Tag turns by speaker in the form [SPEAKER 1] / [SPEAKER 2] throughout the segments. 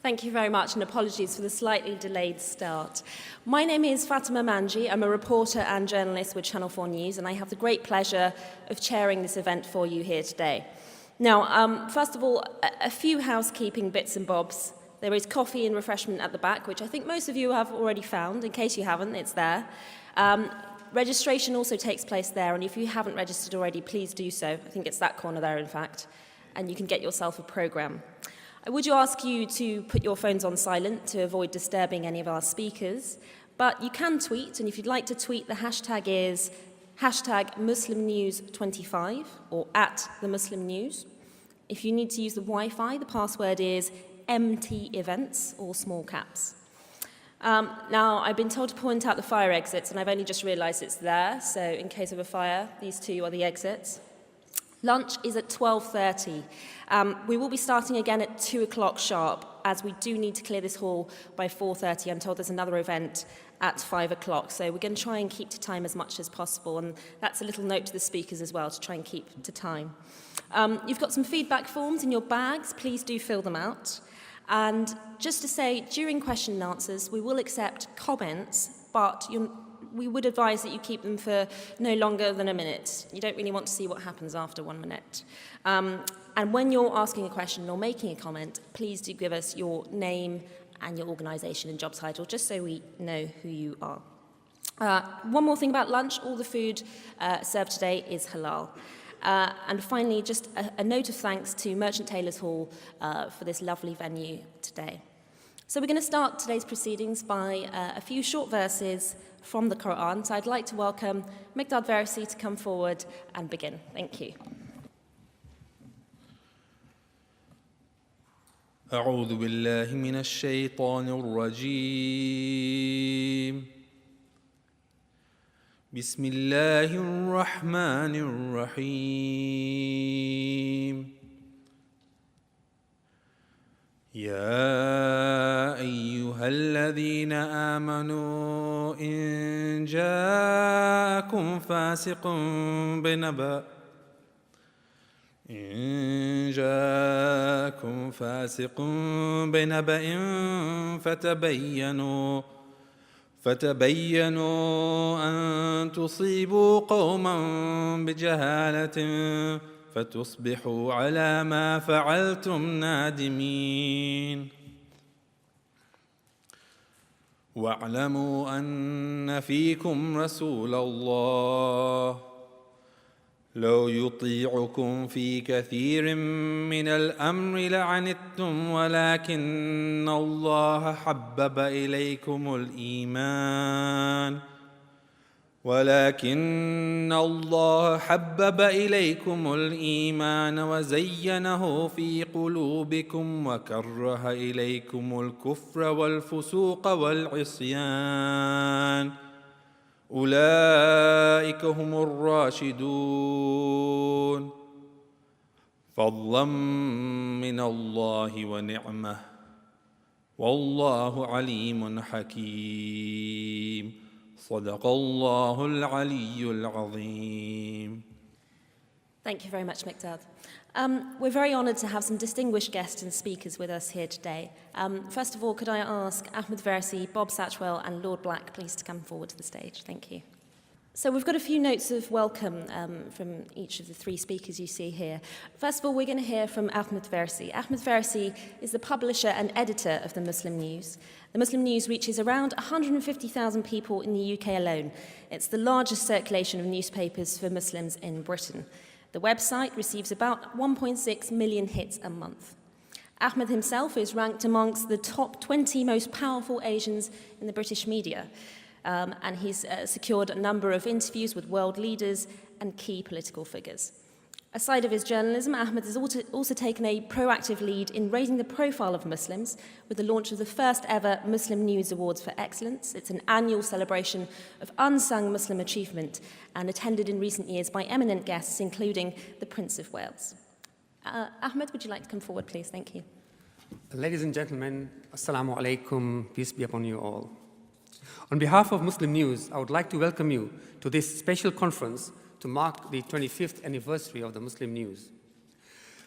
[SPEAKER 1] Thank you very much, and apologies for the slightly delayed start. My name is Fatima Manji. I'm a reporter and journalist with Channel 4 News, and I have the great pleasure of chairing this event for you here today. Now, first of all, a few housekeeping bits and bobs. There is coffee and refreshment at the back, which I think most of you have already found. In case you haven't, it's there. Registration also takes place there, and if you haven't registered already, please do so. I think it's that corner there, in fact, and you can get yourself a programme. I would ask you to put your phones on silent to avoid disturbing any of our speakers, but you can tweet, and if you'd like to tweet, the hashtag is #MuslimNews25 or @TheMuslimNews. If you need to use the Wi-Fi, the password is MT-events, all small caps. Now, I've been told to point out the fire exits, and I've only just realised it's there, so in case of a fire, these two are the exits. Lunch is at 12:30. We will be starting again at 2 o'clock sharp, as we do need to clear this hall by 4:30. I'm told there's another event at 5 o'clock, so we're going to try and keep to time as much as possible, and that's a little note to the speakers as well, to try and keep to time. You've got some feedback forms in your bags. Please do fill them out. And just to say, during question and answers, we will accept comments, but we would advise that you keep them for no longer than a minute. You don't really want to see what happens after 1 minute. And when you're asking a question or making a comment, please do give us your name and your organisation and job title, just so we know who you are. One more thing about lunch, all the food served today is halal. And finally, just a note of thanks to Merchant Taylors Hall for this lovely venue today. So we're going to start today's proceedings by a few short verses from the Quran. So I'd like to welcome Miqdad Versi to come forward and begin. Thank you.
[SPEAKER 2] أعوذ بالله من الشيطان الرجيم بسم الله الرحمن الرحيم يا أيها الذين آمنوا إن جاءكم فاسق بنبأ فتبينوا أن تصيبوا قوما بجهالة فتصبحوا على ما فعلتم نادمين واعلموا أن فيكم رسول الله لو يطيعكم في كثير من الأمر لعنتم ولكن الله حبب إليكم الإيمان وزينه في قلوبكم وكره إليكم الكفر والفسوق والعصيان أولئك هم الراشدون فضلا من الله ونعمة والله عليم حكيم صدق الله العلي العظيم.
[SPEAKER 1] Thank you very much, Miqdad. We're very honoured to have some distinguished guests and speakers with us here today. First of all, could I ask Ahmed Versi, Bob Satchwell and Lord Black please to come forward to the stage. Thank you. So we've got a few notes of welcome from each of the three speakers you see here. First of all, we're going to hear from Ahmed Versi. Ahmed Versi is the publisher and editor of the Muslim News. The Muslim News reaches around 150,000 people in the UK alone. It's the largest circulation of newspapers for Muslims in Britain. The website receives about 1.6 million hits a month. Ahmed himself is ranked amongst the top 20 most powerful Asians in the British media. And he's secured a number of interviews with world leaders and key political figures. Aside of his journalism, Ahmed has also taken a proactive lead in raising the profile of Muslims with the launch of the first ever Muslim News Awards for Excellence. It's an annual celebration of unsung Muslim achievement and attended in recent years by eminent guests, including the Prince of Wales. Ahmed, would you like to come forward, please? Thank you.
[SPEAKER 3] Ladies and gentlemen, Assalamu alaikum, peace be upon you all. On behalf of Muslim News, I would like to welcome you to this special conference to mark the 25th anniversary of the Muslim News.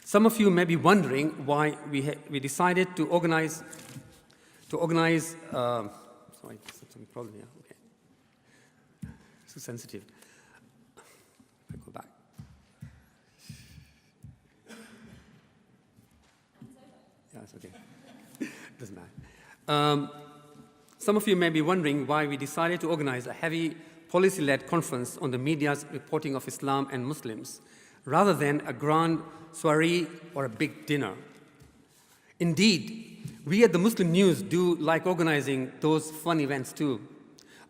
[SPEAKER 3] Some of you may be wondering why we decided to organize. Sorry, some problem here. Okay, too sensitive. I go back. Yeah, it's okay. Doesn't matter. Some of you may be wondering why we decided to organize a heavy policy-led conference on the media's reporting of Islam and Muslims, rather than a grand soiree or a big dinner. Indeed, we at the Muslim News do like organizing those fun events too,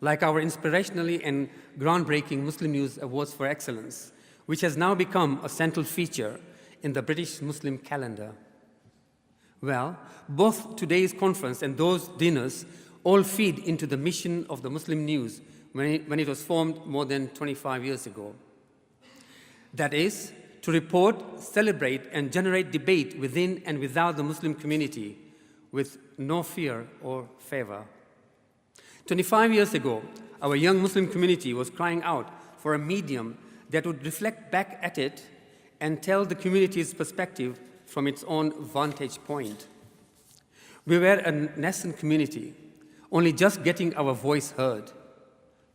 [SPEAKER 3] like our inspirationally and groundbreaking Muslim News Awards for Excellence, which has now become a central feature in the British Muslim calendar. Well, both today's conference and those dinners all feed into the mission of the Muslim News when it was formed more than 25 years ago. That is, to report, celebrate, and generate debate within and without the Muslim community with no fear or favor. 25 years ago, our young Muslim community was crying out for a medium that would reflect back at it and tell the community's perspective from its own vantage point. We were a nascent community, only just getting our voice heard.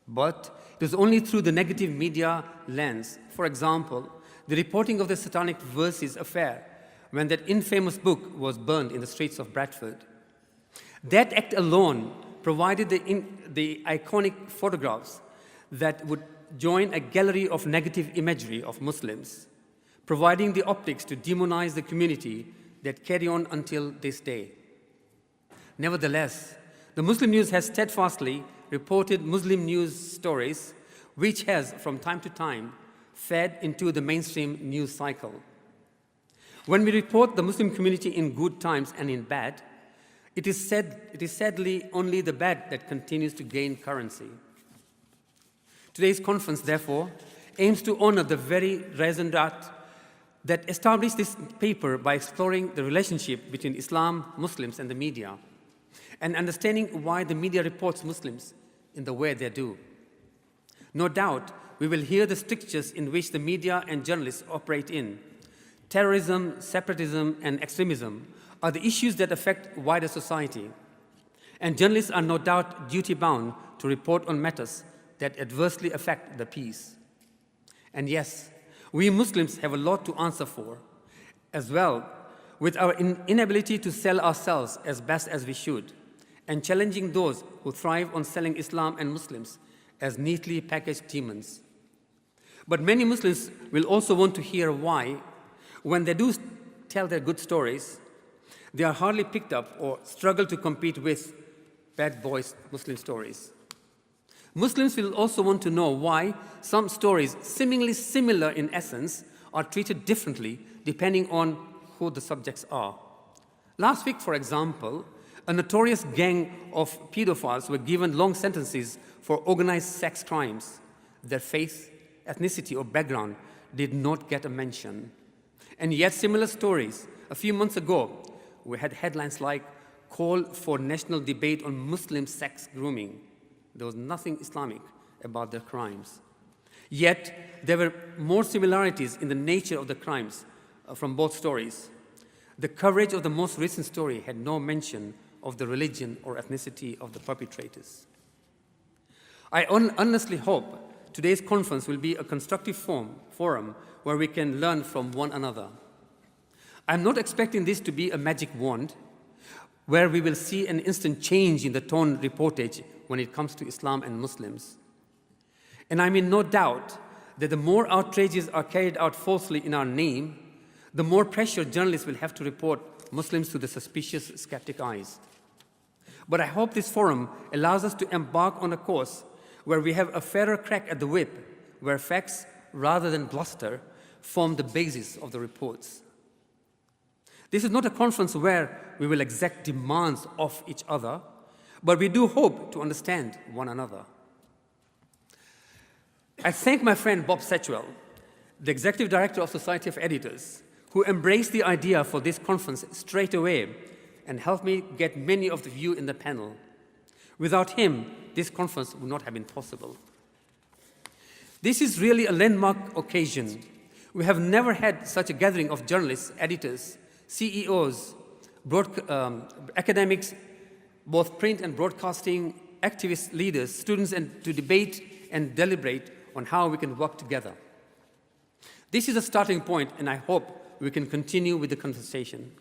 [SPEAKER 3] But it was only through the negative media lens, for example, the reporting of the Satanic Verses affair, when that infamous book was burned in the streets of Bradford. That act alone provided the iconic photographs that would join a gallery of negative imagery of Muslims, providing the optics to demonize the community that carry on until this day. Nevertheless, the Muslim News has steadfastly reported Muslim news stories, which has, from time to time, fed into the mainstream news cycle. When we report the Muslim community in good times and in bad, it is sadly only the bad that continues to gain currency. Today's conference, therefore, aims to honor the very raison d'etre that established this paper by exploring the relationship between Islam, Muslims, and the media, and understanding why the media reports Muslims in the way they do. No doubt, we will hear the strictures in which the media and journalists operate in. Terrorism, separatism, and extremism are the issues that affect wider society, and journalists are no doubt duty-bound to report on matters that adversely affect the peace. And yes, we Muslims have a lot to answer for, as well, with our inability to sell ourselves as best as we should, and challenging those who thrive on selling Islam and Muslims as neatly packaged demons. But many Muslims will also want to hear why, when they do tell their good stories, they are hardly picked up or struggle to compete with bad boys' Muslim stories. Muslims will also want to know why some stories, seemingly similar in essence, are treated differently depending on who the subjects are. Last week, for example, a notorious gang of pedophiles were given long sentences for organized sex crimes. Their faith, ethnicity, or background did not get a mention. And yet similar stories, a few months ago, we had headlines like, "Call for national debate on Muslim sex grooming." There was nothing Islamic about their crimes. Yet, there were more similarities in the nature of the crimes from both stories. The coverage of the most recent story had no mention of the religion or ethnicity of the perpetrators. I honestly hope today's conference will be a constructive forum where we can learn from one another. I'm not expecting this to be a magic wand where we will see an instant change in the tone reportage when it comes to Islam and Muslims. And I'm in no doubt that the more outrages are carried out falsely in our name, the more pressure journalists will have to report Muslims to the suspicious, skeptic eyes. But I hope this forum allows us to embark on a course where we have a fairer crack at the whip, where facts, rather than bluster, form the basis of the reports. This is not a conference where we will exact demands of each other, but we do hope to understand one another. I thank my friend Bob Satchwell, the Executive Director of Society of Editors, who embraced the idea for this conference straight away and helped me get many of the view in the panel. Without him, this conference would not have been possible. This is really a landmark occasion We have never had such a gathering of journalists, editors, CEOs, academics, both print and broadcasting, activist leaders, students, and to debate and deliberate on how we can work together. This is a starting point, and I hope we can continue with the conversation.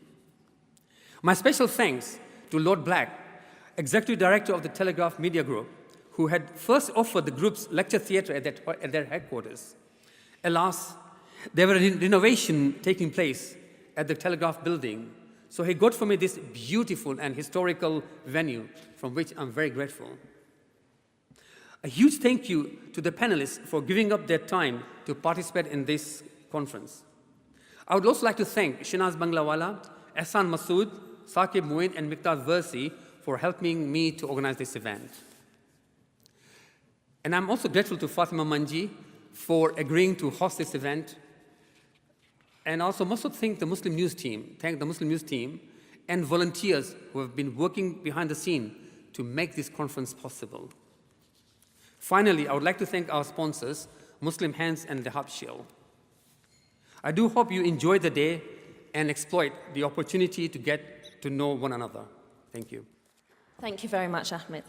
[SPEAKER 3] My special thanks to Lord Black, Executive Director of the Telegraph Media Group, who had first offered the group's lecture theatre at their headquarters. Alas, there was a renovation taking place at the Telegraph building, so he got for me this beautiful and historical venue, from which I'm very grateful. A huge thank you to the panelists for giving up their time to participate in this conference. I would also like to thank Shinaz Banglawala, Ehsan Masood, Saqib Muin, and Miqdad Versi for helping me to organize this event. And I'm also grateful to Fatima Manji for agreeing to host this event. And also must thank the Muslim News team, and volunteers who have been working behind the scene to make this conference possible. Finally, I would like to thank our sponsors, Muslim Hands and the Hub Shield. I do hope you enjoy the day and exploit the opportunity to get to know one another. Thank you.
[SPEAKER 1] Thank you very much, Ahmed.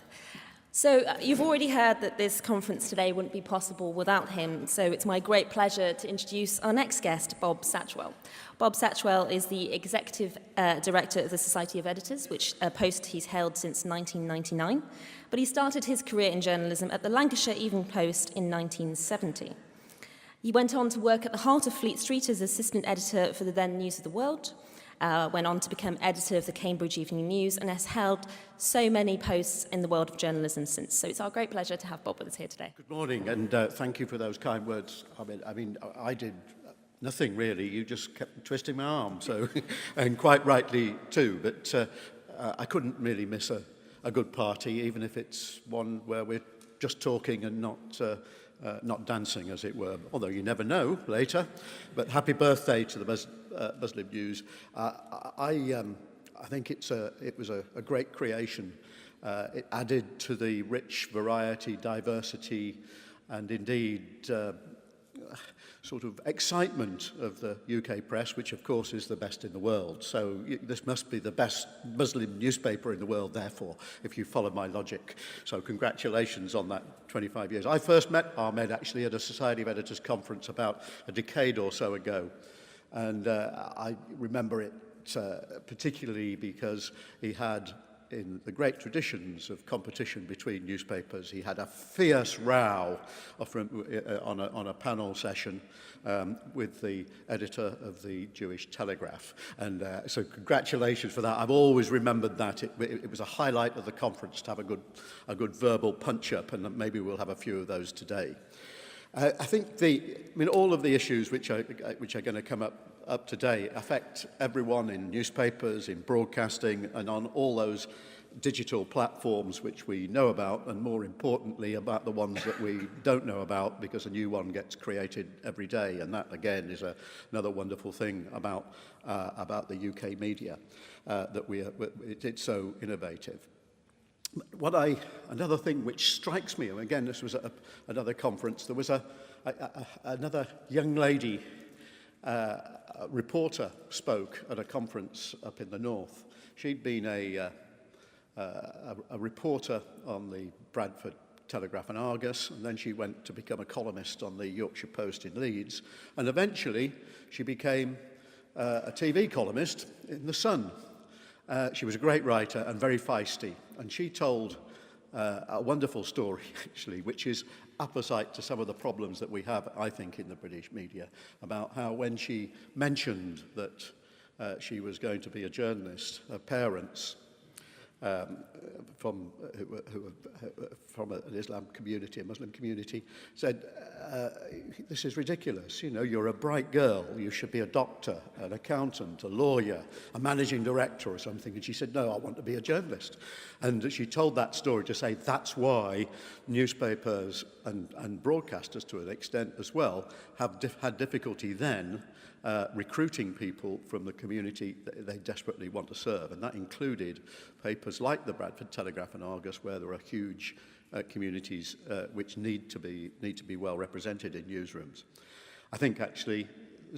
[SPEAKER 1] So you've already heard that this conference today wouldn't be possible without him, so it's my great pleasure to introduce our next guest, Bob Satchwell. Bob Satchwell is the Executive Director of the Society of Editors, which a post he's held since 1999, but he started his career in journalism at the Lancashire Evening Post in 1970. He went on to work at the heart of Fleet Street as assistant editor for the then News of the World, went on to become editor of the Cambridge Evening News, and has held so many posts in the world of journalism since. So it's our great pleasure to have Bob with us here today.
[SPEAKER 4] Good morning, and thank you for those kind words. I mean, I did nothing really. You just kept twisting my arm, so and quite rightly too. But I couldn't really miss a good party, even if it's one where we're just talking and not dancing, as it were. Although you never know later. But happy birthday to the Muslim News. I think it was a great creation. It added to the rich variety, diversity, and indeed sort of excitement of the UK press, which of course is the best in the world. So this must be the best Muslim newspaper in the world, therefore, if you follow my logic. So congratulations on that 25 years. I first met Ahmed actually at a Society of Editors conference about a decade or so ago. And I remember it particularly because he had, in the great traditions of competition between newspapers, he had a fierce row on a panel session with the editor of the Jewish Telegraph. And so congratulations for that. I've always remembered that. It was a highlight of the conference to have a good verbal punch-up, and maybe we'll have a few of those today. I think all of the issues which are going to come up today affect everyone in newspapers, in broadcasting, and on all those digital platforms which we know about, and more importantly about the ones that we don't know about, because a new one gets created every day. And that again is another wonderful thing about the UK media, that it's so innovative. Another thing which strikes me, and again this was at another conference, there was another young lady, a reporter, spoke at a conference up in the north. She'd been a reporter on the Bradford Telegraph and Argus, and then she went to become a columnist on the Yorkshire Post in Leeds, and eventually she became a TV columnist in The Sun. She was a great writer and very feisty, and she told a wonderful story, actually, which is opposite to some of the problems that we have, I think, in the British media, about how when she mentioned that she was going to be a journalist, her parents, from an Islam community, a Muslim community, said, this is ridiculous, you're a bright girl, you should be a doctor, an accountant, a lawyer, a managing director or something. And she said, no, I want to be a journalist. And she told that story to say that's why newspapers and broadcasters, to an extent as well, have had difficulty then recruiting people from the community that they desperately want to serve. And that included papers like the Bradford Telegraph and Argus, where there are huge communities which need to be well represented in newsrooms. I think actually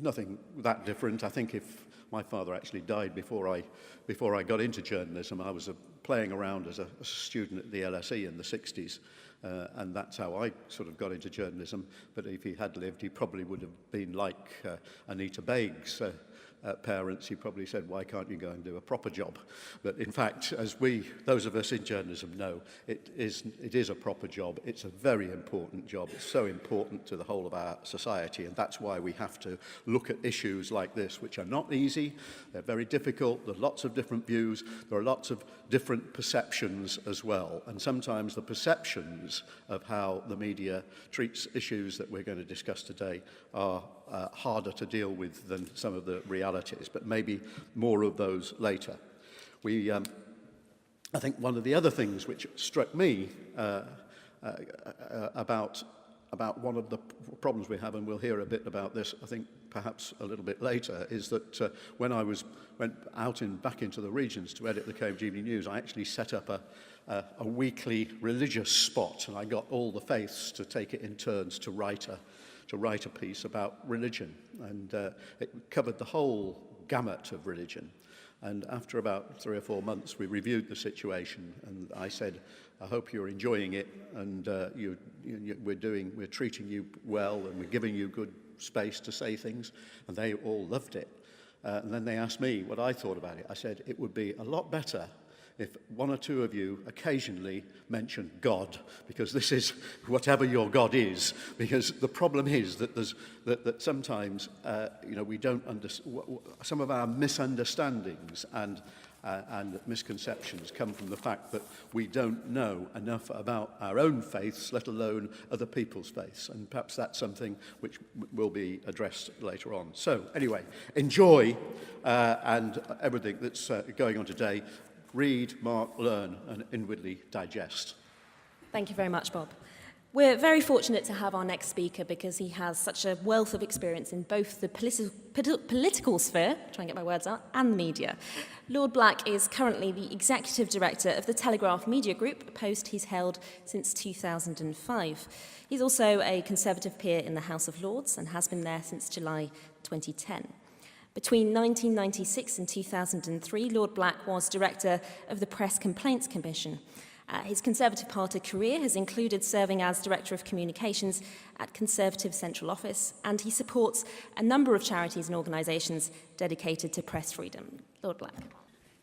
[SPEAKER 4] nothing that different. I think if my father actually died before I got into journalism, I was playing around as a student at the LSE in the 60s. And that's how I sort of got into journalism. But if he had lived, he probably would have been like Anita Baig's parents. He probably said, why can't you go and do a proper job? But in fact, as those of us in journalism know, it is a proper job. It's a very important job. It's so important to the whole of our society. And that's why we have to look at issues like this, which are not easy. They're very difficult. There are lots of different views. There are lots of different perceptions as well. And sometimes the perceptions of how the media treats issues that we're going to discuss today are harder to deal with than some of the realities, but maybe more of those later. I think one of the other things which struck me about one of the problems we have, and we'll hear a bit about this, I think perhaps a little bit later, is that when I went out back into the regions to edit the Cambridge Evening News, I actually set up a weekly religious spot, and I got all the faiths to take it in turns to write a piece about religion, and it covered the whole gamut of religion. And after about 3 or 4 months, we reviewed the situation, and I said, I hope you're enjoying it, and we're treating you well, and we're giving you good space to say things, and they all loved it. And then they asked me what I thought about it. I said, it would be a lot better if one or two of you occasionally mention God, because this is whatever your God is. Because the problem is that sometimes we don't understand. Some of our misunderstandings and misconceptions come from the fact that we don't know enough about our own faiths, let alone other people's faiths. And perhaps that's something which will be addressed later on. So anyway, enjoy and everything that's going on today. Read, mark, learn, and inwardly digest.
[SPEAKER 1] Thank you very much, Bob. We're very fortunate to have our next speaker because he has such a wealth of experience in both the political sphere, try and get my words out, and the media. Lord Black is currently the Executive Director of the Telegraph Media Group, a post he's held since 2005. He's also a Conservative peer in the House of Lords and has been there since July 2010. Between 1996 and 2003, Lord Black was director of the Press Complaints Commission. His Conservative Party career has included serving as Director of Communications at Conservative Central Office, and he supports a number of charities and organisations dedicated to press freedom. Lord Black.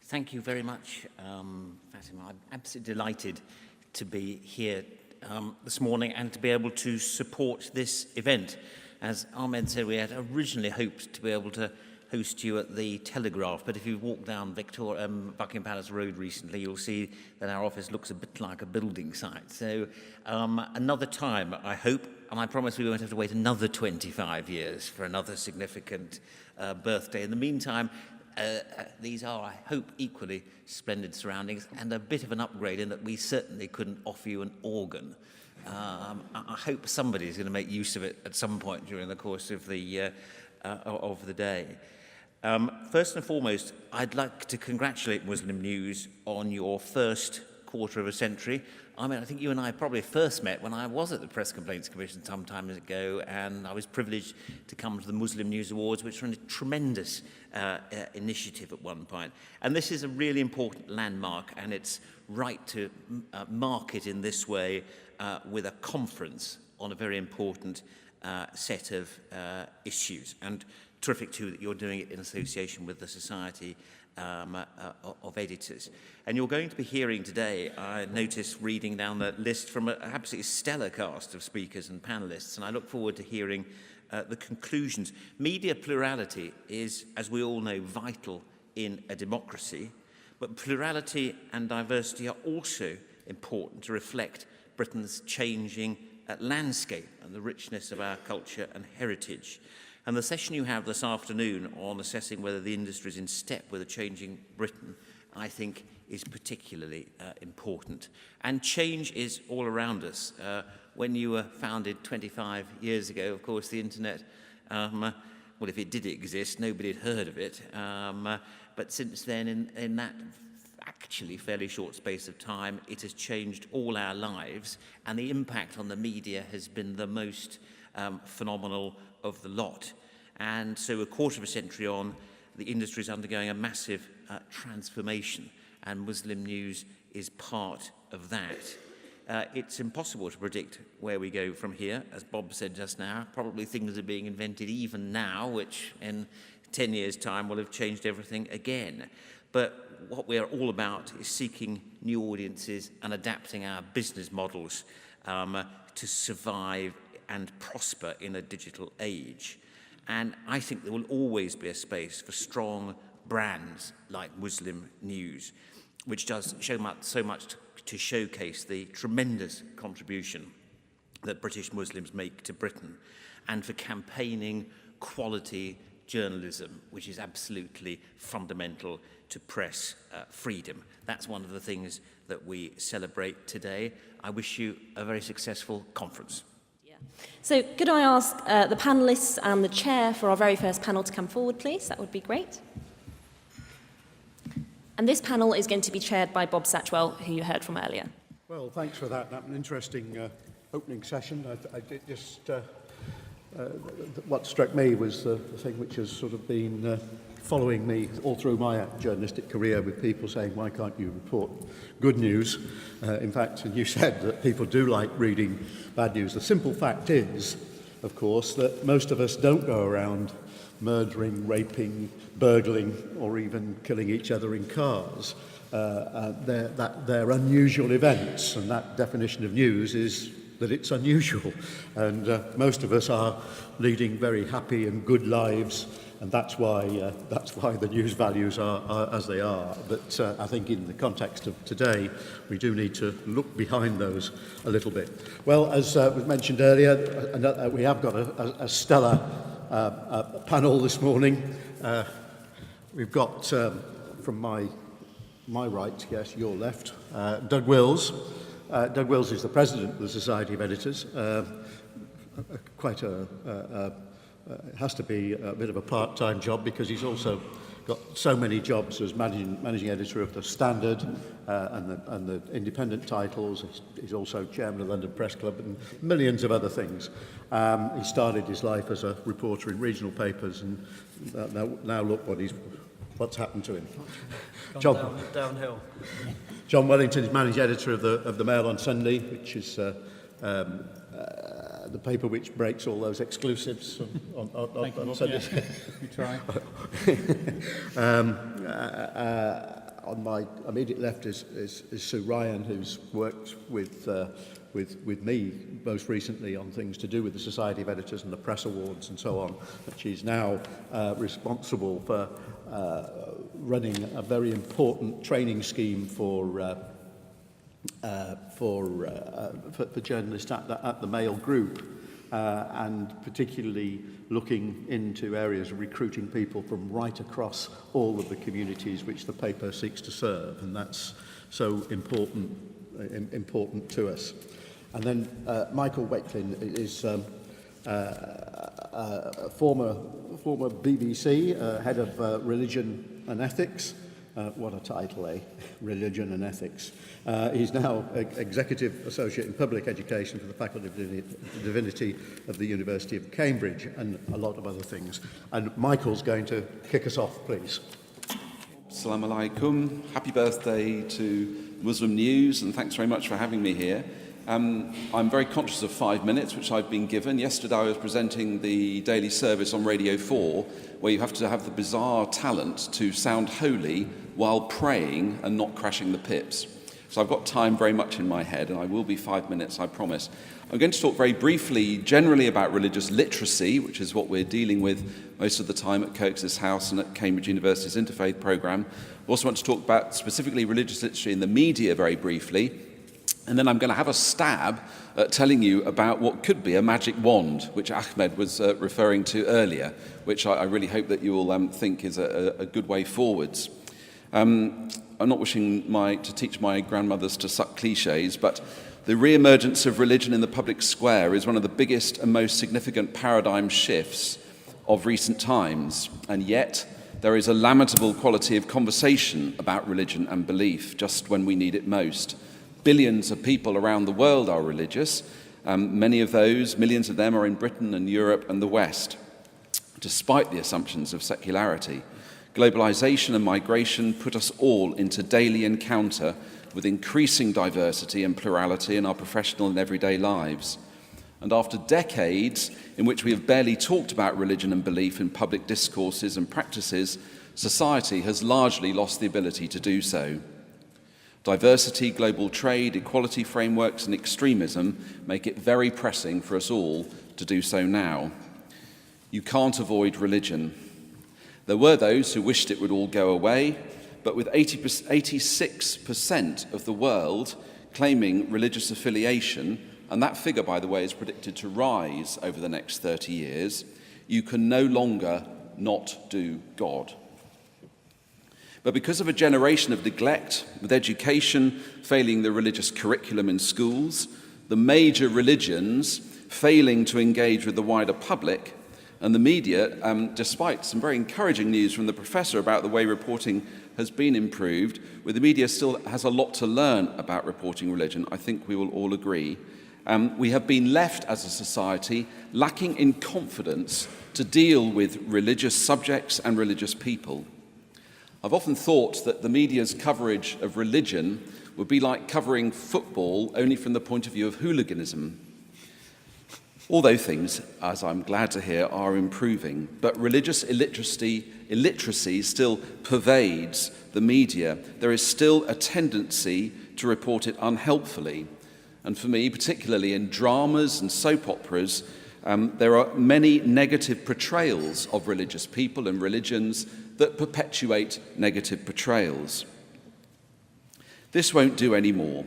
[SPEAKER 5] Thank you very much, Fatima. I'm absolutely delighted to be here this morning and to be able to support this event. As Ahmed said, we had originally hoped to be able to host you at the Telegraph, but if you walk down Buckingham Palace Road recently, you'll see that our office looks a bit like a building site. So another time, I hope, and I promise we won't have to wait another 25 years for another significant birthday. In the meantime, these are, I hope, equally splendid surroundings and a bit of an upgrade in that we certainly couldn't offer you an organ. I hope somebody is going to make use of it at some point during the course of the day. First and foremost, I'd like to congratulate Muslim News on your first quarter of a century. I mean, I think you and I probably first met when I was at the Press Complaints Commission some time ago, and I was privileged to come to the Muslim News Awards, which were a tremendous initiative at one point. And this is a really important landmark, and it's right to mark it in this way with a conference on a very important set of issues. And terrific too that you're doing it in association with the Society of Editors. And you're going to be hearing today, I noticed reading down the list from an absolutely stellar cast of speakers and panelists, and I look forward to hearing the conclusions. Media plurality is, as we all know, vital in a democracy, but plurality and diversity are also important to reflect Britain's changing landscape and the richness of our culture and heritage. And the session you have this afternoon on assessing whether the industry is in step with a changing Britain, I think, is particularly important. And change is all around us. When you were founded 25 years ago, of course, the internet, well, if it did exist, nobody had heard of it. But since then, in that actually fairly short space of time, it has changed all our lives, and the impact on the media has been the most phenomenal of the lot. And so a quarter of a century on, the industry is undergoing a massive transformation, and Muslim News is part of that. It's impossible to predict where we go from here. As Bob said just now, probably things are being invented even now, which in 10 years' time will have changed everything again. But what we're all about is seeking new audiences and adapting our business models to survive and prosper in a digital age. And I think there will always be a space for strong brands like Muslim News, which does so much to showcase the tremendous contribution that British Muslims make to Britain, and for campaigning quality journalism, which is absolutely fundamental to press freedom. That's one of the things that we celebrate today. I wish you a very successful conference.
[SPEAKER 1] So could I ask the panellists and the chair for our very first panel to come forward, please? That would be great. And this panel is going to be chaired by Bob Satchwell, who you heard from earlier.
[SPEAKER 4] Well, thanks for that. That was an interesting opening session. I did just what struck me was the thing which has sort of been following me all through my journalistic career, with people saying, why can't you report good news? In fact, you said that people do like reading bad news. The simple fact is, of course, that most of us don't go around murdering, raping, burgling, or even killing each other in cars. They're unusual events, and that definition of news is that it's unusual. And most of us are leading very happy and good lives, and that's why the news values are as they are. But I think in the context of today, we do need to look behind those a little bit. Well, as was mentioned earlier, we have got a stellar panel this morning. We've got from my right, yes, your left, Doug Wills. Doug Wills is the president of the Society of Editors. Has to be a bit of a part-time job, because he's also got so many jobs as managing editor of the Standard and the independent titles. He's also chairman of the London Press Club and millions of other things. He started his life as a reporter in regional papers, and now look what's happened to him.
[SPEAKER 6] Downhill.
[SPEAKER 4] John Wellington is managing editor of the Mail on Sunday, which is the paper which breaks all those exclusives on Sunday.
[SPEAKER 6] We try.
[SPEAKER 4] On my immediate left is Sue Ryan, who's worked with me most recently on things to do with the Society of Editors and the Press Awards and so on. But she's now responsible for running a very important training scheme for journalists at the Mail Group, and particularly looking into areas of recruiting people from right across all of the communities which the paper seeks to serve, and that's so important to us. And then Michael Wakelin is former BBC head of religion and ethics. What a title, eh? Religion and ethics. He's now Executive Associate in Public Education for the Faculty of Divinity of the University of Cambridge, and a lot of other things. And Michael's going to kick us off, please.
[SPEAKER 7] Assalamu alaikum. Happy birthday to Muslim News, and thanks very much for having me here. I'm very conscious of 5 minutes, which I've been given. Yesterday I was presenting the daily service on Radio 4, where you have to have the bizarre talent to sound holy while praying and not crashing the pips. So I've got time very much in my head, and I will be 5 minutes, I promise. I'm going to talk very briefly, generally about religious literacy, which is what we're dealing with most of the time at Coax's House and at Cambridge University's Interfaith programme. I also want to talk about specifically religious literacy in the media very briefly. And then I'm going to have a stab at telling you about what could be a magic wand, which Ahmed was referring to earlier, which I really hope that you all think is a good way forwards. I'm not wishing to teach my grandmothers to suck cliches, but the re-emergence of religion in the public square is one of the biggest and most significant paradigm shifts of recent times. And yet, there is a lamentable quality of conversation about religion and belief just when we need it most. Billions of people around the world are religious. Many of those, millions of them, are in Britain and Europe and the West. despite the assumptions of secularity. Globalization and migration put us all into daily encounter with increasing diversity and plurality in our professional and everyday lives. And after decades in which we have barely talked about religion and belief in public discourses and practices, society has largely lost the ability to do so. Diversity, global trade, equality frameworks and extremism make it very pressing for us all to do so now. You can't avoid religion. There were those who wished it would all go away, but with 86% of the world claiming religious affiliation, and that figure, by the way, is predicted to rise over the next 30 years, you can no longer not do God. But because of a generation of neglect, with education failing the religious curriculum in schools, the major religions failing to engage with the wider public, and the media, despite some very encouraging news from the professor about the way reporting has been improved, where the media still has a lot to learn about reporting religion, I think we will all agree, we have been left as a society lacking in confidence to deal with religious subjects and religious people. I've often thought that the media's coverage of religion would be like covering football only from the point of view of hooliganism. Although things, as I'm glad to hear, are improving, but religious illiteracy still pervades the media. There is still a tendency to report it unhelpfully. And for me, particularly in dramas and soap operas, there are many negative portrayals of religious people and religions that perpetuate negative portrayals. This won't do any more.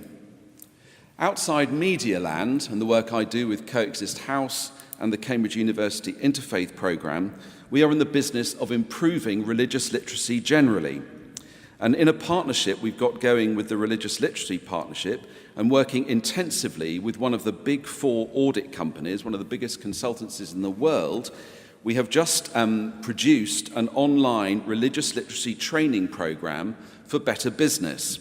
[SPEAKER 7] Outside media land and the work I do with Coexist House and the Cambridge University Interfaith Programme, we are in the business of improving religious literacy generally. And in a partnership we've got going with the Religious Literacy Partnership and working intensively with one of the big four audit companies, one of the biggest consultancies in the world, we have just produced an online religious literacy training programme for better business.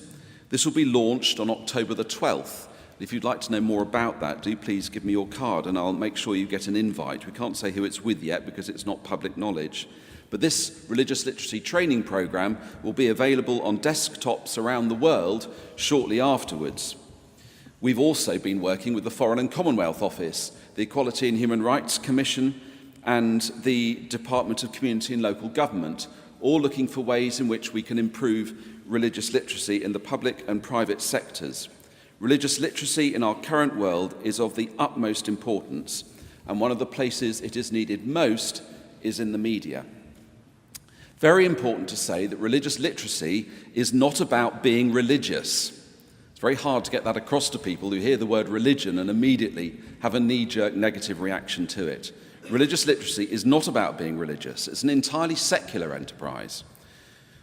[SPEAKER 7] This will be launched on October the 12th. If you'd like to know more about that, do please give me your card and I'll make sure you get an invite. We can't say who it's with yet because it's not public knowledge. But this religious literacy training programme will be available on desktops around the world shortly afterwards. We've also been working with the Foreign and Commonwealth Office, the Equality and Human Rights Commission, and the Department of Community and Local Government, all looking for ways in which we can improve religious literacy in the public and private sectors. Religious literacy in our current world is of the utmost importance, and one of the places it is needed most is in the media. Very important to say that religious literacy is not about being religious. It's very hard to get that across to people who hear the word religion and immediately have a knee-jerk negative reaction to it. Religious literacy is not about being religious. It's an entirely secular enterprise.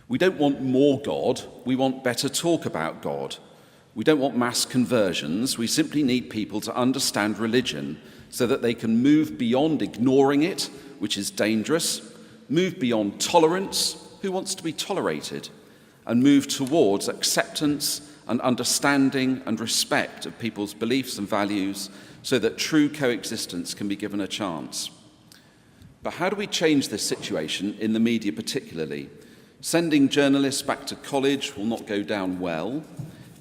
[SPEAKER 7] We don't want more God, we want better talk about God. We don't want mass conversions, we simply need people to understand religion so that they can move beyond ignoring it, which is dangerous, move beyond tolerance, who wants to be tolerated, and move towards acceptance and understanding and respect of people's beliefs and values so that true coexistence can be given a chance. But how do we change this situation in the media particularly? Sending journalists back to college will not go down well.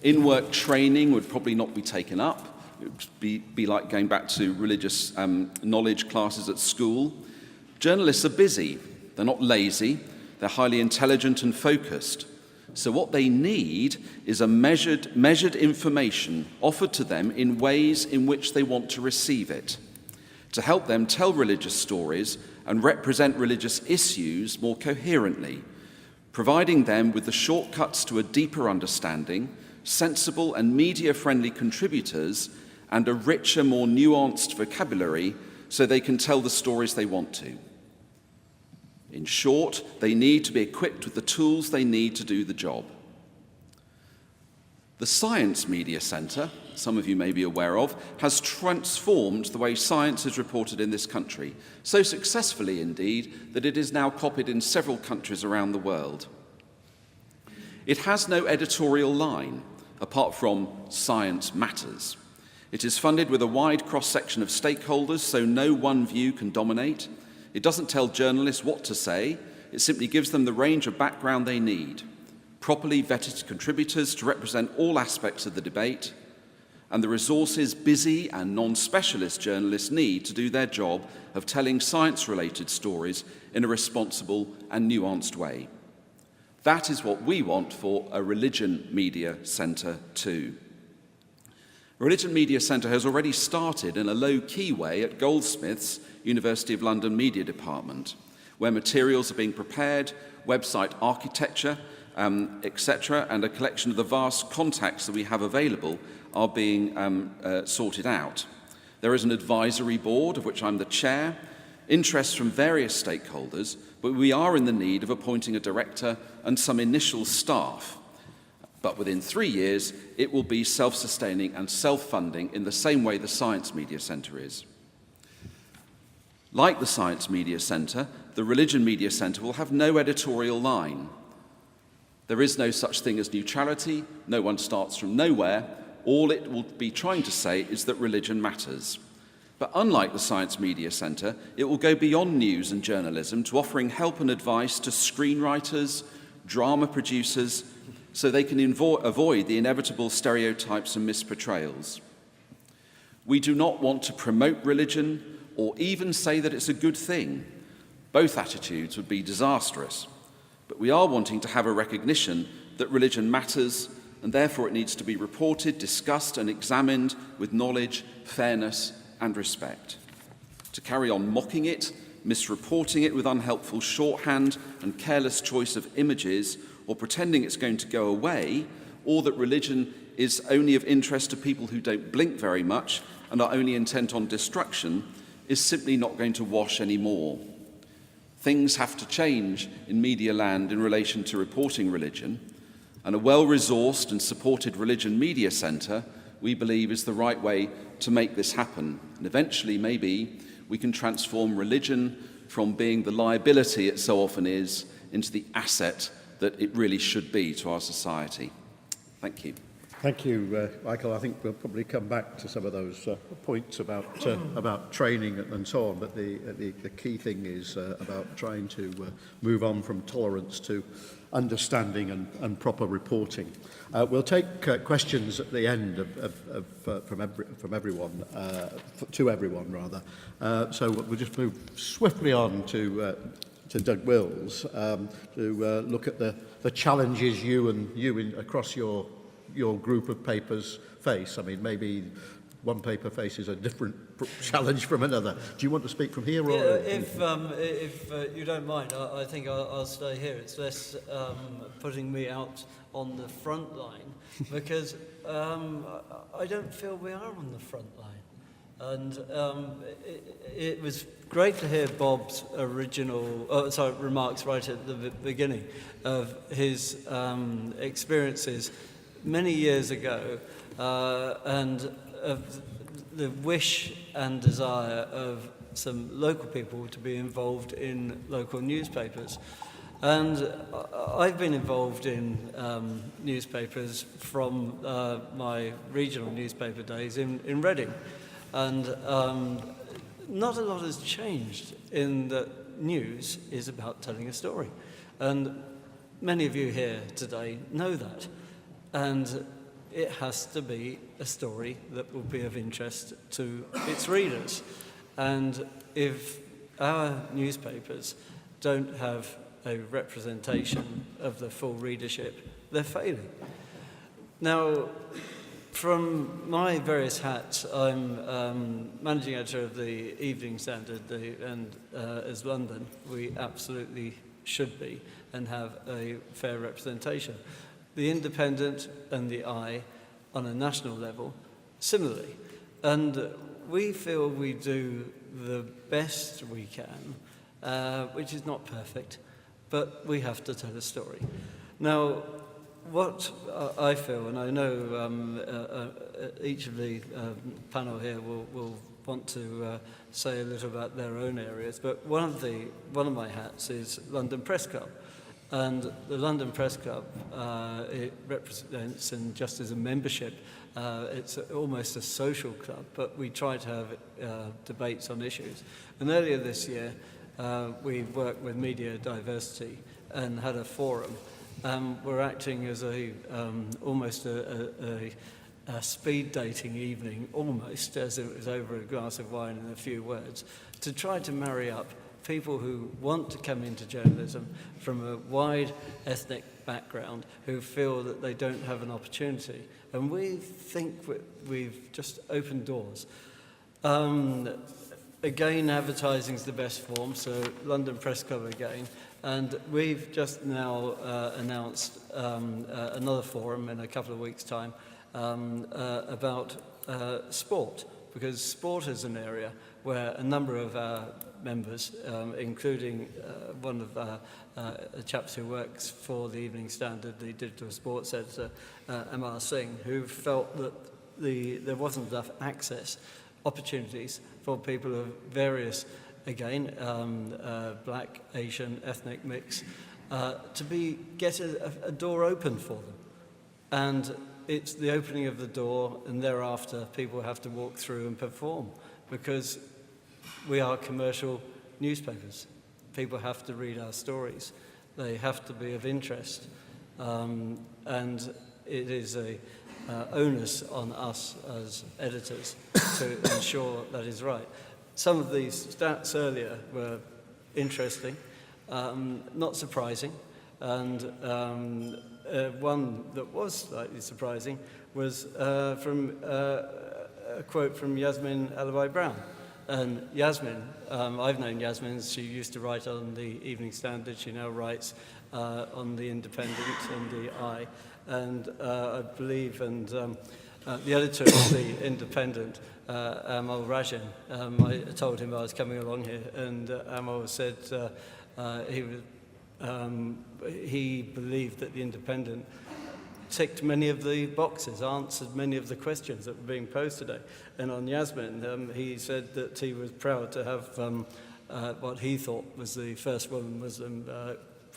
[SPEAKER 7] In-work training would probably not be taken up. It would be like going back to religious knowledge classes at school. Journalists are busy. They're not lazy. They're highly intelligent and focused. So what they need is a measured information offered to them in ways in which they want to receive it, to help them tell religious stories and represent religious issues more coherently, providing them with the shortcuts to a deeper understanding, sensible and media-friendly contributors, and a richer, more nuanced vocabulary so they can tell the stories they want to. In short, they need to be equipped with the tools they need to do the job. The Science Media Centre, some of you may be aware of, has transformed the way science is reported in this country, so successfully indeed that it is now copied in several countries around the world. It has no editorial line, apart from Science Matters. It is funded with a wide cross-section of stakeholders, so no one view can dominate. It doesn't tell journalists what to say, it simply gives them the range of background they need, properly vetted contributors to represent all aspects of the debate, and the resources busy and non-specialist journalists need to do their job of telling science-related stories in a responsible and nuanced way. That is what we want for a Religion Media Centre too. Religion Media Centre has already started in a low-key way at Goldsmiths, University of London Media Department, where materials are being prepared, website architecture, etc., and a collection of the vast contacts that we have available are being sorted out. There is an advisory board, of which I'm the chair, interest from various stakeholders, but we are in the need of appointing a director and some initial staff. But within 3 years, it will be self-sustaining and self-funding in the same way the Science Media Centre is. Like the Science Media Centre, the Religion Media Centre will have no editorial line. There is no such thing as neutrality, no one starts from nowhere. All it will be trying to say is that religion matters. But unlike the Science Media Centre, it will go beyond news and journalism to offering help and advice to screenwriters, drama producers, so they can avoid the inevitable stereotypes and misportrayals. We do not want to promote religion or even say that it's a good thing. Both attitudes would be disastrous. But we are wanting to have a recognition that religion matters, and therefore it needs to be reported, discussed and examined with knowledge, fairness and respect. To carry on mocking it, misreporting it with unhelpful shorthand and careless choice of images, or pretending it's going to go away, or that religion is only of interest to people who don't blink very much and are only intent on destruction, is simply not going to wash anymore. Things have to change in media land in relation to reporting religion, and a well-resourced and supported Religion Media Centre, we believe, is the right way to make this happen. And eventually, maybe, we can transform religion from being the liability it so often is into the asset that it really should be to our society. Thank you.
[SPEAKER 4] Thank you, Michael. I think we'll probably come back to some of those points about training and so on, but the key thing is about trying to move on from tolerance to understanding and proper reporting. We'll take questions at the end from everyone, to everyone rather. So we'll just move swiftly on to Doug Wills to look at the challenges you across your group of papers face. I mean, maybe one paper faces a different challenge from another. Do you want to speak from here? Or?
[SPEAKER 6] Yeah, if you don't mind, I think I'll stay here. It's less putting me out on the front line, because I don't feel we are on the front line. And it was great to hear Bob's remarks right at the beginning of his experiences many years ago, and of the wish and desire of some local people to be involved in local newspapers. And I've been involved in newspapers from my regional newspaper days in Reading. And not a lot has changed in that news is about telling a story. And many of you here today know that. And it has to be a story that will be of interest to its readers. And if our newspapers don't have a representation of the full readership, they're failing. Now, from my various hats, I'm managing editor of the Evening Standard, and as London, we absolutely should be and have a fair representation. The Independent and the Eye on a national level, similarly. And we feel we do the best we can, which is not perfect, but we have to tell a story. Now, what I feel, and I know each of the panel here will want to say a little about their own areas, but one of my hats is London Press Club. And the London Press Club, it represents, and just as a membership, it's almost a social club, but we try to have debates on issues. And earlier this year, we've worked with media diversity and had a forum. We're acting as almost a speed dating evening, almost, as it was over a glass of wine and a few words, to try to marry up people who want to come into journalism from a wide ethnic background who feel that they don't have an opportunity. And we think we've just opened doors. Again, advertising is the best form, so London Press Club again. And we've just now announced another forum in a couple of weeks' time about sport, because sport is an area where a number of our members, including one of the chaps who works for the Evening Standard, the digital sports editor, Amar Singh, who felt that there wasn't enough access, opportunities for people of various, again, black, Asian, ethnic mix, to get a door open for them. And it's the opening of the door, and thereafter people have to walk through and perform, because we are commercial newspapers. People have to read our stories. They have to be of interest. And it is a onus on us as editors to ensure that is right. Some of these stats earlier were interesting, not surprising, and one that was slightly surprising was from a quote from Yasmin Alabai-Brown. And Yasmin, I've known Yasmin, she used to write on the Evening Standard, she now writes on the Independent and the Eye, and I believe, and the editor of the Independent, Amal Rajan, I told him I was coming along here, and Amal said he believed that the Independent ticked many of the boxes, answered many of the questions that were being posed today. And on Yasmin, he said that he was proud to have what he thought was the first woman Muslim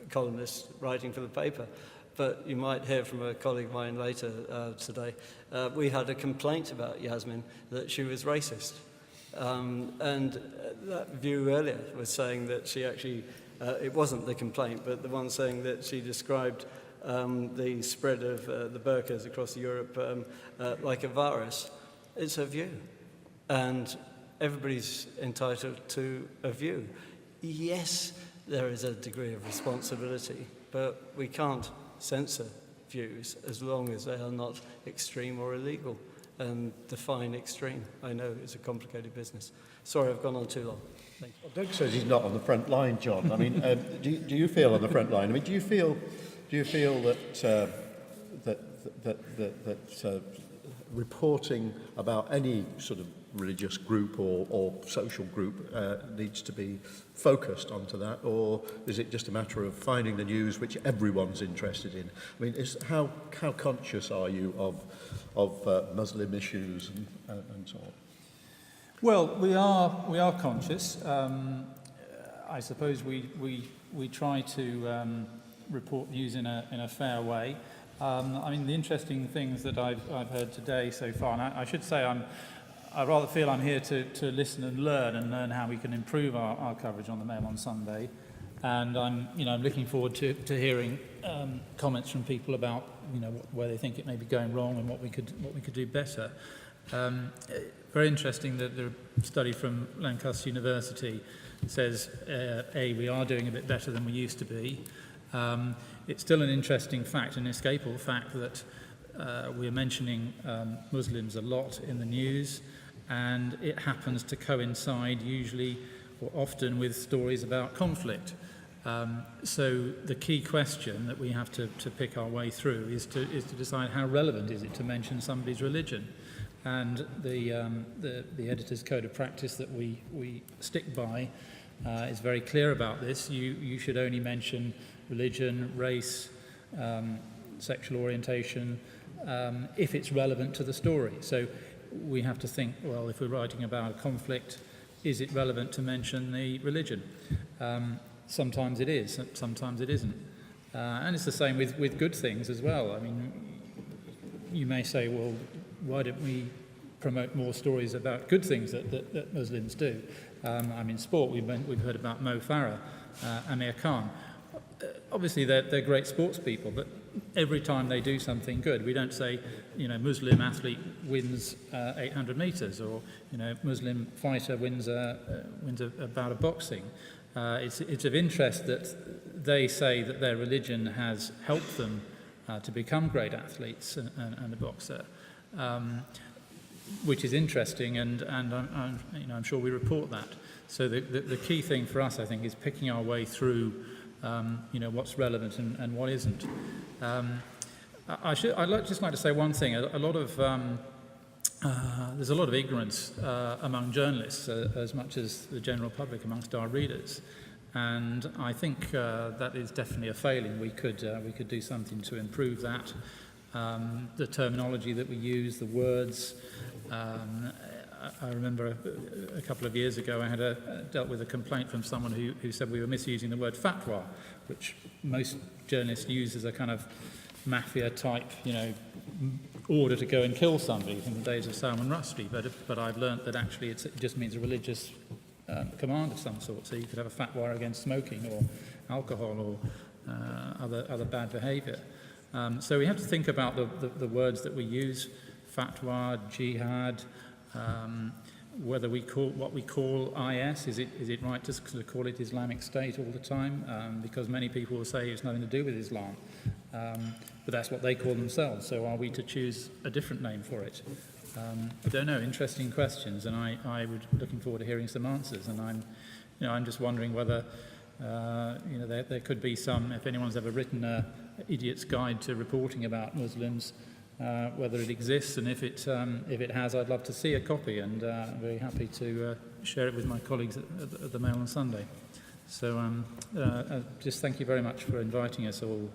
[SPEAKER 6] columnist writing for the paper. But you might hear from a colleague of mine later today, we had a complaint about Yasmin that she was racist. And that view earlier was saying that she actually, it wasn't the complaint, but the one saying that she described the spread of the burqas across Europe like a virus. It's a view, and everybody's entitled to a view. Yes, there is a degree of responsibility, but we can't censor views as long as they are not extreme or illegal. And define extreme, I know, it's a complicated business. Sorry, I've gone on too long. Thank you.
[SPEAKER 4] Well, Doug says he's not on the front line, John. I mean, do you feel on the front line? I mean, do you feel that reporting about any sort of religious group or social group needs to be focused onto that, or is it just a matter of finding the news which everyone's interested in? I mean, how conscious are you of Muslim issues and so on?
[SPEAKER 8] Well, we are conscious. I suppose we try to report news in a fair way. I mean, the interesting things that I've heard today so far, and I should say I rather feel I'm here to listen and learn how we can improve our coverage on the Mail on Sunday, and I'm looking forward to hearing comments from people about where they think it may be going wrong and what we could do better. Very interesting that the study from Lancaster University says we are doing a bit better than we used to be. It's still an interesting fact, an inescapable fact, that we're mentioning Muslims a lot in the news, and it happens to coincide usually or often with stories about conflict. So the key question that we have to pick our way through is to decide how relevant is it to mention somebody's religion. And the editor's code of practice that we stick by is very clear about this. You should only mention religion, race, sexual orientation, if it's relevant to the story. So we have to think, well, if we're writing about a conflict, is it relevant to mention the religion? Sometimes it is, sometimes it isn't. And it's the same with good things as well. I mean, you may say, well, why don't we promote more stories about good things that Muslims do? In sport, we've heard about Mo Farah, Amir Khan. Obviously, they're great sports people, but every time they do something good, we don't say, Muslim athlete wins 800 meters, or Muslim fighter wins a bout of boxing. It's of interest that they say that their religion has helped them to become great athletes and a boxer, which is interesting, and I'm sure we report that. So the key thing for us, I think, is picking our way through what's relevant and what isn't. I'd just like to say one thing. There's a lot of ignorance among journalists, as much as the general public amongst our readers, and I think that is definitely a failing. We could do something to improve that. The terminology that we use, the words. I remember a couple of years ago I had dealt with a complaint from someone who said we were misusing the word fatwa, which most journalists use as a kind of mafia type, order to go and kill somebody from the days of Salman Rushdie. But I've learnt that actually it just means a religious command of some sort. So you could have a fatwa against smoking or alcohol or other bad behaviour. So we have to think about the words that we use: fatwa, jihad. Whether we call what we call IS, is it right to call it Islamic State all the time? Because many people will say it's nothing to do with Islam, but that's what they call themselves. So are we to choose a different name for it? I don't know. Interesting questions, and I would looking forward to hearing some answers. And I'm just wondering whether there could be some. If anyone's ever written a idiot's guide to reporting about Muslims. Whether it exists, and if it has, I'd love to see a copy, and I'm very happy to share it with my colleagues at the Mail on Sunday. So just thank you very much for inviting us all,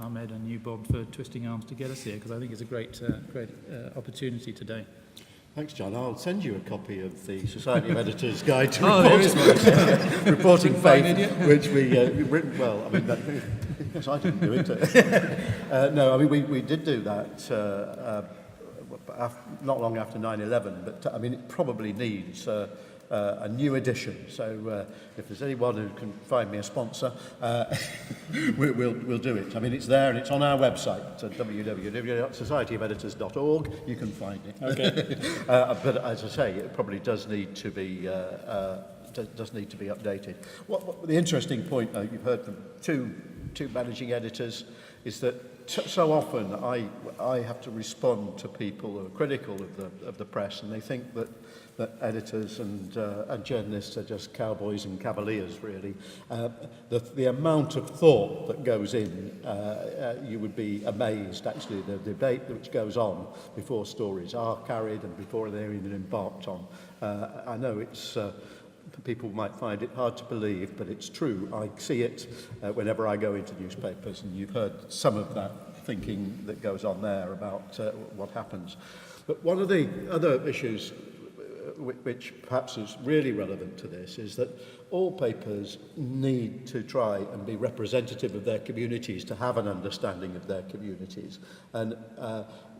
[SPEAKER 8] Ahmed and you, Bob, for twisting arms to get us here, because I think it's a great opportunity today.
[SPEAKER 4] Thanks, John. I'll send you a copy of the Society of Editors Guide to Reporting Faith, which we've written. Well, yes, I didn't do it. No, we did do that not long after 9/11, but it probably needs a new edition. So if there's anyone who can find me a sponsor, we'll do it. It's there and it's on our website at www.societyofeditors.org. You can find it. Okay. But as I say, it probably does need to be updated. What the interesting point, though, you've heard from two managing editors, is that so often I have to respond to people who are critical of the press, and they think that editors and journalists are just cowboys and cavaliers, really. The amount of thought that goes in, you would be amazed, actually, the debate which goes on before stories are carried and before they're even embarked on. I know it's... people might find it hard to believe, but it's true. I see it whenever I go into newspapers, and you've heard some of that thinking that goes on there about what happens. But one of the other issues which perhaps is really relevant to this is that all papers need to try and be representative of their communities, to have an understanding of their communities. And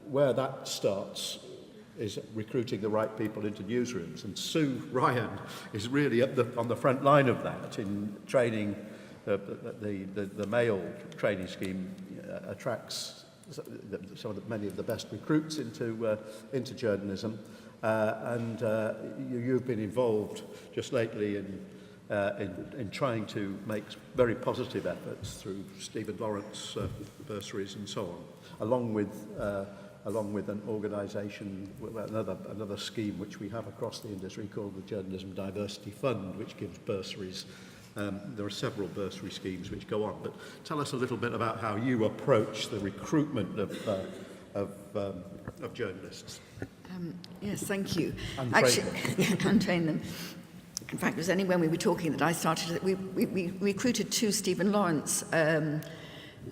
[SPEAKER 4] where that starts is recruiting the right people into newsrooms. And Sue Ryan is really on the front line of that in training. The Mail training scheme attracts many of the best recruits into journalism. And you've been involved just lately in trying to make very positive efforts through Stephen Lawrence bursaries and so on, along with an organisation, another scheme which we have across the industry called the Journalism Diversity Fund, which gives bursaries. There are several bursary schemes which go on, but tell us a little bit about how you approach the recruitment of journalists.
[SPEAKER 9] Yes, thank you.
[SPEAKER 4] And
[SPEAKER 9] train them. In fact, it was only when we were talking that I started. We recruited 2 Stephen Lawrence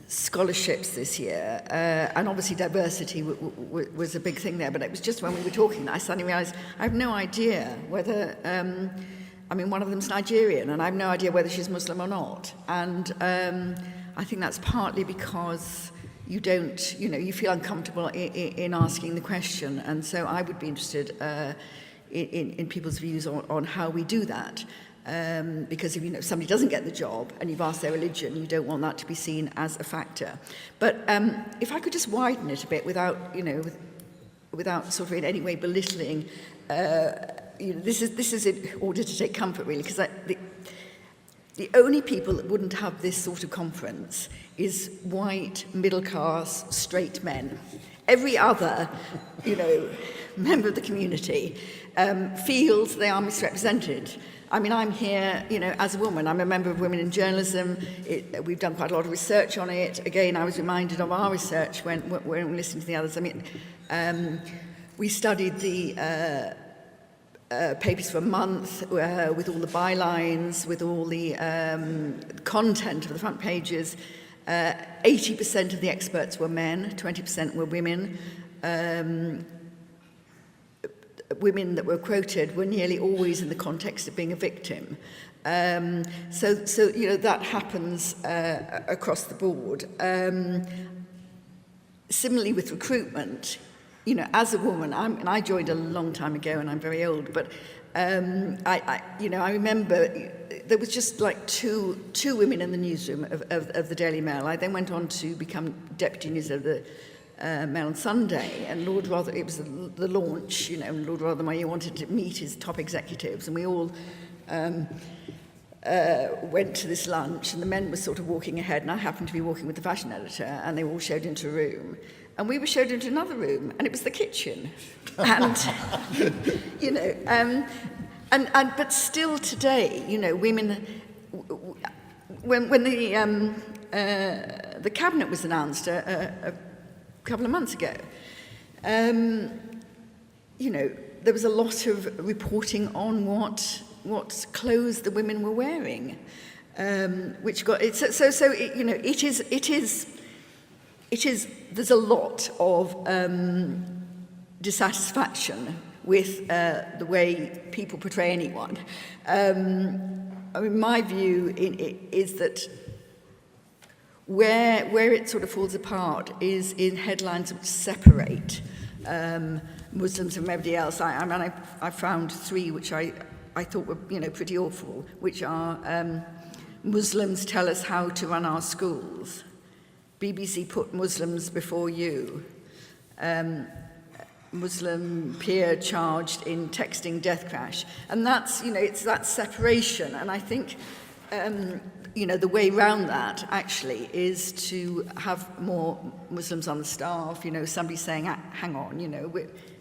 [SPEAKER 9] scholarships this year, and obviously diversity was a big thing there. But it was just when we were talking that I suddenly realised I have no idea whether. One of them's Nigerian, and I have no idea whether she's Muslim or not. And I think that's partly because you don't, you feel uncomfortable in asking the question. And so I would be interested in people's views on how we do that. Because if somebody doesn't get the job and you've asked their religion, you don't want that to be seen as a factor. But if I could just widen it a bit without sort of in any way belittling, this is in order to take comfort really, because the only people that wouldn't have this sort of conference is white, middle-class, straight men. Every other, member of the community feels they are misrepresented. I mean, I'm here, as a woman. I'm a member of Women in Journalism. We've done quite a lot of research on it. Again, I was reminded of our research when listening to the others. I mean, we studied the papers for a month with all the bylines, with all the content of the front pages. 80% of the experts were men, 20% were women. Women that were quoted were nearly always in the context of being a victim. So that happens across the board. Similarly with recruitment, as a woman, I joined a long time ago and I'm very old, but I remember there was just like two women in the newsroom of the Daily Mail. I then went on to become deputy news of the Mail on Sunday, and Lord Rotherham, it was the launch, and Lord Rotherham, he wanted to meet his top executives, and we all went to this lunch, and the men were sort of walking ahead, and I happened to be walking with the fashion editor, and they all showed into a room, and we were showed into another room, and it was the kitchen, and but still today, women, when the cabinet was announced a couple of months ago, there was a lot of reporting on what clothes the women were wearing, which got it. It is. There's a lot of dissatisfaction with the way people portray anyone. My view is that where it sort of falls apart is in headlines which separate Muslims from everybody else. I found three which I thought were pretty awful, which are Muslims tell us how to run our schools, BBC put Muslims before you, Muslim peer charged in texting death crash, and that's it's that separation, and I think. The way around that actually is to have more Muslims on the staff, somebody saying, hang on,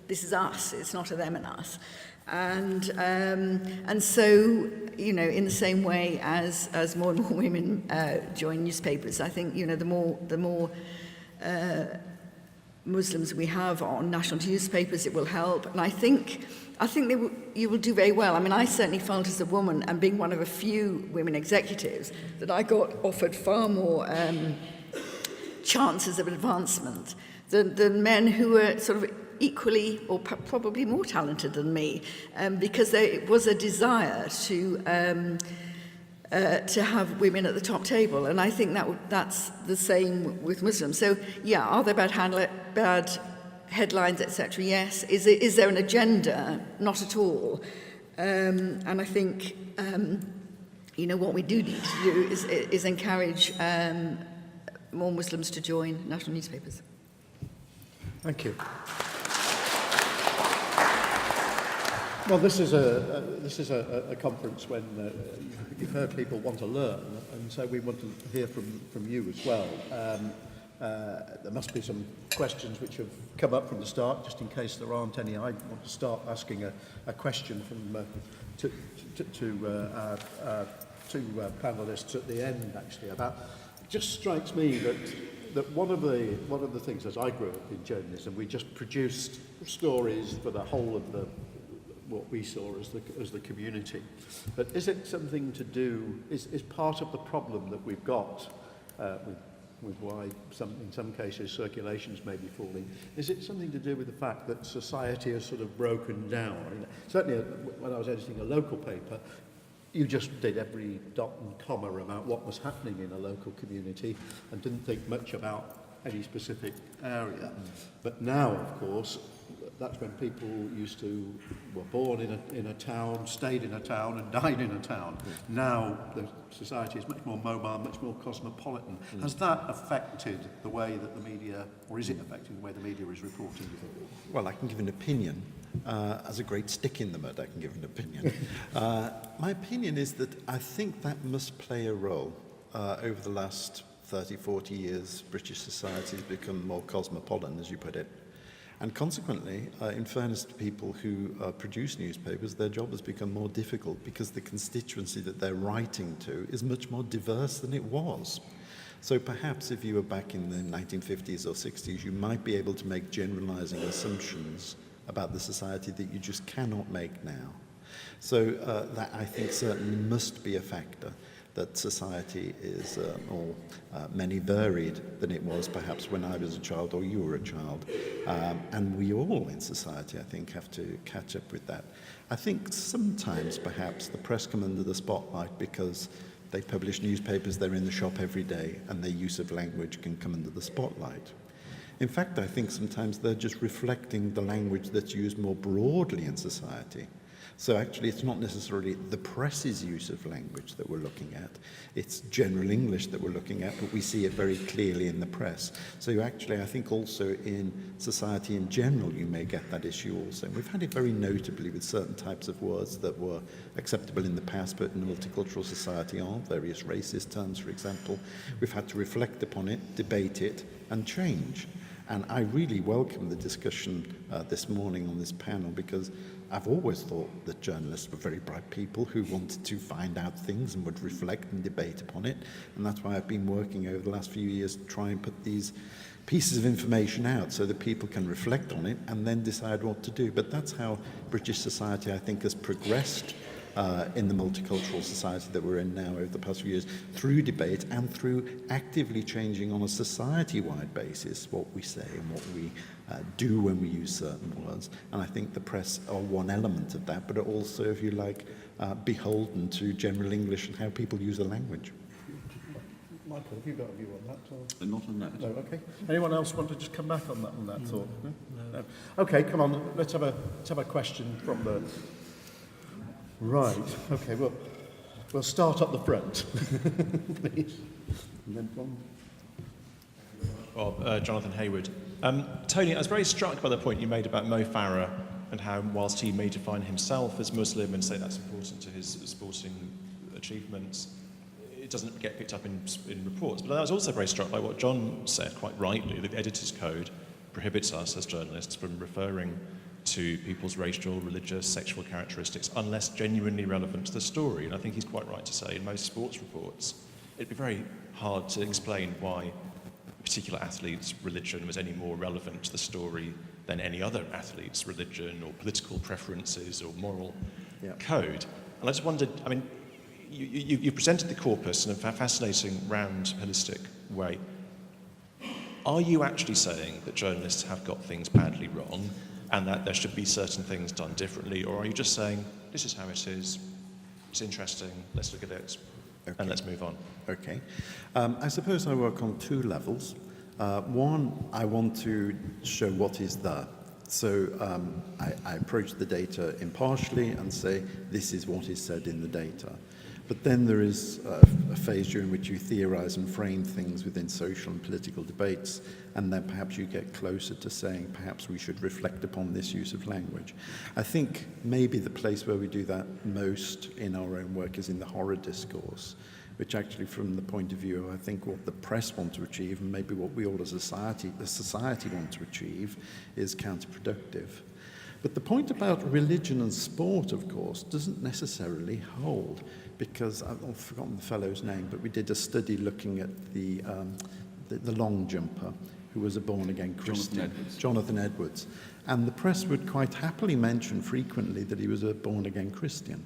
[SPEAKER 9] this is us, it's not a them and us. And so, in the same way as more and more women join newspapers, I think, the more Muslims we have on national newspapers, it will help. And I think you will do very well. I mean, I certainly felt as a woman, and being one of a few women executives, that I got offered far more chances of advancement than men who were sort of equally or probably more talented than me, because there was a desire to have women at the top table, and I think that's the same with Muslims. So, yeah, are there bad headlines, etc.? Yes. Is there an agenda? Not at all. And I think, what we do need to do is encourage more Muslims to join national newspapers.
[SPEAKER 4] Thank you. Well, this is a conference when you've heard people want to learn, and so we want to hear from you as well. There must be some questions which have come up from the start. Just in case there aren't any, I want to start asking a question from to our two panelists at the end. Actually, it just strikes me that one of the things, as I grew up in journalism, we just produced stories for the whole of what we saw as the community. But is it something to do? Is part of the problem that we've got with why in some cases circulations may be falling? Is it something to do with the fact that society has sort of broken down? I mean, certainly when I was editing a local paper, you just did every dot and comma about what was happening in a local community and didn't think much about any specific area. But now, of course, that's when people were born in a town, stayed in a town, and died in a town. Now the society is much more mobile, much more cosmopolitan. Has that affected the way that the media, or is it affecting the way the media is reporting?
[SPEAKER 10] Well, I can give an opinion. As a great stick in the mud, I can give an opinion. My opinion is that I think that must play a role. Over the last 30, 40 years, British society has become more cosmopolitan, as you put it. And consequently, in fairness to people who produce newspapers, their job has become more difficult because the constituency that they're writing to is much more diverse than it was. So perhaps if you were back in the 1950s or 60s, you might be able to make generalizing assumptions about the society that you just cannot make now. So that, I think, certainly must be a factor, that society is more many varied than it was perhaps when I was a child or you were a child. And we all in society, I think, have to catch up with that. I think sometimes perhaps the press come under the spotlight because they publish newspapers, they're in the shop every day, and their use of language can come under the spotlight. In fact, I think sometimes they're just reflecting the language that's used more broadly in society. So actually, it's not necessarily the press's use of language that we're looking at. It's general English that we're looking at, but we see it very clearly in the press. So actually, I think also in society in general, you may get that issue also. We've had it very notably with certain types of words that were acceptable in the past, but in a multicultural society aren't. Various racist terms, for example. We've had to reflect upon it, debate it, and change. And I really welcome the discussion this morning on this panel, because I've always thought that journalists were very bright people who wanted to find out things and would reflect and debate upon it. And that's why I've been working over the last few years to try and put these pieces of information out so that people can reflect on it and then decide what to do. But that's how British society, I think, has progressed in the multicultural society that we're in now over the past few years, through debate and through actively changing on a society-wide basis what we say and what we do when we use certain words. And I think the press are one element of that, but also, if you like, beholden to general English and how people use the language.
[SPEAKER 4] Michael, have you got a view on that? Or?
[SPEAKER 7] Not on that.
[SPEAKER 4] No, okay. Anyone else want to just come back on that thought? No? Okay, come on. Let's have a question from the... Right. Okay. Well, we'll start up the front, please. And then one.
[SPEAKER 11] Well, Jonathan Hayward. Tony, I was very struck by the point you made about Mo Farah and how, whilst he may define himself as Muslim and say that's important to his sporting achievements, it doesn't get picked up in reports. But I was also very struck by what John said, quite rightly, that the Editor's Code prohibits us as journalists from referring to people's racial, religious, sexual characteristics unless genuinely relevant to the story. And I think he's quite right to say in most sports reports, it'd be very hard to explain why a particular athlete's religion was any more relevant to the story than any other athlete's religion or political preferences or moral code. And I just wondered, I mean, you presented the corpus in a fascinating, round, holistic way. Are you actually saying that journalists have got things badly wrong and that there should be certain things done differently, or are you just saying, this is how it is, it's interesting, let's look at it, and let's move on?
[SPEAKER 10] Okay. I suppose I work on two levels. One, I want to show what is there. So I approach the data impartially and say, this is what is said in the data. But then there is a phase during which you theorize and frame things within social and political debates, and then perhaps you get closer to saying perhaps we should reflect upon this use of language. I think maybe the place where we do that most in our own work is in the horror discourse, which actually, from the point of view of, I think, what the press want to achieve, and maybe what we all as a society want to achieve, is counterproductive. But the point about religion and sport, of course, doesn't necessarily hold, because I've forgotten the fellow's name, but we did a study looking at the long jumper who was a born-again Christian, Jonathan Edwards. And the press would quite happily mention frequently that he was a born-again Christian.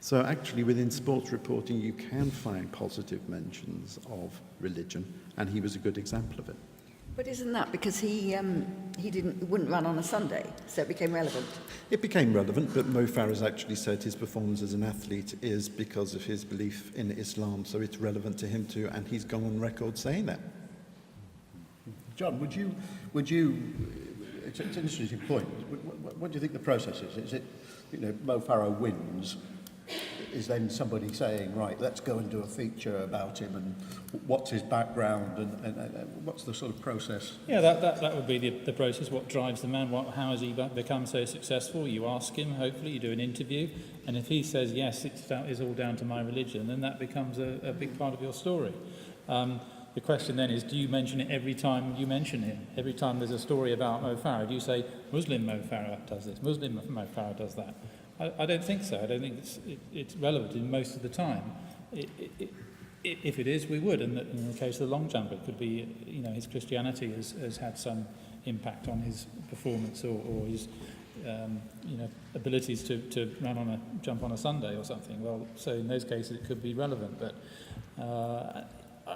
[SPEAKER 10] So actually, within sports reporting, you can find positive mentions of religion, and he was a good example of it.
[SPEAKER 9] But isn't that because he wouldn't run on a Sunday, so it became relevant?
[SPEAKER 10] It became relevant, but Mo Farah has actually said his performance as an athlete is because of his belief in Islam, so it's relevant to him too, and he's gone on record saying that.
[SPEAKER 4] John, would you it's an interesting point. What do you think the process is? Is it, you know, Mo Farah wins, is then somebody saying, right, let's go and do a feature about him, and what's his background, and what's the sort of process?
[SPEAKER 8] Yeah, that would be the process. What drives the man? How has he become so successful? You ask him, hopefully, you do an interview, and if he says, yes, it's all down to my religion, then that becomes a big part of your story. The question then is, do you mention it every time you mention him? Every time there's a story about Mo Farah, do you say, Muslim Mo Farah does this, Muslim Mo Farah does that? I don't think so. I don't think it's relevant in most of the time. If it is, we would. And in the case of the long jumper, it could be, you know, his Christianity has had some impact on his performance or his, you know, abilities to jump on a Sunday or something. Well, so in those cases, it could be relevant. But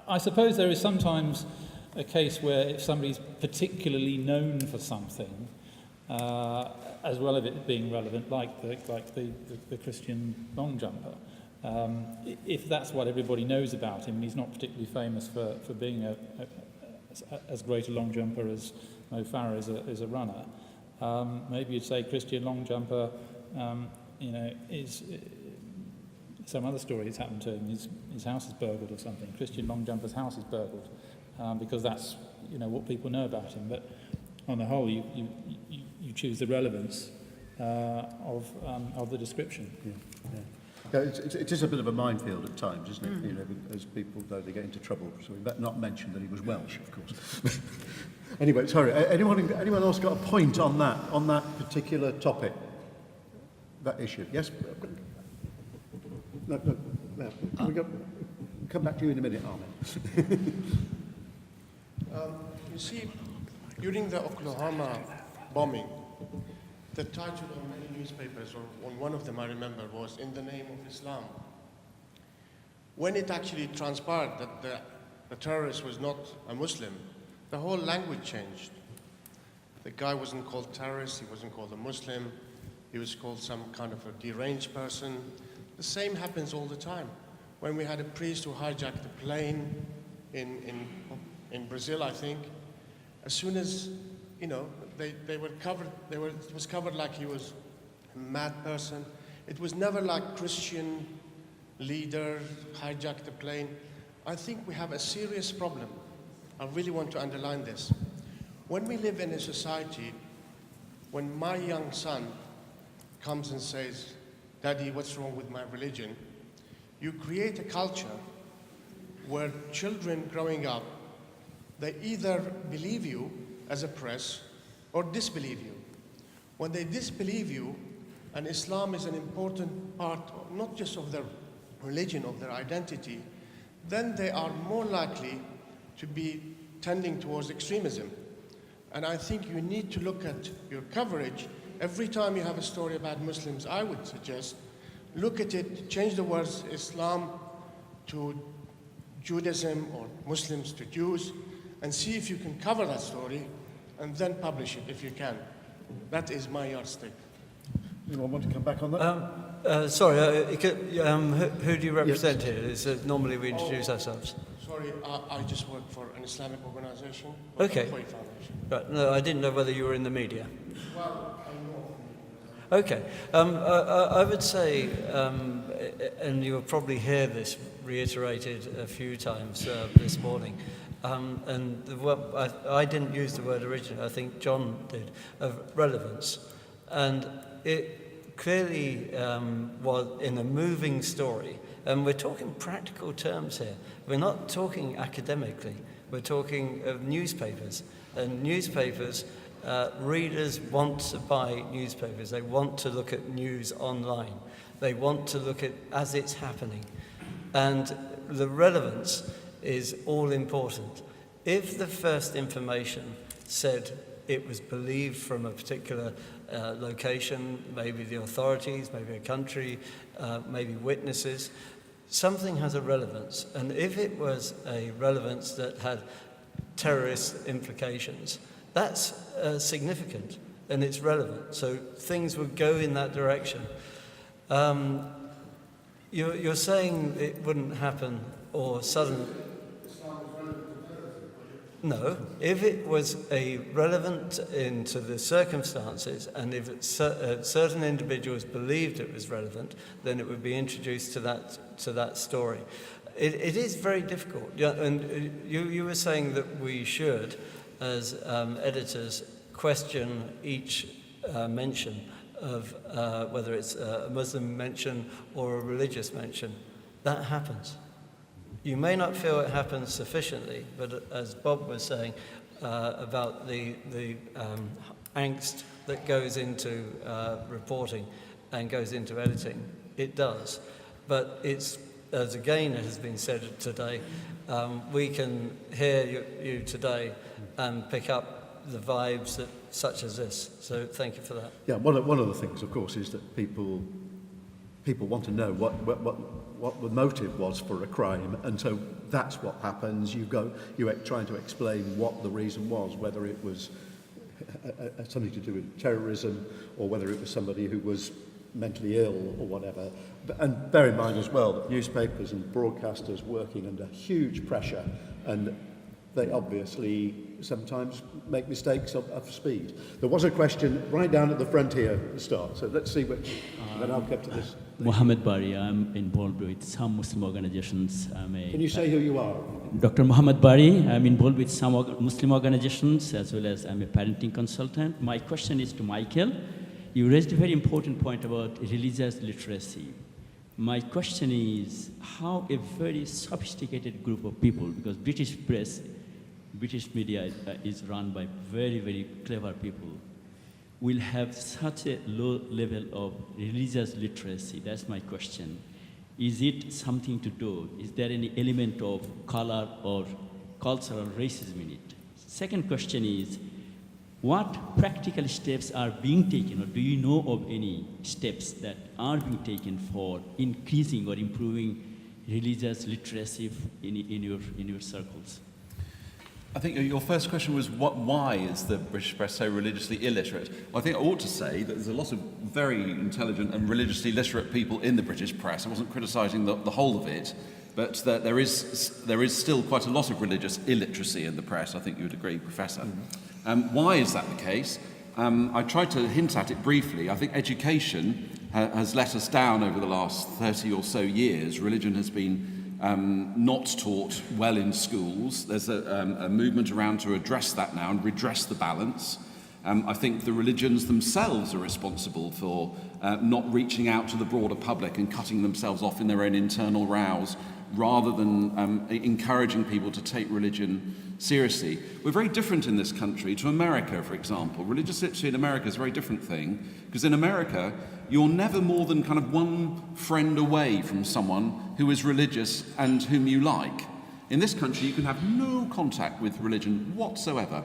[SPEAKER 8] I suppose there is sometimes a case where if somebody's particularly known for something, as well as it being relevant, like the Christian long jumper, if that's what everybody knows about him, and he's not particularly famous for being as great a long jumper as Mo Farah is a runner, maybe you'd say Christian long jumper, you know, is some other story has happened to him. His house is burgled or something. Christian long jumper's house is burgled, because that's, you know, what people know about him. But on the whole, you choose the relevance of the description.
[SPEAKER 4] Yeah, it is a bit of a minefield at times, isn't it? You know, as people, though, they get into trouble. So we better not mention that he was Welsh, of course. Anyway, sorry. Anyone else got a point on that particular topic, that issue? Yes. No. Can we come back to you in a minute, Ahmed?
[SPEAKER 12] You see, during the Oklahoma bombing, the title of many newspapers, or on one of them I remember, was "In the Name of Islam." When it actually transpired that the terrorist was not a Muslim, the whole language changed. The guy wasn't called terrorist, he wasn't called a Muslim, he was called some kind of a deranged person. The same happens all the time. When we had a priest who hijacked a plane in Brazil, I think, as soon as, you know, they were covered, it was covered like he was a mad person. It was never like Christian leader hijacked a plane. I think we have a serious problem. I really want to underline this. When we live in a society, when my young son comes and says, "Daddy, what's wrong with my religion?" you create a culture where children growing up, they either believe you as a press or disbelieve you. When they disbelieve you, and Islam is an important part, not just of their religion, of their identity, then they are more likely to be tending towards extremism. And I think you need to look at your coverage. Every time you have a story about Muslims, I would suggest, look at it, change the words Islam to Judaism or Muslims to Jews, and see if you can cover that story, and then publish it if you can. That is my yardstick.
[SPEAKER 4] Anyone want to come back on that?
[SPEAKER 6] Sorry, who do you represent here? Normally we introduce ourselves.
[SPEAKER 12] Sorry, I just work for an Islamic organization.
[SPEAKER 6] Okay.
[SPEAKER 12] Khoi Foundation.
[SPEAKER 6] Right, no, I didn't know whether you were in the media.
[SPEAKER 12] Well, I know.
[SPEAKER 6] Okay. I would say, and you'll probably hear this reiterated a few times this morning, and I didn't use the word originally, I think John did, of relevance. And it clearly was in a moving story. And we're talking practical terms here. We're not talking academically. We're talking of newspapers. And newspapers, readers want to buy newspapers. They want to look at news online. They want to look at as it's happening. And the relevance is all important. If the first information said it was believed from a particular location, maybe the authorities, maybe a country, maybe witnesses, something has a relevance. And if it was a relevance that had terrorist implications, that's significant and it's relevant. So things would go in that direction. You're saying it wouldn't happen or suddenly. No, if it was relevant into the circumstances, and if certain individuals believed it was relevant, then it would be introduced to that story. It is very difficult. Yeah, and you were saying that we should, as editors, question each mention of whether it's a Muslim mention or a religious mention. That happens. You may not feel it happens sufficiently, but as Bob was saying about the angst that goes into reporting and goes into editing, it does. But it's, as again it has been said today, we can hear you today and pick up the vibes such as this. So thank you for that.
[SPEAKER 4] Yeah, one of the things, of course, is that people want to know what the motive was for a crime, and so that's what happens. You're trying to explain what the reason was, whether it was something to do with terrorism or whether it was somebody who was mentally ill or whatever. And bear in mind as well that newspapers and broadcasters working under huge pressure, and they obviously sometimes make mistakes of speed. There was a question right down at the front here at the start, so let's see which, then I'll get to this.
[SPEAKER 13] Mohammed Bari, I'm involved with some Muslim organizations.
[SPEAKER 4] Can you say who you are?
[SPEAKER 13] Dr. Mohammed Bari, I'm involved with some Muslim organizations as well as I'm a parenting consultant. My question is to Michael. You raised a very important point about religious literacy. My question is how a very sophisticated group of people, because British press, British media is run by very, very clever people, will have such a low level of religious literacy? That's my question. Is it something to do? Is there any element of color or cultural racism in it? Second question is, what practical steps are being taken, or do you know of any steps that are being taken for increasing or improving religious literacy in your circles?
[SPEAKER 7] I think your first question was why is the British press so religiously illiterate? Well, I think I ought to say that there's a lot of very intelligent and religiously literate people in the British press. I wasn't criticising the whole of it, but that there is still quite a lot of religious illiteracy in the press. I think you would agree, Professor. Why is that the case? I tried to hint at it briefly. I think education has let us down over the last 30 or so years. Religion has been not taught well in schools. There's a movement around to address that now and redress the balance. I think the religions themselves are responsible for not reaching out to the broader public and cutting themselves off in their own internal rows, rather than encouraging people to take religion seriously. We're very different in this country to America, for example. Religious literacy in America is a very different thing, because in America, you're never more than kind of one friend away from someone who is religious and whom you like. In this country, you can have no contact with religion whatsoever,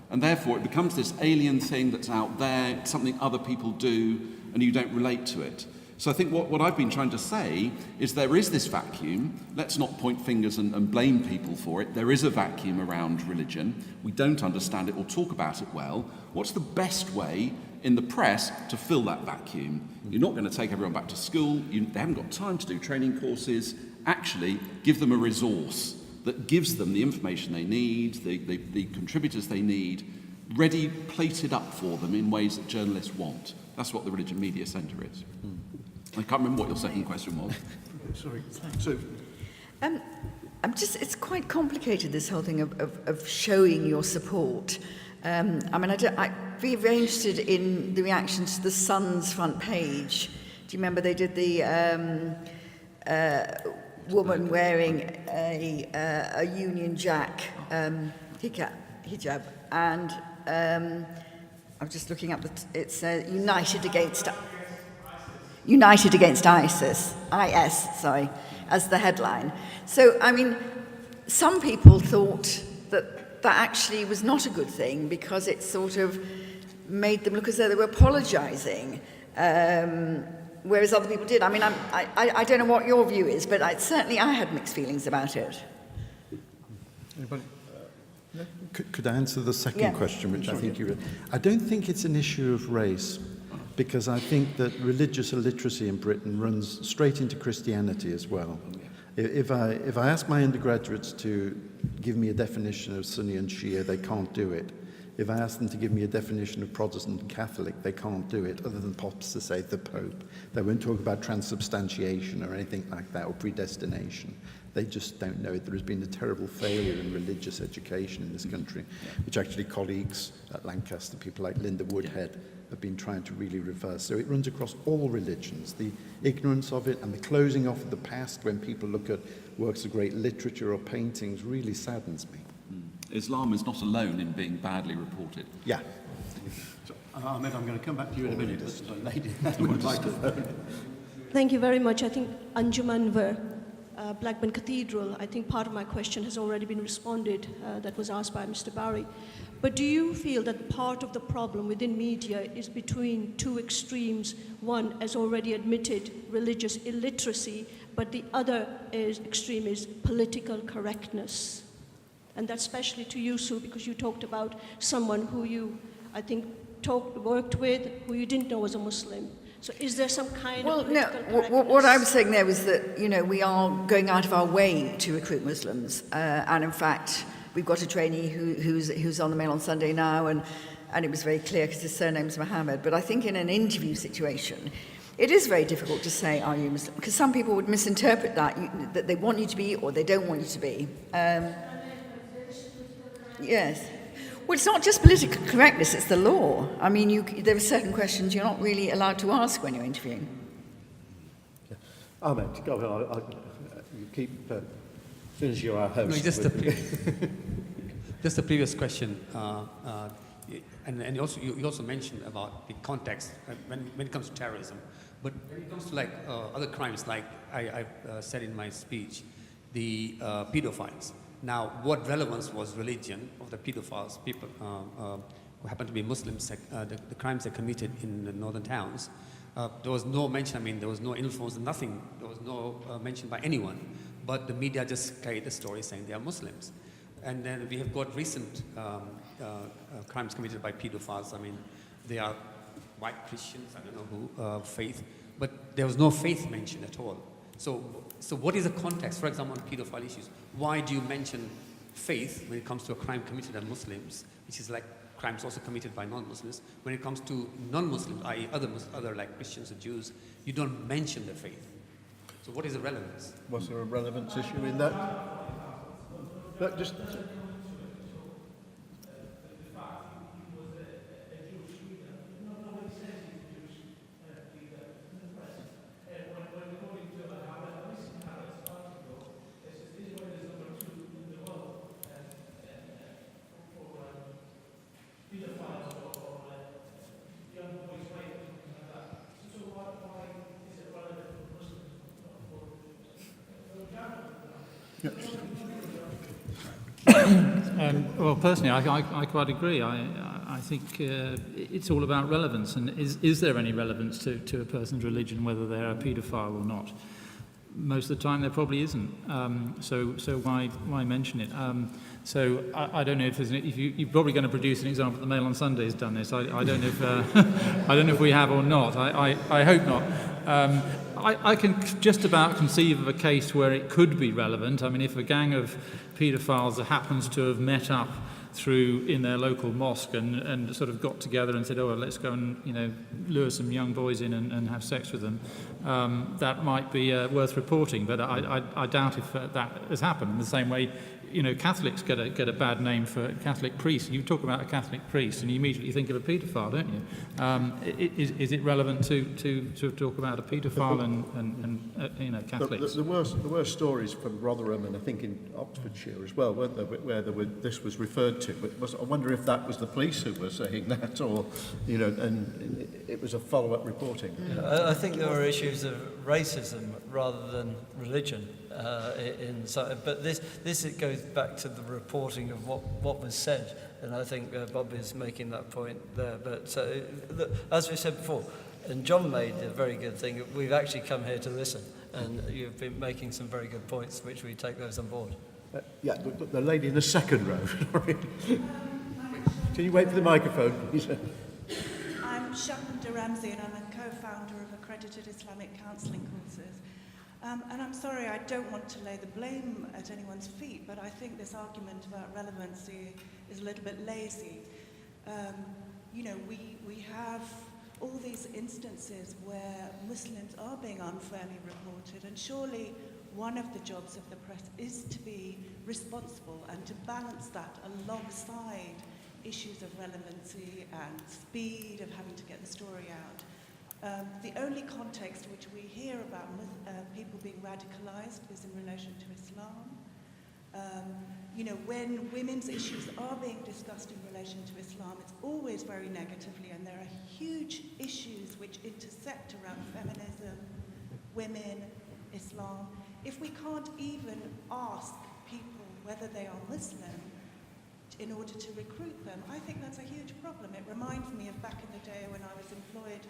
[SPEAKER 7] and therefore it becomes this alien thing that's out there, it's something other people do, and you don't relate to it. So I think what I've been trying to say is there is this vacuum. Let's not point fingers and blame people for it. There is a vacuum around religion. We don't understand it or talk about it well. What's the best way in the press to fill that vacuum? You're not going to take everyone back to school. They haven't got time to do training courses. Actually, give them a resource that gives them the information they need, the contributors they need, ready, plated up for them in ways that journalists want. That's what the Religion Media Centre is. I can't remember what your second question was.
[SPEAKER 4] Sorry. So,
[SPEAKER 9] it's quite complicated, this whole thing of showing your support. I'd be very interested in the reactions to the Sun's front page. Do you remember they did the woman wearing a Union Jack hijab, and I'm just looking up it says United Against IS, as the headline. So, I mean, some people thought that actually was not a good thing because it sort of made them look as though they were apologising, whereas other people did. I mean, I don't know what your view is, but certainly I had mixed feelings about it.
[SPEAKER 10] Anybody? Could I answer the second question, which I think I don't think it's an issue of race, because I think that religious illiteracy in Britain runs straight into Christianity as well. If I ask my undergraduates to give me a definition of Sunni and Shia, they can't do it. If I ask them to give me a definition of Protestant and Catholic, they can't do it, other than perhaps to say the Pope. They won't talk about transubstantiation or anything like that, or predestination. They just don't know it. There has been a terrible failure in religious education in this country, which actually colleagues at Lancaster, people like Linda Woodhead, have been trying to really reverse. So it runs across all religions. The ignorance of it and the closing off of the past when people look at works of great literature or paintings really saddens me.
[SPEAKER 7] Islam is not alone in being badly reported.
[SPEAKER 10] Yeah.
[SPEAKER 4] So, Ahmed, I'm going to come back to you in a minute. There's a lady with a microphone.
[SPEAKER 14] Thank you very much. I think Anjuman Ver, Blackburn Cathedral, I think part of my question has already been responded, that was asked by Mr. Barry. But do you feel that part of the problem within media is between two extremes? One, as already admitted, religious illiteracy, but the other extreme is political correctness. And that's especially to you, Sue, because you talked about someone who you, I think, worked with, who you didn't know was a Muslim. So is there some kind of political correctness?
[SPEAKER 9] What I was saying there was that, you know, we are going out of our way to recruit Muslims. And in fact, we've got a trainee who's on the Mail on Sunday now, and it was very clear because his surname's Mohammed. But I think in an interview situation, it is very difficult to say, are you Muslim? Because some people would misinterpret that they want you to be or they don't want you to be. Yes. Well, it's not just political correctness, it's the law. I mean, there are certain questions you're not really allowed to ask when you're interviewing.
[SPEAKER 4] Yeah. Ahmed, go ahead. You keep finish your host.
[SPEAKER 3] No, just the previous question. And also, you also mentioned about the context when it comes to terrorism. But when it comes to like other crimes, like I said in my speech, the pedophiles. Now, what relevance was religion of the pedophiles, people who happen to be Muslims, the crimes they committed in the northern towns? There was no mention, I mean, there was no influence, nothing, there was no mention by anyone, but the media just carried the story saying they are Muslims. And then we have got recent crimes committed by pedophiles. I mean, they are white Christians, I don't know who, faith, but there was no faith mentioned at all. So what is the context, for example, on pedophile issues? Why do you mention faith when it comes to a crime committed by Muslims, which is like crimes also committed by non-Muslims? When it comes to non-Muslims, i.e. other like Christians or Jews, you don't mention their faith. So what is the relevance?
[SPEAKER 4] Was there a relevance issue in that? But just...
[SPEAKER 8] Well, personally, I quite agree. I think it's all about relevance, and is there any relevance to a person's religion, whether they're a paedophile or not? Most of the time, there probably isn't. So why mention it? So I don't know if you're probably going to produce an example. The Mail on Sunday has done this. I don't know if I don't know if we have or not. I hope not. I can just about conceive of a case where it could be relevant. I mean, if a gang of paedophiles happens to have met up in their local mosque and sort of got together and said, oh, well, let's go and lure some young boys in and have sex with them, that might be worth reporting. But I doubt if that has happened. In the same way, Catholics get a bad name for Catholic priests. You talk about a Catholic priest and you immediately think of a paedophile, don't you? Is it relevant to talk about a paedophile and Catholics?
[SPEAKER 4] The worst stories from Rotherham and I think in Oxfordshire as well, weren't there, where this was referred to. But I wonder if that was the police who were saying that, or and it was a follow-up reporting.
[SPEAKER 6] I think there were issues of racism rather than religion. But this it goes back to the reporting of what was said, and I think Bob is making that point there. But look, as we said before, and John made a very good thing, we've actually come here to listen, and you've been making some very good points, which we take those on board.
[SPEAKER 4] Yeah, the lady in the second row. Sorry. Can you wait for the microphone, please?
[SPEAKER 15] I'm Shapanda Ramsey, and I'm a co-founder of Accredited Islamic Counselling Courses. And I'm sorry, I don't want to lay the blame at anyone's feet, but I think this argument about relevancy is a little bit lazy. You know, we have all these instances where Muslims are being unfairly reported, and surely one of the jobs of the press is to be responsible and to balance that alongside issues of relevancy and speed of having to get the story out. The only context which we hear about people being radicalized is in relation to Islam. You know, when women's issues are being discussed in relation to Islam, it's always very negatively, and there are huge issues which intersect around feminism, women, Islam. If we can't even ask people whether they are Muslim in order to recruit them, I think that's a huge problem. It reminds me of back in the day when I was employed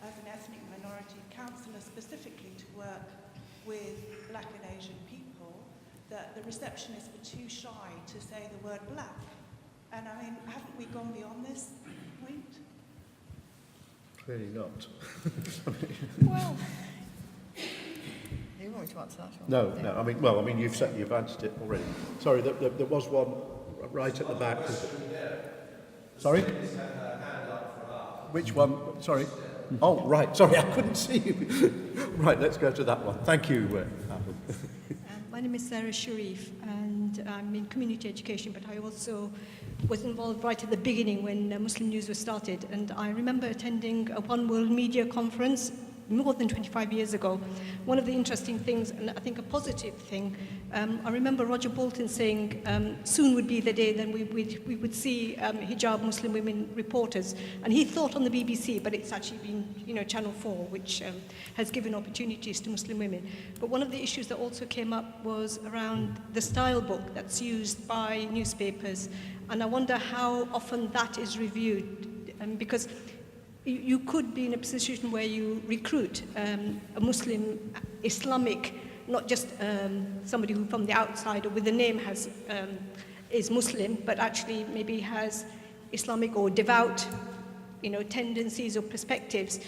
[SPEAKER 15] as an ethnic minority counsellor specifically to work with black and Asian people, that the receptionists were too shy to say the word black. And I mean, haven't we gone beyond this point?
[SPEAKER 4] Clearly not.
[SPEAKER 9] Well, you want me to answer that?
[SPEAKER 4] No, no. I mean, you've answered it already. Sorry, there was one right at the back. Sorry? Which one? Sorry. Oh, right. Sorry, I couldn't see you. Right, let's go to that one. Thank you.
[SPEAKER 16] My name is Sarah Sharif, and I'm in community education, but I also was involved right at the beginning when Muslim News was started. And I remember attending a One World Media conference more than 25 years ago. One of the interesting things, and I think a positive thing, I remember Roger Bolton saying soon would be the day that we would see hijab Muslim women reporters. And he thought on the BBC, but it's actually been, you know, Channel 4, which has given opportunities to Muslim women. But one of the issues that also came up was around the style book that's used by newspapers. And I wonder how often that is reviewed, because you could be in a position where you recruit a Muslim, Islamic, not just somebody who from the outside or with the name is Muslim, but actually maybe has Islamic or devout, you know, tendencies or perspectives.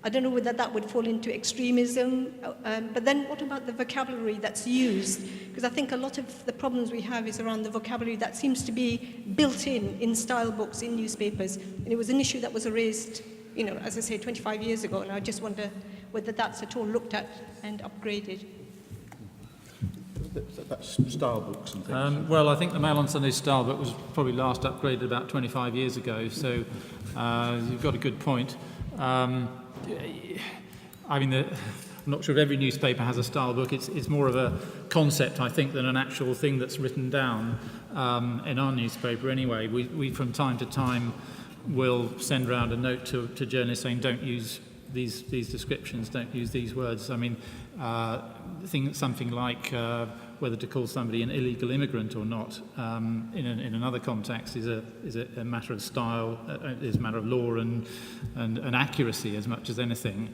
[SPEAKER 16] I don't know whether that would fall into extremism, but then what about the vocabulary that's used? Because I think a lot of the problems we have is around the vocabulary that seems to be built in style books, in newspapers. And it was an issue that was raised, you know, as I say, 25 years ago, and I just wonder whether that's at all looked at and upgraded.
[SPEAKER 4] That's style books and things.
[SPEAKER 8] Well, I think the Mail on Sunday style book was probably last upgraded about 25 years ago, so you've got a good point. I mean, I'm not sure if every newspaper has a style book. It's more of a concept, I think, than an actual thing that's written down in our newspaper anyway. We from time to time will send around a note to journalists saying don't use these descriptions, don't use these words. I mean, something like whether to call somebody an illegal immigrant or not in another context is a matter of style, is a matter of law and accuracy as much as anything.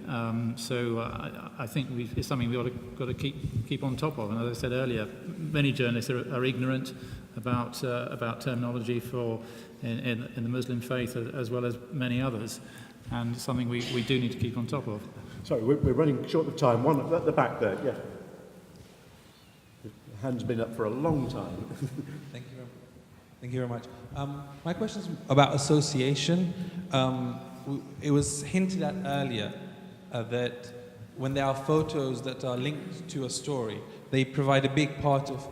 [SPEAKER 8] So I think it's something we've got to keep on top of. And as I said earlier, many journalists are ignorant about terminology in the Muslim faith as well as many others, and something we do need to keep on top of.
[SPEAKER 4] Sorry, we're running short of time. One at the back there, yeah. The hand's been up for a long time.
[SPEAKER 17] Thank you very much. My question is about association. It was hinted at earlier that when there are photos that are linked to a story, they provide a big part of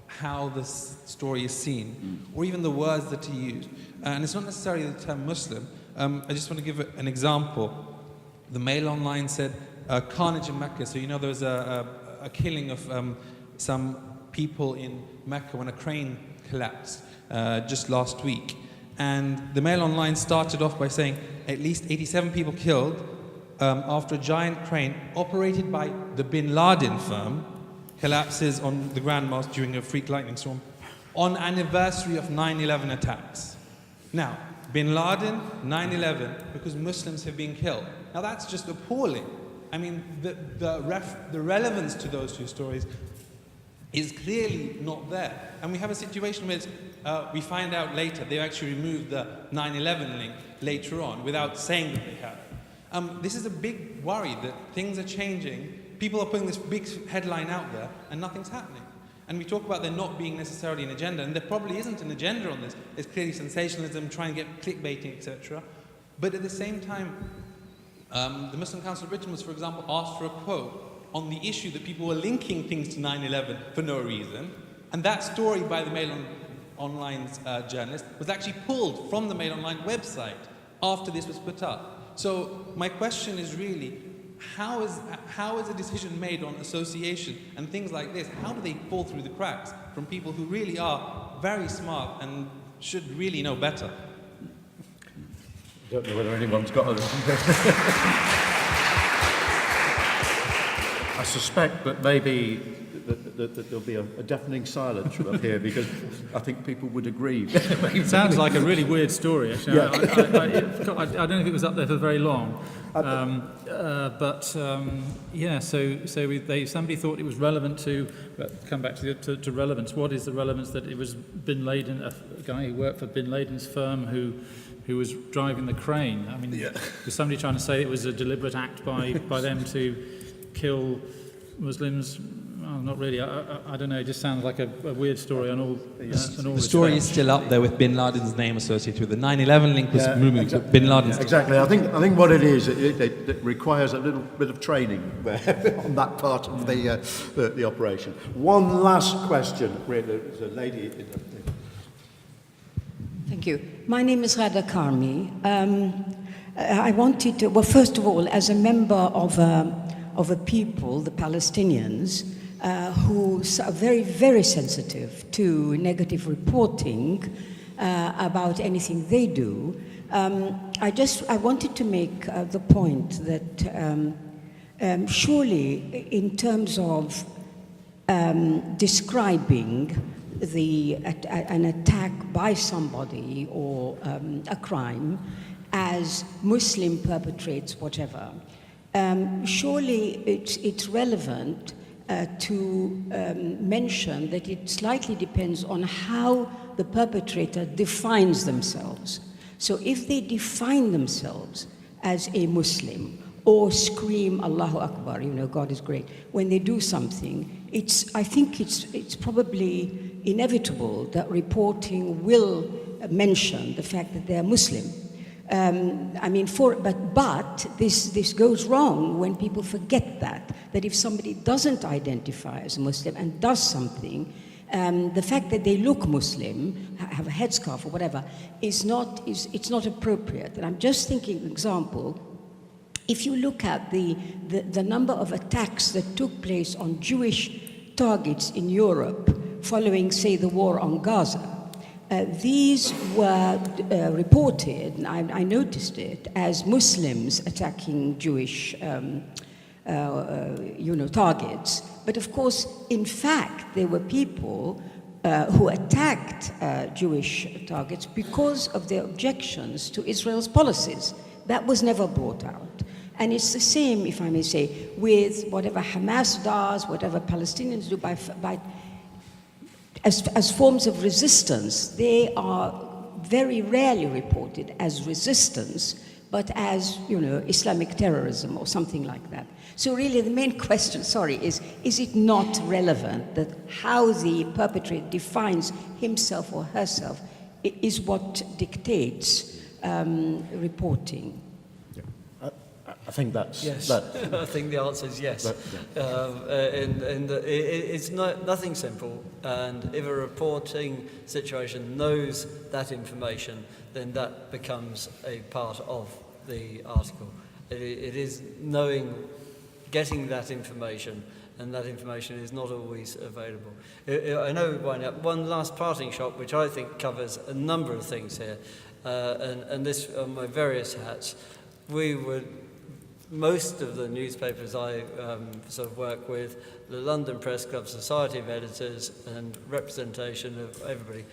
[SPEAKER 17] how this story is seen, or even the words that are used. And it's not necessarily the term Muslim. I just want to give an example. The Mail Online said carnage in Mecca. So you know there was a killing of some people in Mecca when a crane collapsed just last week. And the Mail Online started off by saying at least 87 people killed after a giant crane operated by the Bin Laden firm collapses on the Grand Mosque during a freak lightning storm on anniversary of 9/11 attacks. Now, Bin Laden, 9/11, because Muslims have been killed. Now that's just appalling. I mean, the relevance to those two stories is clearly not there. And we have a situation where we find out later they've actually removed the 9/11 link later on without saying that they have. This is a big worry that things are changing. People are putting this big headline out there and nothing's happening. And we talk about there not being necessarily an agenda, and there probably isn't an agenda on this. There's clearly sensationalism, trying to get clickbaiting, etc. But at the same time, the Muslim Council of Britain was, for example, asked for a quote on the issue that people were linking things to 9/11 for no reason. And that story by the Mail Online's journalist was actually pulled from the Mail Online website after this was put up. So my question is really, how is a decision made on association and things like this? How do they fall through the cracks from people who really are very smart and should really know better?
[SPEAKER 4] I don't know whether anyone's got a... I suspect that maybe that there'll be a deafening silence from up here, because I think people would agree.
[SPEAKER 8] It sounds like a really weird story, actually.
[SPEAKER 4] Yeah.
[SPEAKER 8] I don't know if it was up there for very long. Somebody thought it was relevant to, come back to relevance. What is the relevance that it was Bin Laden, a guy who worked for Bin Laden's firm who was driving the crane? I mean, was somebody trying to say it was a deliberate act by them to kill Muslims? Well, not really. I don't know. It just sounds like a weird story on all.
[SPEAKER 17] The story is still up there with Bin Laden's name associated with the 9/11 link was removed.
[SPEAKER 4] Exactly.
[SPEAKER 17] Bin Laden's.
[SPEAKER 4] Exactly. I think what it is, it requires a little bit of training on that part of the operation. One last question. There's a lady.
[SPEAKER 18] Thank you. My name is Rada Karmi. I wanted to, well, first of all, as a member of a people, the Palestinians, who are very, very sensitive to negative reporting about anything they do, I wanted to make the point that surely in terms of describing an attack by somebody or a crime as Muslim perpetrates whatever, surely it's relevant to mention that it slightly depends on how the perpetrator defines themselves. So if they define themselves as a Muslim or scream Allahu Akbar, God is great, when they do something, I think it's probably inevitable that reporting will mention the fact that they're Muslim. But this goes wrong when people forget that if somebody doesn't identify as a Muslim and does something, the fact that they look Muslim, have a headscarf or whatever, it's not appropriate. And I'm just thinking, for example, if you look at the number of attacks that took place on Jewish targets in Europe following, say, the war on Gaza, these were reported, and I noticed it, as Muslims attacking Jewish targets. But of course, in fact, there were people who attacked Jewish targets because of their objections to Israel's policies. That was never brought out. And it's the same, if I may say, with whatever Hamas does, whatever Palestinians do as forms of resistance. They are very rarely reported as resistance, but as, Islamic terrorism or something like that. So really the main question, is it not relevant that how the perpetrator defines himself or herself is what dictates reporting?
[SPEAKER 4] I think that's...
[SPEAKER 6] Yes, I think the answer is yes. It's nothing simple, and if a reporting situation knows that information, then that becomes a part of the article. It is getting that information, and that information is not always available. I know we're winding up. One last parting shot, which I think covers a number of things here, and this on my various hats. Most of the newspapers I sort of work with, the London Press Club, Society of Editors, and representation of everybody,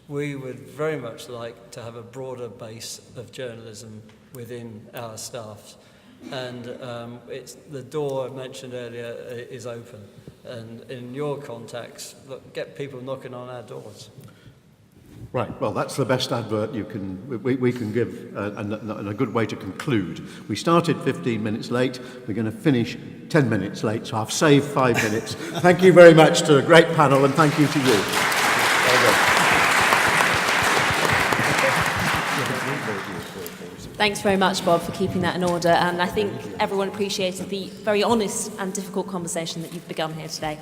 [SPEAKER 6] we would very much like to have a broader base of journalism within our staffs. And the door I mentioned earlier is open. And in your contacts, get people knocking on our doors.
[SPEAKER 4] Right, well, that's the best advert we can give, and a good way to conclude. We started 15 minutes late. We're going to finish 10 minutes late, so I've saved 5 minutes. Thank you very much to a great panel, and thank you to you. Well done.
[SPEAKER 1] Thanks very much, Bob, for keeping that in order. And I think everyone appreciated the very honest and difficult conversation that you've begun here today.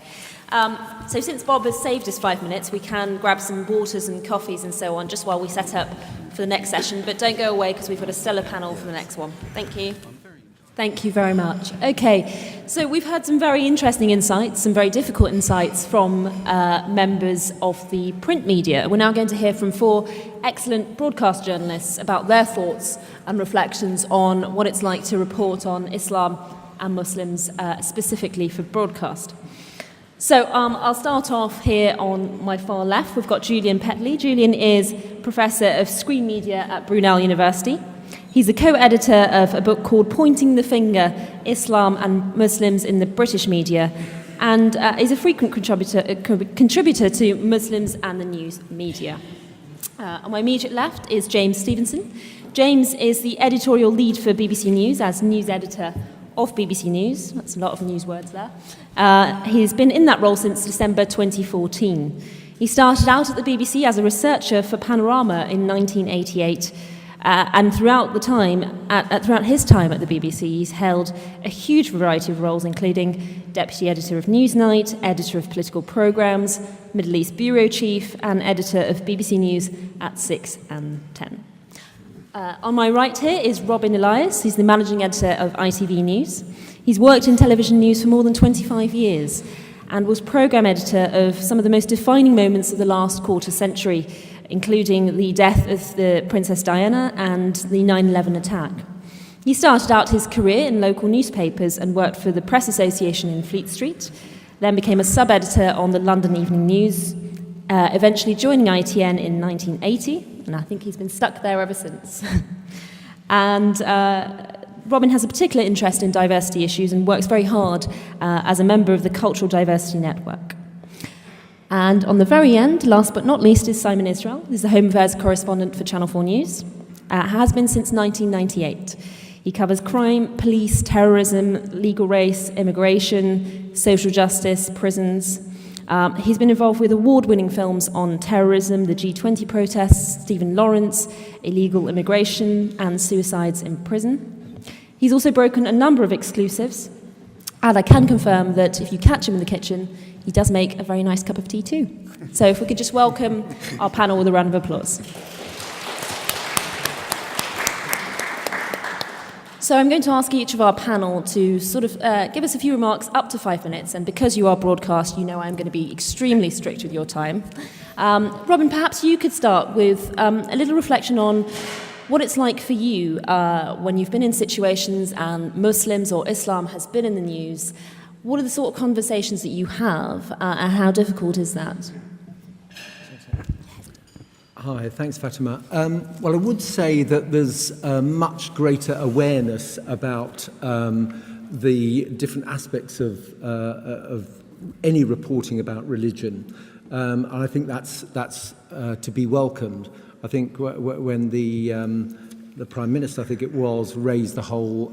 [SPEAKER 1] So since Bob has saved us 5 minutes, we can grab some waters and coffees and so on just while we set up for the next session. But don't go away because we've got a stellar panel for the next one. Thank you. Thank you very much. Okay, so we've heard some very interesting insights, some very difficult insights from members of the print media. We're now going to hear from 4 excellent broadcast journalists about their thoughts and reflections on what it's like to report on Islam and Muslims, specifically for broadcast. So I'll start off here on my far left. We've got Julian Petley. Julian is Professor of Screen Media at Brunel University. He's a co-editor of a book called Pointing the Finger, Islam and Muslims in the British Media, and is a frequent contributor to Muslims and the news media. On my immediate left is James Stevenson. James is the editorial lead for BBC News as news editor of BBC News. That's a lot of news words there. He's been in that role since December 2014. He started out at the BBC as a researcher for Panorama in 1988, and throughout his time at the BBC, he's held a huge variety of roles, including deputy editor of Newsnight, editor of political programmes, Middle East bureau chief, and editor of BBC News at 6 and 10. On my right here is Robin Elias. He's the managing editor of ITV News. He's worked in television news for more than 25 years and was programme editor of some of the most defining moments of the last quarter century, including the death of the Princess Diana and the 9/11 attack. He started out his career in local newspapers and worked for the Press Association in Fleet Street, then became a sub-editor on the London Evening News, eventually joining ITN in 1980, and I think he's been stuck there ever since. And Robin has a particular interest in diversity issues and works very hard as a member of the Cultural Diversity Network. And on the very end, last but not least, is Simon Israel. He's the Home Affairs correspondent for Channel 4 News. Has been since 1998. He covers crime, police, terrorism, legal race, immigration, social justice, prisons. He's been involved with award-winning films on terrorism, the G20 protests, Stephen Lawrence, illegal immigration, and suicides in prison. He's also broken a number of exclusives, and I can confirm that if you catch him in the kitchen, he does make a very nice cup of tea too. So if we could just welcome our panel with a round of applause. So I'm going to ask each of our panel to sort of give us a few remarks up to 5 minutes, and because you are broadcast, you know I'm going to be extremely strict with your time. Robin, perhaps you could start with a little reflection on what it's like for you when you've been in situations and Muslims or Islam has been in the news. What are the sort of conversations that you have, and how difficult is that?
[SPEAKER 19] Hi, thanks, Fatima. Well, I would say that there's a much greater awareness about the different aspects of any reporting about religion, and I think that's to be welcomed. I think when the Prime Minister, I think it was, raised the whole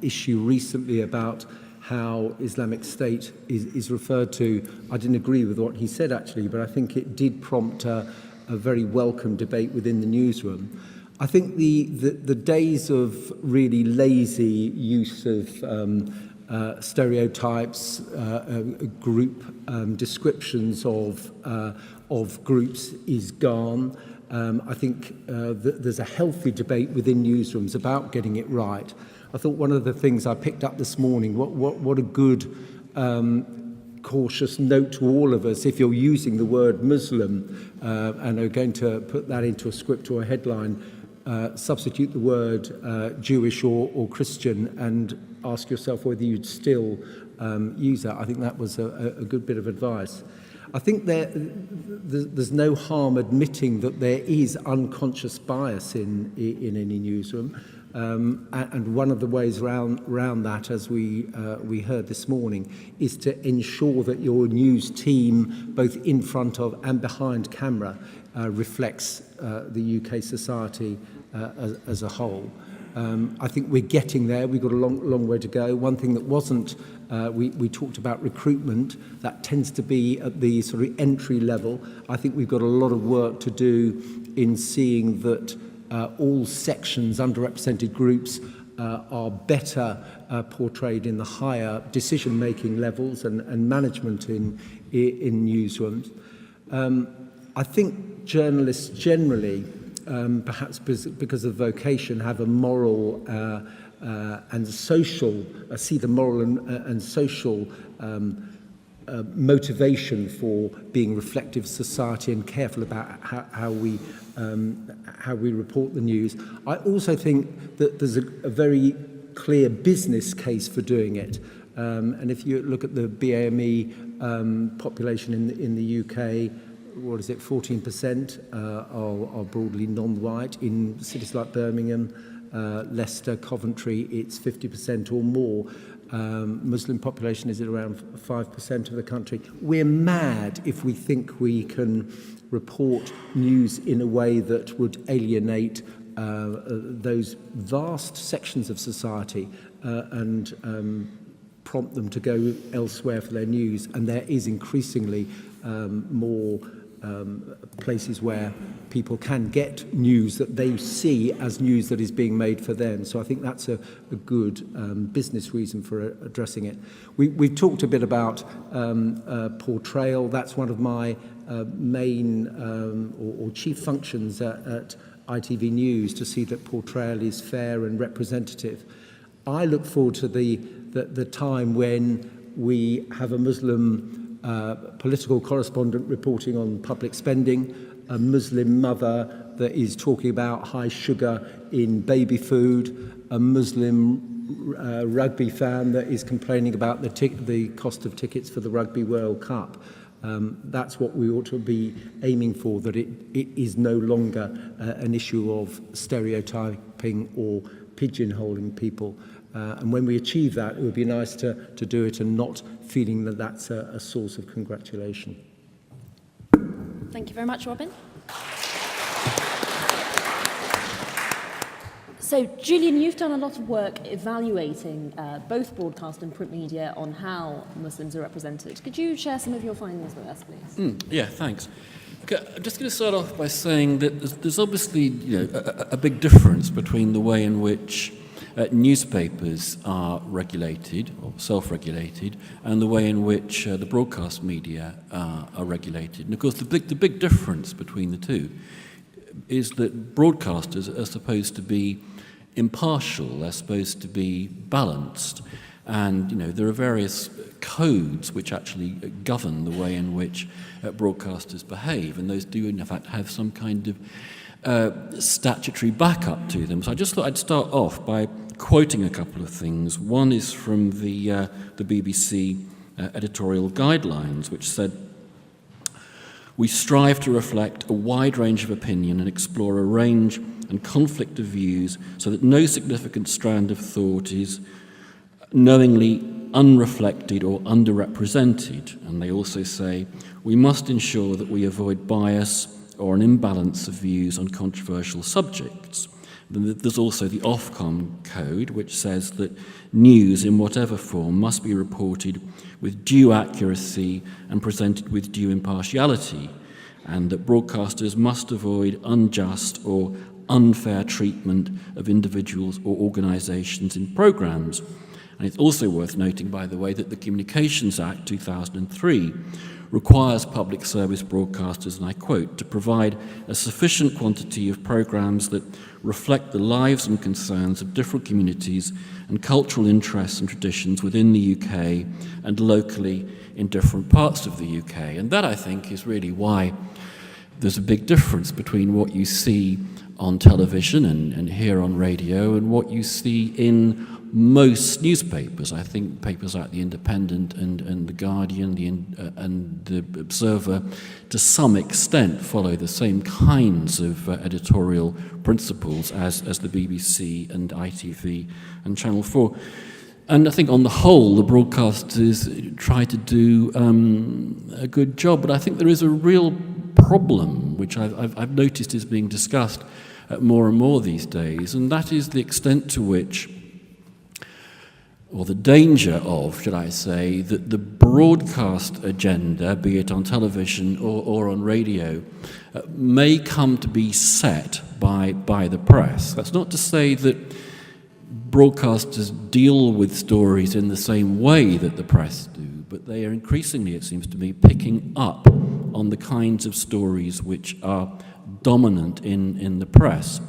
[SPEAKER 19] issue recently about how Islamic State is referred to, I didn't agree with what he said actually, but I think it did prompt a very welcome debate within the newsroom. I think the days of really lazy use of stereotypes, group descriptions of groups is gone. I think there's a healthy debate within newsrooms about getting it right. I thought one of the things I picked up this morning, what a good cautious note to all of us, if you're using the word Muslim and are going to put that into a script or a headline, substitute the word Jewish or Christian and ask yourself whether you'd still use that. I think that was a good bit of advice. I think there's no harm admitting that there is unconscious bias in any newsroom. And one of the ways around that, as we heard this morning, is to ensure that your news team, both in front of and behind camera, reflects the UK society as a whole. I think we're getting there. We've got a long way to go. One thing that wasn't, we talked about recruitment. That tends to be at the sort of entry level. I think we've got a lot of work to do in seeing that all sections, underrepresented groups, are better portrayed in the higher decision-making levels and management in newsrooms. I think journalists generally, perhaps because of vocation, have a moral and social, see the moral and social motivation for being reflective of society and careful about how we report the news. I also think that there's a very clear business case for doing it. And if you look at the BAME population in the UK, what is it, 14% are broadly non-white. In cities like Birmingham, Leicester, Coventry, it's 50% or more. Muslim population is at around 5% of the country. We're mad if we think we can report news in a way that would alienate those vast sections of society and prompt them to go elsewhere for their news. And there is increasingly more places where people can get news that they see as news that is being made for them. So I think that's a good business reason for addressing it. We've talked a bit about portrayal. That's one of my main or chief functions at ITV News, to see that portrayal is fair and representative. I look forward to the time when we have a Muslim political correspondent reporting on public spending, a Muslim mother that is talking about high sugar in baby food, a Muslim rugby fan that is complaining about the cost of tickets for the Rugby World Cup. That's what we ought to be aiming for, that it is no longer an issue of stereotyping or pigeonholing people. And when we achieve that, it would be nice to do it and not feeling that that's a source of congratulation.
[SPEAKER 1] Thank you very much, Robin. So, Julian, you've done a lot of work evaluating both broadcast and print media on how Muslims are represented. Could you share some of your findings with us, please?
[SPEAKER 20] Yeah, thanks. Okay, I'm just going to start off by saying that there's obviously a big difference between the way in which newspapers are regulated or self-regulated and the way in which the broadcast media are regulated. And of course, the big difference between the two is that broadcasters are supposed to be impartial, they're supposed to be balanced, and there are various codes which actually govern the way in which broadcasters behave, and those do in fact have some kind of statutory backup to them. So I just thought I'd start off by quoting a couple of things. One is from the BBC editorial guidelines, which said, "We strive to reflect a wide range of opinion and explore a range and conflict of views so that no significant strand of thought is knowingly unreflected or underrepresented." And they also say, "We must ensure that we avoid bias or an imbalance of views on controversial subjects." Then there's also the Ofcom code, which says that news in whatever form must be reported with due accuracy and presented with due impartiality, and that broadcasters must avoid unjust or unfair treatment of individuals or organisations in programmes. And it's also worth noting, by the way, that the Communications Act 2003 requires public service broadcasters, and I quote, "to provide a sufficient quantity of programmes that reflect the lives and concerns of different communities and cultural interests and traditions within the UK and locally in different parts of the UK." And that, I think, is really why there's a big difference between what you see on television and here on radio and what you see in most newspapers. I think papers like The Independent and The Guardian and The Observer, to some extent, follow the same kinds of editorial principles as the BBC and ITV and Channel 4. And I think on the whole, the broadcasters try to do a good job, but I think there is a real problem, which I've noticed is being discussed more and more these days, and that is the extent to which, or the danger of, should I say, that the broadcast agenda, be it on television or on radio, may come to be set by the press. That's not to say that broadcasters deal with stories in the same way that the press do, but they are increasingly, it seems to me, picking up on the kinds of stories which are dominant in the press.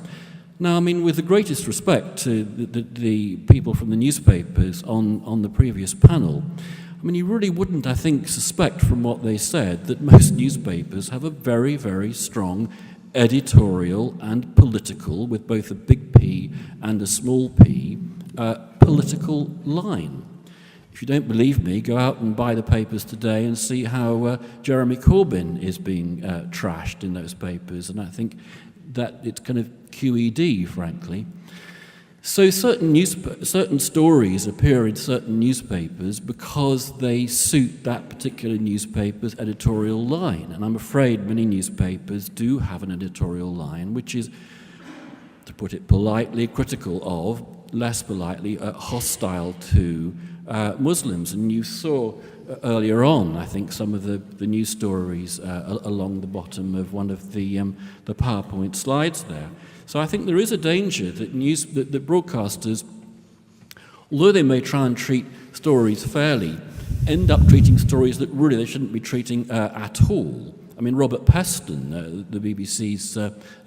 [SPEAKER 20] Now, I mean, with the greatest respect to the people from the newspapers on the previous panel, I mean, you really wouldn't, I think, suspect from what they said that most newspapers have a very, very strong editorial and political, with both a big P and a small p, political line. If you don't believe me, go out and buy the papers today and see how Jeremy Corbyn is being trashed in those papers, and I think that it's kind of QED, frankly. So certain stories appear in certain newspapers because they suit that particular newspaper's editorial line. And I'm afraid many newspapers do have an editorial line which is, to put it politely, critical of, less politely, hostile to Muslims. And you saw earlier on, I think, some of the news stories along the bottom of one of the PowerPoint slides there. So I think there is a danger that that broadcasters, although they may try and treat stories fairly, end up treating stories that really they shouldn't be treating at all. I mean, Robert Peston, the BBC's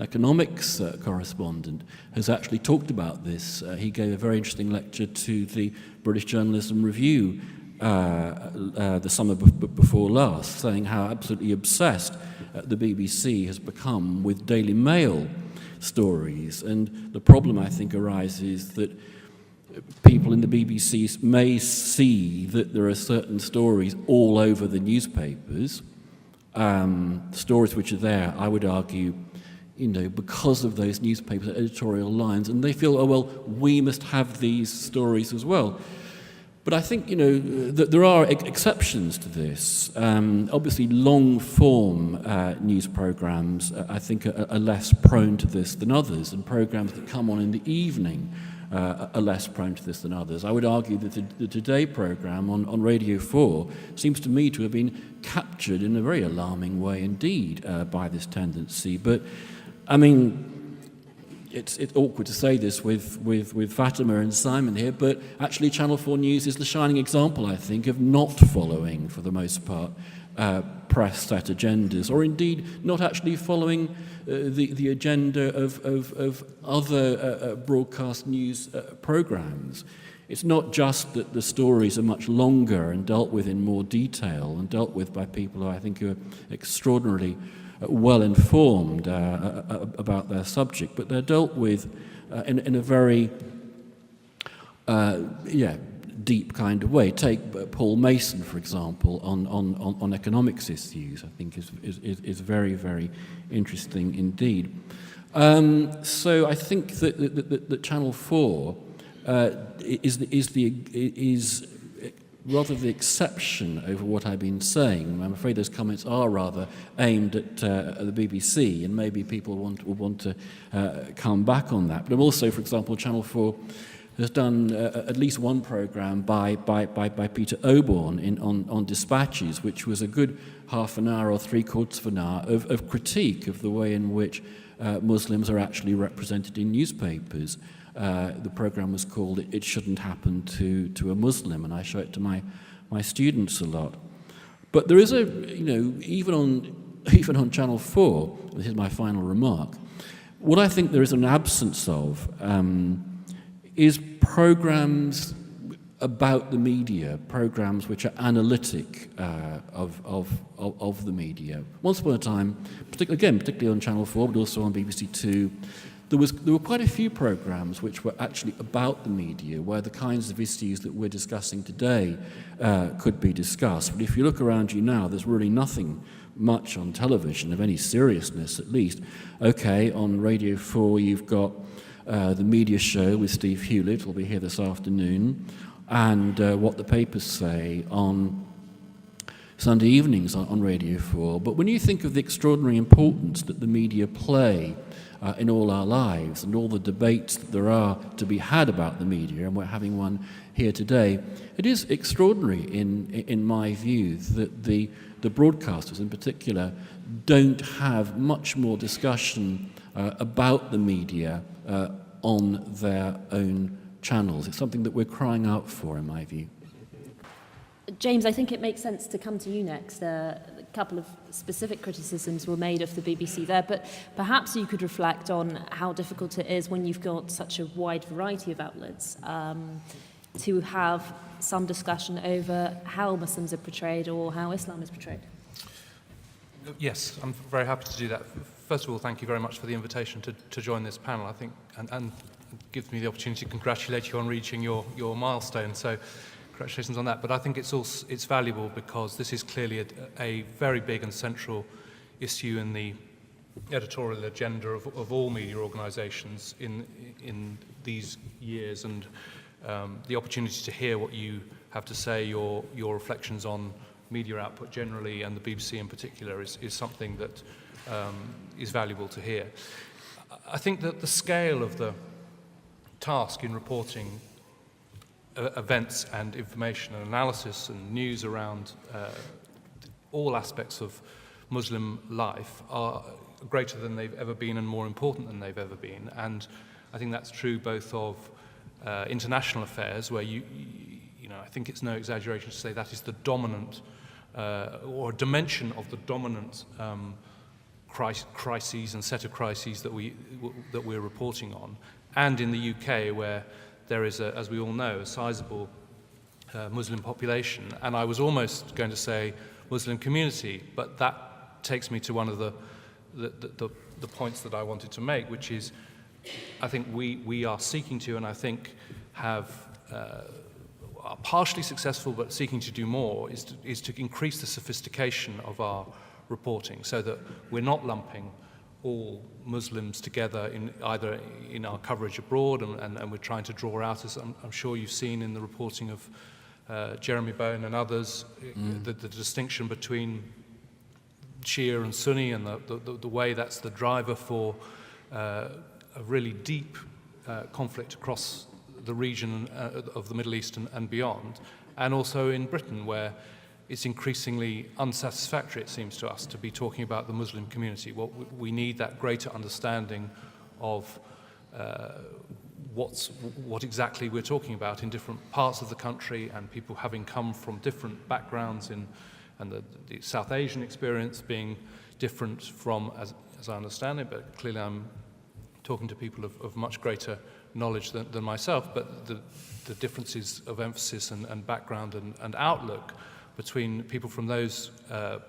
[SPEAKER 20] economics correspondent, has actually talked about this. He gave a very interesting lecture to the British Journalism Review the summer before last, saying how absolutely obsessed the BBC has become with Daily Mail stories. And the problem, I think, arises that people in the BBC may see that there are certain stories all over the newspapers, stories which are there, I would argue, because of those newspapers' editorial lines, and they feel, oh, well, we must have these stories as well. But I think, that there are exceptions to this. Obviously, long-form news programs, I think, are less prone to this than others, and programs that come on in the evening are less prone to this than others. I would argue that the Today program on Radio 4 seems to me to have been captured in a very alarming way indeed by this tendency. But, I mean, it's awkward to say this with Fatima and Simon here, but actually Channel 4 News is the shining example, I think, of not following, for the most part, press-set agendas, or indeed not actually following the agenda of other broadcast news programs. It's not just that the stories are much longer and dealt with in more detail and dealt with by people who I think are extraordinarily well informed about their subject, but they're dealt with in a very deep kind of way. Take Paul Mason, for example, on economics issues. I think is very, very interesting indeed. So I think that Channel 4 is rather the exception over what I've been saying. I'm afraid those comments are rather aimed at the BBC, and maybe people will want to come back on that. But I'm also, for example, Channel 4 has done at least one programme by Peter Oborne on dispatches, which was a good half an hour or three-quarters of an hour of critique of the way in which Muslims are actually represented in newspapers. The programme was called It Shouldn't Happen to a Muslim, and I show it to my students a lot. But there is even on Channel 4, this is my final remark, what I think there is an absence of is programmes about the media, programmes which are analytic of the media. Once upon a time, particularly on Channel 4, but also on BBC 2, there were quite a few programmes which were actually about the media, where the kinds of issues that we're discussing today could be discussed. But if you look around you now, there's really nothing much on television of any seriousness, at least. Okay, on Radio 4 you've got the Media Show with Steve Hewlett, will be here this afternoon, and What the Papers Say on Sunday evenings on Radio 4. But when you think of the extraordinary importance that the media play in all our lives and all the debates that there are to be had about the media, and we're having one here today, it is extraordinary in my view that the broadcasters in particular don't have much more discussion about the media on their own channels. It's something that we're crying out for, in my view.
[SPEAKER 1] James, I think it makes sense to come to you next. A couple of specific criticisms were made of the BBC there, but perhaps you could reflect on how difficult it is when you've got such a wide variety of outlets to have some discussion over how Muslims are portrayed or how Islam is portrayed.
[SPEAKER 21] Yes, I'm very happy to do that. First of all, thank you very much for the invitation to join this panel. I think, and it gives me the opportunity to congratulate you on reaching your milestone. So, congratulations on that. But I think it's valuable because this is clearly a very big and central issue in the editorial agenda of all media organisations in these years, and the opportunity to hear what you have to say, your reflections on media output generally and the BBC in particular is something that is valuable to hear. I think that the scale of the task in reporting events and information and analysis and news around all aspects of Muslim life are greater than they've ever been and more important than they've ever been. And I think that's true both of international affairs, where I think it's no exaggeration to say that is the dominant or dimension of the dominant crises and set of crises that we're reporting on, and in the UK, where there is, as we all know, a sizable Muslim population, and I was almost going to say Muslim community, but that takes me to one of the points that I wanted to make, which is I think we are seeking to, and I think are partially successful but seeking to do more, is to increase the sophistication of our reporting so that we're not lumping all Muslims together either in our coverage abroad, and we're trying to draw out, as I'm sure you've seen in the reporting of Jeremy Bowen and others, the distinction between Shia and Sunni, and the way that's the driver for a really deep conflict across the region of the Middle East and beyond, and also in Britain, where it's increasingly unsatisfactory, it seems to us, to be talking about the Muslim community. We need that greater understanding of what exactly we're talking about in different parts of the country, and people having come from different backgrounds and the South Asian experience being different from, as I understand it, but clearly I'm talking to people of much greater knowledge than myself, but the differences of emphasis and background and outlook between people from those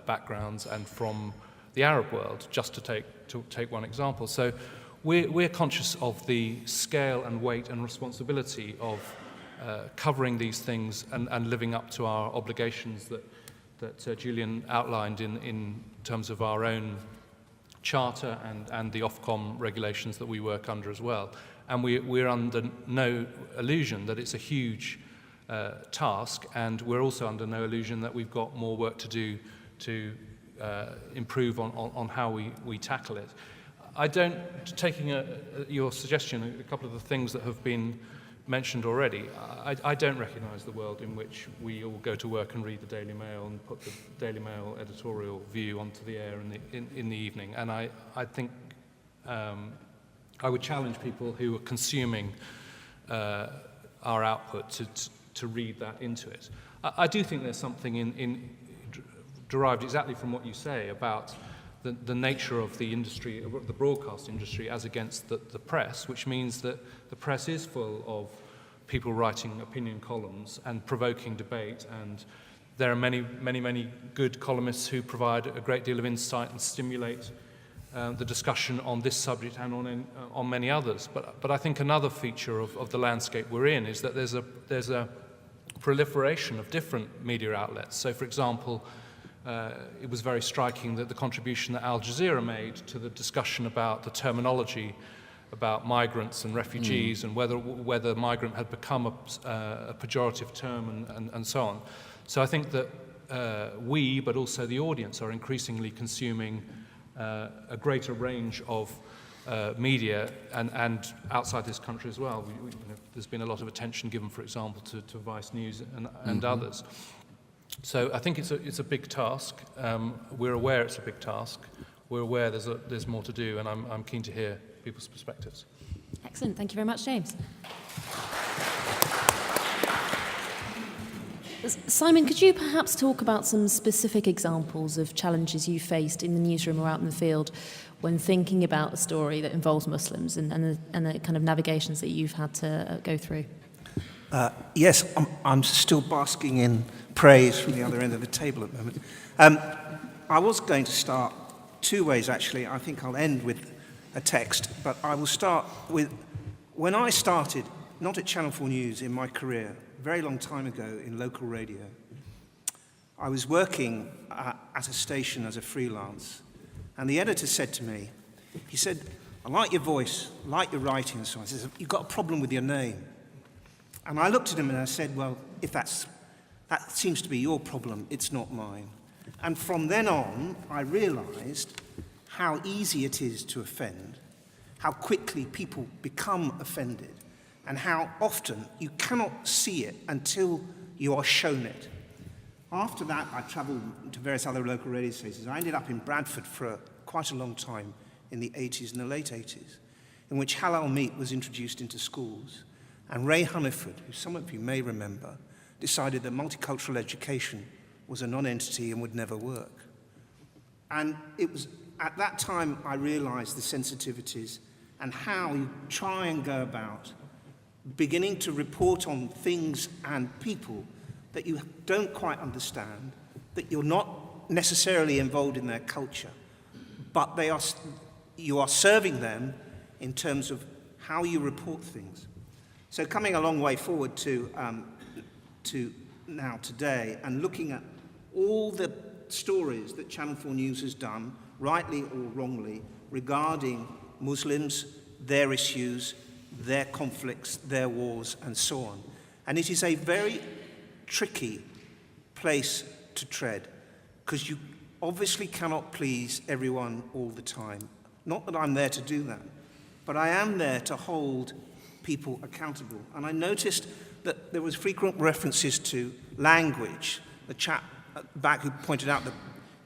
[SPEAKER 21] backgrounds and from the Arab world, just to take one example. So we're conscious of the scale and weight and responsibility of covering these things and living up to our obligations that Julian outlined in terms of our own charter and the Ofcom regulations that we work under as well. And we're under no illusion that it's a huge task, and we're also under no illusion that we've got more work to do to improve on how we tackle it. Taking your suggestion, a couple of the things that have been mentioned already, I don't recognise the world in which we all go to work and read the Daily Mail and put the Daily Mail editorial view onto the air in the evening. And I think I would challenge people who are consuming our output to read that into it. I do think there's something derived exactly from what you say about the nature of the industry, the broadcast industry, as against the press, which means that the press is full of people writing opinion columns and provoking debate, and there are many, many, many good columnists who provide a great deal of insight and stimulate the discussion on this subject and on many others. But I think another feature of the landscape we're in is that there's a proliferation of different media outlets. So, for example, it was very striking that the contribution that Al Jazeera made to the discussion about the terminology about migrants and refugees and whether migrant had become a pejorative term and so on. So I think that we, but also the audience, are increasingly consuming a greater range of media and outside this country as well. There's been a lot of attention given, for example, to Vice News and others. So I think it's a big task. We're aware it's a big task. We're aware there's more to do, and I'm keen to hear people's perspectives.
[SPEAKER 1] Excellent. Thank you very much, James. Simon, could you perhaps talk about some specific examples of challenges you faced in the newsroom or out in the field when thinking about a story that involves Muslims and the kind of navigations that you've had to go through?
[SPEAKER 2] Yes, I'm still basking in praise from the other end of the table at the moment. I was going to start two ways, actually. I think I'll end with a text, but I will start with when I started, not at Channel 4 News in my career, a very long time ago in local radio. I was working at a station as a freelance, and the editor said to me, he said, "I like your voice, I like your writing," and so on. He says, "You've got a problem with your name." And I looked at him and I said, "Well, if that seems to be your problem, it's not mine." And from then on, I realized how easy it is to offend, how quickly people become offended, and how often you cannot see it until you are shown it. After that, I traveled to various other local radio stations. I ended up in Bradford for quite a long time in the 80s and the late 80s, in which halal meat was introduced into schools. And Ray Hunniford, who some of you may remember, decided that multicultural education was a non-entity and would never work. And it was at that time I realized the sensitivities and how you try and go about beginning to report on things and people that you don't quite understand, that you're not necessarily involved in their culture, but you are serving them in terms of how you report things. So coming a long way forward to now today and looking at all the stories that Channel 4 News has done, rightly or wrongly, regarding Muslims, their issues, their conflicts, their wars, and so on. And it is a very tricky place to tread, because you obviously cannot please everyone all the time. Not that I'm there to do that, but I am there to hold people accountable. And I noticed that there was frequent references to language. The chap at the back who pointed out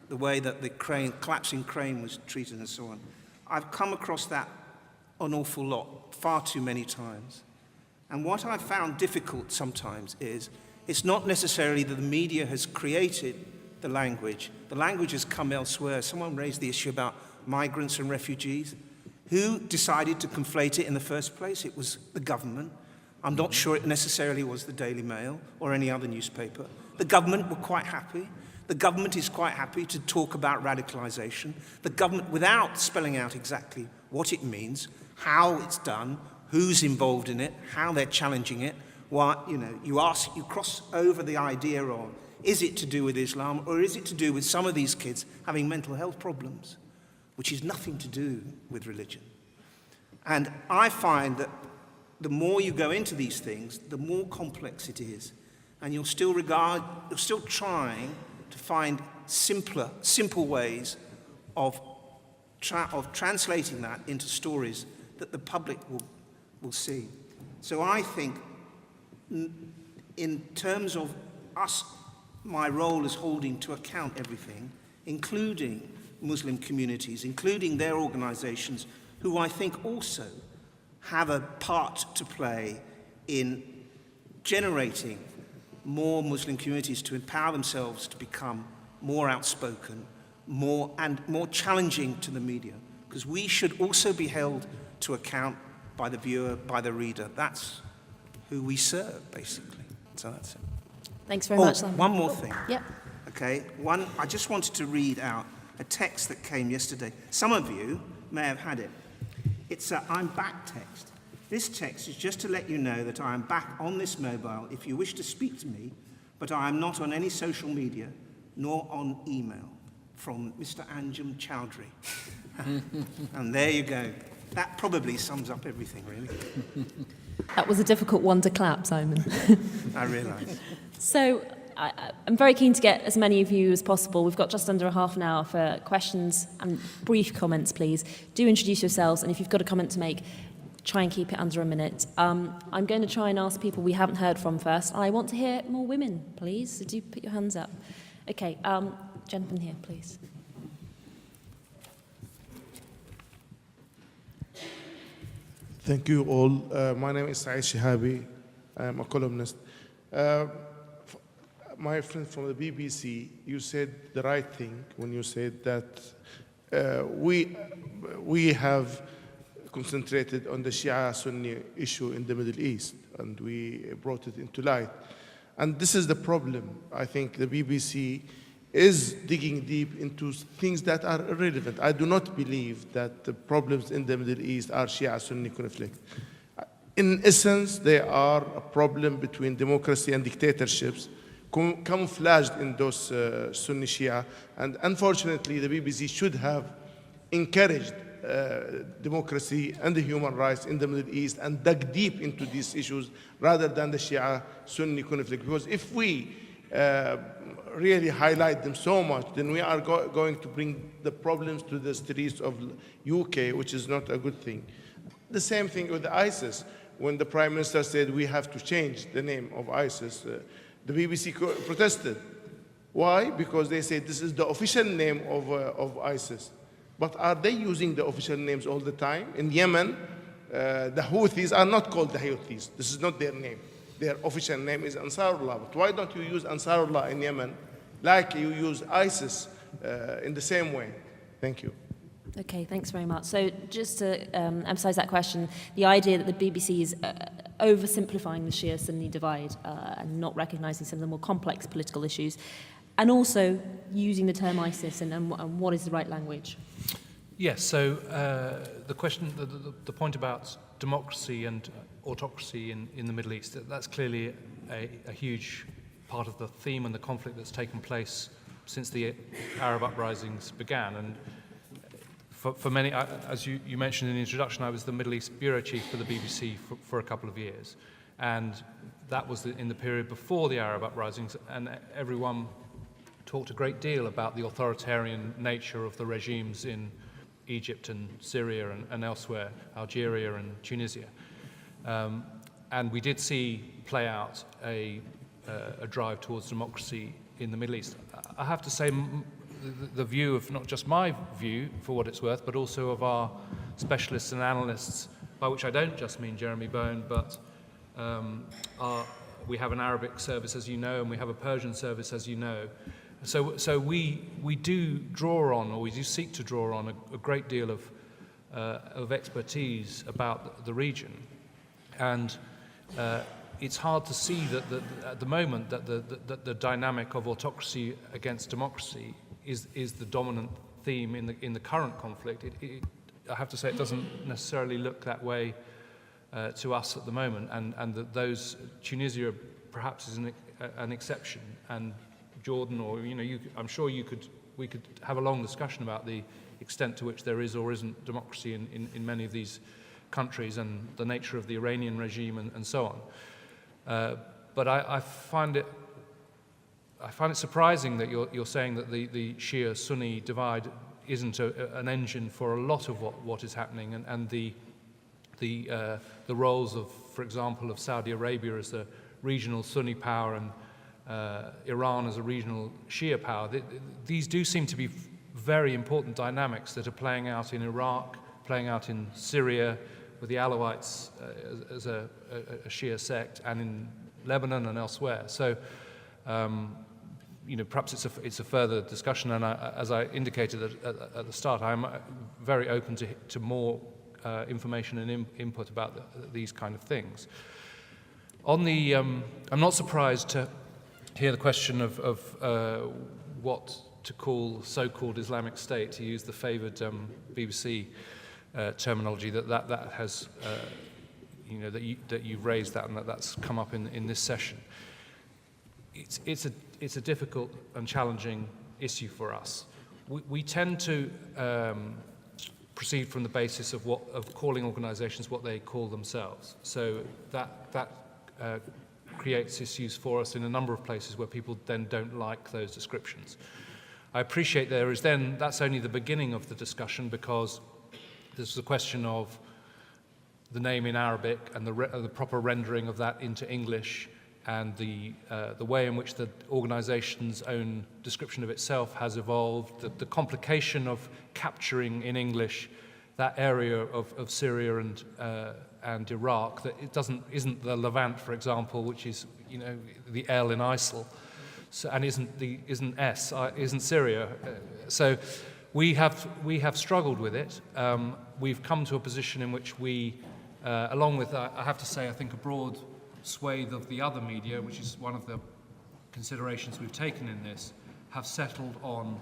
[SPEAKER 2] the way that the collapsing crane was treated and so on. I've come across that an awful lot, far too many times. And what I've found difficult sometimes is it's not necessarily that the media has created the language. The language has come elsewhere. Someone raised the issue about migrants and refugees. Who decided to conflate it in the first place? It was the government. I'm not sure it necessarily was the Daily Mail or any other newspaper. The government were quite happy. The government is quite happy to talk about radicalization. The government, without spelling out exactly what it means, how it's done, who's involved in it, how they're challenging it, you cross over the idea of, is it to do with Islam or is it to do with some of these kids having mental health problems, which is nothing to do with religion. And I find that the more you go into these things, the more complex it is. And you're still trying to find simple ways of translating that into stories that the public will see. So I think in terms of us, my role is holding to account everything, including Muslim communities, including their organizations, who I think also have a part to play in generating more Muslim communities to empower themselves to become more outspoken, more challenging to the media, because we should also be held to account by the viewer, by the reader. That's who we serve, basically. So that's it.
[SPEAKER 1] Thanks very much, Simon.
[SPEAKER 2] One more thing.
[SPEAKER 1] Yep.
[SPEAKER 2] Okay, I just wanted to read out a text that came yesterday. Some of you may have had it. It's a I'm back text. This text is just to let you know that I am back on this mobile if you wish to speak to me, but I am not on any social media nor on email, from Mr. Anjum Chowdhury. And there you go. That probably sums up everything, really.
[SPEAKER 1] That was a difficult one to clap, Simon.
[SPEAKER 2] I realise.
[SPEAKER 1] So I'm very keen to get as many of you as possible. We've got just under a half an hour for questions and brief comments, please. Do introduce yourselves, and if you've got a comment to make, try and keep it under a minute. I'm going to try and ask people we haven't heard from first, and I want to hear more women, please. So do put your hands up. Okay, gentleman here, please.
[SPEAKER 5] Thank you all. My name is Saeed Shihabi. I'm a columnist. My friend from the BBC, you said the right thing when you said that we have concentrated on the Shia-Sunni issue in the Middle East, and we brought it into light. And this is the problem. I think the BBC is digging deep into things that are irrelevant. I do not believe that the problems in the Middle East are Shia-Sunni conflict. In essence, they are a problem between democracy and dictatorships, camouflaged in those Sunni Shia. And unfortunately, the BBC should have encouraged democracy and the human rights in the Middle East and dug deep into these issues rather than the Shia-Sunni conflict. Because if we really highlight them so much, then we are going to bring the problems to the streets of UK, which is not a good thing. The same thing with ISIS. When the Prime Minister said we have to change the name of ISIS, the BBC protested. Why? Because they said this is the official name of ISIS. But are they using the official names all the time? In Yemen, the Houthis are not called the Houthis. This is not their name. Their official name is Ansarullah. But why don't you use Ansarullah in Yemen like you use ISIS in the same way? Thank you.
[SPEAKER 1] Okay, thanks very much. So just to emphasise that question, the idea that the BBC is oversimplifying the Shia-Sunni divide and not recognising some of the more complex political issues, and also using the term ISIS and what is the right language?
[SPEAKER 21] Yes, so the question, the point about democracy and autocracy in the Middle East, that's clearly a huge part of the theme and the conflict that's taken place since the Arab uprisings began. And for many, as you mentioned in the introduction, I was the Middle East bureau chief for the BBC for a couple of years. And that was in the period before the Arab uprisings, and everyone talked a great deal about the authoritarian nature of the regimes in Egypt and Syria and elsewhere, Algeria and Tunisia. And we did see play out a drive towards democracy in the Middle East. I have to say, the view of not just my view, for what it's worth, but also of our specialists and analysts, by which I don't just mean Jeremy Bowen, but we have an Arabic service, as you know, and we have a Persian service, as you know. So we do draw on, or we do seek to draw on, a great deal of expertise about the region. And it's hard to see that at the moment that the dynamic of autocracy against democracy is the dominant theme in the current conflict. I have to say it doesn't necessarily look that way to us at the moment, and that those Tunisia perhaps is an exception, and Jordan, or I'm sure we could have a long discussion about the extent to which there is or isn't democracy in many of these countries and the nature of the Iranian regime and so on. But I find it surprising that you're saying that the Shia-Sunni divide isn't an engine for a lot of what is happening, and the roles of, for example, of Saudi Arabia as a regional Sunni power and Iran as a regional Shia power. These do seem to be very important dynamics that are playing out in Iraq, playing out in Syria with the Alawites as a Shia sect, and in Lebanon and elsewhere. So, perhaps it's a further discussion, and as I indicated at the start, I'm very open to more information and input about these kind of things. On the, I'm not surprised to hear the question of what to call so-called Islamic State, to use the favoured BBC terminology, that has, that you've raised that and that's come up in this session. It's a difficult and challenging issue for us. We tend to proceed from the basis of calling organisations what they call themselves. So that creates issues for us in a number of places where people then don't like those descriptions. I appreciate that's only the beginning of the discussion, because there's the question of the name in Arabic and the proper rendering of that into English, and the way in which the organization's own description of itself has evolved, the complication of capturing in English that area of Syria and Iraq that isn't the Levant, for example, which is the L in ISIL, and isn't Syria. So we have struggled with it. We've come to a position in which we, along with I have to say, I think a broad swathe of the other media, which is one of the considerations we've taken in this, have settled on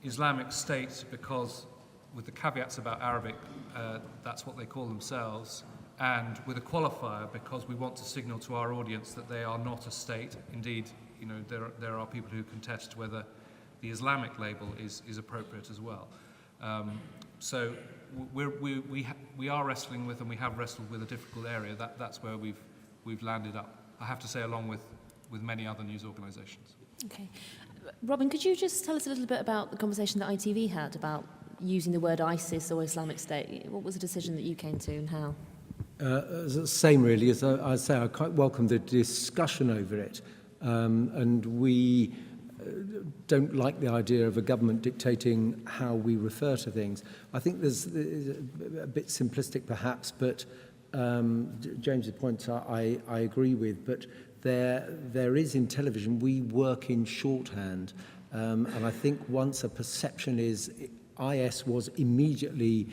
[SPEAKER 21] Islamic State because, with the caveats about Arabic, that's what they call themselves, and with a qualifier because we want to signal to our audience that they are not a state. Indeed, there are people who contest whether the Islamic label is appropriate as well. So we are wrestling with, and we have wrestled with, a difficult area. That's where we've landed up, I have to say, along with many other news organisations.
[SPEAKER 1] Okay. Robin, could you just tell us a little bit about the conversation that ITV had about using the word ISIS or Islamic State? What was the decision that you came to, and how?
[SPEAKER 19] Same really, as I say, I quite welcome the discussion over it. And we don't like the idea of a government dictating how we refer to things. I think there's a bit simplistic perhaps, but James's point I agree with, but there is in television, we work in shorthand, and I think once a perception is IS was immediately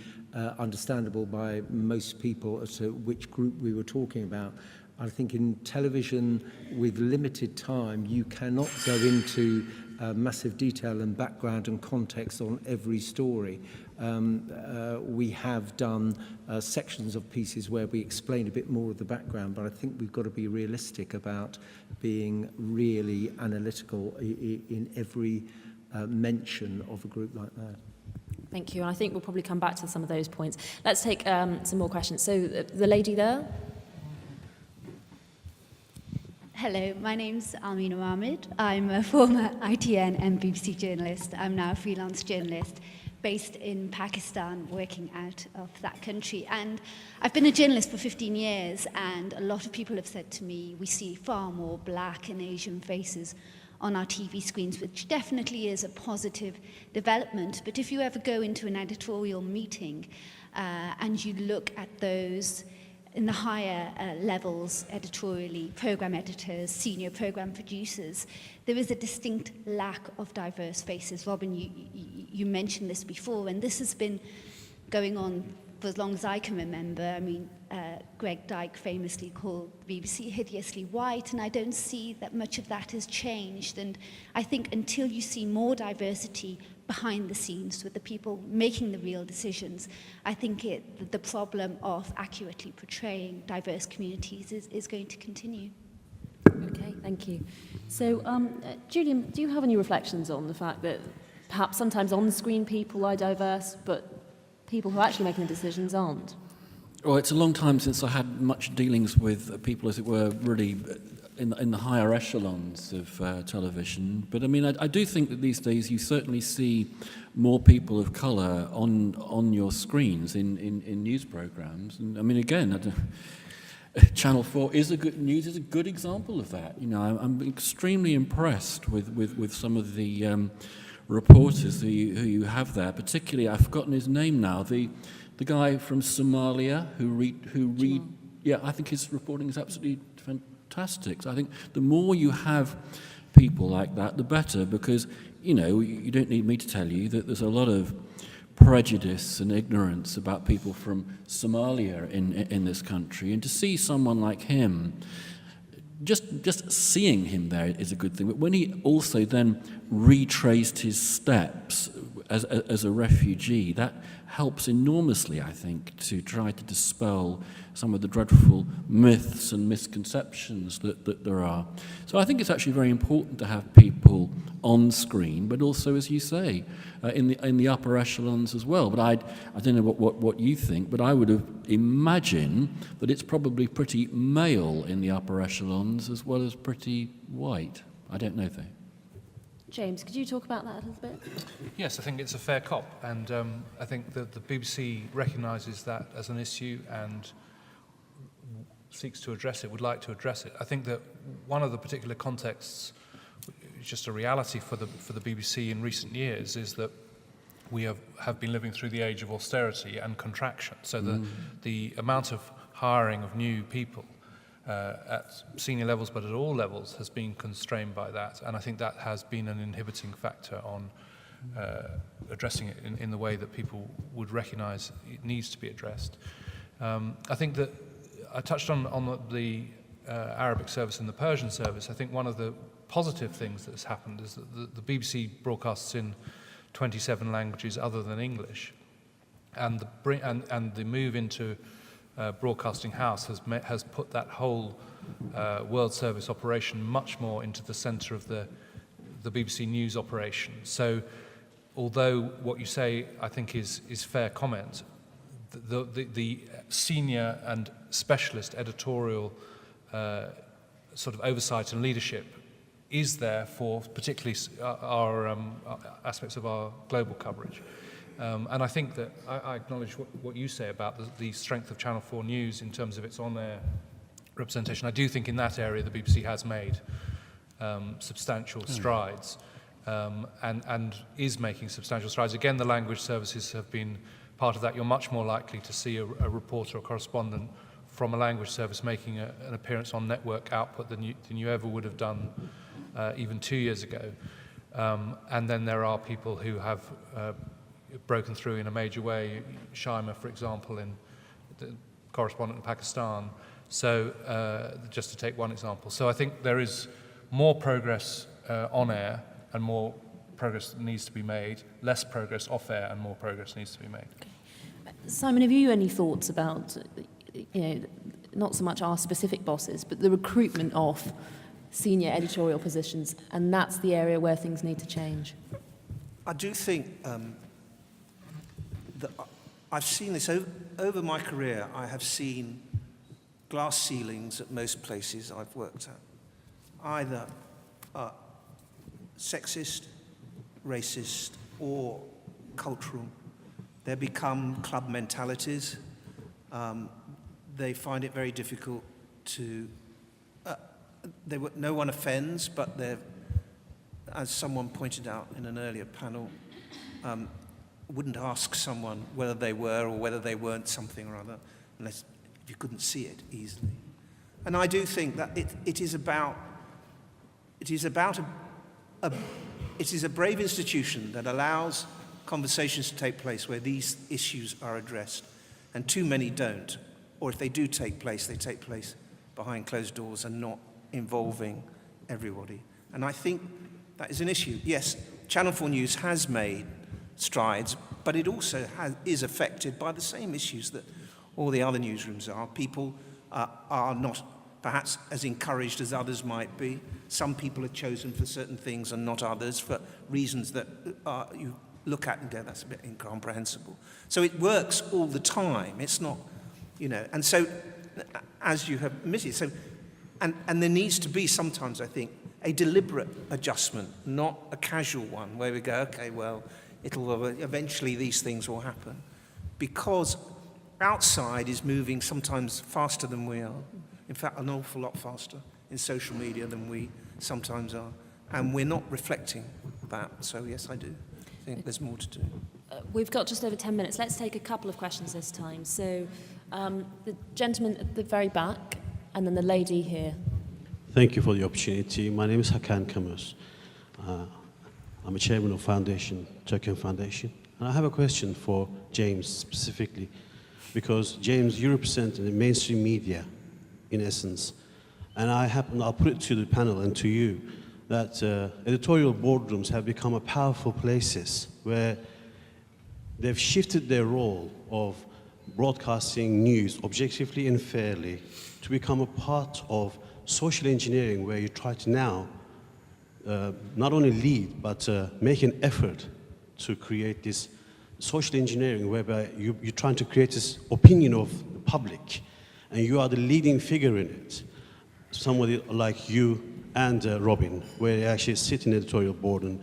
[SPEAKER 19] understandable by most people as to which group we were talking about. I think in television, with limited time, you cannot go into massive detail and background and context on every story. We have done sections of pieces where we explain a bit more of the background, but I think we've got to be realistic about being really analytical in every mention of a group like that.
[SPEAKER 1] Thank you. And I think we'll probably come back to some of those points. Let's take some more questions. So the lady there.
[SPEAKER 11] Hello, my name's Almina Mohammed. I'm a former ITN and BBC journalist. I'm now a freelance journalist based in Pakistan, working out of that country. And I've been a journalist for 15 years, and a lot of people have said to me, we see far more black and Asian faces on our TV screens, which definitely is a positive development. But if you ever go into an editorial meeting and you look at those in the higher levels editorially, program editors, senior program producers, there is a distinct lack of diverse faces. Robin, you mentioned this before, and this has been going on for as long as I can remember. I mean, Greg Dyke famously called BBC hideously white, and I don't see that much of that has changed. And I think until you see more diversity behind the scenes with the people making the real decisions, I think the problem of accurately portraying diverse communities is going to continue.
[SPEAKER 1] Okay, thank you. So, Julian, do you have any reflections on the fact that perhaps sometimes on the screen people are diverse, but people who are actually making the decisions aren't?
[SPEAKER 20] Well, it's a long time since I had much dealings with people, as it were, really in the higher echelons of television. But I mean, I do think that these days you certainly see more people of colour on your screens in news programmes. And I mean, again, Channel 4 is a good example of that. You know, I'm extremely impressed with some of the reporters who you have there. Particularly, I've forgotten his name now. The guy from Somalia who read. Yeah, I think his reporting is absolutely fantastic. So I think the more you have people like that, the better, because, you know, you don't need me to tell you that there's a lot of prejudice and ignorance about people from Somalia in this country, and to see someone like him, just seeing him there is a good thing. But when he also then retraced his steps as a refugee, that helps enormously, I think, to try to dispel some of the dreadful myths and misconceptions that there are. So I think it's actually very important to have people on screen, but also, as you say, in the upper echelons as well. But I don't know what you think, but I would have imagined that it's probably pretty male in the upper echelons as well as pretty white. I don't know though.
[SPEAKER 1] James, could you talk about that a little bit?
[SPEAKER 21] Yes, I think it's a fair cop, and I think that the BBC recognises that as an issue and seeks to address it, would like to address it. I think that one of the particular contexts, just a reality for the BBC in recent years, is that we have been living through the age of austerity and contraction. So the amount of hiring of new people at senior levels, but at all levels, has been constrained by that. And I think that has been an inhibiting factor on addressing it in the way that people would recognise it needs to be addressed. I think that I touched on the Arabic service and the Persian service. I think one of the positive things that's happened is that the BBC broadcasts in 27 languages other than English, and the move into Broadcasting House has put that whole world service operation much more into the centre of the BBC News operation. So, although what you say I think is fair comment, the senior and specialist editorial sort of oversight and leadership is there for particularly our aspects of our global coverage. And I think that I acknowledge what you say about the strength of Channel 4 News in terms of its on-air representation. I do think in that area the BBC has made substantial strides and is making substantial strides. Again, the language services have been part of that. You're much more likely to see a reporter or correspondent from a language service making an appearance on network output than you ever would have done even 2 years ago. And then there are people who have broken through in a major way. Shaima, for example, the correspondent in Pakistan. So just to take one example. So I think there is more progress on air and more progress needs to be made, less progress off air and more progress needs to be made.
[SPEAKER 1] Simon, have you any thoughts about, not so much our specific bosses, but the recruitment of senior editorial positions, and that's the area where things need to change?
[SPEAKER 2] I do think that I've seen this over my career. I have seen glass ceilings at most places I've worked at, either sexist, racist, or cultural. They become club mentalities. They find it very difficult to. No one offends, but they're, as someone pointed out in an earlier panel, wouldn't ask someone whether they were or whether they weren't something or other, unless you couldn't see it easily. And I do think that it is a brave institution that allows conversations to take place where these issues are addressed, and too many don't. Or if they do take place, they take place behind closed doors and not involving everybody. And I think that is an issue. Yes, Channel 4 News has made strides, but it also is affected by the same issues that all the other newsrooms are. People are not perhaps as encouraged as others might be. Some people are chosen for certain things and not others for reasons that you look at and go, that's a bit incomprehensible. So it works all the time. It's not, and so, as you have admitted, and there needs to be sometimes, I think, a deliberate adjustment, not a casual one where we go, okay, well, eventually these things will happen. Because outside is moving sometimes faster than we are. In fact, an awful lot faster in social media than we sometimes are. And we're not reflecting that. So yes, I do think there's more to do.
[SPEAKER 1] We've got just over 10 minutes. Let's take a couple of questions this time. So the gentleman at the very back, and then the lady here.
[SPEAKER 12] Thank you for the opportunity. My name is Hakan Kamus. I'm a chairman of Turkian Foundation. And I have a question for James specifically, because James, you represent the mainstream media, in essence. And I'll put it to the panel and to you, that editorial boardrooms have become powerful places where they've shifted their role of broadcasting news objectively and fairly to become a part of social engineering, where you try to now not only lead, but make an effort to create this social engineering, whereby you're trying to create this opinion of the public, and you are the leading figure in it. Somebody like you and Robin, where they actually sit in the editorial board and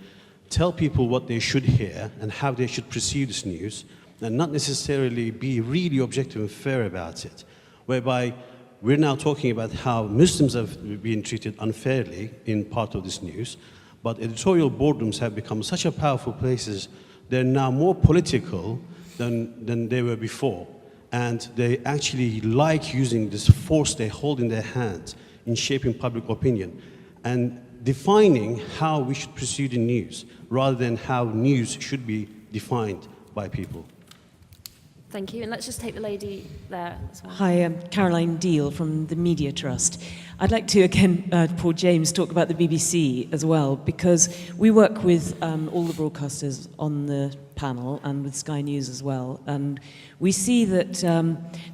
[SPEAKER 12] tell people what they should hear and how they should perceive this news, and not necessarily be really objective and fair about it, whereby we're now talking about how Muslims have been treated unfairly in part of this news, but editorial boardrooms have become such a powerful places. They're now more political than they were before, and they actually like using this force they hold in their hands in shaping public opinion and defining how we should pursue the news, rather than how news should be defined by people.
[SPEAKER 1] Thank you, and let's just take the lady there as well.
[SPEAKER 13] Hi, I'm Caroline Deal from the Media Trust. I'd like to, again, Paul James, talk about the BBC as well, because we work with all the broadcasters on the panel and with Sky News as well, and we see that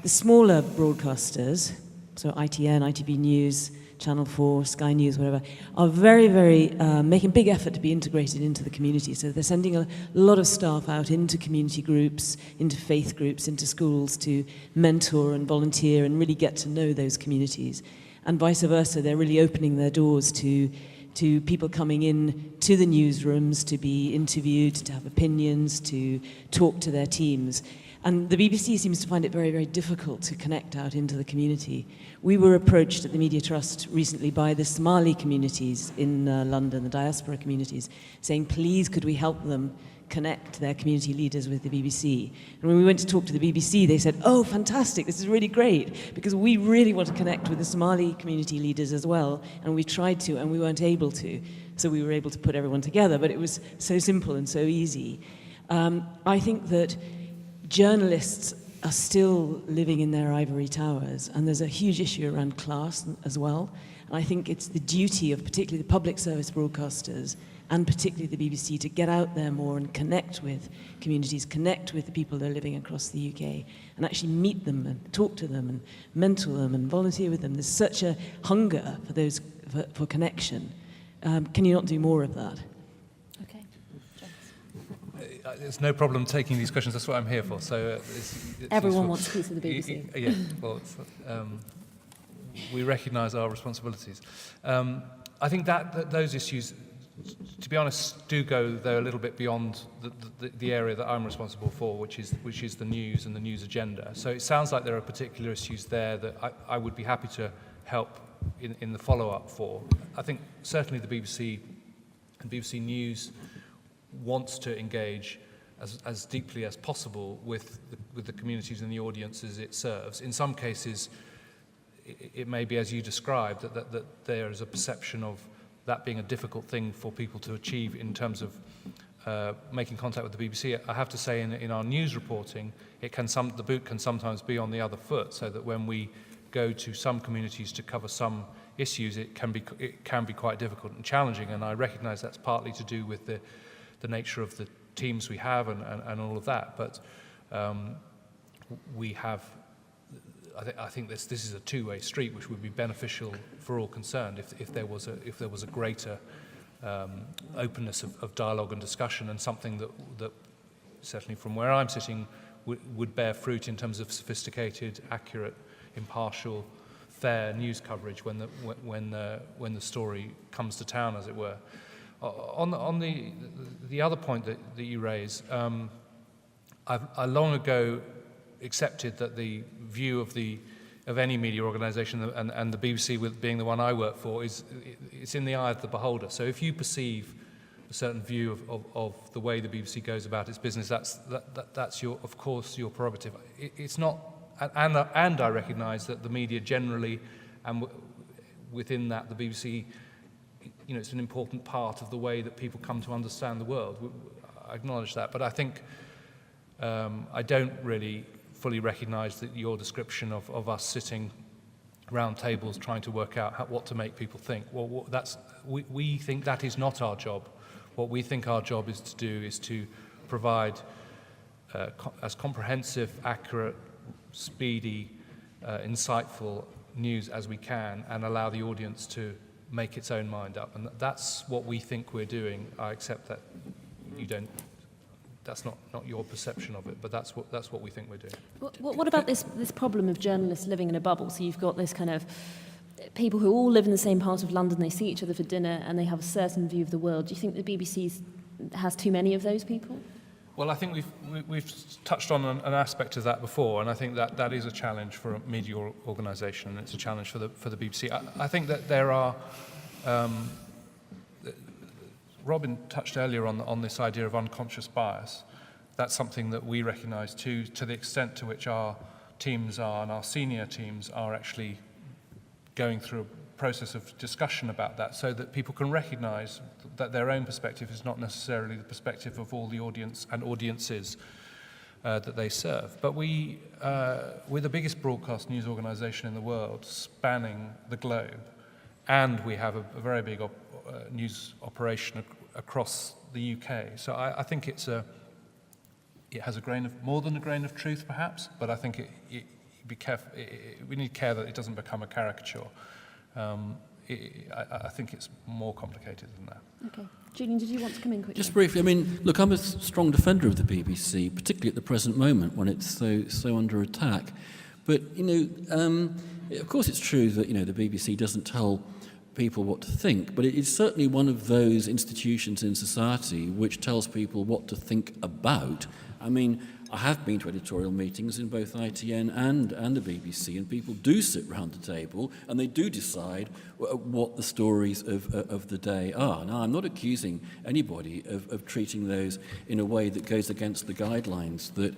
[SPEAKER 13] the smaller broadcasters, so ITN, ITV News, Channel 4, Sky News, whatever, are very, very making big effort to be integrated into the community. So they're sending a lot of staff out into community groups, into faith groups, into schools to mentor and volunteer and really get to know those communities. And vice versa, they're really opening their doors to people coming in to the newsrooms to be interviewed, to have opinions, to talk to their teams. And the BBC seems to find it very, very difficult to connect out into the community. We were approached at the Media Trust recently by the Somali communities in London, the diaspora communities, saying, please, could we help them connect their community leaders with the BBC? And when we went to talk to the BBC, they said, oh, fantastic, this is really great, because we really want to connect with the Somali community leaders as well, and we tried to, and we weren't able to. So we were able to put everyone together, but it was so simple and so easy. I think that journalists are still living in their ivory towers, and there's a huge issue around class as well. And I think it's the duty of particularly the public service broadcasters and particularly the BBC to get out there more and connect with communities, connect with the people that are living across the UK, and actually meet them and talk to them and mentor them and volunteer with them. There's such a hunger for those for connection. Can you not do more of that?
[SPEAKER 21] There's no problem taking these questions. That's what I'm here for. So
[SPEAKER 1] everyone wants to speak to the BBC.
[SPEAKER 21] Yeah. Well, we recognise our responsibilities. I think that those issues, to be honest, do go though a little bit beyond the area that I'm responsible for, which is the news and the news agenda. So it sounds like there are particular issues there that I would be happy to help in the follow-up for. I think certainly the BBC and BBC News wants to engage as deeply as possible with the communities and the audiences it serves. In some cases, it may be as you described, that there is a perception of that being a difficult thing for people to achieve in terms of making contact with the BBC. I have to say, in our news reporting, the boot can sometimes be on the other foot, so that when we go to some communities to cover some issues, it can be quite difficult and challenging, and I recognise that's partly to do with the nature of the teams we have and all of that, but we have, I think this is a two-way street which would be beneficial for all concerned if there was a greater openness of dialogue and discussion, and something that certainly from where I'm sitting would bear fruit in terms of sophisticated, accurate, impartial, fair news coverage when the story comes to town, as it were. On the other point that you raise, I long ago accepted that the view of any media organisation, and the BBC being the one I work for, it's in the eye of the beholder. So if you perceive a certain view of the way the BBC goes about its business, that's of course your prerogative. It's not, and I recognise that the media generally, and within that the BBC, it's an important part of the way that people come to understand the world. I acknowledge that, but I think I don't really fully recognise that your description of us sitting round tables trying to work out what to make people think. Well, we think that is not our job. What we think our job is to do is to provide as comprehensive, accurate, speedy, insightful news as we can, and allow the audience to make its own mind up. And that's what we think we're doing. I accept that you don't. That's not your perception of it, but that's what we think we're doing.
[SPEAKER 1] What about this problem of journalists living in a bubble? So you've got this kind of people who all live in the same part of London, they see each other for dinner, and they have a certain view of the world. Do you think the BBC has too many of those people?
[SPEAKER 21] Well, I think we've touched on an aspect of that before, and I think that is a challenge for a media organisation, and it's a challenge for the BBC. I think that there are. Robin touched earlier on this idea of unconscious bias. That's something that we recognise too, to the extent to which our teams are, and our senior teams are actually going through a process of discussion about that, so that people can recognise that their own perspective is not necessarily the perspective of all the audience and audiences that they serve. But we're the biggest broadcast news organisation in the world, spanning the globe, and we have a very big news operation across the UK. So I think it has more than a grain of truth, perhaps, but I think be careful. We need care that it doesn't become a caricature. I think it's more complicated than that.
[SPEAKER 1] Okay. Julian, did you want to come in quickly?
[SPEAKER 20] Just briefly, I mean, look, I'm a strong defender of the BBC, particularly at the present moment when it's so under attack. But, of course it's true that, the BBC doesn't tell people what to think, but it is certainly one of those institutions in society which tells people what to think about. I mean, I have been to editorial meetings in both ITN and the BBC, and people do sit round the table and they do decide what the stories of the day are. Now, I'm not accusing anybody of treating those in a way that goes against the guidelines that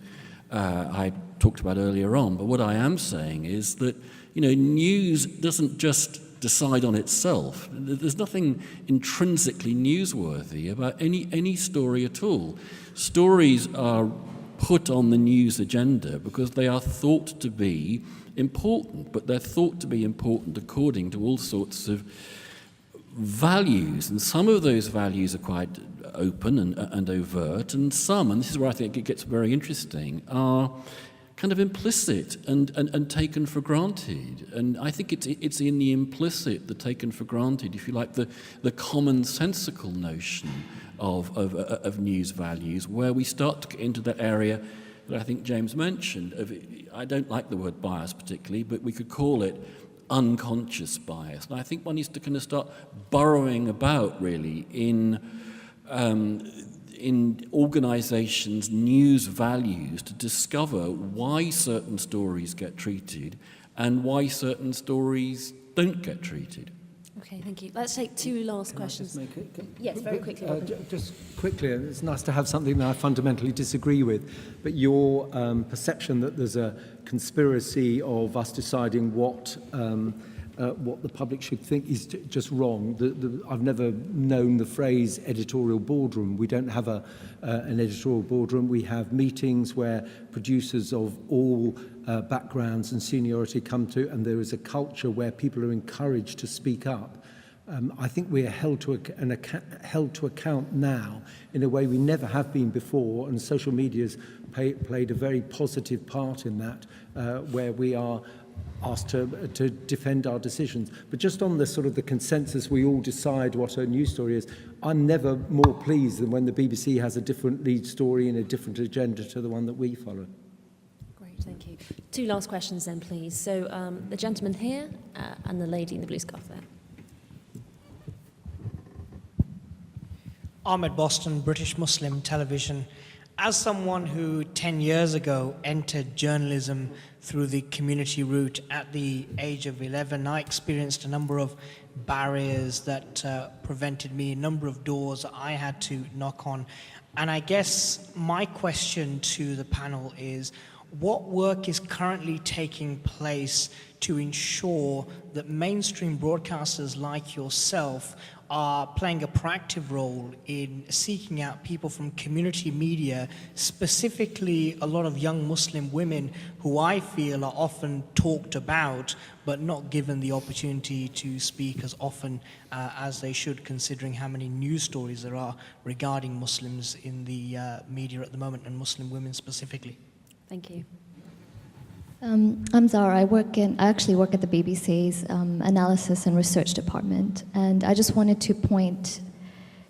[SPEAKER 20] I talked about earlier on, but what I am saying is that, news doesn't just decide on itself. There's nothing intrinsically newsworthy about any story at all. Stories are put on the news agenda because they are thought to be important, but they're thought to be important according to all sorts of values, and some of those values are quite open and overt, and some, and this is where I think it gets very interesting, are kind of implicit and taken for granted. And I think it's in the implicit, the taken for granted, if you like, the commonsensical notion of news values, where we start to get into that area that I think James mentioned. I don't like the word bias particularly, but we could call it unconscious bias. And I think one needs to kind of start burrowing about, really, in organisations' news values to discover why certain stories get treated and why certain stories don't get treated.
[SPEAKER 1] Okay, thank you. Let's take two last questions. Yes, very quickly.
[SPEAKER 19] Just quickly, it's nice to have something that I fundamentally disagree with, but your perception that there's a conspiracy of us deciding what the public should think is just wrong. I've never known the phrase editorial boardroom. We don't have an editorial boardroom. We have meetings where producers of all backgrounds and seniority come to, and there is a culture where people are encouraged to speak up. I think we are held to account now in a way we never have been before, and social media's played a very positive part in that, where we are asked to defend our decisions. But just on the sort of the consensus, we all decide what a news story is, I'm never more pleased than when the BBC has a different lead story and a different agenda to the one that we follow.
[SPEAKER 1] Great, thank you. Two last questions then, please. So the gentleman here and the lady in the blue scarf there.
[SPEAKER 7] Ahmed Boston, British Muslim Television. As someone who 10 years ago entered journalism through the community route at the age of 11, I experienced a number of barriers that prevented me, a number of doors I had to knock on. And I guess my question to the panel is, what work is currently taking place to ensure that mainstream broadcasters like yourself are playing a proactive role in seeking out people from community media, specifically a lot of young Muslim women who I feel are often talked about but not given the opportunity to speak as often as they should, considering how many news stories there are regarding Muslims in the media at the moment, and Muslim women specifically.
[SPEAKER 10] Thank you. I'm Zara. I actually work at the BBC's Analysis and Research Department, and I just wanted to point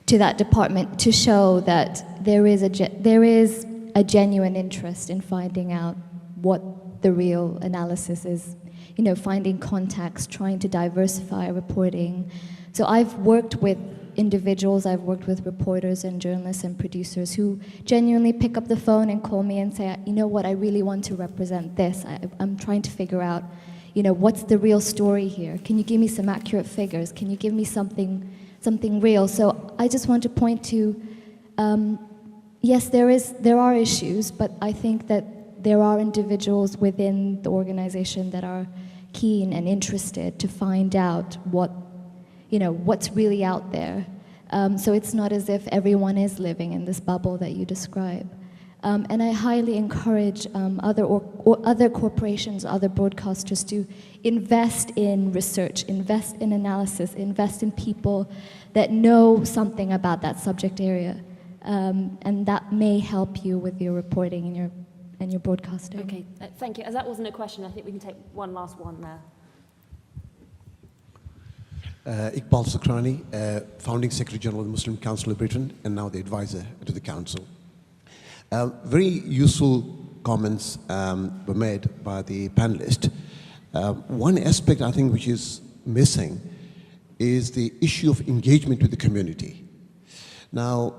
[SPEAKER 10] to that department to show that there is a genuine interest in finding out what the real analysis is. You know, finding context, trying to diversify reporting. So I've worked with individuals, I've worked with reporters and journalists and producers who genuinely pick up the phone and call me and say, you know what, I really want to represent this. I'm trying to figure out, you know, what's the real story here? Can you give me some accurate figures? Can you give me something real? So I just want to point to, yes, there are issues, but I think that there are individuals within the organization that are keen and interested to find out what's really out there. So it's not as if everyone is living in this bubble that you describe. And I highly encourage other corporations, other broadcasters to invest in research, invest in analysis, invest in people that know something about that subject area. And that may help you with your reporting and your broadcasting.
[SPEAKER 1] Okay, thank you. As that wasn't a question, I think we can take one last one there.
[SPEAKER 22] Iqbal Sakrani, Founding Secretary General of the Muslim Council of Britain and now the advisor to the Council. Very useful comments were made by the panelist. One aspect I think which is missing is the issue of engagement with the community. Now,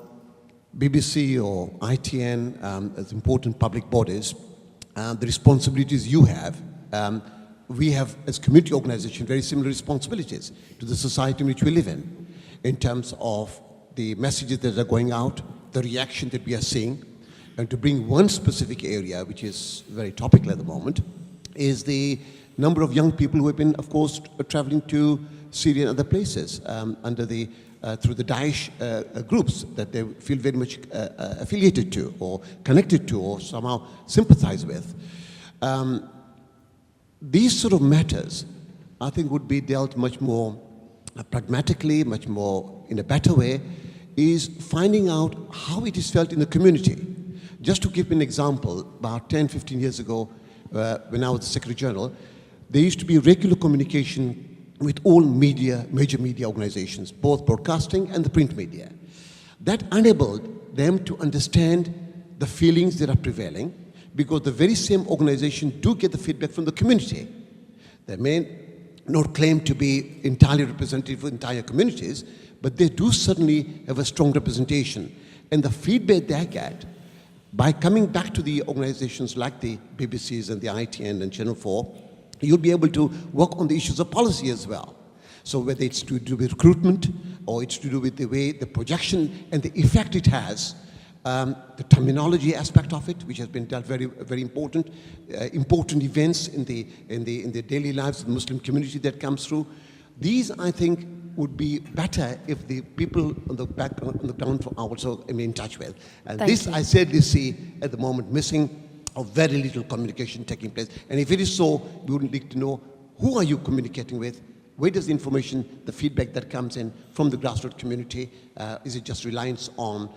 [SPEAKER 22] BBC or ITN, as important public bodies, the responsibilities you have, we have, as community organization, very similar responsibilities to the society in which we live in terms of the messages that are going out, the reaction that we are seeing. And to bring one specific area, which is very topical at the moment, is the number of young people who have been, of course, traveling to Syria and other places through the Daesh groups that they feel very much affiliated to or connected to or somehow sympathize with. These sort of matters, I think, would be dealt much more pragmatically, much more in a better way, is finding out how it is felt in the community. Just to give an example, about 10, 15 years ago, when I was the Secretary General, there used to be regular communication with all major media organizations, both broadcasting and the print media. That enabled them to understand the feelings that are prevailing, because the very same organization do get the feedback from the community. They may not claim to be entirely representative of entire communities, but they do certainly have a strong representation. And the feedback they get, by coming back to the organizations like the BBCs and the ITN and Channel 4, you'll be able to work on the issues of policy as well. So whether it's to do with recruitment, or it's to do with the way the projection and the effect it has, the terminology aspect of it, which has been dealt very, very important, important events in the daily lives of the Muslim community that comes through. These, I think, would be better if the people on the ground are also in touch with. And
[SPEAKER 1] Thank
[SPEAKER 22] this,
[SPEAKER 1] you.
[SPEAKER 22] I sadly see at the moment missing, or very little communication taking place. And if it is so, we would like to know, who are you communicating with? Where does the information, the feedback that comes in from the grassroots community, is it just reliance on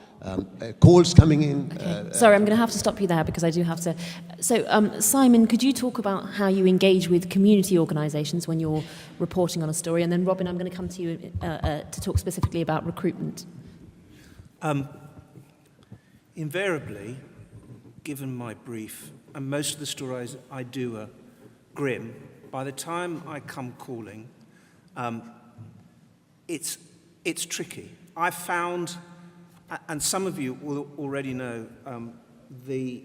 [SPEAKER 22] calls coming in?
[SPEAKER 1] Okay. Sorry, I'm going to have to stop you there because I do have to. So, Simon, could you talk about how you engage with community organisations when you're reporting on a story? And then, Robin, I'm going to come to you to talk specifically about recruitment.
[SPEAKER 2] Invariably, given my brief, and most of the stories I do are grim, by the time I come calling, it's tricky. I found, and some of you will already know, the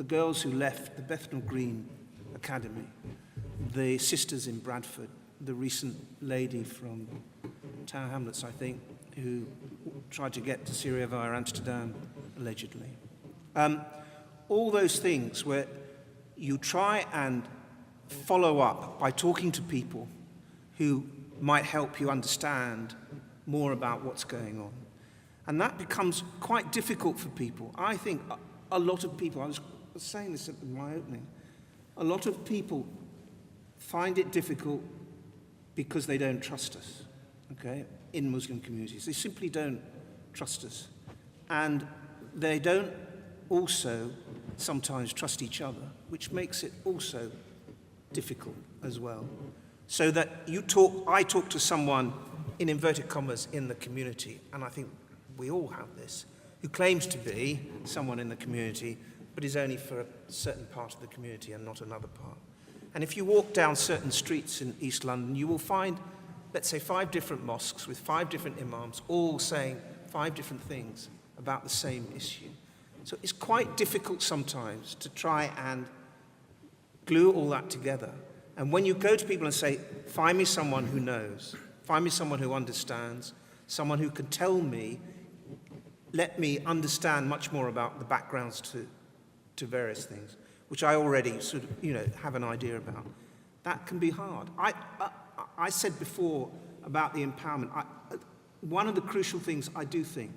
[SPEAKER 2] girls who left the Bethnal Green Academy, the sisters in Bradford, the recent lady from Tower Hamlets, I think, who tried to get to Syria via Amsterdam, allegedly. All those things where you try and follow up by talking to people who might help you understand more about what's going on. And that becomes quite difficult for people. I think a lot of people, I was saying this in my opening, a lot of people find it difficult because they don't trust us, okay, in Muslim communities. They simply don't trust us. And they don't also sometimes trust each other, which makes it also difficult as well. So that I talk to someone, in inverted commas, in the community, and I think we all have this, who claims to be someone in the community, but is only for a certain part of the community and not another part. And if you walk down certain streets in East London, you will find, let's say, 5 different mosques with 5 different imams, all saying 5 different things about the same issue. So it's quite difficult sometimes to try and glue all that together. And when you go to people and say, find me someone who knows, find me someone who understands, someone who can tell me, let me understand much more about the backgrounds to various things, which I already sort of, have an idea about. That can be hard. I said before about the empowerment. One of the crucial things I do think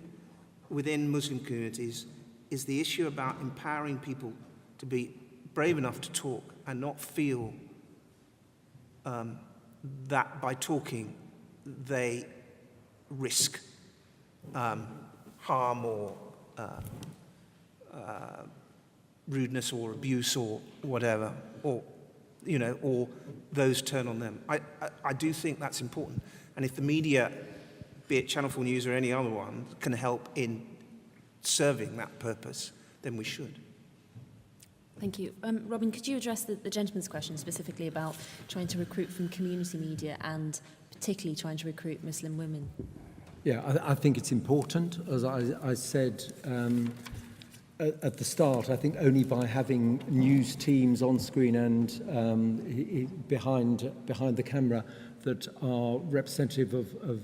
[SPEAKER 2] within Muslim communities is the issue about empowering people to be brave enough to talk and not feel that by talking they risk harm or rudeness or abuse or whatever, or those turn on them. I do think that's important. And if the media, be it Channel 4 News or any other one, can help in serving that purpose, then we should.
[SPEAKER 1] Thank you. Robin, could you address the gentleman's question specifically about trying to recruit from community media and particularly trying to recruit Muslim women?
[SPEAKER 19] Yeah, I think it's important. As I said at the start, I think only by having news teams on screen and behind the camera that are representative of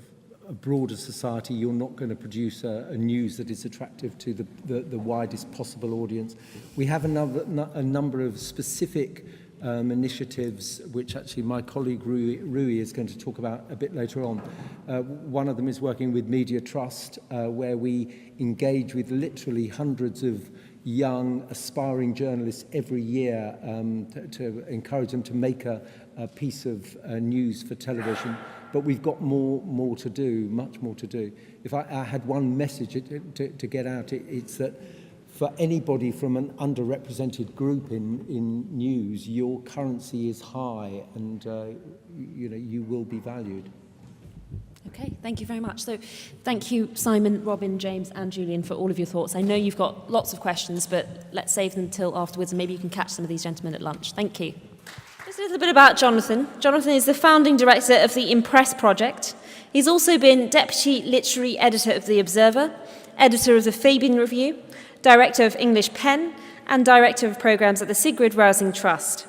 [SPEAKER 19] a broader society, you're not going to produce a news that is attractive to the widest possible audience. We have a number of specific initiatives, which actually my colleague Rui is going to talk about a bit later on. One of them is working with Media Trust, where we engage with literally hundreds of young, aspiring journalists every year to encourage them to make a piece of news for television. But we've got more to do, much more to do. If I had one message to get out, it's that for anybody from an underrepresented group in news, your currency is high and you will be valued.
[SPEAKER 1] Okay, thank you very much. So thank you, Simon, Robin, James and Julian, for all of your thoughts. I know you've got lots of questions, but let's save them till afterwards and maybe you can catch some of these gentlemen at lunch. Thank you. Just a little bit about Jonathan. Jonathan is the founding director of the Impress Project. He's also been deputy literary editor of The Observer, editor of the Fabian Review, director of English Pen, and director of programmes at the Sigrid Rousing Trust.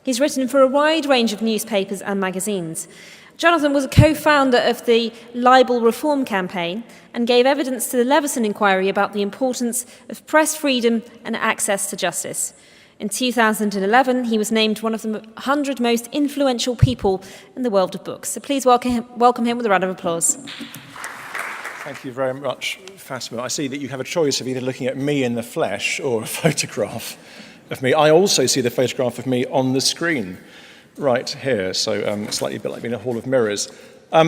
[SPEAKER 1] He's written for a wide range of newspapers and magazines. Jonathan was a co-founder of the Libel Reform Campaign and gave evidence to the Leveson inquiry about the importance of press freedom and access to justice. In 2011, he was named one of the 100 most influential people in the world of books. So please welcome him with a round of applause.
[SPEAKER 3] Thank you very much, Fatima. I see that you have a choice of either looking at me in the flesh or a photograph of me. I also see the photograph of me on the screen right here, so slightly a bit like being in a hall of mirrors. I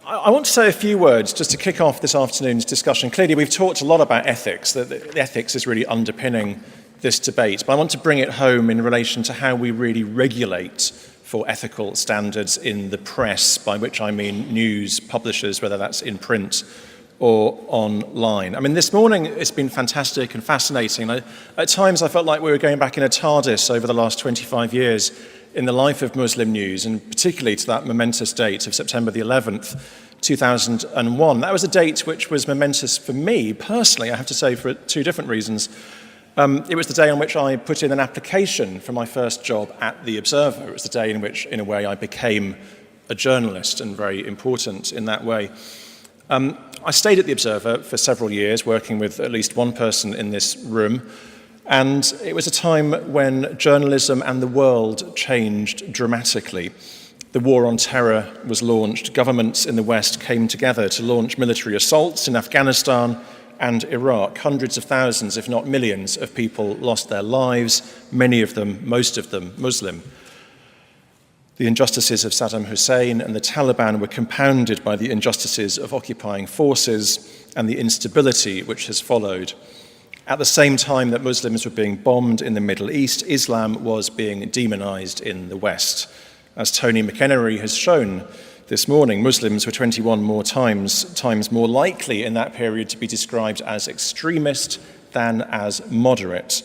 [SPEAKER 3] want to say a few words just to kick off this afternoon's discussion. Clearly, we've talked a lot about ethics, that the ethics is really underpinning this debate, but I want to bring it home in relation to how we really regulate for ethical standards in the press, by which I mean news publishers, whether that's in print or online. I mean, this morning it's been fantastic and fascinating. At times I felt like we were going back in a TARDIS over the last 25 years in the life of Muslim news, and particularly to that momentous date of September the 11th, 2001. That was a date which was momentous for me personally, I have to say, for 2 different reasons. It was the day on which I put in an application for my first job at The Observer. It was the day in which, in a way, I became a journalist, and very important in that way. I stayed at The Observer for several years, working with at least one person in this room, and it was a time when journalism and the world changed dramatically. The war on terror was launched. Governments in the West came together to launch military assaults in Afghanistan and Iraq. Hundreds of thousands, if not millions, of people lost their lives, many of them, most of them, Muslim. The injustices of Saddam Hussein and the Taliban were compounded by the injustices of occupying forces and the instability which has followed. At the same time that Muslims were being bombed in the Middle East, Islam was being demonized in the West. As Tony McEnery has shown this morning, Muslims were 21 more times more likely in that period to be described as extremist than as moderate.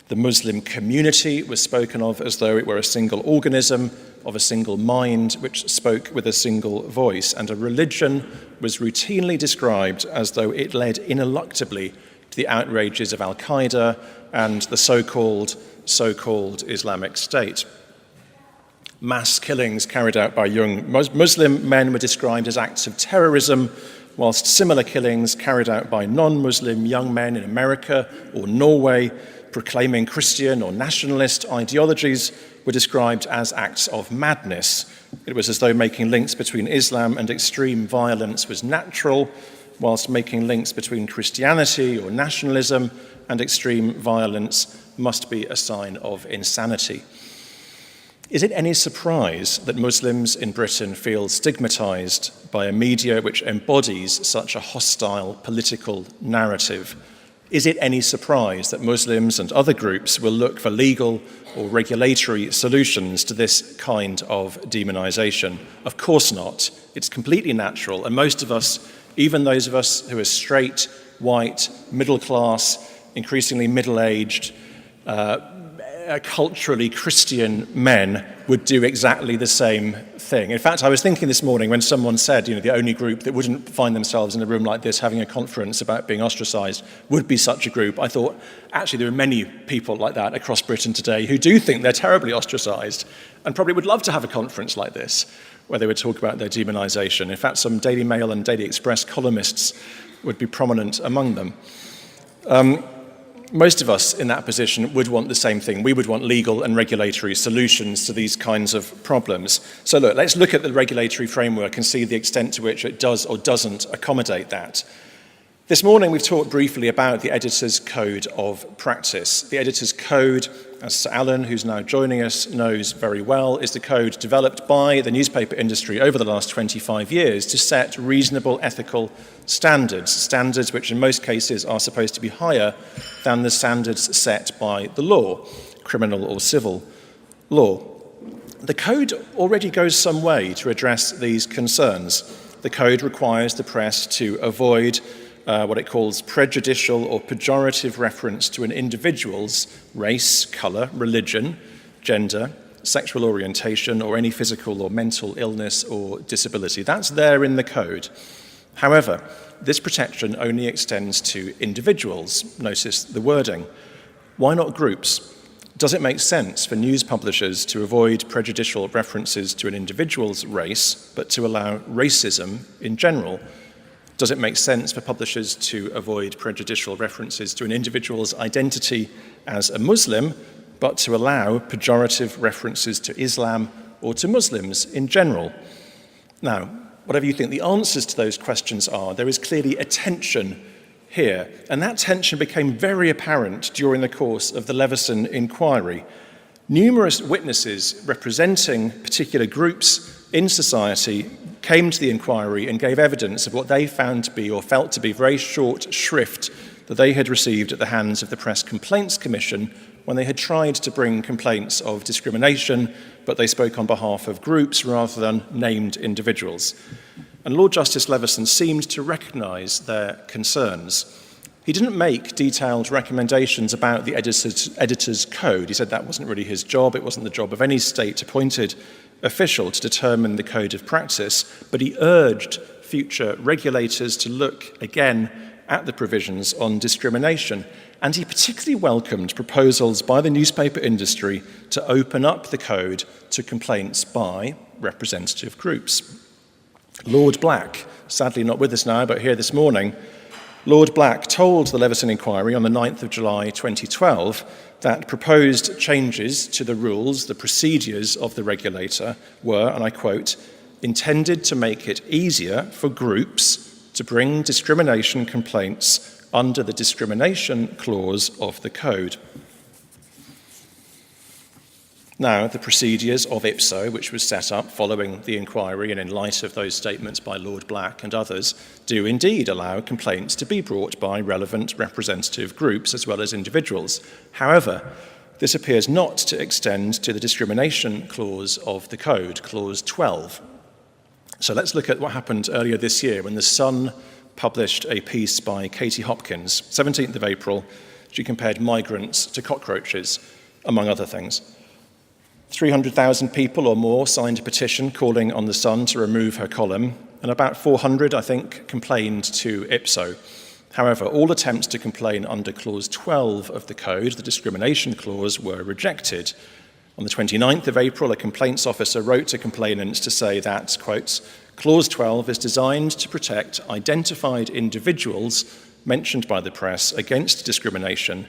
[SPEAKER 3] The Muslim community was spoken of as though it were a single organism, of a single mind, which spoke with a single voice, and a religion was routinely described as though it led ineluctably to the outrages of Al-Qaeda and the so-called Islamic State. Mass killings carried out by young Muslim men were described as acts of terrorism, whilst similar killings carried out by non-Muslim young men in America or Norway proclaiming Christian or nationalist ideologies were described as acts of madness. It was as though making links between Islam and extreme violence was natural, whilst making links between Christianity or nationalism and extreme violence must be a sign of insanity. Is it any surprise that Muslims in Britain feel stigmatized by a media which embodies such a hostile political narrative? Is it any surprise that Muslims and other groups will look for legal or regulatory solutions to this kind of demonization? Of course not. It's completely natural, and most of us, even those of us who are straight, white, middle class, increasingly middle-aged, culturally Christian men would do exactly the same thing. In fact, I was thinking this morning when someone said, the only group that wouldn't find themselves in a room like this having a conference about being ostracized would be such a group. I thought, actually, there are many people like that across Britain today who do think they're terribly ostracized and probably would love to have a conference like this where they would talk about their demonization. In fact, some Daily Mail and Daily Express columnists would be prominent among them. Most of us in that position would want the same thing. We would want legal and regulatory solutions to these kinds of problems. So look, let's look at the regulatory framework and see the extent to which it does or doesn't accommodate that. This morning we've talked briefly about the Editor's Code of Practice. The Editor's Code, as Sir Alan, who's now joining us, knows very well, is the code developed by the newspaper industry over the last 25 years to set reasonable ethical standards which in most cases are supposed to be higher than the standards set by the law, criminal or civil law. The code already goes some way to address these concerns. The code requires the press to avoid what it calls prejudicial or pejorative reference to an individual's race, colour, religion, gender, sexual orientation, or any physical or mental illness or disability. That's there in the code. However, this protection only extends to individuals. Notice the wording. Why not groups? Does it make sense for news publishers to avoid prejudicial references to an individual's race, but to allow racism in general? Does it make sense for publishers to avoid prejudicial references to an individual's identity as a Muslim, but to allow pejorative references to Islam or to Muslims in general? Now, whatever you think the answers to those questions are, there is clearly a tension here, and that tension became very apparent during the course of the Leveson inquiry. Numerous witnesses representing particular groups in society came to the inquiry and gave evidence of what they found to be or felt to be very short shrift that they had received at the hands of the Press Complaints Commission when they had tried to bring complaints of discrimination, but they spoke on behalf of groups rather than named individuals. And Lord Justice Leveson seemed to recognise their concerns. He didn't make detailed recommendations about the editor's code. He said that wasn't really his job. It wasn't the job of any state-appointed official to determine the code of practice, but he urged future regulators to look again at the provisions on discrimination. And he particularly welcomed proposals by the newspaper industry to open up the code to complaints by representative groups. Lord Black, sadly not with us now, but here this morning, Lord Black told the Leveson inquiry on the 9th of July 2012 that proposed changes to the rules, the procedures of the regulator were, and I quote, intended to make it easier for groups to bring discrimination complaints under the discrimination clause of the Code. Now, the procedures of IPSO, which was set up following the inquiry and in light of those statements by Lord Black and others, do indeed allow complaints to be brought by relevant representative groups as well as individuals. However, this appears not to extend to the discrimination clause of the Code, Clause 12. So let's look at what happened earlier this year when The Sun published a piece by Katie Hopkins, 17th of April. She compared migrants to cockroaches, among other things. 300,000 people or more signed a petition calling on The Sun to remove her column, and about 400, I think, complained to IPSO. However, all attempts to complain under Clause 12 of the Code, the discrimination clause, were rejected. On the 29th of April, a complaints officer wrote to complainants to say that, quote, Clause 12 is designed to protect identified individuals mentioned by the press against discrimination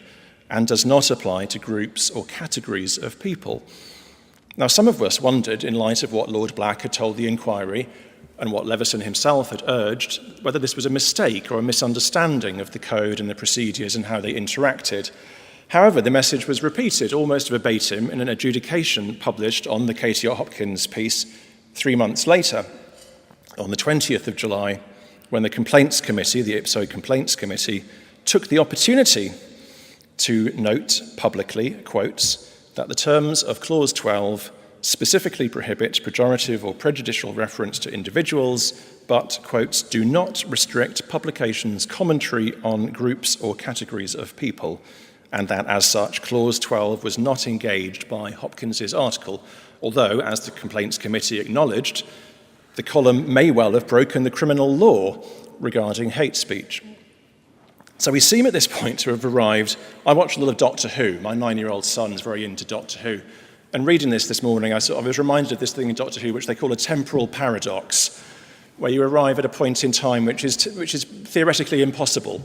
[SPEAKER 3] and does not apply to groups or categories of people. Now, some of us wondered, in light of what Lord Black had told the inquiry and what Leveson himself had urged, whether this was a mistake or a misunderstanding of the Code and the procedures and how they interacted. However, the message was repeated almost verbatim in an adjudication published on the Katie Hopkins piece 3 months later, on the 20th of July, when the Complaints Committee, the IPSO Complaints Committee, took the opportunity to note publicly, quotes, that the terms of Clause 12 specifically prohibit pejorative or prejudicial reference to individuals, but, quote, do not restrict publications' commentary on groups or categories of people, and that, as such, Clause 12 was not engaged by Hopkins's article, although, as the Complaints Committee acknowledged, the column may well have broken the criminal law regarding hate speech. So we seem at this point to have arrived. I watch a lot of Doctor Who. My 9-year-old son's very into Doctor Who. And reading this morning, I was reminded of this thing in Doctor Who, which they call a temporal paradox, where you arrive at a point in time which is theoretically impossible.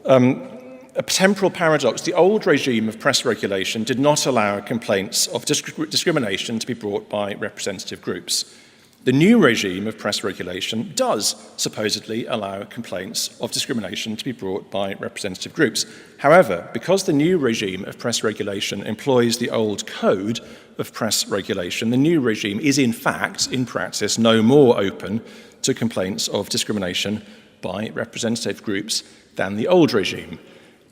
[SPEAKER 3] A temporal paradox. The old regime of press regulation did not allow complaints of discrimination to be brought by representative groups. The new regime of press regulation does supposedly allow complaints of discrimination to be brought by representative groups. However, because the new regime of press regulation employs the old code of press regulation, the new regime is in fact, in practice, no more open to complaints of discrimination by representative groups than the old regime.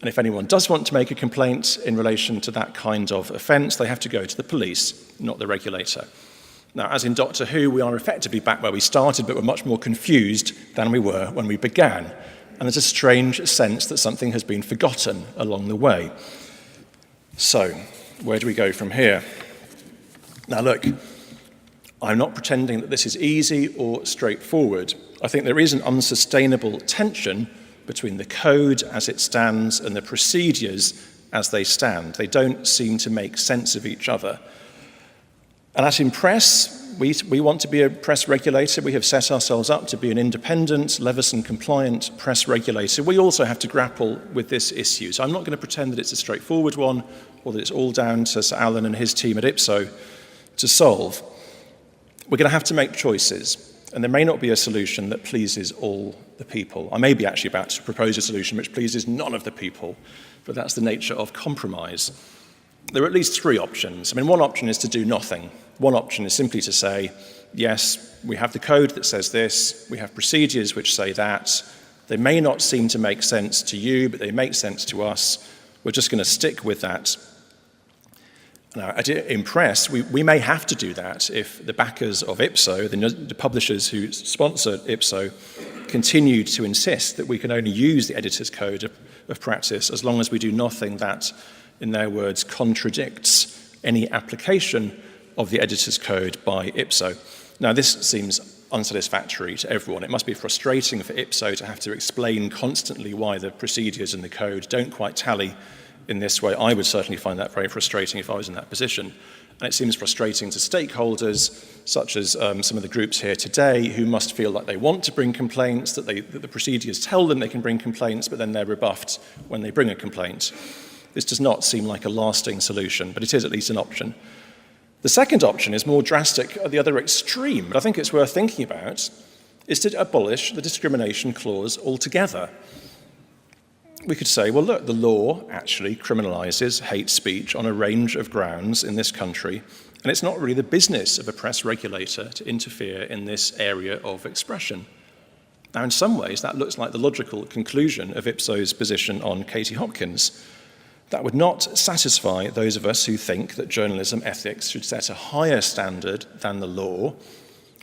[SPEAKER 3] And if anyone does want to make a complaint in relation to that kind of offence, they have to go to the police, not the regulator. Now, as in Doctor Who, we are effectively back where we started, but we're much more confused than we were when we began. And there's a strange sense that something has been forgotten along the way. So, where do we go from here? Now, look, I'm not pretending that this is easy or straightforward. I think there is an unsustainable tension between the code as it stands and the procedures as they stand. They don't seem to make sense of each other. And at Impress, we want to be a press regulator. We have set ourselves up to be an independent, Leveson-compliant press regulator. We also have to grapple with this issue. So I'm not going to pretend that it's a straightforward one or that it's all down to Sir Alan and his team at IPSO to solve. We're going to have to make choices, and there may not be a solution that pleases all the people. I may be actually about to propose a solution which pleases none of the people, but that's the nature of compromise. There are at least 3 options. One option is to do nothing. One option is simply to say, yes, we have the code that says this, we have procedures which say that. They may not seem to make sense to you, but they make sense to us. We're just going to stick with that. Now, at Impress, we may have to do that if the backers of IPSO, the publishers who sponsor IPSO, continue to insist that we can only use the editor's code of practice as long as we do nothing that, in their words, contradicts any application of the editor's code by IPSO. Now, this seems unsatisfactory to everyone. It must be frustrating for IPSO to have to explain constantly why the procedures in the code don't quite tally in this way. I would certainly find that very frustrating if I was in that position. And it seems frustrating to stakeholders, such as some of the groups here today, who must feel like they want to bring complaints, that the procedures tell them they can bring complaints, but then they're rebuffed when they bring a complaint. This does not seem like a lasting solution, but it is at least an option. The second option is more drastic at the other extreme, but I think it's worth thinking about, is to abolish the discrimination clause altogether. We could say, well, look, the law actually criminalises hate speech on a range of grounds in this country, and it's not really the business of a press regulator to interfere in this area of expression. Now, in some ways, that looks like the logical conclusion of Ipso's position on Katie Hopkins. That would not satisfy those of us who think that journalism ethics should set a higher standard than the law,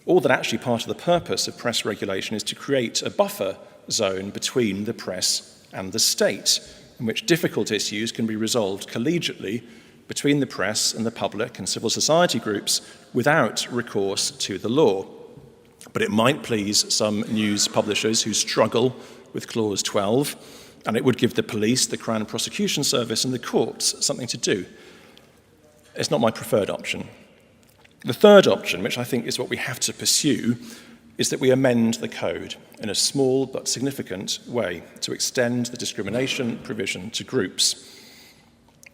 [SPEAKER 3] or that actually part of the purpose of press regulation is to create a buffer zone between the press and the state, in which difficult issues can be resolved collegiately between the press and the public and civil society groups without recourse to the law. But it might please some news publishers who struggle with Clause 12, and it would give the police, the Crown Prosecution Service, and the courts something to do. It's not my preferred option. The third option, which I think is what we have to pursue, is that we amend the code in a small but significant way to extend the discrimination provision to groups.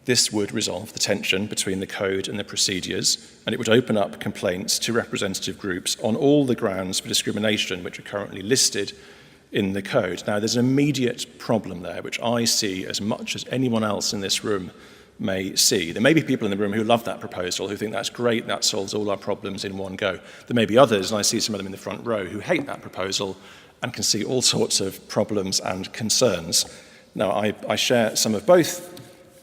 [SPEAKER 3] This would resolve the tension between the code and the procedures, and it would open up complaints to representative groups on all the grounds for discrimination which are currently listed in the code. Now, there's an immediate problem there, which I see as much as anyone else in this room may see. There may be people in the room who love that proposal, who think that's great, that solves all our problems in one go. There may be others, and I see some of them in the front row, who hate that proposal and can see all sorts of problems and concerns. Now, I share some of both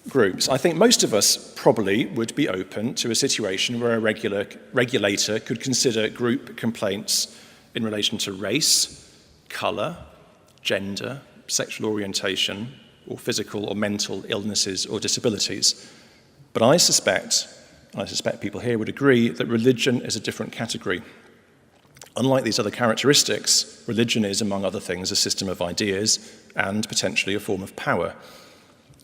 [SPEAKER 3] groups. I think most of us probably would be open to a situation where a regulator could consider group complaints in relation to race, colour, gender, sexual orientation, or physical or mental illnesses or disabilities. But I suspect people here would agree, that religion is a different category. Unlike these other characteristics, religion is, among other things, a system of ideas and potentially a form of power.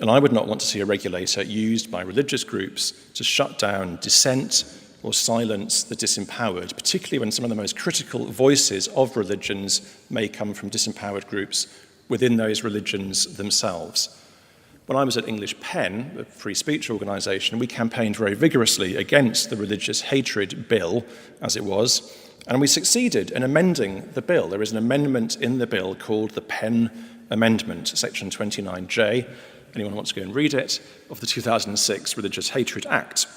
[SPEAKER 3] And I would not want to see a regulator used by religious groups to shut down dissent or silence the disempowered, particularly when some of the most critical voices of religions may come from disempowered groups within those religions themselves. When I was at English PEN, a free speech organisation, we campaigned very vigorously against the religious hatred bill, as it was, and we succeeded in amending the bill. There is an amendment in the bill called the PEN Amendment, section 29J, anyone wants to go and read it, of the 2006 Religious Hatred Act.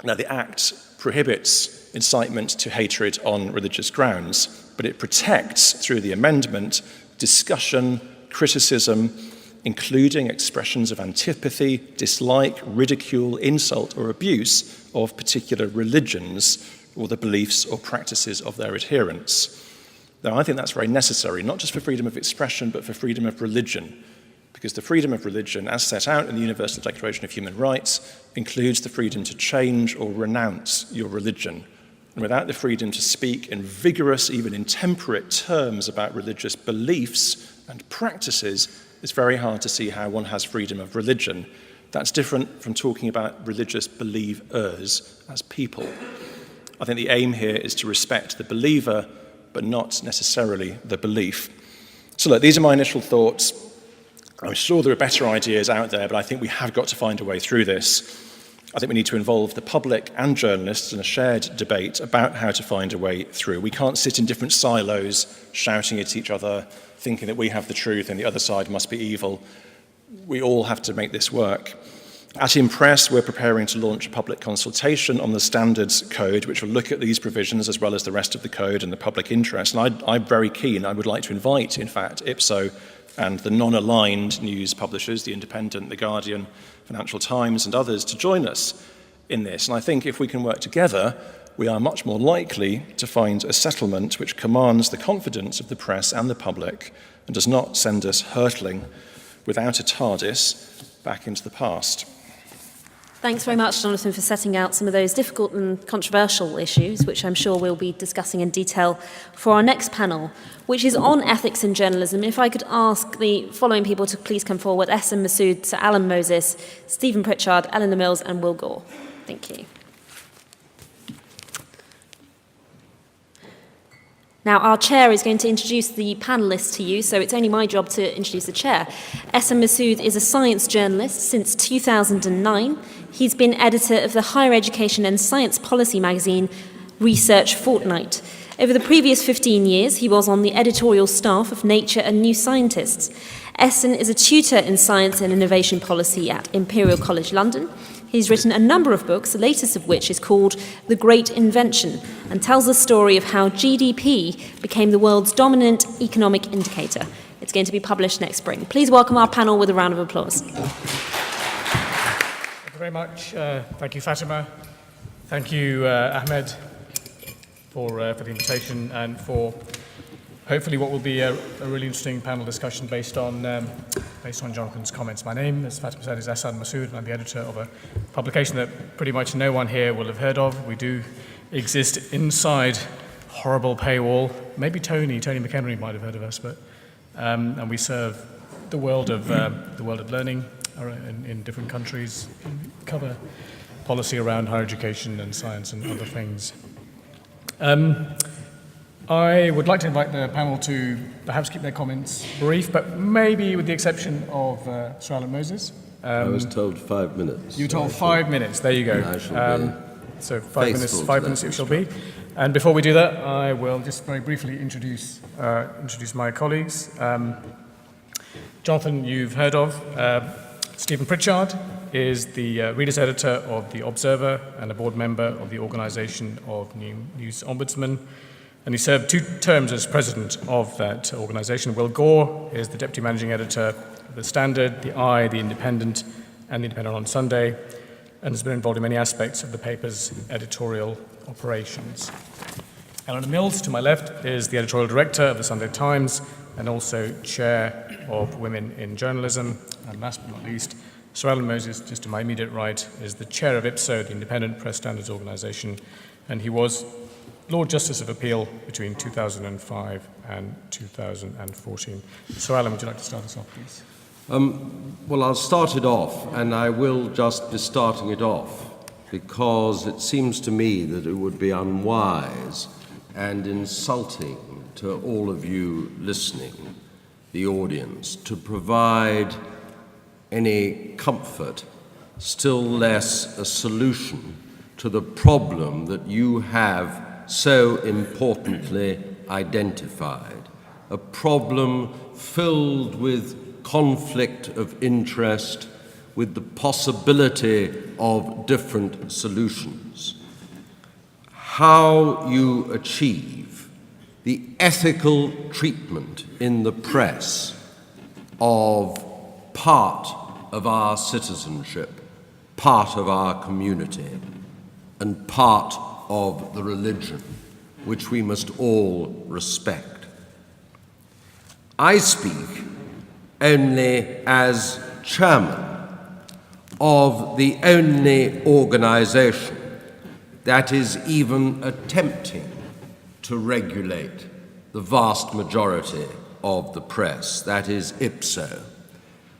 [SPEAKER 3] Now, the Act prohibits incitement to hatred on religious grounds, but it protects, through the amendment, discussion, criticism, including expressions of antipathy, dislike, ridicule, insult, or abuse of particular religions or the beliefs or practices of their adherents. Now, I think that's very necessary, not just for freedom of expression, but for freedom of religion, because the freedom of religion, as set out in the Universal Declaration of Human Rights, includes the freedom to change or renounce your religion. And without the freedom to speak in vigorous, even intemperate terms about religious beliefs and practices, it's very hard to see how one has freedom of religion. That's different from talking about religious believers as people. I think the aim here is to respect the believer, but not necessarily the belief. So look, these are my initial thoughts. I'm sure there are better ideas out there, but I think we have got to find a way through this. I think we need to involve the public and journalists in a shared debate about how to find a way through. We can't sit in different silos, shouting at each other, thinking that we have the truth and the other side must be evil. We all have to make this work. At Impress, we're preparing to launch a public consultation on the standards code, which will look at these provisions as well as the rest of the code and the public interest. And I'm very keen. I would like to invite, in fact, Ipso and the non-aligned news publishers, The Independent, The Guardian, Financial Times, and others, to join us in this. And I think if we can work together, we are much more likely to find a settlement which commands the confidence of the press and the public and does not send us hurtling without a TARDIS back into the past.
[SPEAKER 1] Thanks very much, Jonathan, for setting out some of those difficult and controversial issues, which I'm sure we'll be discussing in detail for our next panel, which is on ethics in journalism. If I could ask the following people to please come forward: Ehsan Massoud, Sir Alan Moses, Stephen Pritchard, Eleanor Mills and Will Gore. Thank you. Now, our chair is going to introduce the panellists to you, so it's only my job to introduce the chair. Ehsan Massoud is a science journalist since 2009. He's been editor of the higher education and science policy magazine Research Fortnight. Over the previous 15 years, he was on the editorial staff of Nature and New Scientists. Ehsan is a tutor in science and innovation policy at Imperial College London. He's written a number of books, the latest of which is called The Great Invention, and tells the story of how GDP became the world's dominant economic indicator. It's going to be published next spring. Please welcome our panel with a round of applause.
[SPEAKER 14] Thank you very much. Thank you, Fatima. Thank you, Ahmed, for the invitation and for hopefully what will be a really interesting panel discussion based on Jonathan's comments. My name, as Fatima said, is Ehsan Massoud, and I'm the editor of a publication that pretty much no one here will have heard of. We do exist inside horrible paywall. Maybe Tony McHenry might have heard of us, but and we serve the world of learning in different countries, cover policy around higher education and science and other things. I would like to invite the panel to perhaps keep their comments brief, but maybe with the exception of Sir Alan Moses.
[SPEAKER 15] I was told 5 minutes.
[SPEAKER 14] You were told 5 minutes, there you go.
[SPEAKER 15] I shall be
[SPEAKER 14] so 5 minutes it shall be. And before we do that, I will just very briefly introduce my colleagues. Jonathan, you've heard of. Stephen Pritchard is the reader's editor of The Observer and a board member of the Organisation of News Ombudsmen. And he served 2 terms as president of that organisation. Will Gore is the deputy managing editor of The Standard, The Eye, The Independent, and The Independent on Sunday, and has been involved in many aspects of the paper's editorial operations. Eleanor Mills, to my left, is the editorial director of The Sunday Times and also chair of Women in Journalism. And last but not least, Sir Alan Moses, just to my immediate right, is the chair of IPSO, the Independent Press Standards Organisation, and he was Lord Justice of Appeal between 2005 and 2014. So, Alan, would you like to start us off, please?
[SPEAKER 15] Well, I'll start it off, and I will just be starting it off because it seems to me that it would be unwise and insulting to all of you listening, the audience, to provide any comfort, still less a solution to the problem that you have so importantly identified, a problem filled with conflict of interest, with the possibility of different solutions. How you achieve the ethical treatment in the press of part of our citizenship, part of our community, and part of the religion, which we must all respect. I speak only as chairman of the only organisation that is even attempting to regulate the vast majority of the press, that is IPSO,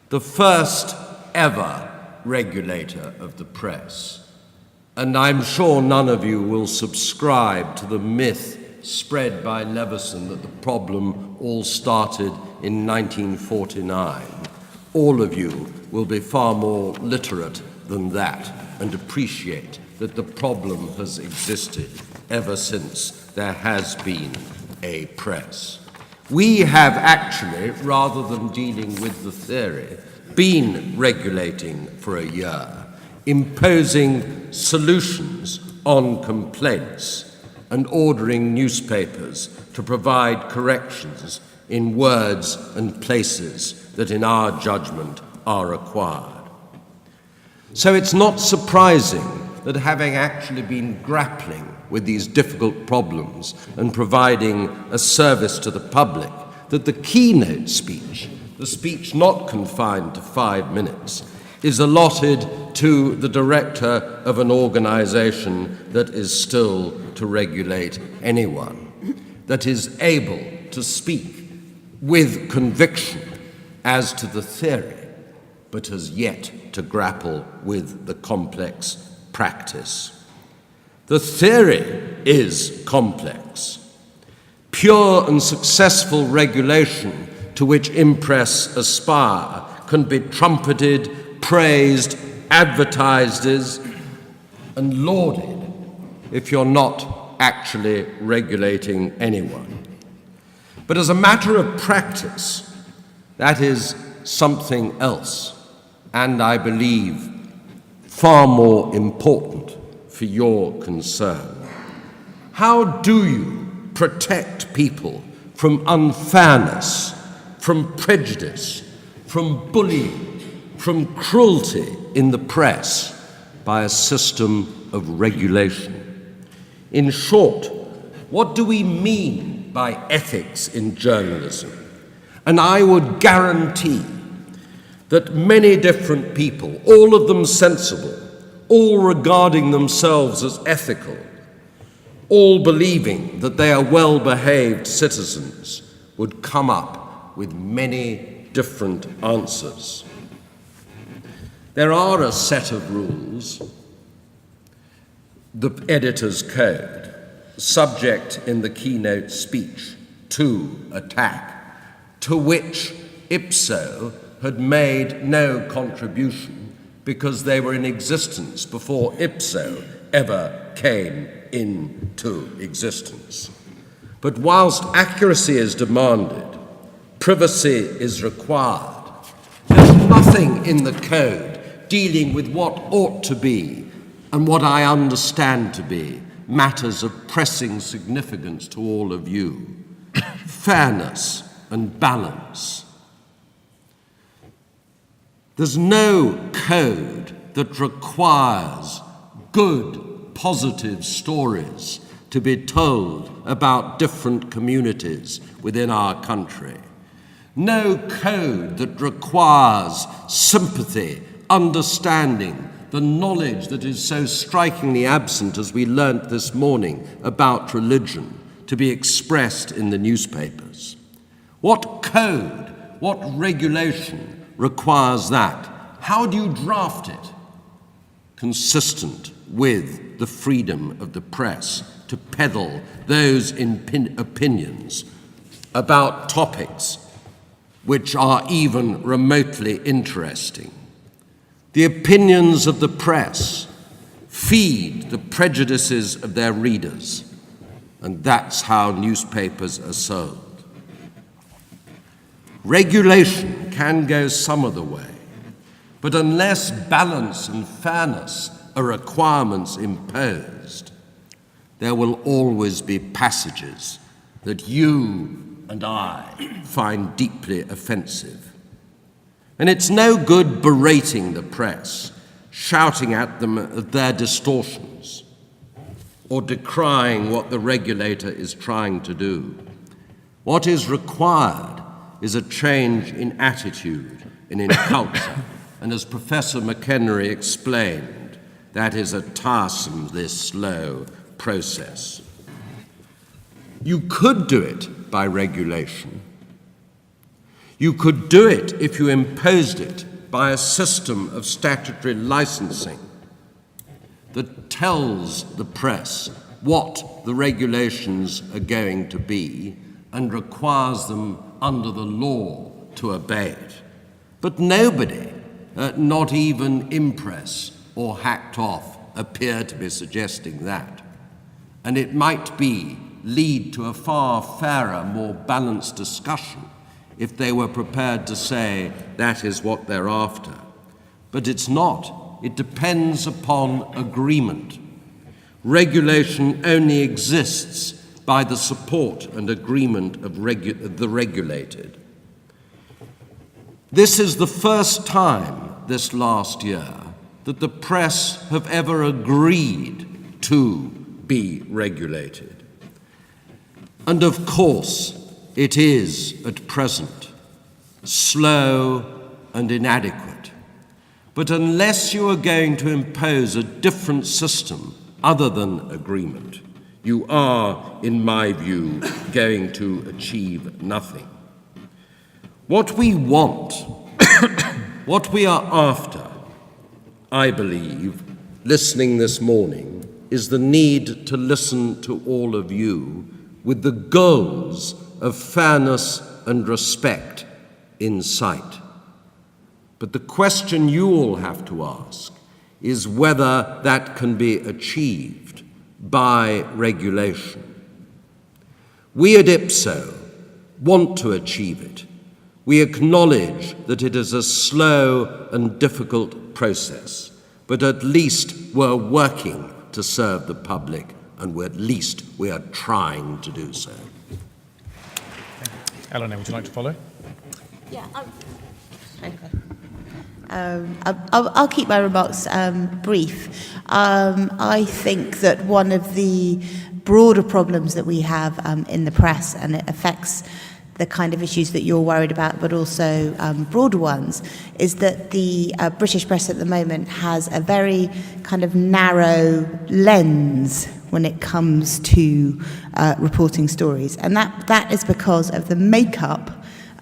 [SPEAKER 15] the first ever regulator of the press. And I'm sure none of you will subscribe to the myth spread by Leveson that the problem all started in 1949. All of you will be far more literate than that and appreciate that the problem has existed ever since there has been a press. We have actually, rather than dealing with the theory, been regulating for a year, imposing solutions on complaints and ordering newspapers to provide corrections in words and places that in our judgment are required. So it's not surprising that having actually been grappling with these difficult problems and providing a service to the public, that the keynote speech, the speech not confined to 5 minutes, is allotted to the director of an organization that is still to regulate anyone, that is able to speak with conviction as to the theory, but has yet to grapple with the complex practice. The theory is complex. Pure and successful regulation to which Impress aspire can be trumpeted, praised, advertised as, and lauded if you're not actually regulating anyone. But as a matter of practice, that is something else, and I believe far more important for your concern. How do you protect people from unfairness, from prejudice, from bullying, from cruelty in the press by a system of regulation? In short, what do we mean by ethics in journalism? And I would guarantee that many different people, all of them sensible, all regarding themselves as ethical, all believing that they are well-behaved citizens, would come up with many different answers. There are a set of rules, the editor's code, subject in the keynote speech to attack, to which Ipso had made no contribution because they were in existence before Ipso ever came into existence. But whilst accuracy is demanded, privacy is required. There's nothing in the code dealing with what ought to be and what I understand to be matters of pressing significance to all of you. Fairness and balance. There's no code that requires good, positive stories to be told about different communities within our country. No code that requires sympathy, understanding, the knowledge that is so strikingly absent, as we learnt this morning, about religion, to be expressed in the newspapers. What code, what regulation requires that? How do you draft it? Consistent with the freedom of the press to peddle those opinions about topics which are even remotely interesting. The opinions of the press feed the prejudices of their readers, and that's how newspapers are sold. Regulation can go some of the way, but unless balance and fairness are requirements imposed, there will always be passages that you and I find deeply offensive. And it's no good berating the press, shouting at them at their distortions, or decrying what the regulator is trying to do. What is required is a change in attitude and in culture. And as Professor McHenry explained, that is a tiresome, this slow process. You could do it by regulation. You could do it if you imposed it by a system of statutory licensing that tells the press what the regulations are going to be and requires them under the law to obey it. But nobody, not even Impress or Hacked Off, appear to be suggesting that. And it might lead to a far fairer, more balanced discussion if they were prepared to say that is what they're after. But it's not. It depends upon agreement. Regulation only exists by the support and agreement of the regulated. This is the first time this last year that the press have ever agreed to be regulated. And of course, it is at present slow and inadequate. But unless you are going to impose a different system other than agreement, you are, in my view, going to achieve nothing. What we want, what we are after, I believe, listening this morning, is the need to listen to all of you with the goals of fairness and respect in sight. But the question you all have to ask is whether that can be achieved by regulation. We at IPSO want to achieve it. We acknowledge that it is a slow and difficult process, but at least we're working to serve the public, and at least we are trying to do so.
[SPEAKER 14] Eleanor, would you like to follow?
[SPEAKER 9] Yeah, I'll keep my remarks brief. I think that one of the broader problems that we have in the press, and it affects the kind of issues that you're worried about, but also broader ones, is that the British press at the moment has a very kind of narrow lens when it comes to reporting stories. And that is because of the makeup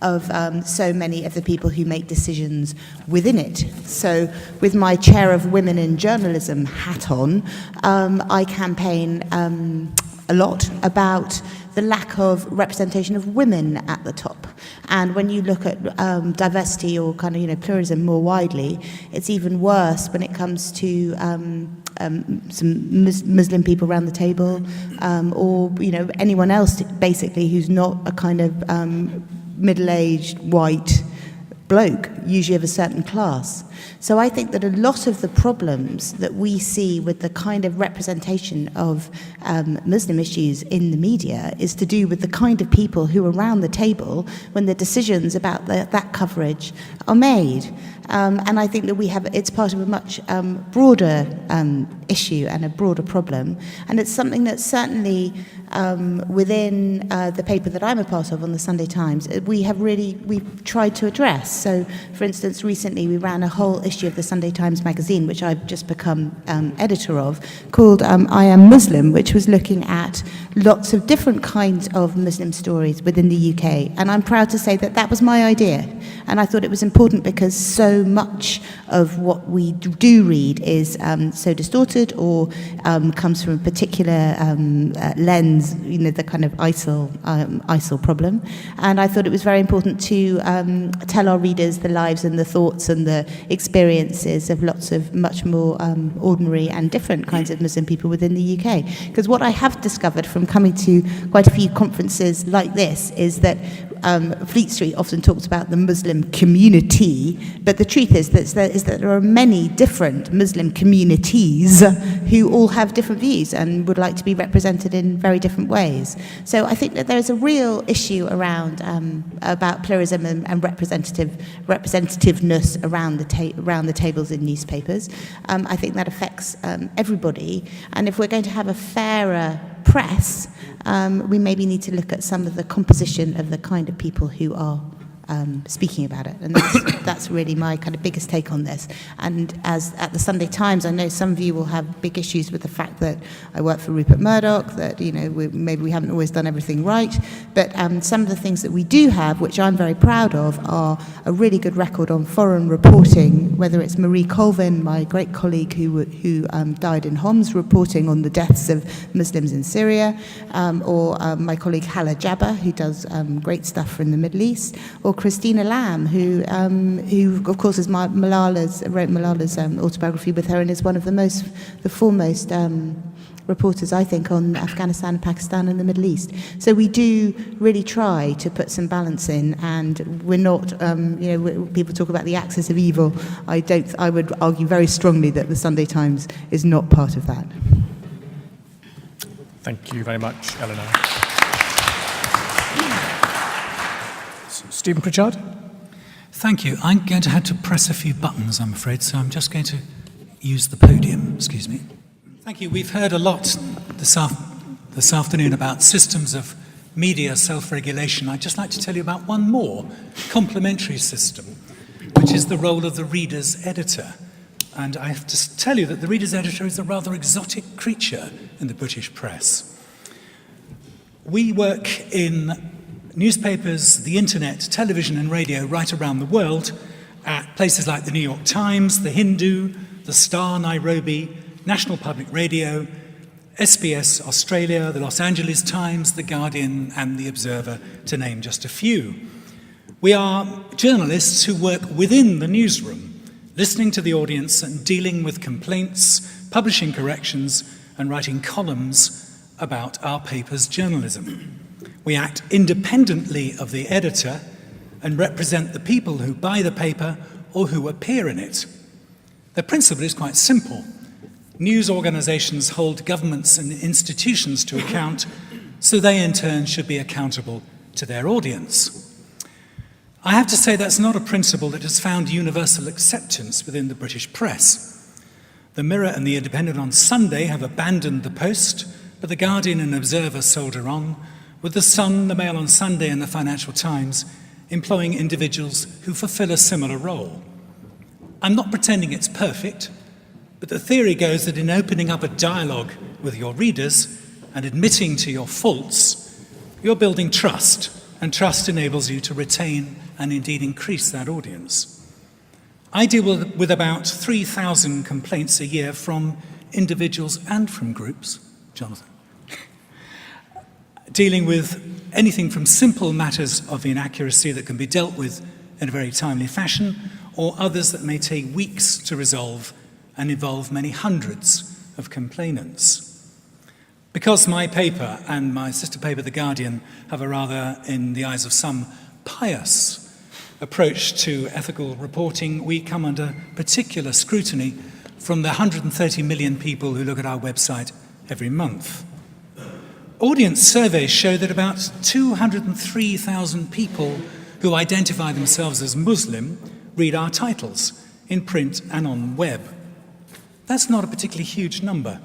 [SPEAKER 9] of so many of the people who make decisions within it. So with my Chair of Women in Journalism hat on, I campaign a lot about the lack of representation of women at the top. And when you look at diversity or kind of, pluralism more widely, it's even worse when it comes to some Muslim people around the table, or, anyone else basically who's not a kind of middle-aged white bloke, usually of a certain class. So I think that a lot of the problems that we see with the kind of representation of Muslim issues in the media is to do with the kind of people who are around the table when the decisions about that coverage are made. And I think that it's part of a much broader issue and a broader problem. And it's something that certainly within the paper that I'm a part of on the Sunday Times, we've tried to address. So, for instance, recently we ran a whole issue of the Sunday Times magazine, which I've just become editor of, called I Am Muslim, which was looking at lots of different kinds of Muslim stories within the UK. And I'm proud to say that that was my idea. And I thought it was important because so much of what we do read is so distorted or comes from a particular lens, the kind of ISIL problem. And I thought it was very important to tell our readers the lives and the thoughts and the experiences of lots of much more ordinary and different kinds of Muslim people within the UK. Because what I have discovered from coming to quite a few conferences like this is that Fleet Street often talks about the Muslim community, but the truth is that there are many different Muslim communities who all have different views and would like to be represented in very different ways. So I think that there is a real issue around about pluralism and representativeness around the tables in newspapers. I think that affects everybody, and if we're going to have a fairer press, we maybe need to look at some of the composition of the kind of people who are speaking about it. And that's really my kind of biggest take on this. And as at the Sunday Times, I know some of you will have big issues with the fact that I work for Rupert Murdoch, that, maybe we haven't always done everything right. But some of the things that we do have, which I'm very proud of, are a really good record on foreign reporting, whether it's Marie Colvin, my great colleague who died in Homs, reporting on the deaths of Muslims in Syria, or my colleague Hala Jabba, who does great stuff from the Middle East, or Christina Lamb, who of course is wrote Malala's autobiography with her and is one of the foremost reporters, I think, on Afghanistan and Pakistan and the Middle East. So we do really try to put some balance in, and we're not, people talk about the axis of evil. I would argue very strongly that the Sunday Times is not part of that.
[SPEAKER 14] Thank you very much, Eleanor. Stephen Pritchard.
[SPEAKER 16] Thank you. I'm going to have to press a few buttons, I'm afraid, so I'm just going to use the podium. Excuse me. Thank you. We've heard a lot this afternoon about systems of media self-regulation. I'd just like to tell you about one more complementary system, which what is the role of the reader's editor? And I have to tell you that the reader's editor is a rather exotic creature in the British press. We work in newspapers, the internet, television and radio right around the world at places like the New York Times, the Hindu, the Star Nairobi, National Public Radio, SBS Australia, the Los Angeles Times, the Guardian and the Observer, to name just a few. We are journalists who work within the newsroom, listening to the audience and dealing with complaints, publishing corrections and writing columns about our paper's journalism. We act independently of the editor and represent the people who buy the paper or who appear in it. The principle is quite simple. News organizations hold governments and institutions to account, so they in turn should be accountable to their audience. I have to say that's not a principle that has found universal acceptance within the British press. The Mirror and the Independent on Sunday have abandoned the Post, but the Guardian and Observer soldier on, with the Sun, the Mail on Sunday and the Financial Times employing individuals who fulfill a similar role. I'm not pretending it's perfect, but the theory goes that in opening up a dialogue with your readers and admitting to your faults, you're building trust, and trust enables you to retain and indeed increase that audience. I deal with about 3,000 complaints a year from individuals and from groups, Jonathan, dealing with anything from simple matters of inaccuracy that can be dealt with in a very timely fashion, or others that may take weeks to resolve and involve many hundreds of complainants. Because my paper and my sister paper, The Guardian, have a rather, in the eyes of some, pious approach to ethical reporting, we come under particular scrutiny from the 130 million people who look at our website every month. Audience surveys show that about 203,000 people who identify themselves as Muslim read our titles in print and on web. That's not a particularly huge number,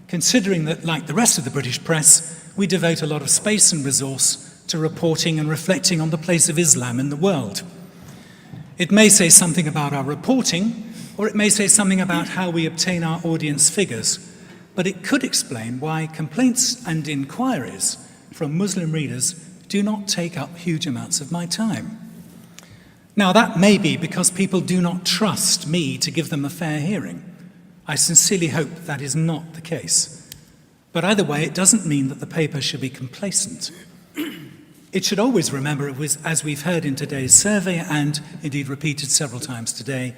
[SPEAKER 16] considering that, like the rest of the British press, we devote a lot of space and resource to reporting and reflecting on the place of Islam in the world. It may say something about our reporting, or it may say something about how we obtain our audience figures, but it could explain why complaints and inquiries from Muslim readers do not take up huge amounts of my time. Now, that may be because people do not trust me to give them a fair hearing. I sincerely hope that is not the case. But either way, it doesn't mean that the paper should be complacent. It should always remember, as we've heard in today's survey and indeed repeated several times today,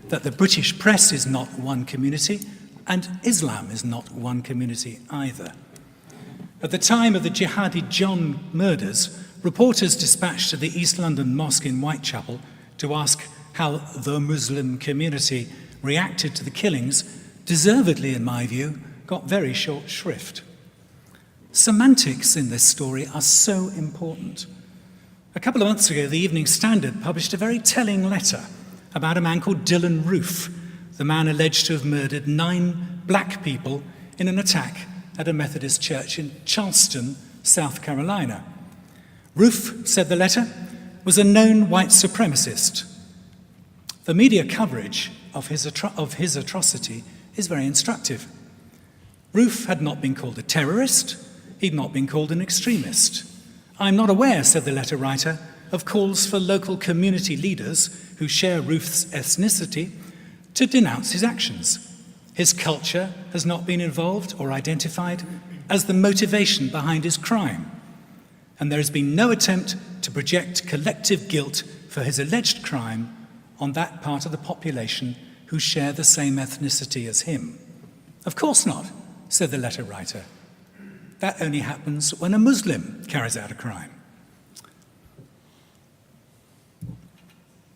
[SPEAKER 16] that the British press is not one community and Islam is not one community either. At the time of the Jihadi John murders, reporters dispatched to the East London Mosque in Whitechapel to ask how the Muslim community reacted to the killings, deservedly in my view, got very short shrift. Semantics in this story are so important. A couple of months ago, the Evening Standard published a very telling letter about a man called Dylan Roof, the man alleged to have murdered 9 black people in an attack at a Methodist church in Charleston, South Carolina. Roof, said the letter, was a known white supremacist. The media coverage of his atrocity is very instructive. Roof had not been called a terrorist, he'd not been called an extremist. I'm not aware, said the letter writer, of calls for local community leaders who share Roof's ethnicity to denounce his actions. His culture has not been involved or identified as the motivation behind his crime. And there has been no attempt to project collective guilt for his alleged crime on that part of the population who share the same ethnicity as him. Of course not, said the letter writer. That only happens when a Muslim carries out a crime.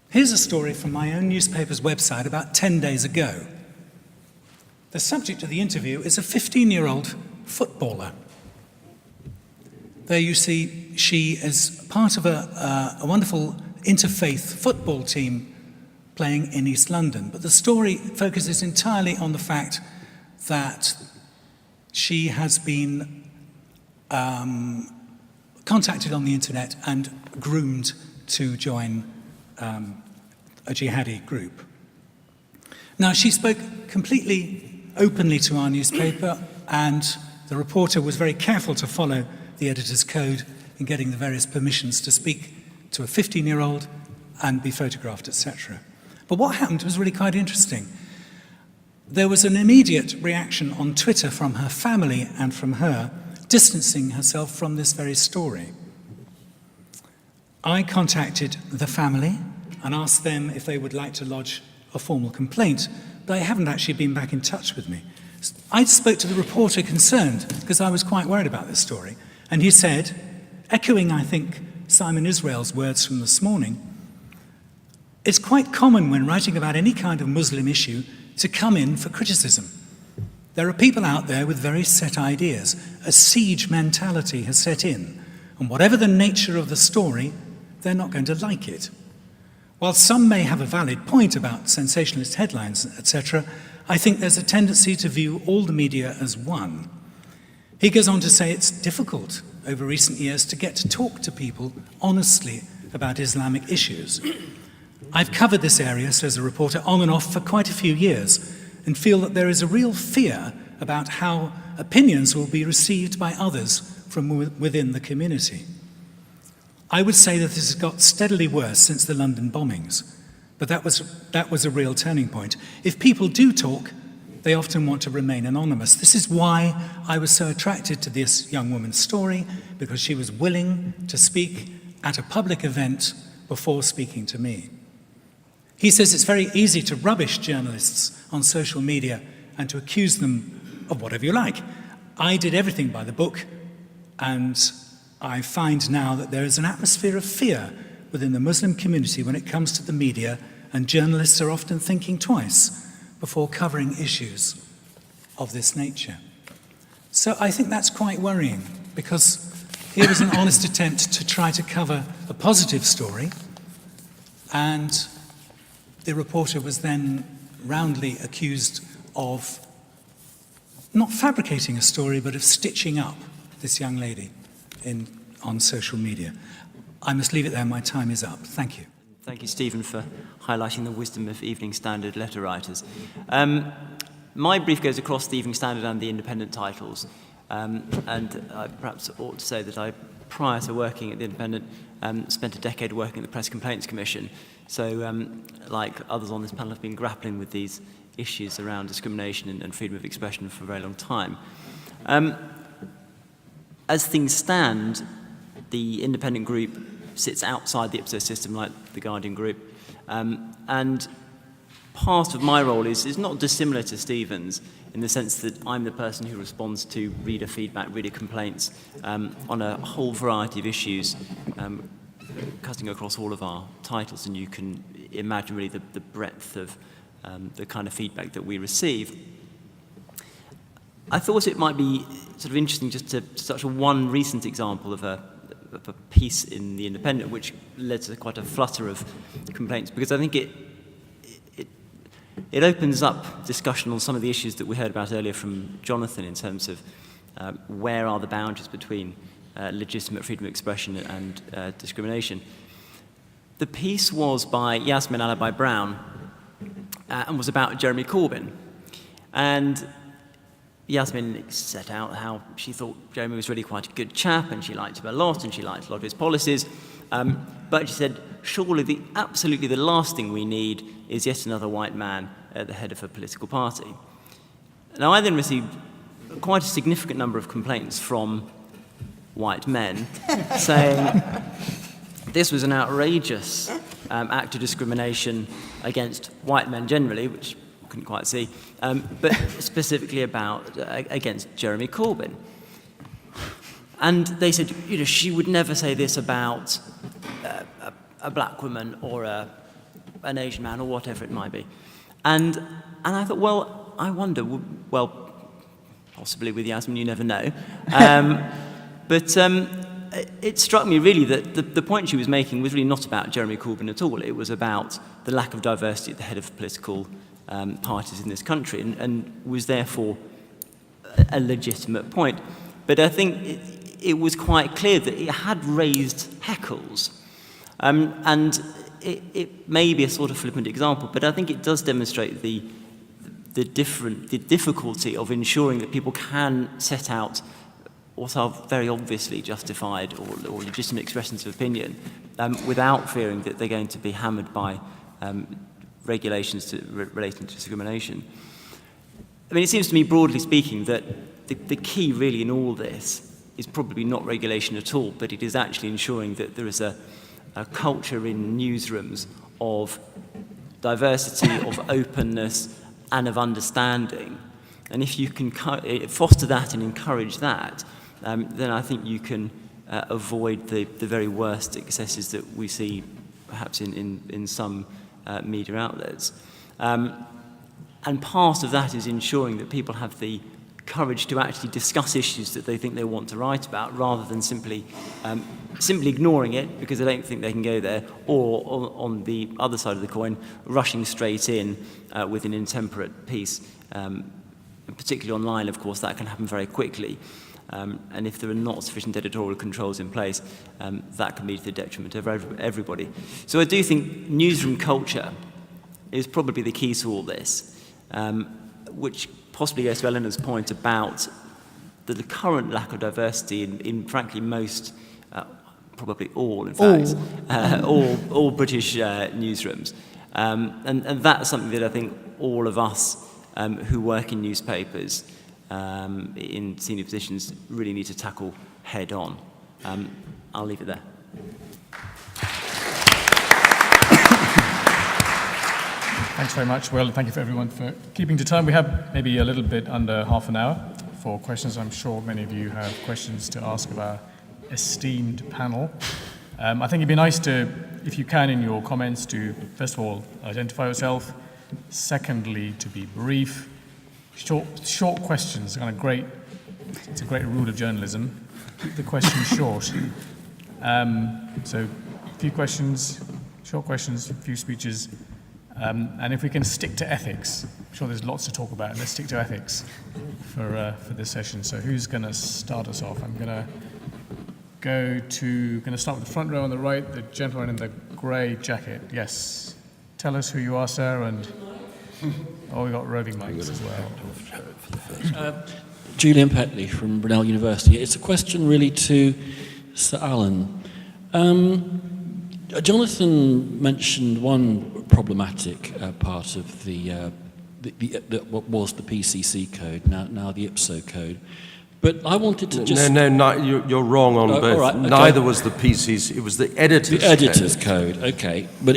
[SPEAKER 16] Here's a story from my own newspaper's website about 10 days ago. The subject of the interview is a 15-year-old footballer. There you see she is part of a wonderful interfaith football team playing in East London. But the story focuses entirely on the fact that she has been contacted on the internet and groomed to join a jihadi group. Now, she spoke completely openly to our newspaper, and the reporter was very careful to follow the editor's code in getting the various permissions to speak to a 15-year-old and be photographed, etc. But what happened was really quite interesting. There was an immediate reaction on Twitter from her family and from her, distancing herself from this very story. I contacted the family and asked them if they would like to lodge a formal complaint. They haven't actually been back in touch with me. I spoke to the reporter concerned because I was quite worried about this story. And he said, echoing, I think, Simon Israel's words from this morning, it's quite common when writing about any kind of Muslim issue to come in for criticism. There are people out there with very set ideas. A siege mentality has set in. And whatever the nature of the story, they're not going to like it. While some may have a valid point about sensationalist headlines, etc., I think there's a tendency to view all the media as one. He goes on to say it's difficult over recent years to get to talk to people honestly about Islamic issues. I've covered this area, says a reporter, on and off for quite a few years, and feel that there is a real fear about how opinions will be received by others from within the community. I would say that this has got steadily worse since the London bombings, but that was a real turning point. If people do talk, they often want to remain anonymous. This is why I was so attracted to this young woman's story, because she was willing to speak at a public event before speaking to me. He says it's very easy to rubbish journalists on social media and to accuse them of whatever you like. I did everything by the book, and I find now that there is an atmosphere of fear within the Muslim community when it comes to the media, and journalists are often thinking twice before covering issues of this nature. So I think that's quite worrying, because here was an honest attempt to try to cover a positive story, and the reporter was then roundly accused of not fabricating a story, but of stitching up this young lady on social media. I must leave it there. My time is up. Thank you.
[SPEAKER 8] Thank you, Stephen, for highlighting the wisdom of Evening Standard letter writers. My brief goes across the Evening Standard and the Independent titles, and I perhaps ought to say that I, prior to working at the Independent, spent a decade working at the Press Complaints Commission. So, like others on this panel, have been grappling with these issues around discrimination and freedom of expression for a very long time. As things stand, the Independent group sits outside the Ipsos system, like the Guardian group, and part of my role is not dissimilar to Stephen's, in the sense that I'm the person who responds to reader feedback, reader complaints on a whole variety of issues, cutting across all of our titles, and you can imagine really the breadth of the kind of feedback that we receive. I thought it might be sort of interesting just to touch on one recent example of a piece in The Independent, which led to quite a flutter of complaints, because I think it opens up discussion on some of the issues that we heard about earlier from Jonathan in terms of where are the boundaries between legitimate freedom of expression and discrimination. The piece was by Yasmin Alabai-Brown and was about Jeremy Corbyn. And Yasmin set out how she thought Jeremy was really quite a good chap, and she liked him a lot, and she liked a lot of his policies. But she said, surely absolutely the last thing we need is yet another white man at the head of a political party. Now, I then received quite a significant number of complaints from white men saying this was an outrageous act of discrimination against white men generally, which I couldn't quite see, but specifically against Jeremy Corbyn. And they said, she would never say this about a black woman or an Asian man or whatever it might be. And I thought, well, I wonder, possibly with Yasmin, you never know. But it struck me really that the point she was making was really not about Jeremy Corbyn at all. It was about the lack of diversity at the head of political parties in this country, and was therefore a legitimate point. But I think it was quite clear that it had raised heckles. And it may be a sort of flippant example, but I think it does demonstrate the difficulty of ensuring that people can set out what are very obviously justified or legitimate expressions of opinion without fearing that they're going to be hammered by regulations relating to discrimination. I mean, it seems to me, broadly speaking, that the key really in all this is probably not regulation at all, but it is actually ensuring that there is a culture in newsrooms of diversity, of openness, and of understanding. And if you can foster that and encourage that, then I think you can avoid the very worst excesses that we see perhaps in some media outlets. And part of that is ensuring that people have the courage to actually discuss issues that they think they want to write about, rather than simply ignoring it because they don't think they can go there, or on the other side of the coin, rushing straight in with an intemperate piece. Particularly online, of course, that can happen very quickly. And if there are not sufficient editorial controls in place, that can lead to the detriment of everybody. So I do think newsroom culture is probably the key to all this, which possibly goes to Eleanor's point about the current lack of diversity in frankly, most, probably all, in fact, all British newsrooms. And that's something that I think all of us who work in newspapers in senior positions really need to tackle head on. I'll leave it there.
[SPEAKER 14] Thanks very much, Will. Thank you for everyone for keeping to time. We have maybe a little bit under half an hour for questions. I'm sure many of you have questions to ask of our esteemed panel. I think it'd be nice to, if you can in your comments, to first of all identify yourself. Secondly, to be brief. Short questions. It's a great rule of journalism. Keep the questions short. So a few questions, short questions, a few speeches. And if we can stick to ethics, I'm sure there's lots to talk about. Let's stick to ethics for this session. So who's going to start us off? I'm going to start with the front row on the right, the gentleman in the grey jacket. Yes. Tell us who you are, sir, and we've got roving mics as well.
[SPEAKER 20] Julian Petley from Brunel University. It's a question really to Sir Alan. Jonathan mentioned one problematic part of what was the PCC code, now the IPSO code. But I wanted to just...
[SPEAKER 15] No, you're wrong on both.
[SPEAKER 20] Right, okay.
[SPEAKER 15] Neither was the PCC, it was the editor's code.
[SPEAKER 20] The editor's code, okay. But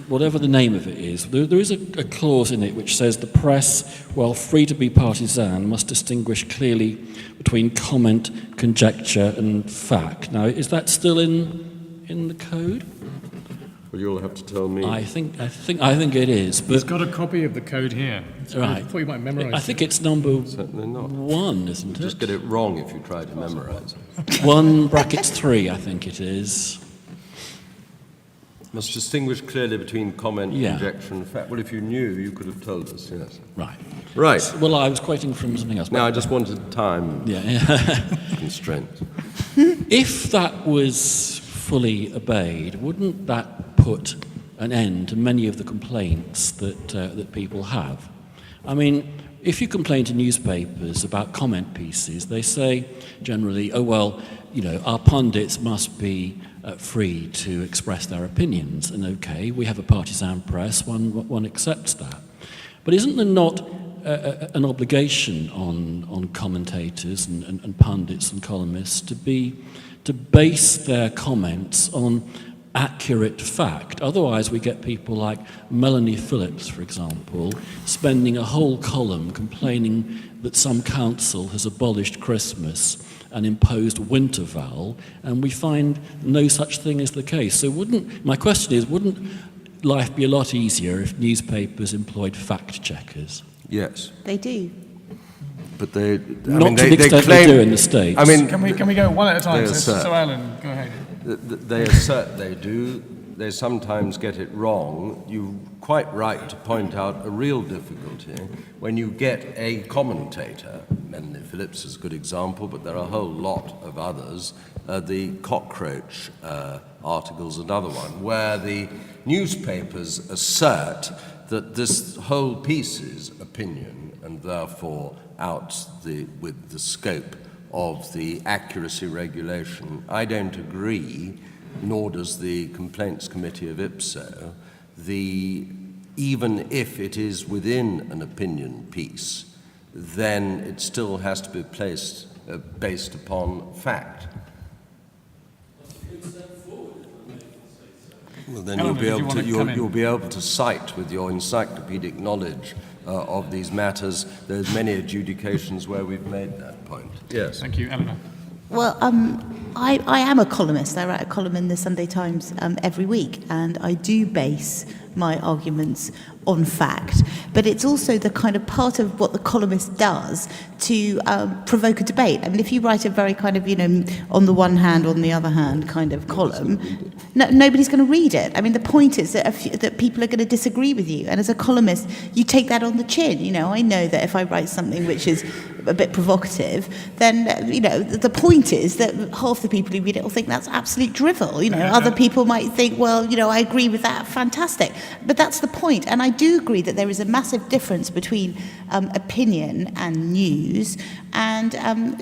[SPEAKER 20] whatever the name of it is, there is a clause in it which says the press, while free to be partisan, must distinguish clearly between comment, conjecture and fact. Now, is that still in the code?
[SPEAKER 15] Well, you'll have to tell me.
[SPEAKER 20] I think it is. But
[SPEAKER 14] he's got a copy of the code here.
[SPEAKER 20] Right.
[SPEAKER 14] I thought you might memorise it.
[SPEAKER 20] I think it's number
[SPEAKER 15] Certainly not.
[SPEAKER 20] 1, isn't it?
[SPEAKER 15] Just get it wrong if you try to memorise it.
[SPEAKER 20] 1 brackets 3, I think it is.
[SPEAKER 15] Must distinguish clearly between comment,
[SPEAKER 20] Yeah.
[SPEAKER 15] conjecture and fact. Well, if you knew, you could have told us, yes.
[SPEAKER 20] Right.
[SPEAKER 15] Right.
[SPEAKER 20] Well, I was quoting from something else.
[SPEAKER 15] No, I just wanted time constraints.
[SPEAKER 20] If that was fully obeyed, wouldn't that put an end to many of the complaints that people have? I mean, if you complain to newspapers about comment pieces, they say generally, oh, well, our pundits must be free to express their opinions. And okay, we have a partisan press, one accepts that. But isn't there not an obligation on commentators and pundits and columnists to base their comments on accurate fact? Otherwise, we get people like Melanie Phillips, for example, spending a whole column complaining that some council has abolished Christmas and imposed Winterval, and we find no such thing as the case. So my question is, wouldn't life be a lot easier if newspapers employed fact checkers?
[SPEAKER 15] Yes.
[SPEAKER 9] They do.
[SPEAKER 15] But they
[SPEAKER 20] Not to the extent they do in the States.
[SPEAKER 15] I mean,
[SPEAKER 14] can we go one at a time? So Alan, go ahead.
[SPEAKER 15] They assert they do. They sometimes get it wrong. You're quite right to point out a real difficulty when you get a commentator Melanie Phillips is a good example, but there are a whole lot of others. The cockroach articles, another one, where the newspapers assert that this whole piece is opinion and therefore with the scope of the accuracy regulation. I don't agree, nor does the Complaints Committee of IPSO. Even if it is within an opinion piece, then it still has to be based upon fact. Well, then you'll be able to cite with your encyclopedic knowledge of these matters. There's many adjudications where we've made that point. Yes.
[SPEAKER 14] Thank you, Eleanor.
[SPEAKER 9] Well, I am a columnist. I write a column in the Sunday Times every week, and I do base my arguments on fact. But it's also the kind of part of what the columnist does to provoke a debate. I mean, if you write a very kind of, on the one hand, on the other hand kind of column, nobody's going to read it. I mean, the point is that people are going to disagree with you. And as a columnist, you take that on the chin. I know that if I write something which is a bit provocative, then, the point is that half the people who read it will think that's absolute drivel. Other people might think, well, I agree with that, fantastic. But that's the point. And I do agree that there is a massive difference between opinion and news. And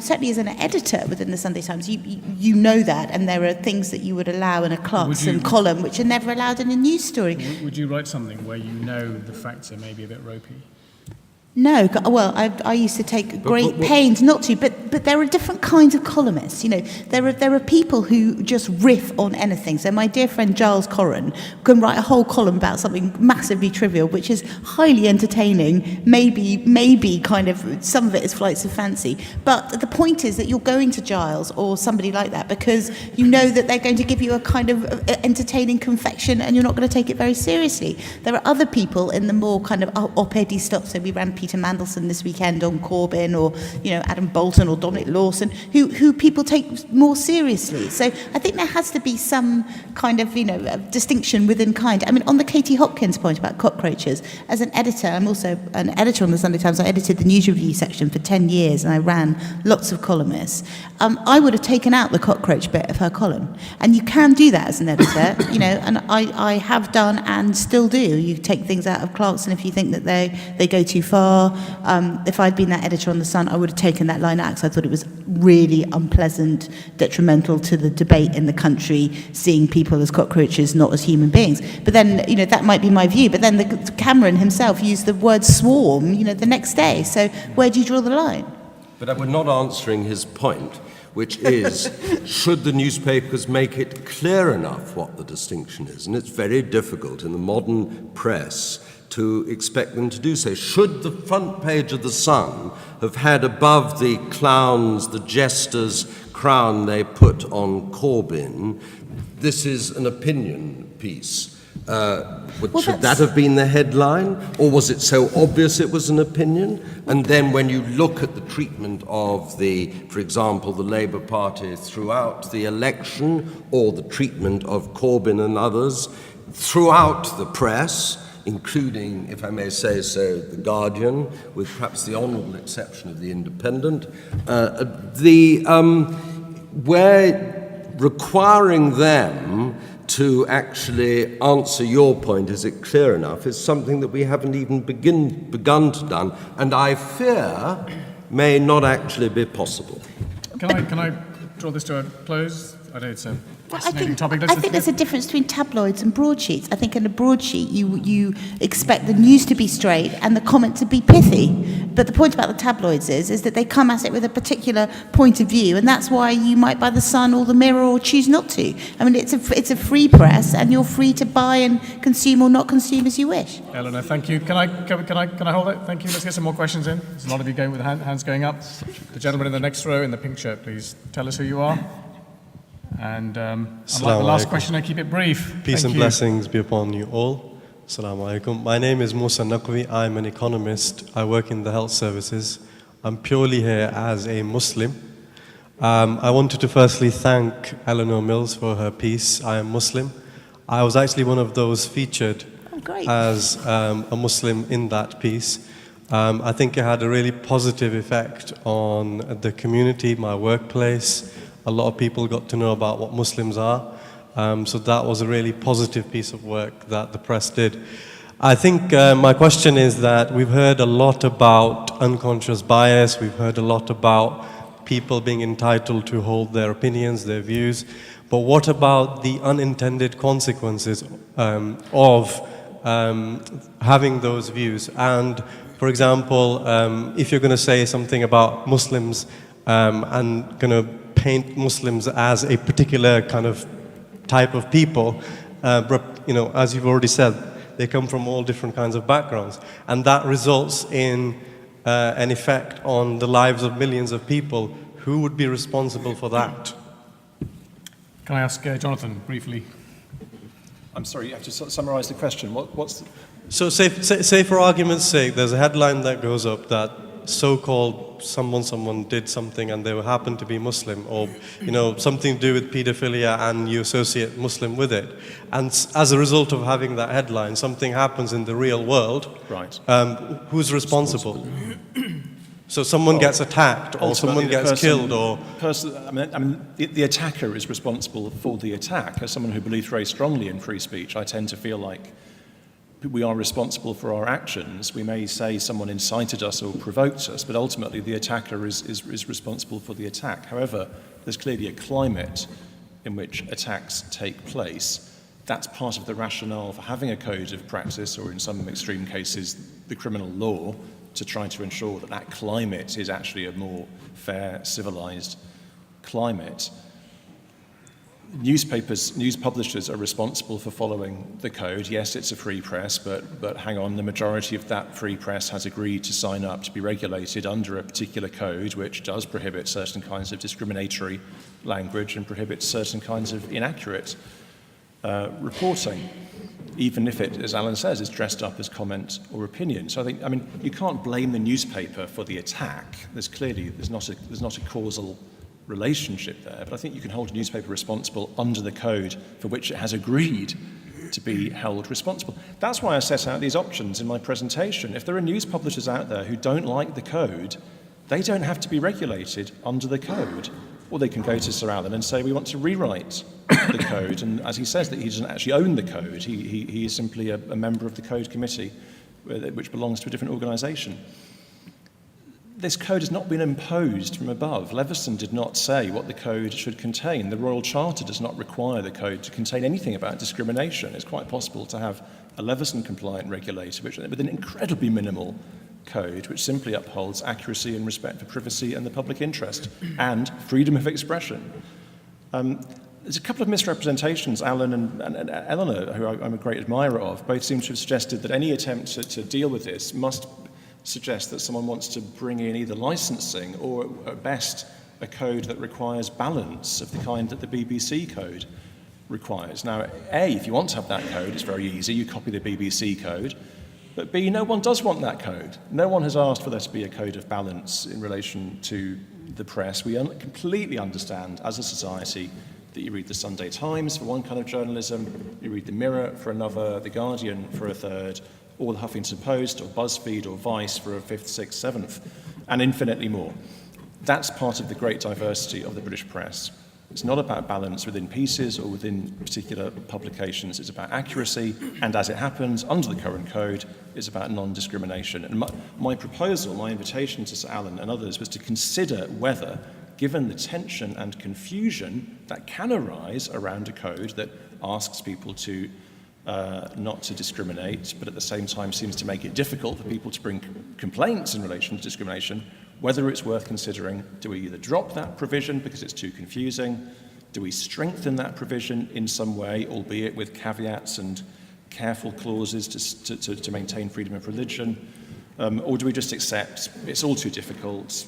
[SPEAKER 9] certainly as an editor within the Sunday Times, you know that. And there are things that you would allow in a Clarkson column which are never allowed in a news story.
[SPEAKER 14] Would you write something where you know the facts are maybe a bit ropey?
[SPEAKER 9] No, well, I used to take great pains not to, but there are different kinds of columnists. There are people who just riff on anything. So my dear friend Giles Corran can write a whole column about something massively trivial, which is highly entertaining. Maybe kind of some of it is flights of fancy. But the point is that you're going to Giles or somebody like that because you know that they're going to give you a kind of entertaining confection, and you're not going to take it very seriously. There are other people in the more kind of op-edy stuff. So we ran Peter Mandelson this weekend on Corbyn, or Adam Bolton or Dominic Lawson, who people take more seriously. So I think there has to be some kind of distinction within kind. I mean, on the Katie Hopkins point about cockroaches, as an editor, I'm also an editor on the Sunday Times. I edited the news review section for 10 years, and I ran lots of columnists. I would have taken out the cockroach bit of her column, and you can do that as an editor, and I have done and still do. You take things out of Clarkson if you think that they go too far. If I'd been that editor on The Sun, I would have taken that line out because I thought it was really unpleasant, detrimental to the debate in the country, seeing people as cockroaches, not as human beings. But then, that might be my view. But then Cameron himself used the word swarm, the next day. So where do you draw the line?
[SPEAKER 15] But we're not answering his point, which is, should the newspapers make it clear enough what the distinction is? And it's very difficult in the modern press to expect them to do so. Should the front page of The Sun have had above the clowns, the jesters' crown they put on Corbyn, this is an opinion piece? Should that have been the headline? Or was it so obvious it was an opinion? And then when you look at the treatment of for example, the Labour Party throughout the election, or the treatment of Corbyn and others throughout the press, including, if I may say so, The Guardian, with perhaps the honourable exception of The Independent, we're requiring them to actually answer your point, is it clear enough, is something that we haven't even begun to done, and I fear may not actually be possible.
[SPEAKER 14] Can I draw this to a close? I know it's a fascinating topic.
[SPEAKER 9] I think there's a difference between tabloids and broadsheets. I think in a broadsheet you expect the news to be straight and the comment to be pithy. But the point about the tabloids is that they come at it with a particular point of view, and that's why you might buy The Sun or The Mirror or choose not to. I mean, it's a free press, and you're free to buy and consume or not consume as you wish.
[SPEAKER 14] Eleanor, thank you. Can I hold it? Thank you. Let's get some more questions in. There's a lot of you going with hands going up. The gentleman in the next row in the pink shirt, please tell us who you are. And unlike the last question, I keep it brief.
[SPEAKER 17] Peace and blessings be upon you all. Assalamu alaikum. My name is Musa Naqvi. I'm an economist. I work in the health services. I'm purely here as a Muslim. I wanted to firstly thank Eleanor Mills for her piece, I Am Muslim. I was actually one of those featured as a Muslim in that piece. I think it had a really positive effect on the community, my workplace. A lot of people got to know about what Muslims are. So that was a really positive piece of work that the press did. I think my question is that we've heard a lot about unconscious bias. We've heard a lot about people being entitled to hold their opinions, their views. But what about the unintended consequences of having those views? And for example, if you're going to say something about Muslims and going to paint Muslims as a particular kind of type of people, as you've already said, they come from all different kinds of backgrounds. And that results in an effect on the lives of millions of people. Who would be responsible for that?
[SPEAKER 14] Can I ask Jonathan briefly?
[SPEAKER 3] I'm sorry, you have to summarize the question. What's the...
[SPEAKER 17] So say for argument's sake, there's a headline that goes up that so-called someone did something and they happen to be Muslim, or something to do with pedophilia and you associate Muslim with it. And as a result of having that headline, something happens in the real world.
[SPEAKER 3] Right.
[SPEAKER 17] Who's responsible? So someone gets attacked or someone gets killed or...
[SPEAKER 3] the attacker is responsible for the attack. As someone who believes very strongly in free speech, I tend to feel like we are responsible for our actions. We may say someone incited us or provoked us, but ultimately the attacker is responsible for the attack. However, there's clearly a climate in which attacks take place. That's part of the rationale for having a code of practice, or in some extreme cases, the criminal law, to try to ensure that that climate is actually a more fair, civilized climate. Newspapers, news publishers are responsible for following the code. Yes, it's a free press, but hang on, the majority of that free press has agreed to sign up to be regulated under a particular code which does prohibit certain kinds of discriminatory language and prohibits certain kinds of inaccurate reporting, even if it, as Alan says, is dressed up as comment or opinion. So you can't blame the newspaper for the attack. There's not a causal relationship there, but I think you can hold a newspaper responsible under the code for which it has agreed to be held responsible. That's why I set out these options in my presentation. If there are news publishers out there who don't like the code, they don't have to be regulated under the code. Or they can go to Sir Alan and say, we want to rewrite the code. And as he says, that he doesn't actually own the code. He is simply a member of the code committee, which belongs to a different organisation. This code has not been imposed from above. Leveson did not say what the code should contain. The Royal Charter does not require the code to contain anything about discrimination. It's quite possible to have a Leveson-compliant regulator with an incredibly minimal code which simply upholds accuracy and respect for privacy and the public interest and freedom of expression. There's a couple of misrepresentations. Alan and Eleanor, who I'm a great admirer of, both seem to have suggested that any attempt to deal with this must suggest that someone wants to bring in either licensing or, at best, a code that requires balance of the kind that the BBC code requires. Now, A, if you want to have that code, it's very easy. You copy the BBC code. But B, no one does want that code. No one has asked for there to be a code of balance in relation to the press. We completely understand, as a society, that you read the Sunday Times for one kind of journalism, you read the Mirror for another, the Guardian for a third, or the Huffington Post, or BuzzFeed, or Vice for a fifth, sixth, seventh, and infinitely more. That's part of the great diversity of the British press. It's not about balance within pieces or within particular publications. It's about accuracy, and as it happens, under the current code, it's about non-discrimination. And my proposal, my invitation to Sir Alan and others was to consider whether, given the tension and confusion that can arise around a code that asks people to not to discriminate, but at the same time seems to make it difficult for people to bring complaints in relation to discrimination, whether it's worth considering, do we either drop that provision because it's too confusing, do we strengthen that provision in some way, albeit with caveats and careful clauses to maintain freedom of religion, or do we just accept it's all too difficult,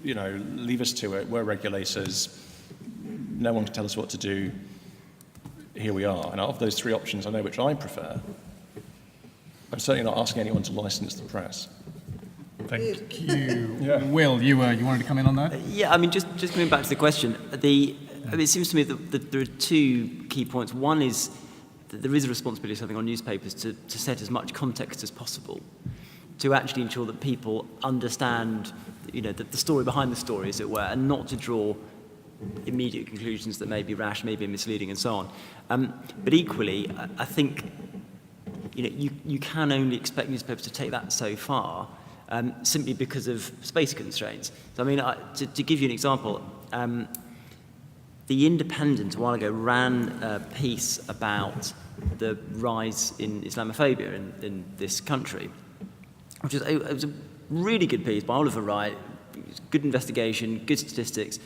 [SPEAKER 3] leave us to it, we're regulators, no one can tell us what to do, here we are. And of those three options, I know which I prefer. I'm certainly not asking anyone to license the press.
[SPEAKER 14] Thank you. Will, you wanted to come in on that?
[SPEAKER 8] Yeah, just coming back to the question, it seems to me that there are two key points. One is that there is a responsibility, I think, on newspapers to set as much context as possible to actually ensure that people understand, the story behind the story, as it were, and not to draw immediate conclusions that may be rash, may be misleading, and so on. But equally, I think you can only expect newspapers to take that so far, simply because of space constraints. So, I mean, to give you an example, The Independent a while ago ran a piece about the rise in Islamophobia in this country, which is it was a really good piece by Oliver Wright. Good investigation, good statistics.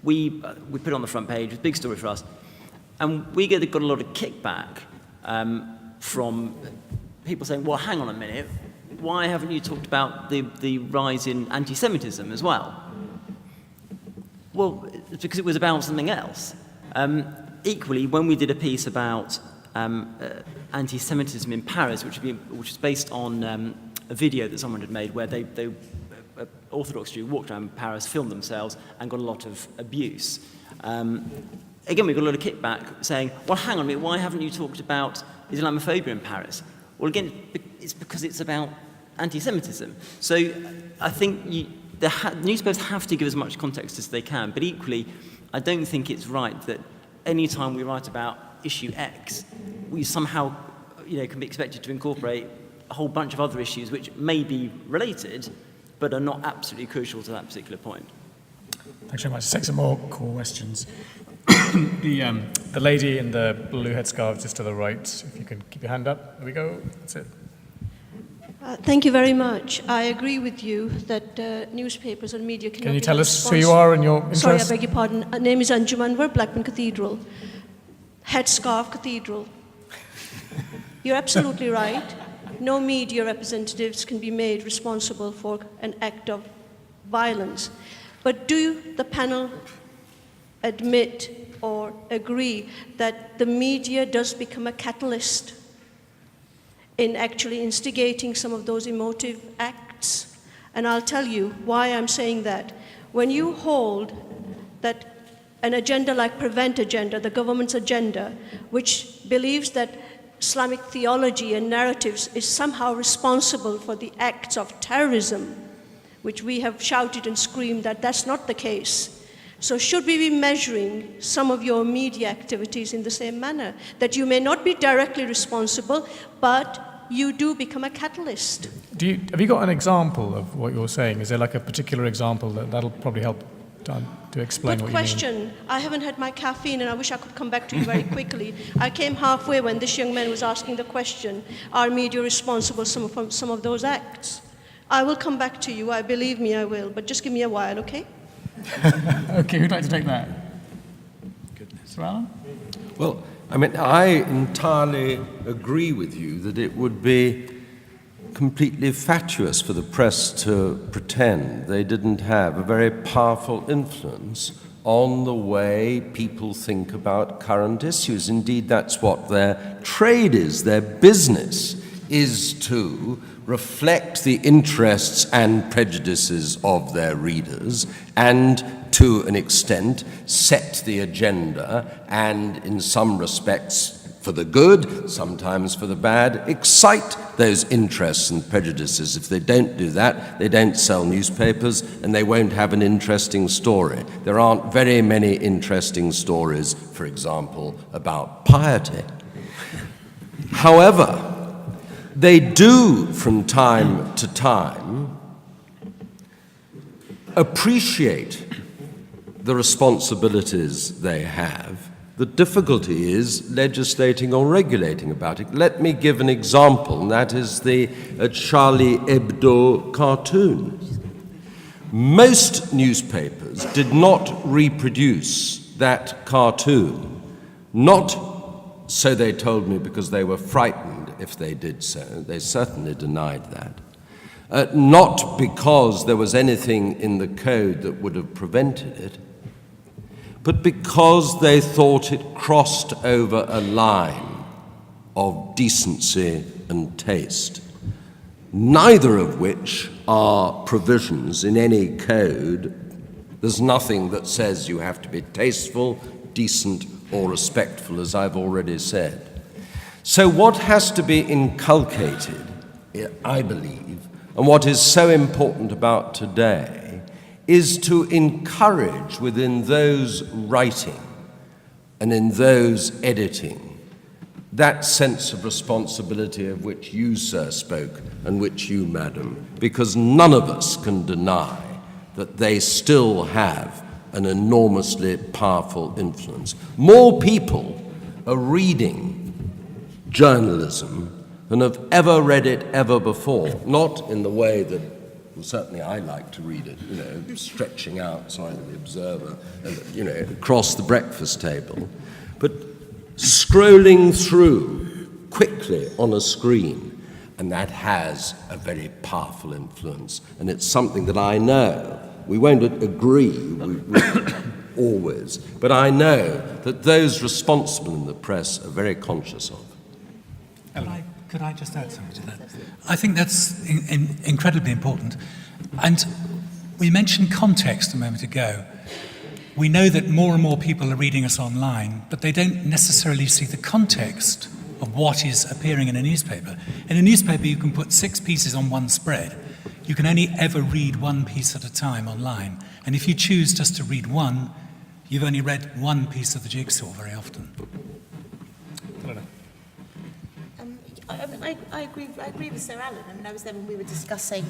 [SPEAKER 8] We put it on the front page. It was a big story for us, and we got a lot of kickback from people saying, "Well, hang on a minute. Why haven't you talked about the rise in anti-Semitism as well?" Well, it's because it was about something else. Equally, when we did a piece about anti-Semitism in Paris, which is based on a video that someone had made where they Orthodox Jew walked around Paris, filmed themselves, and got a lot of abuse. Again, we got a lot of kickback saying, "Well, hang on a minute, why haven't you talked about Islamophobia in Paris?" Well, again, it's because it's about anti-Semitism. So I think newspapers have to give as much context as they can, but equally, I don't think it's right that any time we write about issue X, we somehow can be expected to incorporate a whole bunch of other issues which may be related, but are not absolutely crucial to that particular point.
[SPEAKER 14] Thanks very much. Let's take some more questions. The lady in the blue headscarf just to the right, if you can keep your hand up. There we go. That's it.
[SPEAKER 6] Thank you very much. I agree with you that newspapers and media cannot
[SPEAKER 14] Can you
[SPEAKER 6] be
[SPEAKER 14] tell
[SPEAKER 6] held
[SPEAKER 14] us who you are and your interest?
[SPEAKER 6] Sorry, I beg your pardon. My name is Anjum Anwar, Blackburn Cathedral. Headscarf Cathedral. You're absolutely right. No media representatives can be made responsible for an act of violence. But do the panel admit or agree that the media does become a catalyst in actually instigating some of those emotive acts? And I'll tell you why I'm saying that. When you hold that an agenda like Prevent Agenda, the government's agenda, which believes that Islamic theology and narratives is somehow responsible for the acts of terrorism, which we have shouted and screamed that that's not the case. So should we be measuring some of your media activities in the same manner? That you may not be directly responsible, but you do become a catalyst.
[SPEAKER 14] Have you got an example of what you're saying? Is there like a particular example that'll probably help to explain
[SPEAKER 6] Good
[SPEAKER 14] what
[SPEAKER 6] question.
[SPEAKER 14] you mean?
[SPEAKER 6] I haven't had my caffeine and I wish I could come back to you very quickly. I came halfway when this young man was asking the question, are media responsible for some of those acts? I will come back to you, believe me I will, but just give me a while, okay?
[SPEAKER 14] Okay, who'd like to take that? Goodness. Alan?
[SPEAKER 15] Well, I mean, I entirely agree with you that it would be completely fatuous for the press to pretend they didn't have a very powerful influence on the way people think about current issues. Indeed, that's what their trade is. Their business is to reflect the interests and prejudices of their readers and, to an extent, set the agenda and, in some respects, for the good, sometimes for the bad, excite those interests and prejudices. If they don't do that, they don't sell newspapers and they won't have an interesting story. There aren't very many interesting stories, for example, about piety. However, they do, from time to time, appreciate the responsibilities they have. The difficulty is legislating or regulating about it. Let me give an example, and that is the Charlie Hebdo cartoon. Most newspapers did not reproduce that cartoon, not, so they told me, because they were frightened if they did so. They certainly denied that. Not because there was anything in the code that would have prevented it, but because they thought it crossed over a line of decency and taste, neither of which are provisions in any code. There's nothing that says you have to be tasteful, decent, or respectful, as I've already said. So what has to be inculcated I believe, and what is so important about today, is to encourage within those writing and in those editing that sense of responsibility of which you, sir, spoke, and which you, madam, because none of us can deny that they still have an enormously powerful influence. More people are reading journalism than have ever read it ever before, not in the way that, well, certainly I like to read it, you know, stretching outside of the Observer, you know, across the breakfast table, but scrolling through quickly on a screen, and that has a very powerful influence, and it's something that I know. We won't agree always, but I know that those responsible in the press are very conscious of.
[SPEAKER 16] Could I just add something to that? I think that's incredibly important. And we mentioned context a moment ago. We know that more and more people are reading us online, but they don't necessarily see the context of what is appearing in a newspaper. In a newspaper, you can put 6 pieces on one spread. You can only ever read one piece at a time online. And if you choose just to read one, you've only read one piece of the jigsaw very often.
[SPEAKER 9] I agree with Sir Alan. I mean, I was there when we were discussing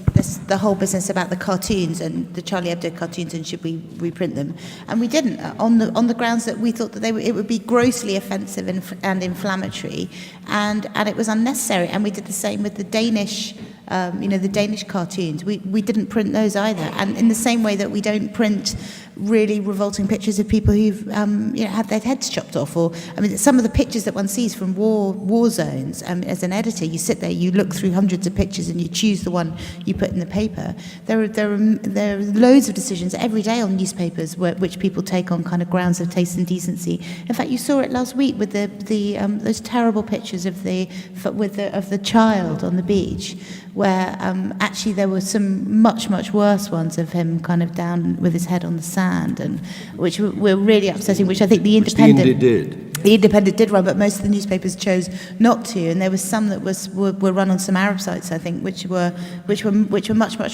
[SPEAKER 9] the whole business about the cartoons and the Charlie Hebdo cartoons, and should we reprint them? And we didn't, on the grounds that we thought that it would be grossly offensive and inflammatory, and it was unnecessary. And we did the same with the Danish. The Danish cartoons, we didn't print those either. And in the same way that we don't print really revolting pictures of people who've had their heads chopped off, or some of the pictures that one sees from war zones. As an editor, you sit there, you look through hundreds of pictures, and you choose the one you put in the paper. There are loads of decisions every day on newspapers which people take on kind of grounds of taste and decency. In fact, you saw it last week with those terrible pictures of the child on the beach, where actually there were some much worse ones of him kind of down with his head on the sand, and which were really upsetting, which I think the Independent did run, but most of the newspapers chose not to, and there was some that were run on some Arab sites, I think, which were much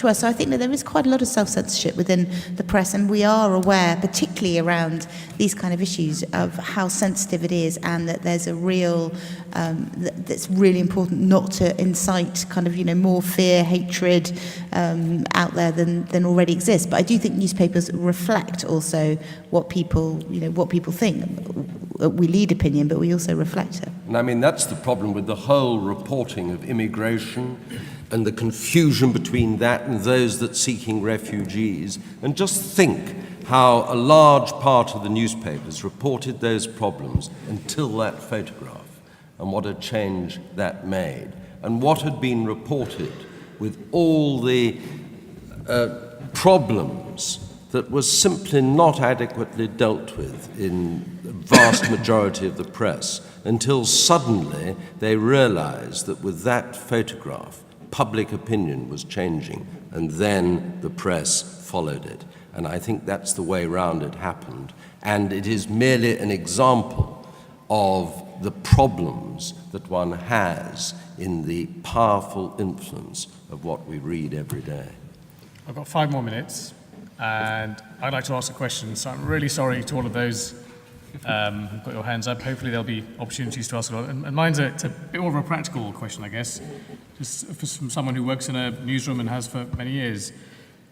[SPEAKER 9] worse. So I think that there is quite a lot of self-censorship within the press, and we are aware, particularly around these kind of issues, of how sensitive it is, and that there's a real that's really important not to incite kind of more fear, hatred out there than already exists. But I do think newspapers reflect also what people think. We lead opinion, but we also reflect it.
[SPEAKER 15] And I mean, that's the problem with the whole reporting of immigration and the confusion between that and those that seeking refugees. And just think how a large part of the newspapers reported those problems until that photograph, and what a change that made, and what had been reported with all the problems that was simply not adequately dealt with in the vast majority of the press, until suddenly they realized that with that photograph, public opinion was changing, and then the press followed it. And I think that's the way round it happened. And it is merely an example of the problems that one has in the powerful influence of what we read every day.
[SPEAKER 14] I've got 5 more minutes, and I'd like to ask a question. So I'm really sorry to all of those who've got your hands up. Hopefully there'll be opportunities to ask a lot. And mine's it's a bit more of a practical question, I guess, just from someone who works in a newsroom and has for many years,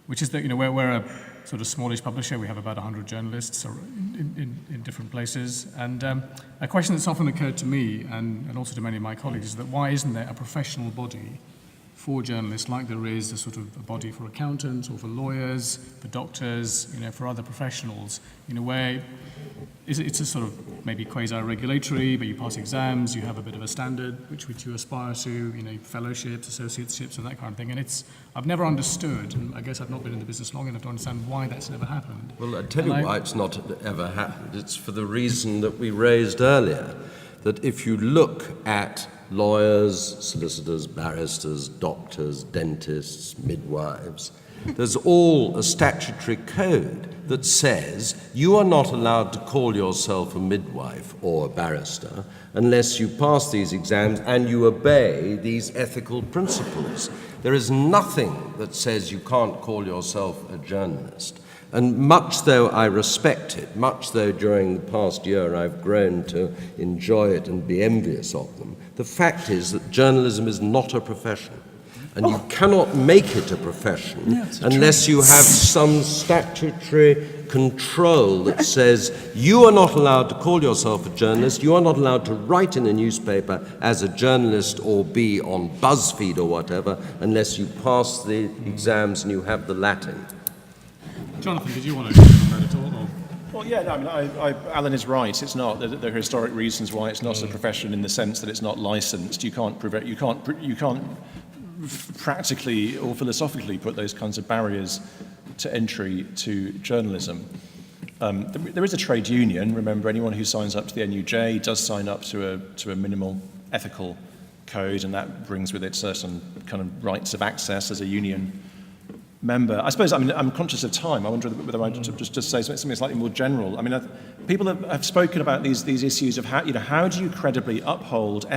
[SPEAKER 14] which is that, we're a sort of smallish publisher. We have about 100 journalists in different places. And a question that's often occurred to me and also to many of my colleagues is that why isn't there a professional body for journalists like there is a sort of a body for accountants or for lawyers, for doctors, for other professionals, where it's a sort of maybe quasi-regulatory, but you pass exams, you have a bit of a standard which you aspire to, fellowships, associateships, and that kind of thing. And I've never understood, and I guess I've not been in the business long enough to understand why that's never happened.
[SPEAKER 15] Well, I'll tell you why it's not ever happened. It's for the reason that we raised earlier, that if you look at lawyers, solicitors, barristers, doctors, dentists, midwives, There's all a statutory code that says you are not allowed to call yourself a midwife or a barrister unless you pass these exams and you obey these ethical principles. There is nothing that says you can't call yourself a journalist. And much though I respect it, much though during the past year I've grown to enjoy it and be envious of them, the fact is that journalism is not a profession. And you cannot make it a profession unless you have some statutory control that says you are not allowed to call yourself a journalist, you are not allowed to write in a newspaper as a journalist or be on BuzzFeed or whatever unless you pass the exams and you have the Latin.
[SPEAKER 14] Jonathan, did you want to comment on that at all? Or?
[SPEAKER 3] Well, yeah, no, I mean, Alan is right. It's not. There are historic reasons why it's not a profession in the sense that it's not licensed. You can't practically or philosophically put those kinds of barriers to entry to journalism. There is a trade union. Remember, anyone who signs up to the NUJ does sign up to a minimal ethical code, and that brings with it certain kind of rights of access as a union member. I suppose, I mean, I'm conscious of time. I wonder whether I just say something slightly more general. I mean, people have spoken about these issues of how do you credibly uphold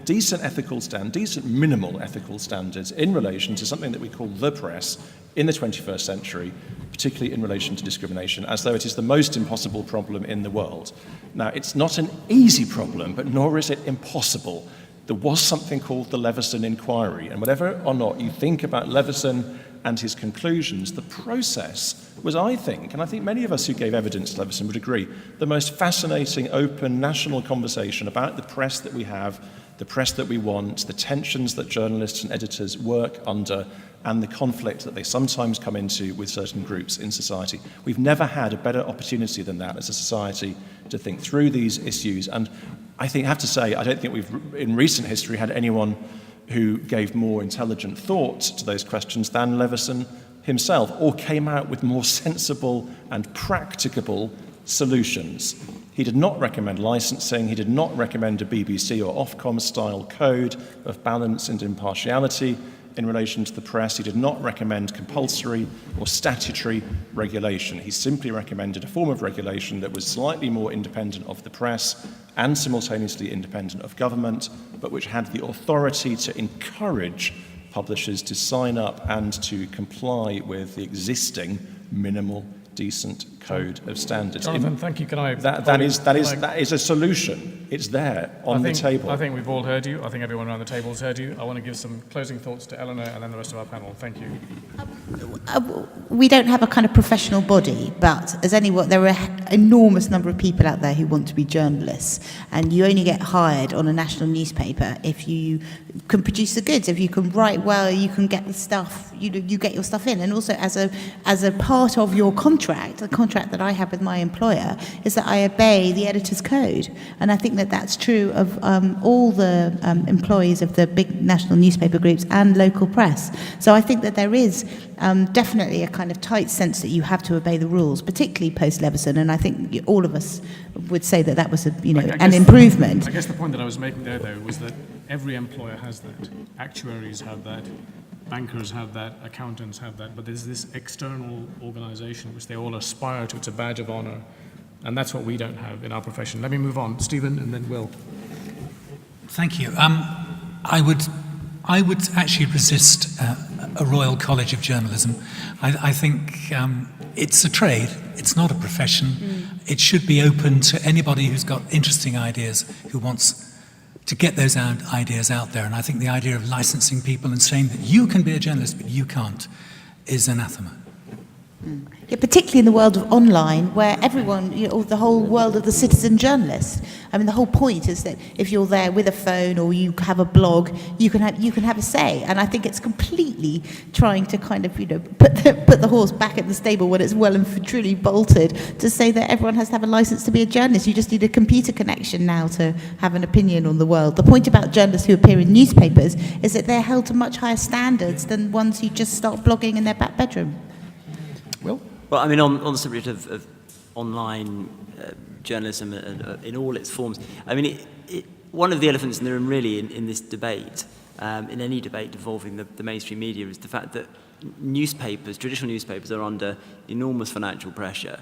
[SPEAKER 3] decent minimal ethical standards in relation to something that we call the press in the 21st century, particularly in relation to discrimination, as though it is the most impossible problem in the world. Now, it's not an easy problem, but nor is it impossible. There was something called the Leveson Inquiry, and whatever or not you think about Leveson and his conclusions, the process was, I think, and I think many of us who gave evidence to Leveson would agree, the most fascinating, open, national conversation about the press that we have, the press that we want, the tensions that journalists and editors work under, and the conflict that they sometimes come into with certain groups in society. We've never had a better opportunity than that as a society to think through these issues. And I have to say, I don't think we've, in recent history, had anyone who gave more intelligent thought to those questions than Leveson himself, or came out with more sensible and practicable solutions. He did not recommend licensing, he did not recommend a BBC or Ofcom style code of balance and impartiality in relation to the press. He did not recommend compulsory or statutory regulation. He simply recommended a form of regulation that was slightly more independent of the press and simultaneously independent of government, but which had the authority to encourage publishers to sign up and to comply with the existing minimal decent code of standards.
[SPEAKER 14] Jonathan, thank you.
[SPEAKER 3] That is a solution. It's there on the table.
[SPEAKER 14] I think we've all heard you. I think everyone around the table has heard you. I want to give some closing thoughts to Eleanor and then the rest of our panel. Thank you.
[SPEAKER 9] We don't have a kind of professional body, but as anyone, there are an enormous number of people out there who want to be journalists, and you only get hired on a national newspaper if you can produce the goods, if you can write well, you can get the stuff, you get your stuff in, and also as a part of your contract, the contract that I have with my employer is that I obey the editor's code, and I think that that's true of all the employees of the big national newspaper groups and local press. So I think that there is definitely a kind of tight sense that you have to obey the rules, particularly post Leveson, and I think all of us would say that that was an improvement.
[SPEAKER 14] I guess the point that I was making there, though, was that every employer has that. Actuaries have that, bankers have that, accountants have that, but there's this external organisation which they all aspire to. It's a badge of honour, and that's what we don't have in our profession. Let me move on. Stephen, and then Will.
[SPEAKER 16] Thank you. I would actually resist a Royal College of Journalism. I think it's a trade. It's not a profession. It should be open to anybody who's got interesting ideas, who wants to get those ideas out there. And I think the idea of licensing people and saying that you can be a journalist but you can't is anathema.
[SPEAKER 9] Yeah, particularly in the world of online, where everyone, the whole world of the citizen journalist. I mean, the whole point is that if you're there with a phone or you have a blog, you can have a say. And I think it's completely trying to kind of, put the horse back at the stable when it's well and truly bolted, to say that everyone has to have a license to be a journalist. You just need a computer connection now to have an opinion on the world. The point about journalists who appear in newspapers is that they're held to much higher standards than ones who just start blogging in their back bedroom.
[SPEAKER 8] Well, I mean, on the subject of online journalism in all its forms, I mean, one of the elephants in the room really in this debate, in any debate involving the mainstream media, is the fact that newspapers, traditional newspapers, are under enormous financial pressure.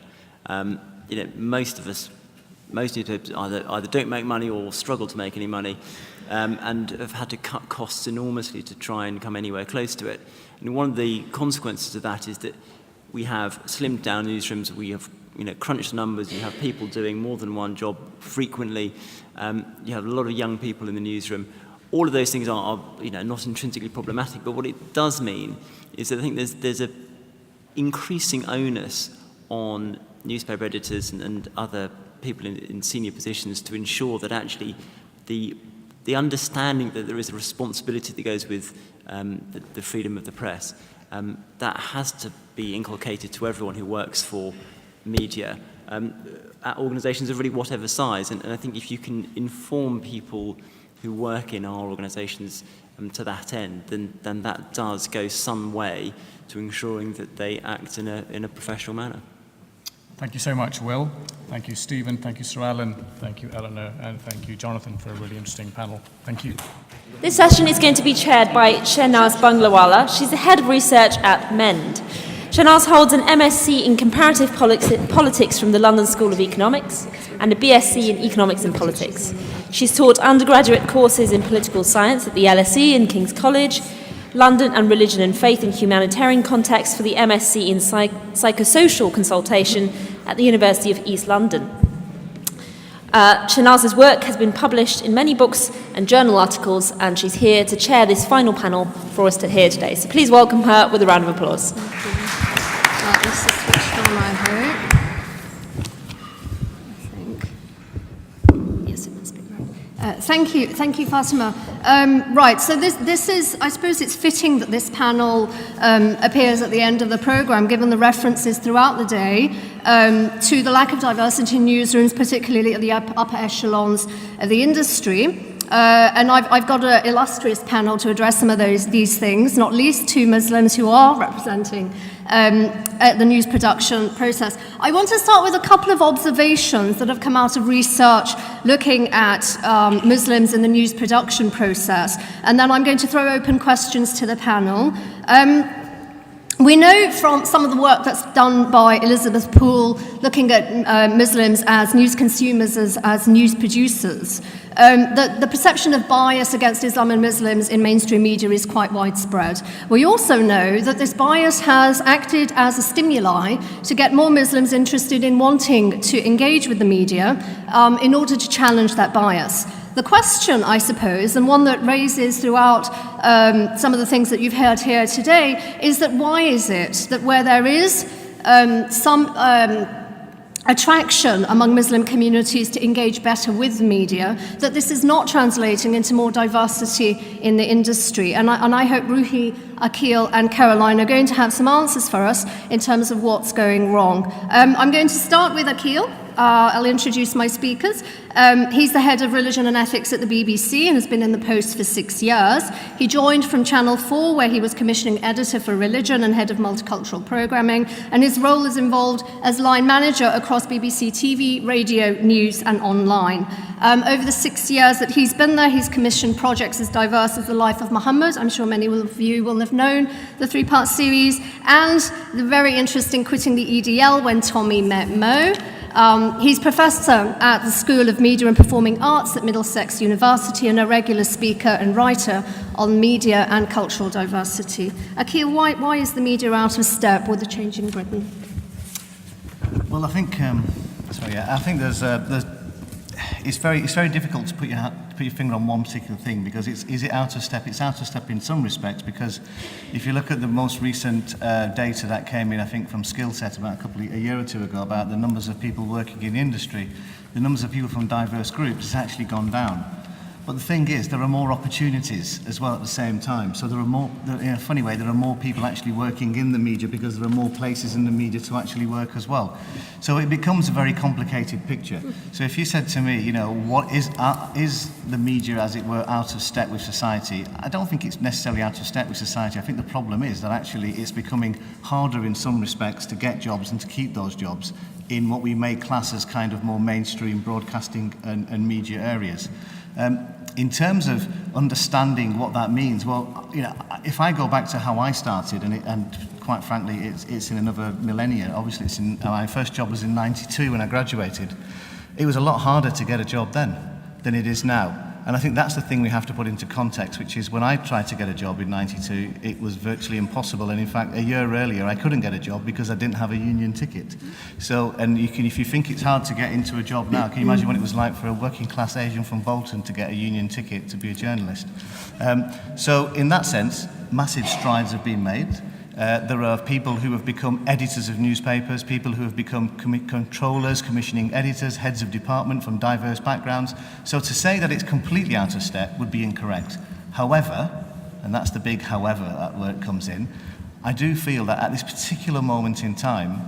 [SPEAKER 8] Most newspapers either don't make money or struggle to make any money, and have had to cut costs enormously to try and come anywhere close to it. And one of the consequences of that is that we have slimmed down newsrooms, we have crunched numbers, you have people doing more than one job frequently, you have a lot of young people in the newsroom. All of those things are not intrinsically problematic, but what it does mean is that I think there's an increasing onus on newspaper editors and other people in senior positions to ensure that actually the understanding that there is a responsibility that goes with the freedom of the press, that has to be inculcated to everyone who works for media at organisations of really whatever size. And I think if you can inform people who work in our organisations to that end, then that does go some way to ensuring that they act in a professional manner.
[SPEAKER 14] Thank you so much, Will. Thank you, Stephen. Thank you, Sir Alan. Thank you, Eleanor. And thank you, Jonathan, for a really interesting panel. Thank you.
[SPEAKER 1] This session is going to be chaired by Shehnaz Banglawala. She's the head of research at MEND. Shehnaz holds an MSc in comparative politics from the London School of Economics and a BSc in economics and politics. She's taught undergraduate courses in political science at the LSE and King's College, London, and religion and faith in humanitarian context for the MSc in psychosocial consultation at the University of East London. Shehnaz's work has been published in many books and journal articles, and she's here to chair this final panel for us to hear today. So please welcome her with a round of applause.
[SPEAKER 4] This is switched on, I hope. Yes, it must be right. Thank you, Fatima. Right, so this is, I suppose it's fitting that this panel appears at the end of the programme, given the references throughout the day to the lack of diversity in newsrooms, particularly at the upper echelons of the industry. And I've got an illustrious panel to address some of these things, not least two Muslims who are representing the news production process. I want to start with a couple of observations that have come out of research looking at Muslims in the news production process, and then I'm going to throw open questions to the panel. We know from some of the work that's done by Elizabeth Poole, looking at Muslims as news consumers, as news producers, that the perception of bias against Islam and Muslims in mainstream media is quite widespread. We also know that this bias has acted as a stimuli to get more Muslims interested in wanting to engage with the media in order to challenge that bias. The question, I suppose, and one that raises throughout some of the things that you've heard here today, is that why is it that where there is some attraction among Muslim communities to engage better with the media, that this is not translating into more diversity in the industry? And I hope Ruhi, Akil and Caroline are going to have some answers for us in terms of what's going wrong. I'm going to start with Akil. I'll introduce my speakers. He's the head of religion and ethics at the BBC and has been in the post for 6 years. He joined from Channel 4, where he was commissioning editor for religion and head of multicultural programming, and his role is involved as line manager across BBC TV, radio, news and online. Over the 6 years that he's been there, he's commissioned projects as diverse as The Life of Muhammad. I'm sure many of you will have known the 3-part series, and the very interesting Quitting the EDL, When Tommy Met Mo. He's professor at the School of Media and Performing Arts at Middlesex University and a regular speaker and writer on media and cultural diversity. Akil, why is the media out of step with the changing Britain?
[SPEAKER 18] Well, I think it's very difficult to put your finger on one particular thing, because is it out of step? It's out of step in some respects, because if you look at the most recent data that came in, I think from Skillset about a year or two ago, about the numbers of people working in the industry, the numbers of people from diverse groups has actually gone down. But the thing is, there are more opportunities as well at the same time. So there are more, in a funny way, there are more people actually working in the media because there are more places in the media to actually work as well. So it becomes a very complicated picture. So if you said to me, what is the media, as it were, out of step with society? I don't think it's necessarily out of step with society. I think the problem is that actually it's becoming harder in some respects to get jobs and to keep those jobs in what we may class as kind of more mainstream broadcasting and media areas. in terms of understanding what that means, well, you know, if I go back to how I started, and quite frankly, it's in another millennia. Obviously, my first job was in '92 when I graduated. It was a lot harder to get a job then than it is now. And I think that's the thing we have to put into context, which is when I tried to get a job in '92, it was virtually impossible. And in fact, a year earlier, I couldn't get a job because I didn't have a union ticket. So, and if you think it's hard to get into a job now, can you imagine what it was like for a working class Asian from Bolton to get a union ticket to be a journalist? So in that sense, massive strides have been made. There are people who have become editors of newspapers, people who have become controllers, commissioning editors, heads of department from diverse backgrounds. So to say that it's completely out of step would be incorrect. However, and that's the big however where it comes in, I do feel that at this particular moment in time,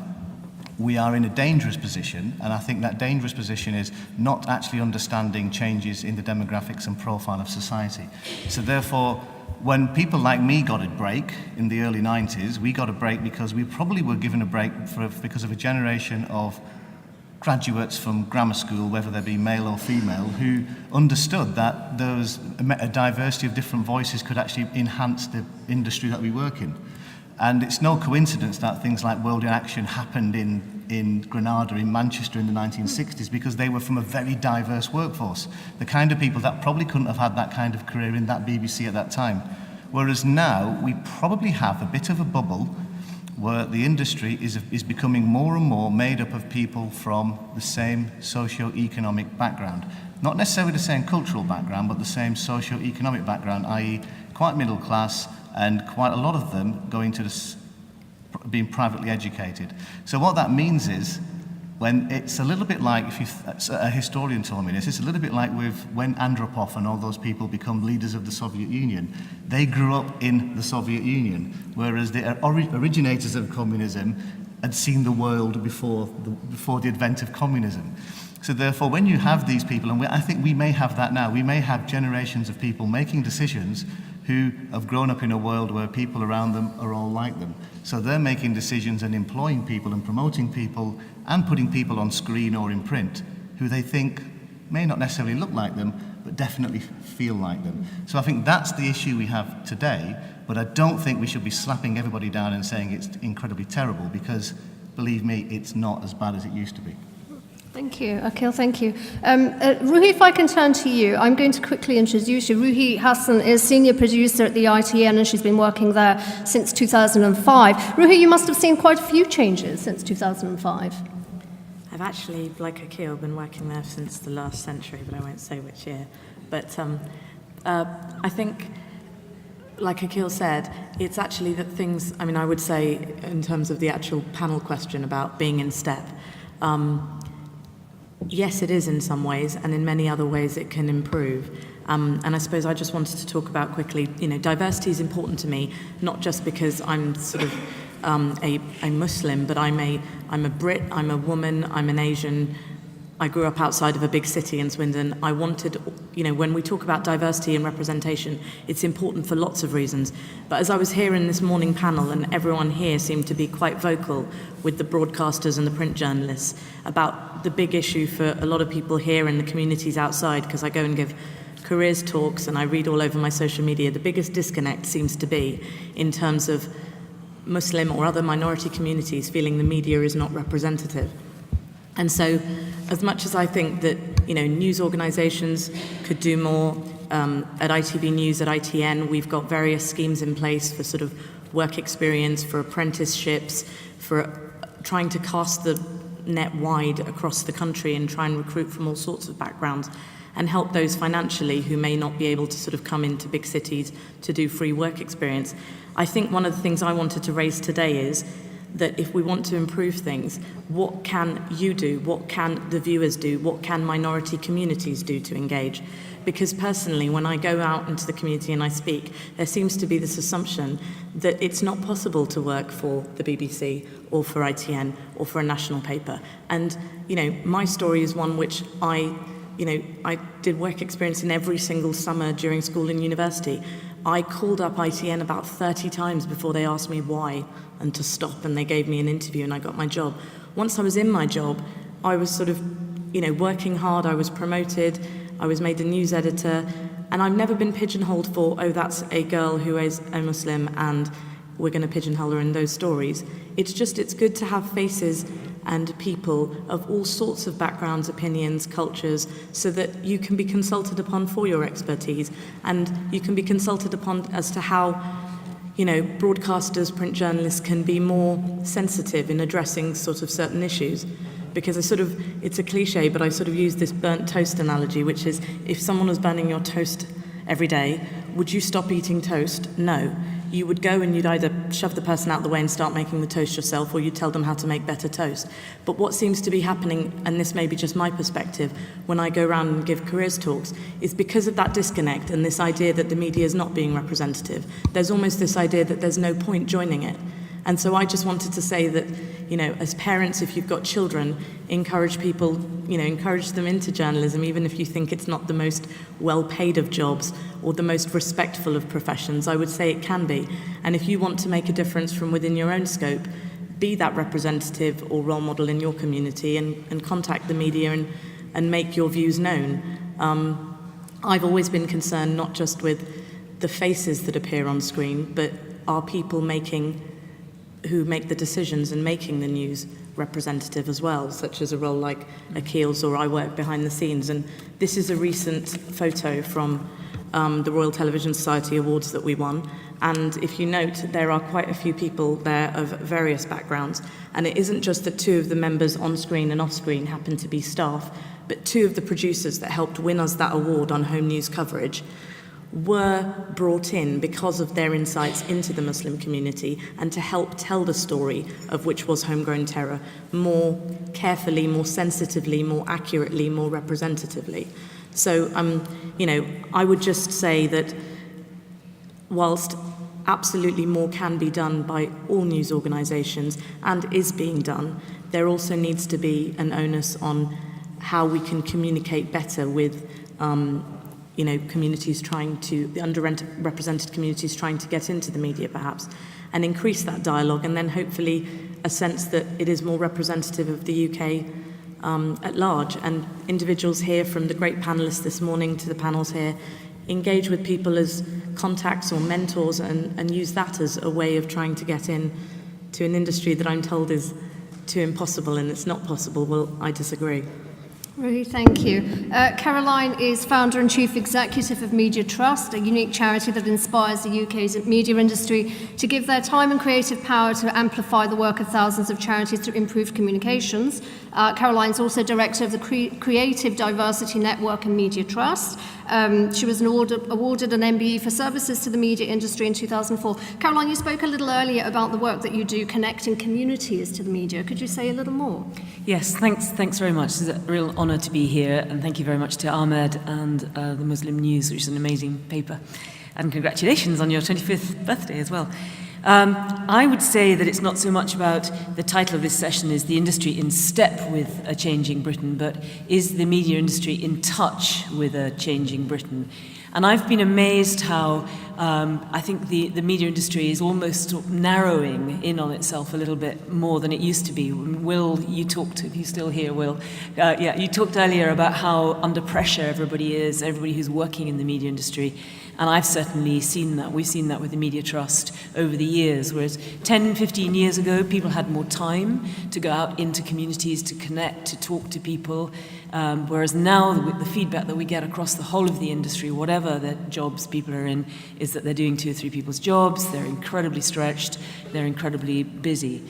[SPEAKER 18] we are in a dangerous position, and I think that dangerous position is not actually understanding changes in the demographics and profile of society. So therefore, when people like me got a break in the early 90s, we got a break because we probably were given a break because of a generation of graduates from grammar school, whether they be male or female, who understood that there was a diversity of different voices could actually enhance the industry that we work in. And it's no coincidence that things like World in Action happened in Granada, in Manchester in the 1960s, because they were from a very diverse workforce. The kind of people that probably couldn't have had that kind of career in that BBC at that time. Whereas now, we probably have a bit of a bubble where the industry is becoming more and more made up of people from the same socio-economic background. Not necessarily the same cultural background, but the same socio-economic background, i.e. quite middle class, and quite a lot of them going to being privately educated. So what that means is, when it's a little bit like, a historian told me this, it's a little bit like when Andropov and all those people become leaders of the Soviet Union. They grew up in the Soviet Union, whereas the originators of communism had seen the world before the advent of communism. So therefore, when you have these people, and I think we may have that now, we may have generations of people making decisions who have grown up in a world where people around them are all like them. So they're making decisions and employing people and promoting people and putting people on screen or in print who they think may not necessarily look like them, but definitely feel like them. So I think that's the issue we have today, but I don't think we should be slapping everybody down and saying it's incredibly terrible, because believe me, it's not as bad as it used to be.
[SPEAKER 4] Thank you, Akhil, thank you. Ruhi, if I can turn to you, I'm going to quickly introduce you. Ruhi Hassan is senior producer at the ITN, and she's been working there since 2005. Ruhi, you must have seen quite a few changes since 2005.
[SPEAKER 5] I've actually, like Akhil, been working there since the last century, but I won't say which year. But I think, like Akhil said, it's actually that things, I mean, I would say in terms of the actual panel question about being in step, yes, it is in some ways, and in many other ways it can improve. And I suppose I just wanted to talk about quickly, you know, diversity is important to me, not just because I'm sort of a Muslim, but I'm a Brit, I'm a woman, I'm an Asian. I grew up outside of a big city in Swindon. I wanted, you know, when we talk about diversity and representation, it's important for lots of reasons. But as I was here in this morning panel, and everyone here seemed to be quite vocal with the broadcasters and the print journalists about the big issue for a lot of people here in the communities outside, because I go and give careers talks and I read all over my social media, the biggest disconnect seems to be in terms of Muslim or other minority communities feeling the media is not representative. And so, as much as I think that, you know, news organisations could do more, at ITV News, at ITN, we've got various schemes in place for sort of work experience, for apprenticeships, for trying to cast the net wide across the country and try and recruit from all sorts of backgrounds and help those financially who may not be able to sort of come into big cities to do free work experience. I think one of the things I wanted to raise today is that if we want to improve things, what can you do? What can the viewers do? What can minority communities do to engage? Because personally, when I go out into the community and I speak, there seems to be this assumption that it's not possible to work for the BBC or for ITN or for a national paper. And, you know, my story is one which I did work experience in every single summer during school and university. I called up ITN about 30 times before they asked me why and to stop, and they gave me an interview and I got my job. Once I was in my job, I was sort of, you know, working hard, I was promoted, I was made a news editor, And I've never been pigeonholed for, oh, that's a girl who is a Muslim and we're going to pigeonhole her in those stories. It's good to have faces and people of all sorts of backgrounds, opinions, cultures, so that you can be consulted upon for your expertise, and you can be consulted upon as to how, broadcasters, print journalists can be more sensitive in addressing sort of certain issues. Because it's a cliche, but I sort of use this burnt toast analogy, which is, if someone was burning your toast every day, would you stop eating toast? No. You would go and you'd either shove the person out the way and start making the toast yourself, or you'd tell them how to make better toast. But what seems to be happening, and this may be just my perspective, when I go around and give careers talks, is because of that disconnect and this idea that the media is not being representative, there's almost this idea that there's no point joining it. And so I just wanted to say that, as parents, if you've got children, encourage people, encourage them into journalism, even if you think it's not the most well-paid of jobs or the most respectful of professions. I would say it can be. And if you want to make a difference from within your own scope, be that representative or role model in your community and contact the media and make your views known. I've always been concerned not just with the faces that appear on screen, but are people who make the decisions and making the news representative as well, such as a role like Akhil's or I work behind the scenes. And this is a recent photo from the Royal Television Society Awards that we won. And if you note, there are quite a few people there of various backgrounds. And it isn't just that two of the members on screen and off screen happen to be staff, but two of the producers that helped win us that award on home news coverage were brought in because of their insights into the Muslim community and to help tell the story of which was Homegrown Terror more carefully, more sensitively, more accurately, more representatively. So, I would just say that whilst absolutely more can be done by all news organisations and is being done, there also needs to be an onus on how we can communicate better with communities the underrepresented communities trying to get into the media perhaps, and increase that dialogue, and then hopefully a sense that it is more representative of the UK at large. And individuals here, from the great panellists this morning to the panels here, engage with people as contacts or mentors and use that as a way of trying to get in to an industry that I'm told is too impossible and it's not possible. Well, I disagree.
[SPEAKER 4] Really, thank you. Caroline is founder and chief executive of Media Trust, a unique charity that inspires the UK's media industry to give their time and creative power to amplify the work of thousands of charities through improved communications. Caroline's also director of the Creative Diversity Network and Media Trust. She was awarded an MBE for services to the media industry in 2004. Caroline, you spoke a little earlier about the work that you do connecting communities to the media. Could you say a little more?
[SPEAKER 13] Yes, thanks very much. It's a real honour to be here, and thank you very much to Ahmed and the Muslim News, which is an amazing paper. And congratulations on your 25th birthday as well. I would say that it's not so much about the title of this session is the industry in step with a changing Britain, but is the media industry in touch with a changing Britain? And I've been amazed how I think the media industry is almost narrowing in on itself a little bit more than it used to be. Will, you talked, if you're still here, Will, you talked earlier about how under pressure everybody is, everybody who's working in the media industry. And I've certainly seen that. We've seen that with the Media Trust over the years, whereas 10, 15 years ago, people had more time to go out into communities, to connect, to talk to people, whereas now the feedback that we get across the whole of the industry, whatever the jobs people are in, is that they're doing 2 or 3 people's jobs, they're incredibly stretched, they're incredibly busy.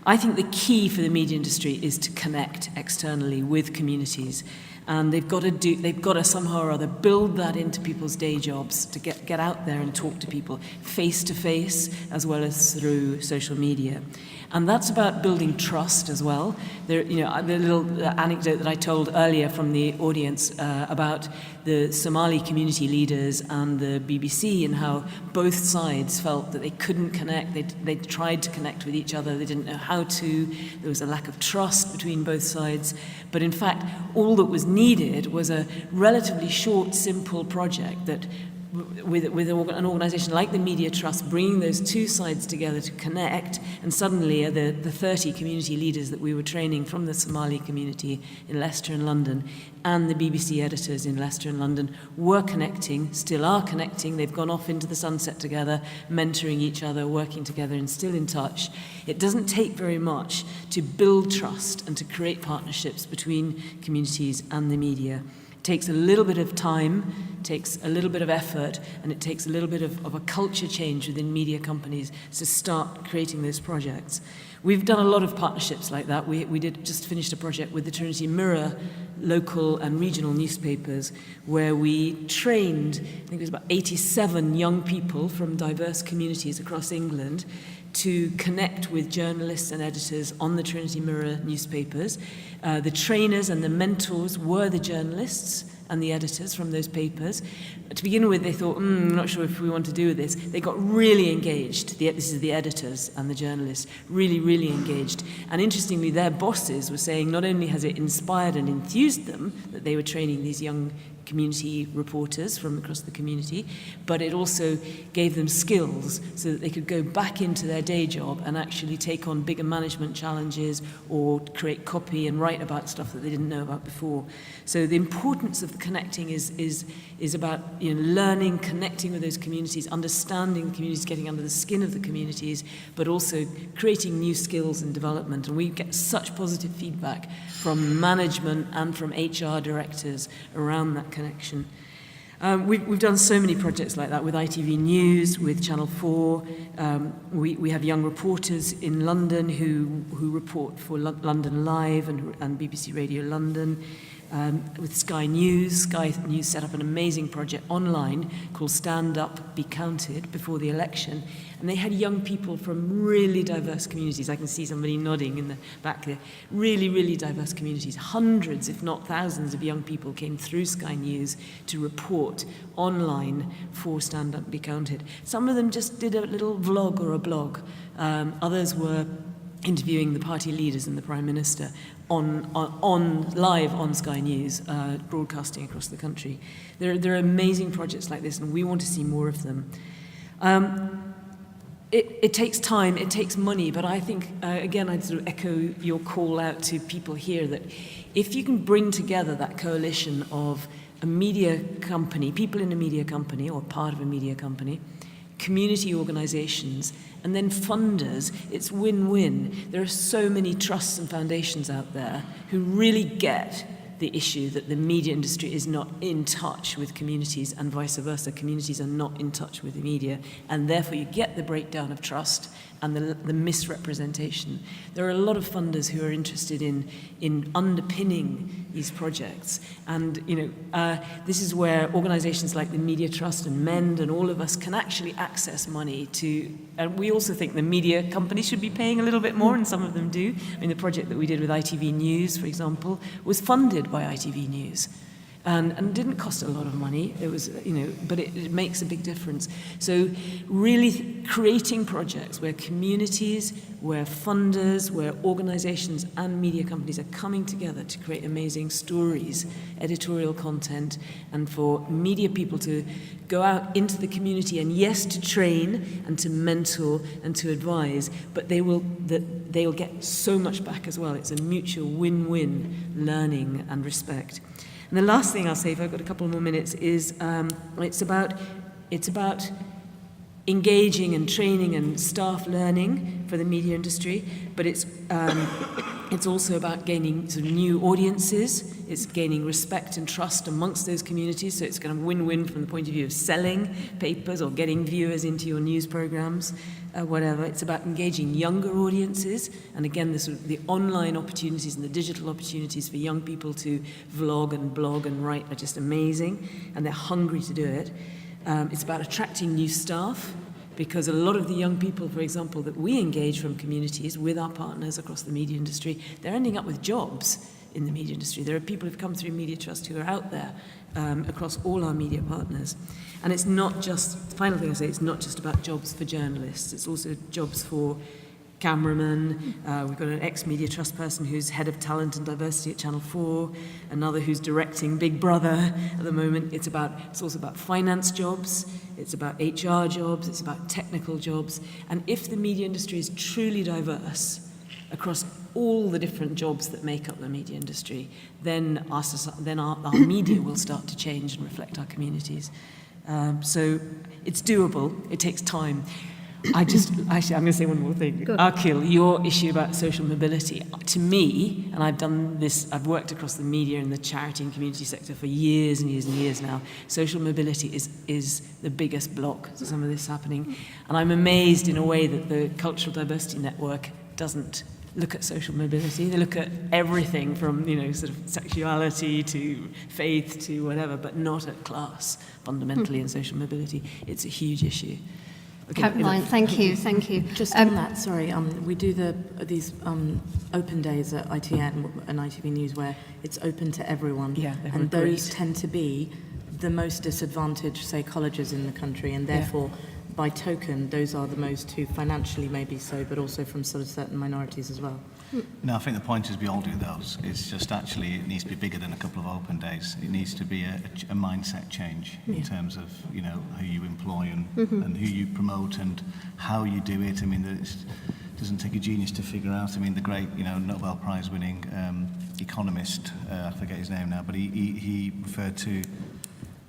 [SPEAKER 13] I think the key for the media industry is to connect externally with communities. And they've got to somehow or other build that into people's day jobs to get out there and talk to people face to face as well as through social media. And that's about building trust as well. The little anecdote that I told earlier from the audience about the Somali community leaders and the BBC and how both sides felt that they couldn't connect. They tried to connect with each other. They didn't know how to. There was a lack of trust between both sides. But in fact, all that was needed was a relatively short, simple project that with an organisation like the Media Trust, bringing those two sides together to connect, and suddenly the 30 community leaders that we were training from the Somali community in Leicester and London and the BBC editors in Leicester and London were connecting, still are connecting. They've gone off into the sunset together, mentoring each other, working together and still in touch. It doesn't take very much to build trust and to create partnerships between communities and the media. It takes a little bit of time, takes a little bit of effort, and it takes a little bit of a culture change within media companies to start creating those projects. We've done a lot of partnerships like that. We just finished a project with the Trinity Mirror local and regional newspapers where we trained, I think it was about 87 young people from diverse communities across England to connect with journalists and editors on the Trinity Mirror newspapers. The trainers and the mentors were the journalists and the editors from those papers. To begin with, they thought, I'm not sure if we want to do this. They got really engaged. This is the editors and the journalists, really, really engaged. And interestingly, their bosses were saying not only has it inspired and enthused them that they were training these young community reporters from across the community, but it also gave them skills so that they could go back into their day job and actually take on bigger management challenges or create copy and write about stuff that they didn't know about before. So the importance of the connecting is about learning, connecting with those communities, understanding the communities, getting under the skin of the communities, but also creating new skills and development. And we get such positive feedback from management and from HR directors around that connection. We've done so many projects like that with ITV News, with Channel 4. We have young reporters in London who report for London Live and BBC Radio London. With Sky News. Sky News set up an amazing project online called Stand Up, Be Counted before the election. And they had young people from really diverse communities. I can see somebody nodding in the back there. Really, really diverse communities. Hundreds, if not thousands, of young people came through Sky News to report online for Stand Up, Be Counted. Some of them just did a little vlog or a blog. Others were interviewing the party leaders and the Prime Minister on live on Sky News, broadcasting across the country. There are amazing projects like this, and we want to see more of them. It takes time, it takes money, but I think, again, I'd sort of echo your call out to people here that if you can bring together that coalition of a media company, people in a media company or part of a media company, community organizations, and then funders, it's win-win. There are so many trusts and foundations out there who really get the issue that the media industry is not in touch with communities and vice versa. Communities are not in touch with the media, and therefore you get the breakdown of trust and the misrepresentation. There are a lot of funders who are interested in underpinning these projects, and this is where organizations like the Media Trust and MEND and all of us can actually access money to, and we also think the media companies should be paying a little bit more, and some of them do. I mean, the project that we did with ITV News, for example, was funded by ITV News. And didn't cost a lot of money. It was, but it makes a big difference. So really creating projects where communities, where funders, where organizations and media companies are coming together to create amazing stories, editorial content, and for media people to go out into the community and yes, to train and to mentor and to advise, but they'll get so much back as well. It's a mutual win-win learning and respect. And the last thing I'll say, if I've got a couple more minutes, is it's about engaging and training and staff learning for the media industry, but it's also about gaining sort of new audiences. It's gaining respect and trust amongst those communities, so it's kind of win-win from the point of view of selling papers or getting viewers into your news programs, whatever. It's about engaging younger audiences, and again, the online opportunities and the digital opportunities for young people to vlog and blog and write are just amazing, and they're hungry to do it. It's about attracting new staff, because a lot of the young people, for example, that we engage from communities with our partners across the media industry, they're ending up with jobs in the media industry. There are people who've come through Media Trust who are out there across all our media partners. And it's not just, the final thing I say, it's not just about jobs for journalists, it's also jobs for cameraman. We've got an ex-Media Trust person who's head of talent and diversity at Channel 4, another who's directing Big Brother at the moment. It's also about finance jobs, it's about HR jobs, it's about technical jobs. And if the media industry is truly diverse across all the different jobs that make up the media industry, then our media will start to change and reflect our communities. So it's doable, it takes time. Actually, I'm going to say one more thing.
[SPEAKER 4] Good.
[SPEAKER 13] Akhil, your issue about social mobility, to me, and I've worked across the media and the charity and community sector for years and years and years now, social mobility is the biggest block to some of this happening. And I'm amazed in a way that the Cultural Diversity Network doesn't look at social mobility. They look at everything from, sort of sexuality to faith to whatever, but not at class, fundamentally, in social mobility. It's a huge issue. Okay,
[SPEAKER 4] Caroline, thank you.
[SPEAKER 5] Just on that, sorry, we do these open days at ITN and ITV News where it's open to everyone.
[SPEAKER 13] Yeah,
[SPEAKER 5] and those tend to be the most disadvantaged, say, colleges in the country, and therefore, by token, those are the most who financially maybe so, but also from sort of certain minorities as well.
[SPEAKER 18] No, I think the point is we all do those. It's just actually it needs to be bigger than a couple of open days. It needs to be a mindset change in terms of who you employ and who you promote and how you do it. I mean, it doesn't take a genius to figure out. I mean, the great Nobel Prize winning economist, I forget his name now, but he referred to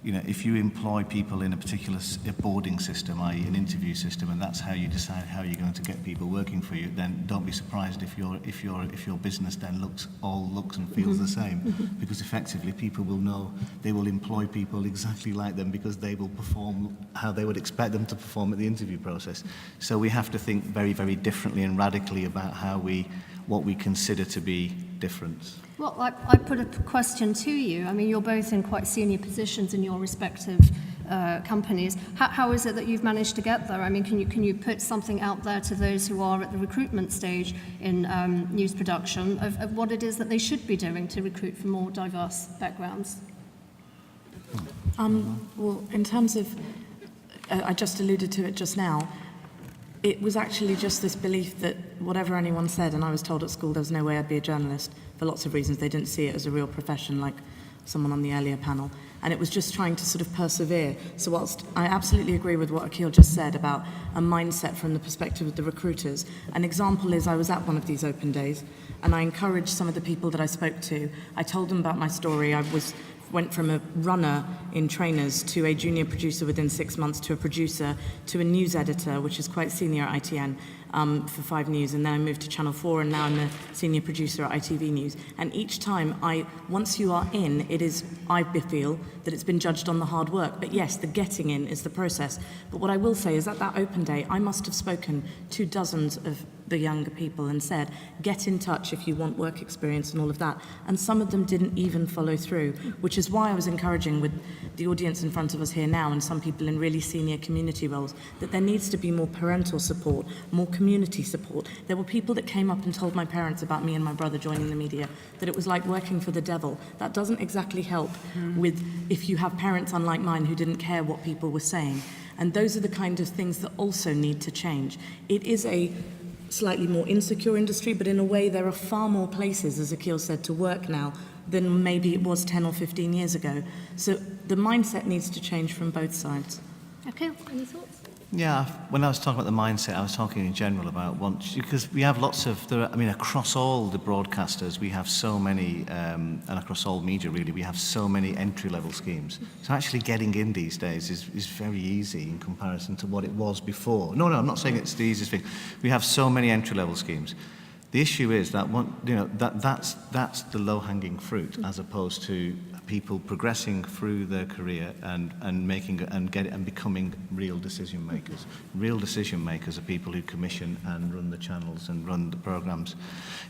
[SPEAKER 18] if you employ people in a particular boarding system, i.e. an interview system, and that's how you decide how you're going to get people working for you, then don't be surprised if your business then looks and feels the same, because effectively people will know they will employ people exactly like them because they will perform how they would expect them to perform at the interview process. So we have to think very, very differently and radically about what we consider to be different.
[SPEAKER 4] Well, I put a question to you. I mean, you're both in quite senior positions in your respective companies. How is it that you've managed to get there? I mean, can you put something out there to those who are at the recruitment stage in news production of what it is that they should be doing to recruit from more diverse backgrounds?
[SPEAKER 5] Well, in terms of, I just alluded to it just now, it was actually just this belief that whatever anyone said, and I was told at school there was no way I'd be a journalist for lots of reasons. They didn't see it as a real profession like someone on the earlier panel. And it was just trying to sort of persevere. So whilst I absolutely agree with what Akhil just said about a mindset from the perspective of the recruiters, an example is I was at one of these open days and I encouraged some of the people that I spoke to. I told them about my story. Went from a runner in trainers to a junior producer within 6 months to a producer to a news editor, which is quite senior at ITN for 5 News, and then I moved to Channel 4 and now I'm the senior producer at ITV News. And each time, once you are in, I feel that it's been judged on the hard work. But yes, the getting in is the process. But what I will say is at that open day, I must have spoken to dozens of the younger people and said, get in touch if you want work experience and all of that. And some of them didn't even follow through, which is why I was encouraging with the audience in front of us here now and some people in really senior community roles that there needs to be more parental support, more community support. There were people that came up and told my parents about me and my brother joining the media, that it was like working for the devil. That doesn't exactly help with if you have parents unlike mine who didn't care what people were saying. And those are the kind of things that also need to change. It is a slightly more insecure industry, but in a way there are far more places, as Akhil said, to work now than maybe it was 10 or 15 years ago. So the mindset needs to change from both sides.
[SPEAKER 4] Okay, any thoughts?
[SPEAKER 18] Yeah, when I was talking about the mindset, I was talking in general about because we have lots of, across all the broadcasters, we have so many, and across all media really, we have so many entry-level schemes. So actually getting in these days is very easy in comparison to what it was before. No, I'm not saying it's the easiest thing. We have so many entry-level schemes. The issue is that that's the low-hanging fruit, as opposed to people progressing through their career and becoming real decision makers. Real decision makers are people who commission and run the channels and run the programs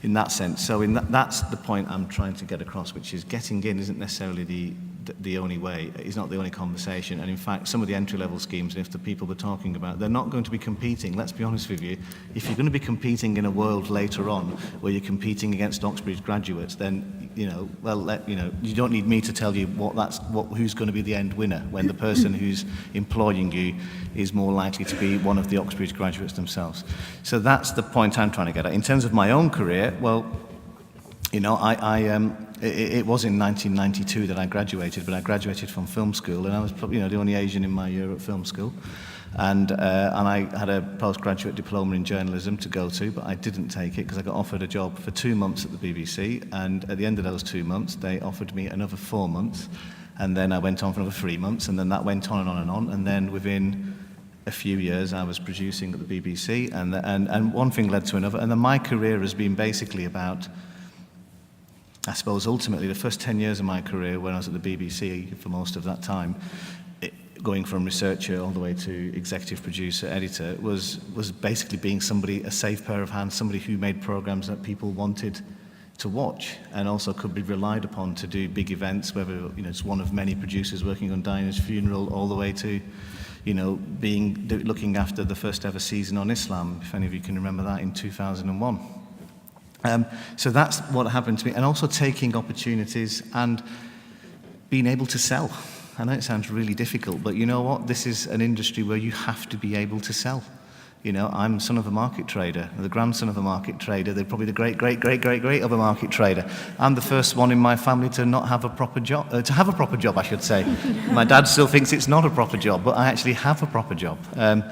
[SPEAKER 18] in that sense. So that's the point I'm trying to get across, which is getting in isn't necessarily
[SPEAKER 2] the only way, is not the only conversation. And in fact, some of the entry-level schemes, and if the people we're talking about, they're not going to be competing. Let's be honest with you. If you're going to be competing in a world later on where you're competing against Oxbridge graduates, then, you know, well, you don't need me to tell you who's going to be the end winner when the person who's employing you is more likely to be one of the Oxbridge graduates themselves. So that's the point I'm trying to get at. In terms of my own career, well, you know, it was in 1992 that I graduated, but I graduated from film school, and I was probably, you know, the only Asian in my year at film school. And I had a postgraduate diploma in journalism to go to, but I didn't take it because I got offered a job for 2 months at the BBC, and at the end of those 2 months, they offered me another 4 months, and then I went on for another 3 months, and then that went on and on and on, and then within a few years I was producing at the BBC, and one thing led to another, and then my career has been basically about, I suppose ultimately the first 10 years of my career when I was at the BBC for most of that time, going from researcher all the way to executive producer, editor, was basically being somebody, a safe pair of hands, somebody who made programs that people wanted to watch and also could be relied upon to do big events, whether, you know, it's one of many producers working on Diana's funeral all the way to, you know, looking after the first ever season on Islam, if any of you can remember that, in 2001. So that's what happened to me, and also taking opportunities and being able to sell. I know it sounds really difficult, but you know what? This is an industry where you have to be able to sell. You know, I'm son of a market trader, the grandson of a market trader, they're probably the great of a market trader. I'm the first one in my family to not have a proper job, to have a proper job, I should say. My dad still thinks it's not a proper job, but I actually have a proper job. And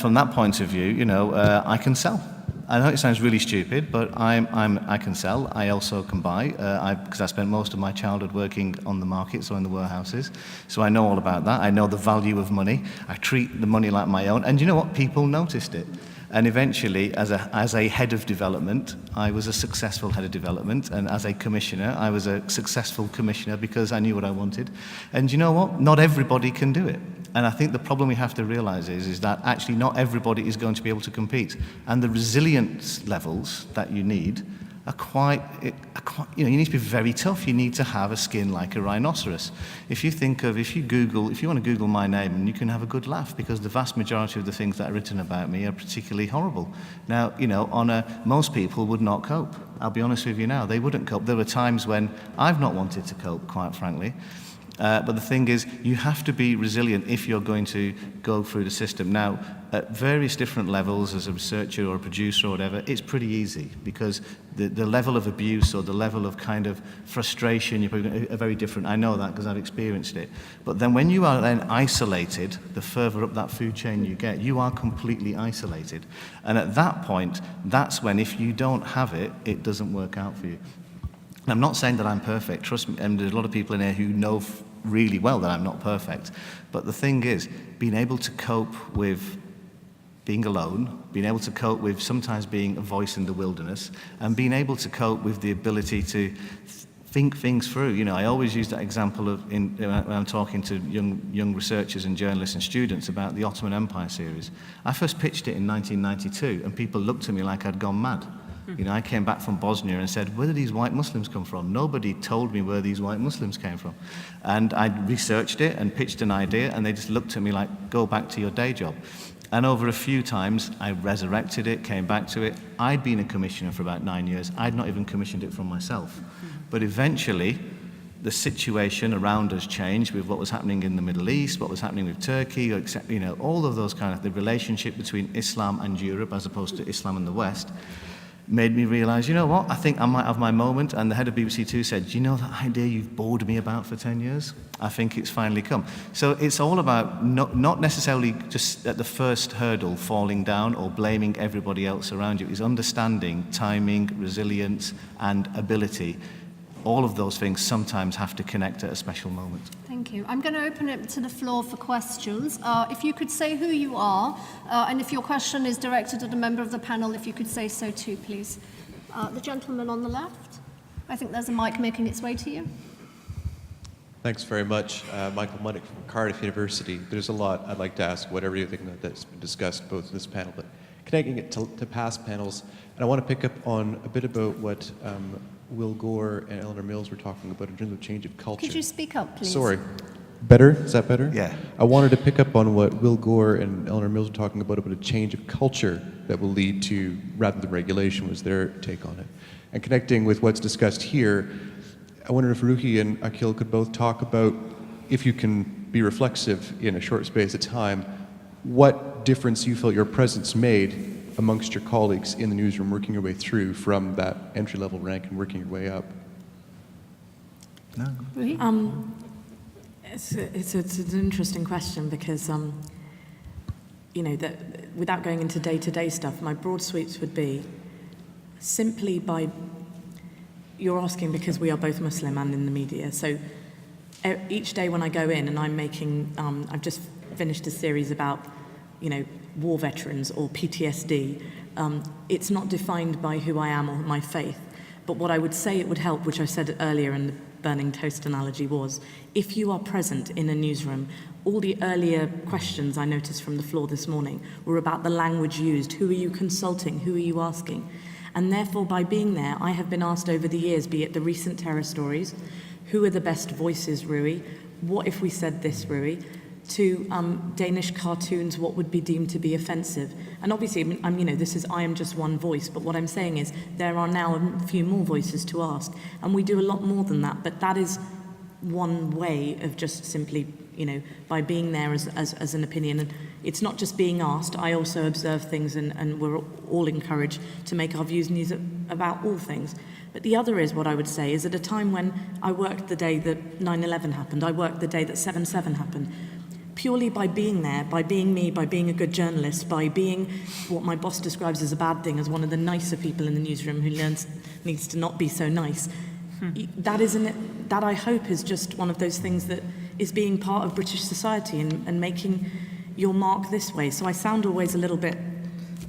[SPEAKER 2] from that point of view, you know, I can sell. I know it sounds really stupid, but I can sell. I also can buy, because I spent most of my childhood working on the markets or in the warehouses. So I know all about that. I know the value of money. I treat the money like my own. And you know what? People noticed it. And eventually, as a head of development, I was a successful head of development. And as a commissioner, I was a successful commissioner because I knew what I wanted. And you know what? Not everybody can do it. And I think the problem we have to realize is that actually not everybody is going to be able to compete. And the resilience levels that you need are quite, you know, you need to be very tough. You need to have a skin like a rhinoceros. If you want to Google my name, and you can have a good laugh, because the vast majority of the things that are written about me are particularly horrible. Now, you know, most people would not cope. I'll be honest with you now, they wouldn't cope. There were times when I've not wanted to cope, quite frankly. But the thing is, you have to be resilient if you're going to go through the system. Now, at various different levels, as a researcher or a producer or whatever, it's pretty easy, because the level of abuse or the level of kind of frustration are very different. I know that because I've experienced it. But then when you are then isolated, the further up that food chain you get, you are completely isolated. And at that point, that's when, if you don't have it, it doesn't work out for you. I'm not saying that I'm perfect, trust me, and there's a lot of people in here who know really well that I'm not perfect. But the thing is, being able to cope with being alone, being able to cope with sometimes being a voice in the wilderness, and being able to cope with the ability to think things through. You know, I always use that example when I'm talking to young researchers and journalists and students about the Ottoman Empire series. I first pitched it in 1992, and people looked at me like I'd gone mad. You know, I came back from Bosnia and said, where did these white Muslims come from? Nobody told me where these white Muslims came from. And I researched it and pitched an idea, and they just looked at me like, go back to your day job. And over a few times, I resurrected it, came back to it. I'd been a commissioner for about 9 years. I'd not even commissioned it from myself. But eventually, the situation around us changed with what was happening in the Middle East, what was happening with Turkey, you know, all of those kind of, the relationship between Islam and Europe as opposed to Islam and the West, made me realize, you know what, I think I might have my moment. And the head of BBC Two said, do you know that idea you've bored me about for 10 years? I think it's finally come. So it's all about not necessarily just at the first hurdle falling down or blaming everybody else around you. It's understanding timing, resilience, and ability. All of those things sometimes have to connect at a special moment.
[SPEAKER 4] Thank you. I'm going to open it to the floor for questions. If you could say who you are, and if your question is directed at a member of the panel, if you could say so too, please. The gentleman on the left. I think there's a mic making its way to you.
[SPEAKER 11] Thanks very much. Michael Munnick from Cardiff University. There's a lot I'd like to ask about everything that's been discussed both in this panel, but connecting it to past panels. And I want to pick up on a bit about what Will Gore and Eleanor Mills were talking about in terms of change of culture.
[SPEAKER 4] Could you speak up, please?
[SPEAKER 11] Sorry. Better? Is that better?
[SPEAKER 18] Yeah.
[SPEAKER 11] I wanted to pick up on what Will Gore and Eleanor Mills were talking about a change of culture that will lead to, rather than regulation, was their take on it. And connecting with what's discussed here, I wonder if Ruhi and Akhil could both talk about, if you can be reflexive in a short space of time, what difference you felt your presence made amongst your colleagues in the newsroom, working your way through from that entry-level rank and working your way up.
[SPEAKER 18] No.
[SPEAKER 5] It's an interesting question because, you know, that without going into day-to-day stuff, my broad sweeps would be simply by, you're asking because we are both Muslim and in the media, so each day when I go in and I'm making, I've just finished a series about, you know, war veterans or PTSD, it's not defined by who I am or my faith. But what I would say it would help, which I said earlier in the burning toast analogy, was if you are present in a newsroom, all the earlier questions I noticed from the floor this morning were about the language used. Who are you consulting? Who are you asking? And therefore, by being there, I have been asked over the years, be it the recent terror stories, who are the best voices, Rui? What if we said this, Rui? To Danish cartoons, what would be deemed to be offensive. And obviously, you know, I am just one voice, but what I'm saying is there are now a few more voices to ask, and we do a lot more than that, but that is one way of just simply, you know, by being there as an opinion. And it's not just being asked, I also observe things, and we're all encouraged to make our views news about all things. But the other is, what I would say, is at a time when I worked the day that 9/11 happened, I worked the day that 7/7 happened, purely by being there, by being me, by being a good journalist, by being what my boss describes as a bad thing, as one of the nicer people in the newsroom who needs to not be so nice. That I hope is just one of those things that is being part of British society and making your mark this way. So I sound always a little bit,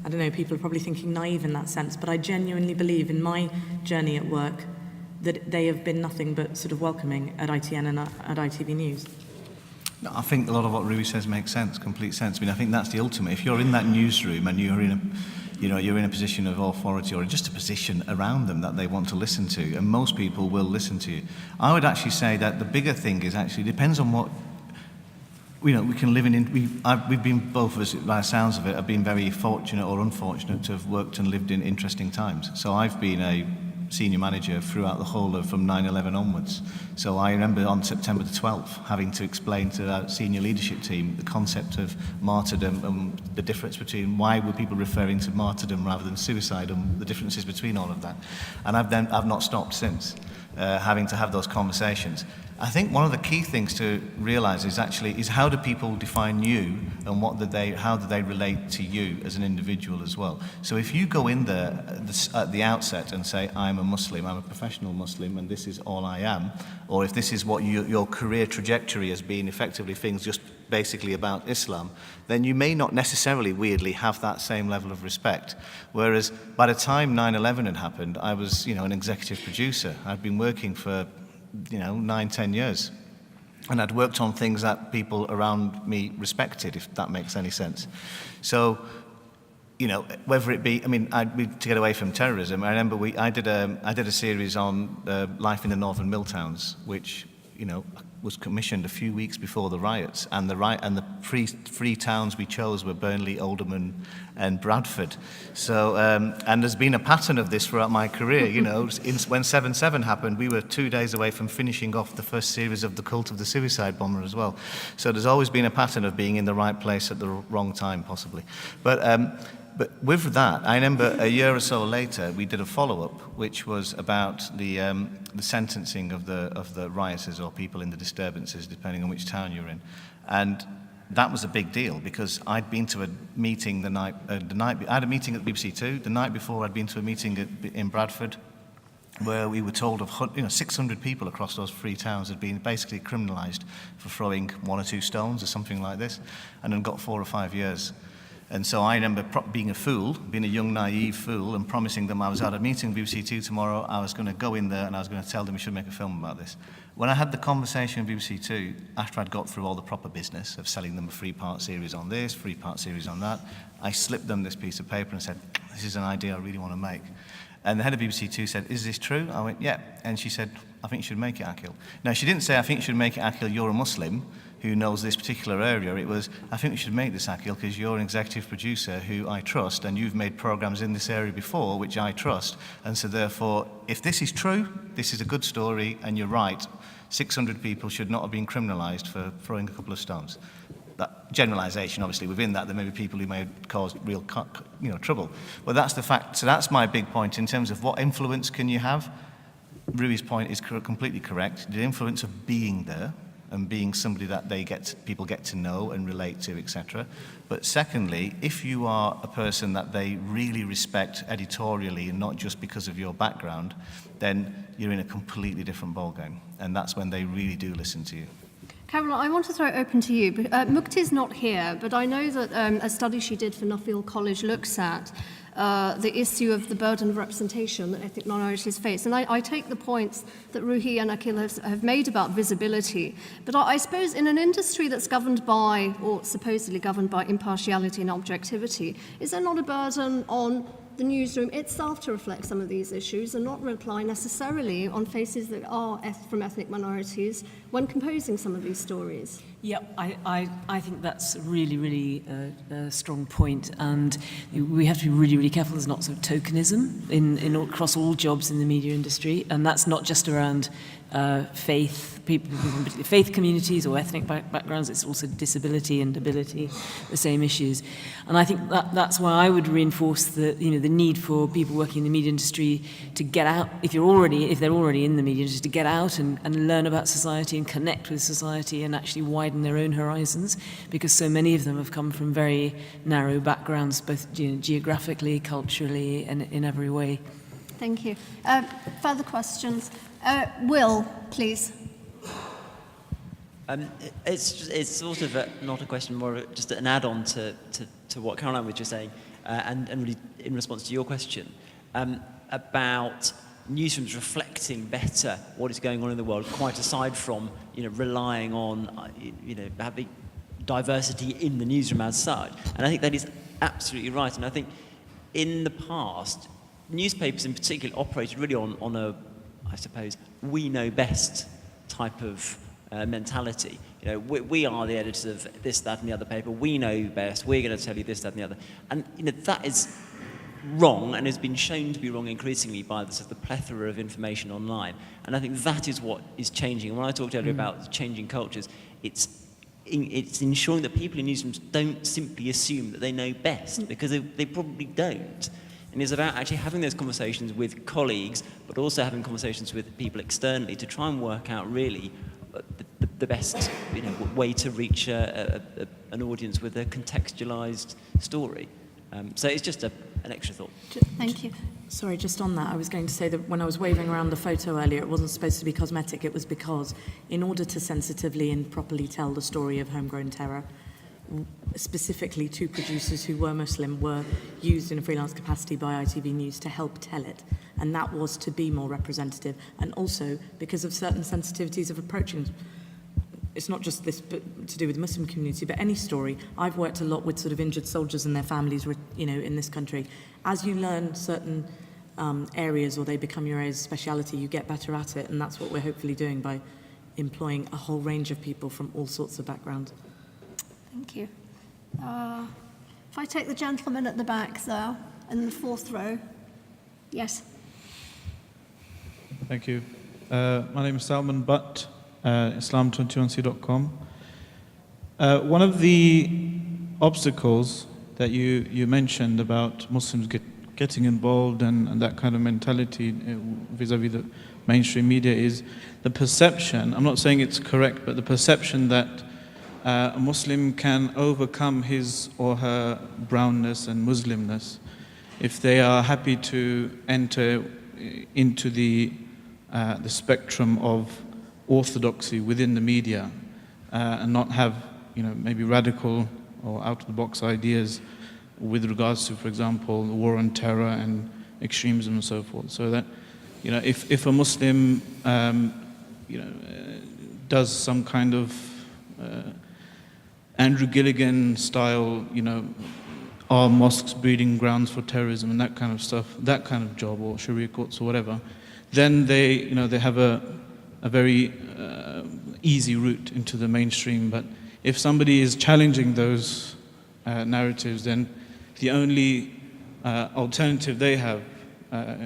[SPEAKER 5] I don't know, people are probably thinking naive in that sense, but I genuinely believe in my journey at work that they have been nothing but sort of welcoming at ITN and at ITV News.
[SPEAKER 18] No, I think a lot of what Rui says makes sense, complete sense. I mean, I think that's the ultimate. If you're in that newsroom and you're in a position of authority or just a position around them that they want to listen to, and most people will listen to you. I would actually say that the bigger thing is actually depends on what, you know, we can live in. We've been, both of us, by the sounds of it, have been very fortunate or unfortunate to have worked and lived in interesting times. So I've been a senior manager throughout the whole of from 9/11 onwards. So I remember on September the 12th having to explain to our senior leadership team the concept of martyrdom and the difference between why were people referring to martyrdom rather than suicide and the differences between all of that. And I've not stopped since having to have those conversations. I think one of the key things to realise is how do people define you and how do they relate to you as an individual as well. So if you go in there at the outset and say, I'm a Muslim, I'm a professional Muslim, and this is all I am, or if this is what your career trajectory has been, effectively things just basically about Islam, then you may not necessarily, weirdly, have that same level of respect. Whereas by the time 9/11 had happened, I was, an executive producer. I'd been working for 9-10 years. And I'd worked on things that people around me respected, if that makes any sense. So, whether it be, to get away from terrorism, I remember I did a series on life in the northern mill towns, which, was commissioned a few weeks before the riots, and the three towns we chose were Burnley, Oldham, and Bradford. So, and there's been a pattern of this throughout my career. When 7/7 happened, we were 2 days away from finishing off the first series of The Cult of the Suicide Bomber as well. So there's always been a pattern of being in the right place at the wrong time, possibly. But with that, I remember a year or so later, we did a follow-up, which was about the sentencing of the rioters or people in the disturbances, depending on which town you're in, and that was a big deal because I'd been to a meeting I had a meeting at BBC Two. The night before, I'd been to a meeting in Bradford, where we were told of 600 people across those three towns had been basically criminalised for throwing 1 or 2 stones or something like this, and then got 4 or 5 years. And so I remember being a fool, being a young, naive fool, and promising them I was at a meeting with BBC Two tomorrow, I was going to go in there and I was going to tell them we should make a film about this. When I had the conversation with BBC Two, after I'd got through all the proper business of selling them a 3-part series on this, 3-part series on that, I slipped them this piece of paper and said, this is an idea I really want to make. And the head of BBC Two said, "Is this true?" I went, "Yeah." And she said, "I think you should make it Akhil." Now, she didn't say, "I think you should make it Akhil, you're a Muslim who knows this particular area." It was, "I think we should make this Akhil because you're an executive producer who I trust, and you've made programs in this area before which I trust. And so therefore, if this is true, this is a good story, and you're right, 600 people should not have been criminalised for throwing a couple of stones." That generalisation, obviously, within that, there may be people who may cause real trouble. But that's the fact. So that's my big point in terms of what influence can you have. Rui's point is completely correct. The influence of being there and being somebody that people get to know and relate to, etc. But secondly, if you are a person that they really respect editorially and not just because of your background, then you're in a completely different ballgame. And that's when they really do listen to you.
[SPEAKER 4] Caroline, I want to throw it open to you. Mukti's not here, but I know that a study she did for Nuffield College looks at the issue of the burden of representation that ethnic minorities face. And I take the points that Ruhi and Akhil have made about visibility. But I suppose in an industry that's governed by, or supposedly governed by, impartiality and objectivity, is there not a burden on the newsroom itself to reflect some of these issues and not rely necessarily on faces that are from ethnic minorities when composing some of these stories?
[SPEAKER 13] Yeah, I think that's a really, really strong point, and we have to be really, really careful there's not sort of tokenism across all jobs in the media industry, and that's not just around faith, people from faith communities or ethnic backgrounds, it's also disability and ability, the same issues. And I think that's why I would reinforce the need for people working in the media industry to get out, if they're already in the media industry, to get out and learn about society and connect with society and actually widen their own horizons, because so many of them have come from very narrow backgrounds, both geographically, culturally, and in every way.
[SPEAKER 4] Thank you. Further questions? Will, please.
[SPEAKER 8] It's sort of not a question, more just an add-on to what Caroline was just saying, and really in response to your question about newsrooms reflecting better what is going on in the world, quite aside from relying on having diversity in the newsroom as such. And I think that is absolutely right. And I think in the past, newspapers in particular operated really on a, I suppose, we know best type of mentality. We are the editors of this, that, and the other paper. We know best. We're going to tell you this, that, and the other. And that is wrong, and has been shown to be wrong increasingly by the plethora of information online. And I think that is what is changing. And when I talked earlier about changing cultures, it's ensuring that people in newsrooms don't simply assume that they know best, because they probably don't. And it's about actually having those conversations with colleagues, but also having conversations with people externally to try and work out really the best way to reach an audience with a contextualized story. So it's just an extra thought.
[SPEAKER 4] Thank you.
[SPEAKER 5] Sorry, just on that, I was going to say that when I was waving around the photo earlier, it wasn't supposed to be cosmetic. It was because in order to sensitively and properly tell the story of homegrown terror, specifically 2 producers who were Muslim were used in a freelance capacity by ITV News to help tell it. And that was to be more representative. And also because of certain sensitivities of approaching, it's not just this to do with the Muslim community, but any story. I've worked a lot with sort of injured soldiers and their families, in this country. As you learn certain areas, or they become your areas of speciality, you get better at it. And that's what we're hopefully doing by employing a whole range of people from all sorts of backgrounds.
[SPEAKER 4] Thank you. If I take the gentleman at the back there, in the 4th row. Yes.
[SPEAKER 12] Thank you. My name is Salman Butt, Islam21c.com. One of the obstacles that you mentioned about Muslims getting involved and that kind of mentality vis-a-vis the mainstream media is the perception, I'm not saying it's correct, but the perception that a Muslim can overcome his or her brownness and Muslimness if they are happy to enter into the spectrum of orthodoxy within the media and not have, maybe radical or out-of-the-box ideas with regards to, for example, the war on terror and extremism and so forth. So that, if a Muslim, does some kind of Andrew Gilligan style, are mosques breeding grounds for terrorism and that kind of stuff, that kind of job, or Sharia courts or whatever, then they have a very easy route into the mainstream. But if somebody is challenging those narratives, then the only alternative they have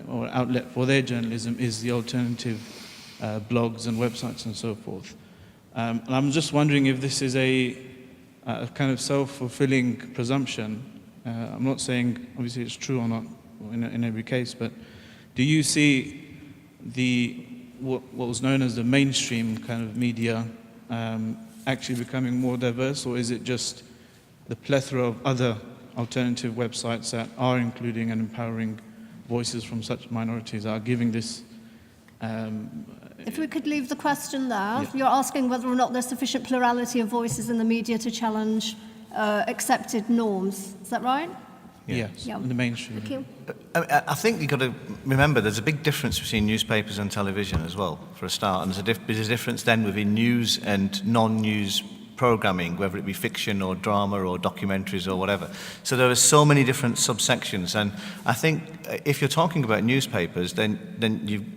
[SPEAKER 12] or outlet for their journalism is the alternative blogs and websites and so forth. And I'm just wondering if this is a kind of self-fulfilling presumption. I'm not saying obviously it's true or not in every case, but do you see what was known as the mainstream kind of media actually becoming more diverse, or is it just the plethora of other alternative websites that are including and empowering voices from such minorities are giving this?
[SPEAKER 4] If we could leave the question there, you're asking whether or not there's sufficient plurality of voices in the media to challenge accepted norms. Is that right?
[SPEAKER 12] Yes,
[SPEAKER 4] Yeah.
[SPEAKER 12] in the mainstream.
[SPEAKER 4] Thank you.
[SPEAKER 18] I think you've got to remember there's a big difference between newspapers and television as well, for a start. And there's a difference then within news and non-news programming, whether it be fiction or drama or documentaries or whatever. So there are so many different subsections. And I think if you're talking about newspapers, then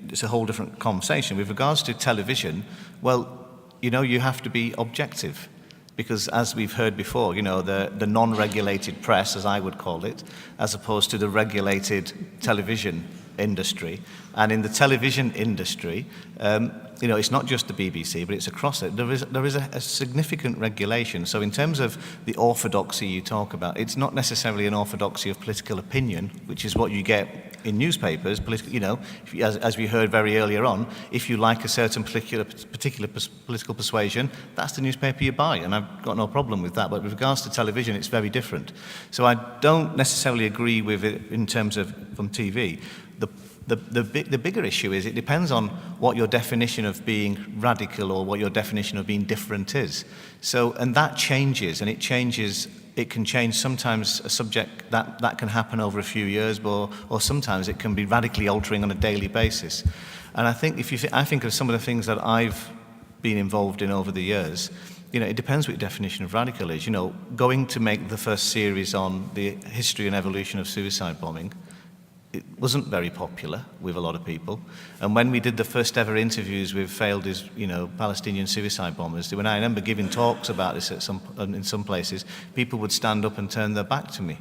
[SPEAKER 18] it's a whole different conversation. With regards to television, well, you have to be objective. Because as we've heard before, the non-regulated press, as I would call it, as opposed to the regulated television industry. And in the television industry, it's not just the BBC, but it's across it. There is a significant regulation. So in terms of the orthodoxy you talk about, it's not necessarily an orthodoxy of political opinion, which is what you get in newspapers. As we heard very earlier on, if you like a certain particular political persuasion, that's the newspaper you buy, and I've got no problem with that. But with regards to television, it's very different. So I don't necessarily agree with it in terms of from TV. The bigger issue is it depends on what your definition of being radical or what your definition of being different is. So, and that changes, and it can change sometimes a subject that can happen over a few years, or sometimes it can be radically altering on a daily basis. And I think I think of some of the things that I've been involved in over the years, it depends what your definition of radical is. Going to make the first series on the history and evolution of suicide bombing, it wasn't very popular with a lot of people. And when we did the first ever interviews with failed, Palestinian suicide bombers, when I remember giving talks about this in some places, people would stand up and turn their back to me.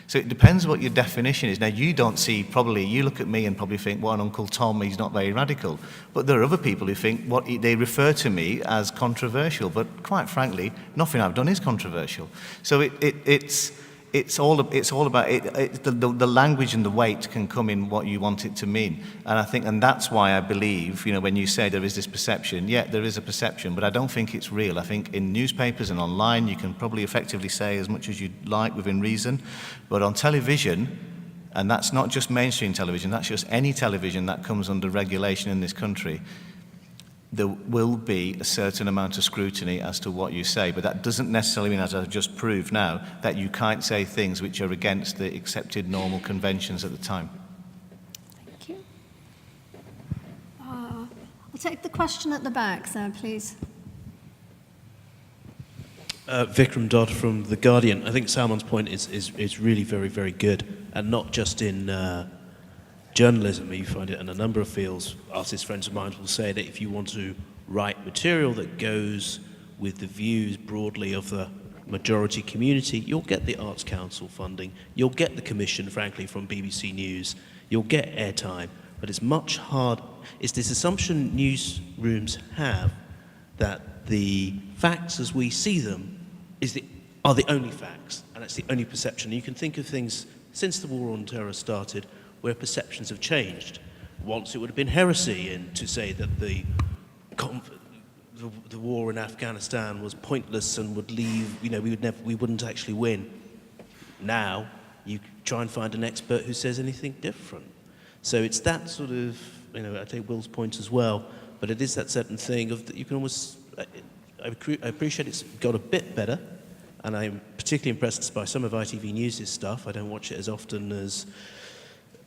[SPEAKER 18] So it depends what your definition is. Now, you look at me and probably think, well, Uncle Tom, he's not very radical. But there are other people who think they refer to me as controversial. But quite frankly, nothing I've done is controversial. So it's all about it. The language and the weight can come in what you want it to mean, and that's why I believe, when you say there is this perception, there is a perception, but I don't think it's real. I think in newspapers and online you can probably effectively say as much as you'd like within reason, but on television, and that's not just mainstream television, that's just any television that comes under regulation in this country, there will be a certain amount of scrutiny as to what you say, but that doesn't necessarily mean, as I've just proved now, that you can't say things which are against the accepted normal conventions at the time.
[SPEAKER 4] Thank you. I'll take the question at the back, sir, please.
[SPEAKER 7] Vikram Dodd from The Guardian. I think Salman's point is really very, very good, and not just in journalism. You find it in a number of fields. Artist friends of mine will say that if you want to write material that goes with the views broadly of the majority community, you'll get the Arts Council funding, you'll get the commission, frankly, from BBC News, you'll get airtime, but it's much harder. It's this assumption newsrooms have that the facts as we see them are the only facts, and it's the only perception. You can think of things since the war on terror started where perceptions have changed. Once it would have been heresy to say that the war in Afghanistan was pointless and would leave, we wouldn't actually win. Now, you try and find an expert who says anything different. So it's that sort of, I take Will's point as well, but it is that certain thing of that you can almost, I appreciate it's got a bit better, and I'm particularly impressed by some of ITV News' stuff. I don't watch it as often as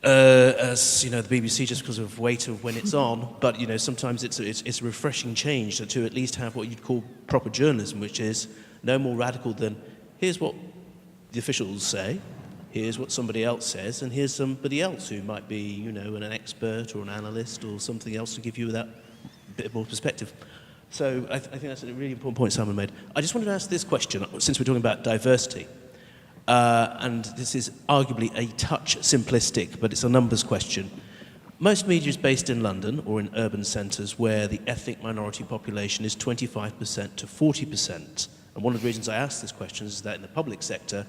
[SPEAKER 7] the BBC, just because of weight of when it's on, but sometimes it's a refreshing change to at least have what you'd call proper journalism, which is no more radical than here's what the officials say, here's what somebody else says, and here's somebody else who might be, you know, an expert or an analyst or something else to give you that bit more perspective. So I think that's a really important point Simon made. I just wanted to ask this question, since we're talking about diversity, and this is arguably a touch simplistic, but it's a numbers question. Most media is based in London or in urban centres where the ethnic minority population is 25% to 40%. And one of the reasons I ask this question is that in the public sector,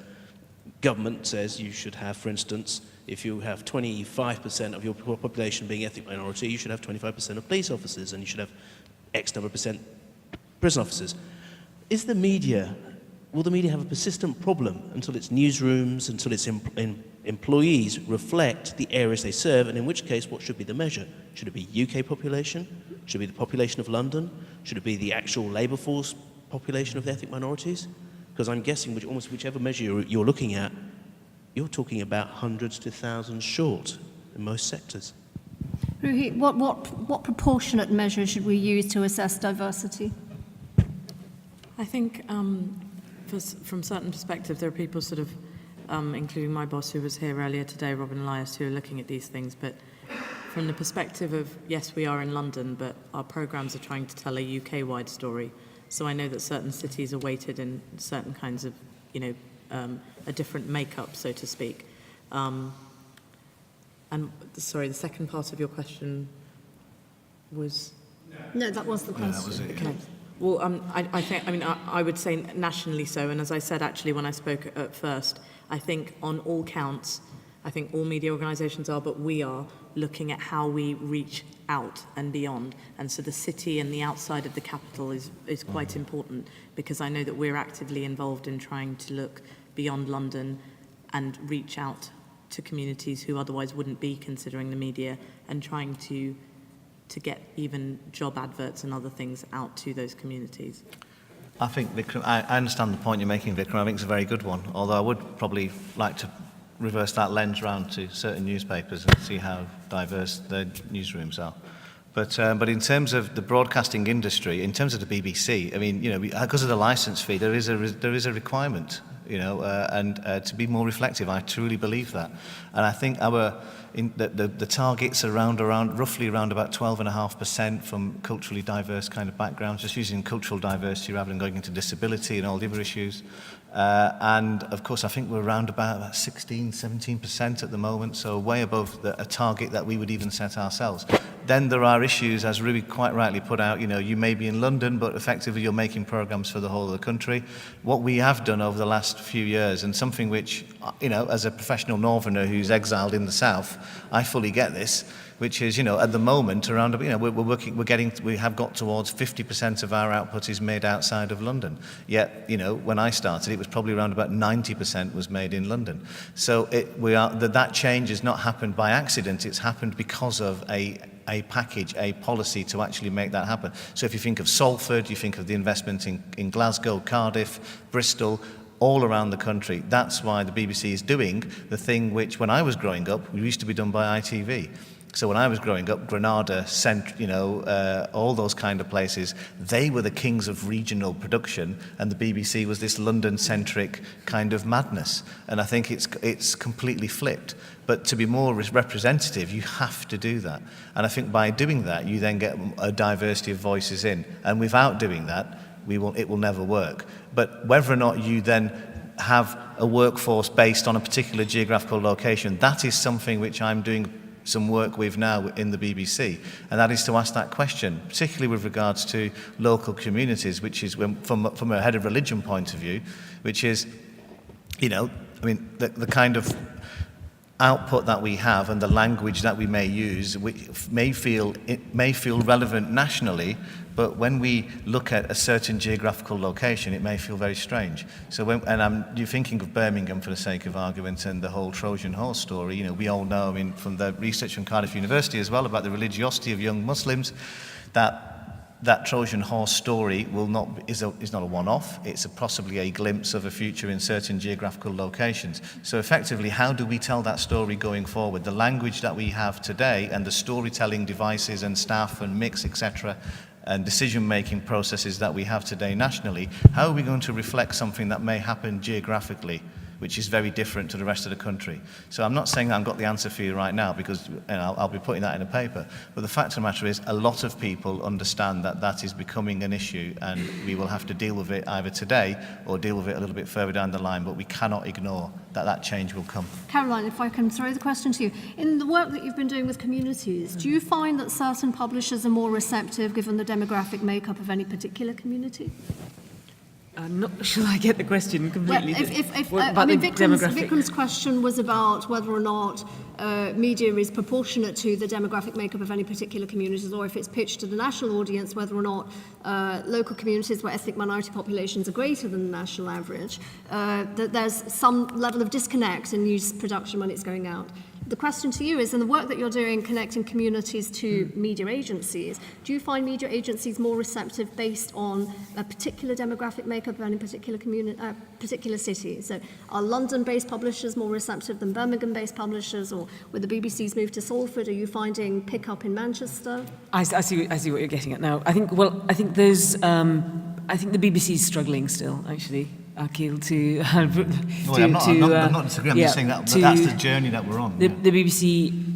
[SPEAKER 7] government says you should have, for instance, if you have 25% of your population being ethnic minority, you should have 25% of police officers, and you should have X number of percent prison officers. Will the media have a persistent problem until its newsrooms, until its employees reflect the areas they serve, and in which case, what should be the measure? Should it be UK population? Should it be the population of London? Should it be the actual labour force population of the ethnic minorities? Because I'm guessing almost whichever measure you're looking at, you're talking about hundreds to thousands short in most sectors.
[SPEAKER 4] Ruhi, what proportionate measures should we use to assess diversity?
[SPEAKER 5] I think from certain perspectives, there are people sort of, including my boss who was here earlier today, Robin Elias, who are looking at these things. But from the perspective of, yes, we are in London, but our programmes are trying to tell a UK-wide story. So I know that certain cities are weighted in certain kinds of, you know, a different makeup, so to speak. And sorry, the second part of your question was?
[SPEAKER 4] No, that was the question.
[SPEAKER 18] that was it.
[SPEAKER 5] Okay. Well, I think, I mean, I would say nationally so, and as I said actually when I spoke at first, I think on all counts, I think all media organisations are, but we are looking at how we reach out and beyond. And so the city and the outside of the capital is quite important, because I know that we're actively involved in trying to look beyond London and reach out to communities who otherwise wouldn't be considering the media, and trying to get even job adverts and other things out to those communities.
[SPEAKER 18] I think, Vikram, I understand the point you're making, Vikram. I think it's a very good one, although I would probably like to reverse that lens round to certain newspapers and see how diverse their newsrooms are. But in terms of the broadcasting industry, in terms of the BBC, I mean, you know, because of the licence fee, there is a requirement, you know, and to be more reflective. I truly believe that, and I think the targets are roughly around about 12.5% from culturally diverse kind of backgrounds, just using cultural diversity rather than going into disability and all the other issues. And of course, I think we're around about 16, 17% at the moment, so way above a target that we would even set ourselves. Then there are issues, as Ruby quite rightly put out, you know, you may be in London, but effectively you're making programmes for the whole of the country. What we have done over the last few years, and something which, you know, as a professional northerner who's exiled in the south, I fully get this, which is, you know, at the moment, around, you know, we have got towards 50% of our output is made outside of London. Yet, you know, when I started, it was probably around about 90% was made in London. So that change has not happened by accident. It's happened because of a package, a policy to actually make that happen. So if you think of Salford, you think of the investment in Glasgow, Cardiff, Bristol, all around the country. That's why the BBC is doing the thing which, when I was growing up, used to be done by ITV. So when I was growing up, Granada, you know, all those kind of places, they were the kings of regional production, and the BBC was this London-centric kind of madness. And I think it's completely flipped. But to be more representative, you have to do that. And I think by doing that, you then get a diversity of voices in. And without doing that, it will never work. But whether or not you then have a workforce based on a particular geographical location, that is something which I'm doing some work with now in the BBC, and that is to ask that question, particularly with regards to local communities, which is from a head of religion point of view, which is, you know, I mean, the kind of output that we have and the language that we may use, which may feel relevant nationally, but when we look at a certain geographical location, it may feel very strange. So you're thinking of Birmingham for the sake of argument and the whole Trojan horse story. You know, we all know, I mean, from the research from Cardiff University as well about the religiosity of young Muslims, that Trojan horse story is not a one-off. It's possibly a glimpse of a future in certain geographical locations. So effectively, how do we tell that story going forward? The language that we have today and the storytelling devices and staff and mix, etc., and decision-making processes that we have today nationally, how are we going to reflect something that may happen geographically, which is very different to the rest of the country. So I'm not saying that I've got the answer for you right now, because I'll be putting that in a paper. But the fact of the matter is, a lot of people understand that that is becoming an issue, and we will have to deal with it either today or deal with it a little bit further down the line, but we cannot ignore that that change will come.
[SPEAKER 4] Caroline, if I can throw the question to you. In the work that you've been doing with communities, do you find that certain publishers are more receptive given the demographic makeup of any particular community?
[SPEAKER 13] I'm not sure I get the question completely.
[SPEAKER 4] Well, Vikram's question was about whether or not media is proportionate to the demographic makeup of any particular communities, or if it's pitched to the national audience, whether or not local communities where ethnic minority populations are greater than the national average, that there's some level of disconnect in news production when it's going out. The question to you is, in the work that you're doing connecting communities to media agencies, do you find media agencies more receptive based on a particular demographic makeup of any particular particular city? So are London-based publishers more receptive than Birmingham-based publishers, or with the BBC's move to Salford, are you finding pick-up in Manchester?
[SPEAKER 13] I see what you're getting at now. I think the BBC is struggling still, actually. Akil,
[SPEAKER 18] I'm not disagreeing. I'm just saying that that's the journey that we're on.
[SPEAKER 13] The BBC,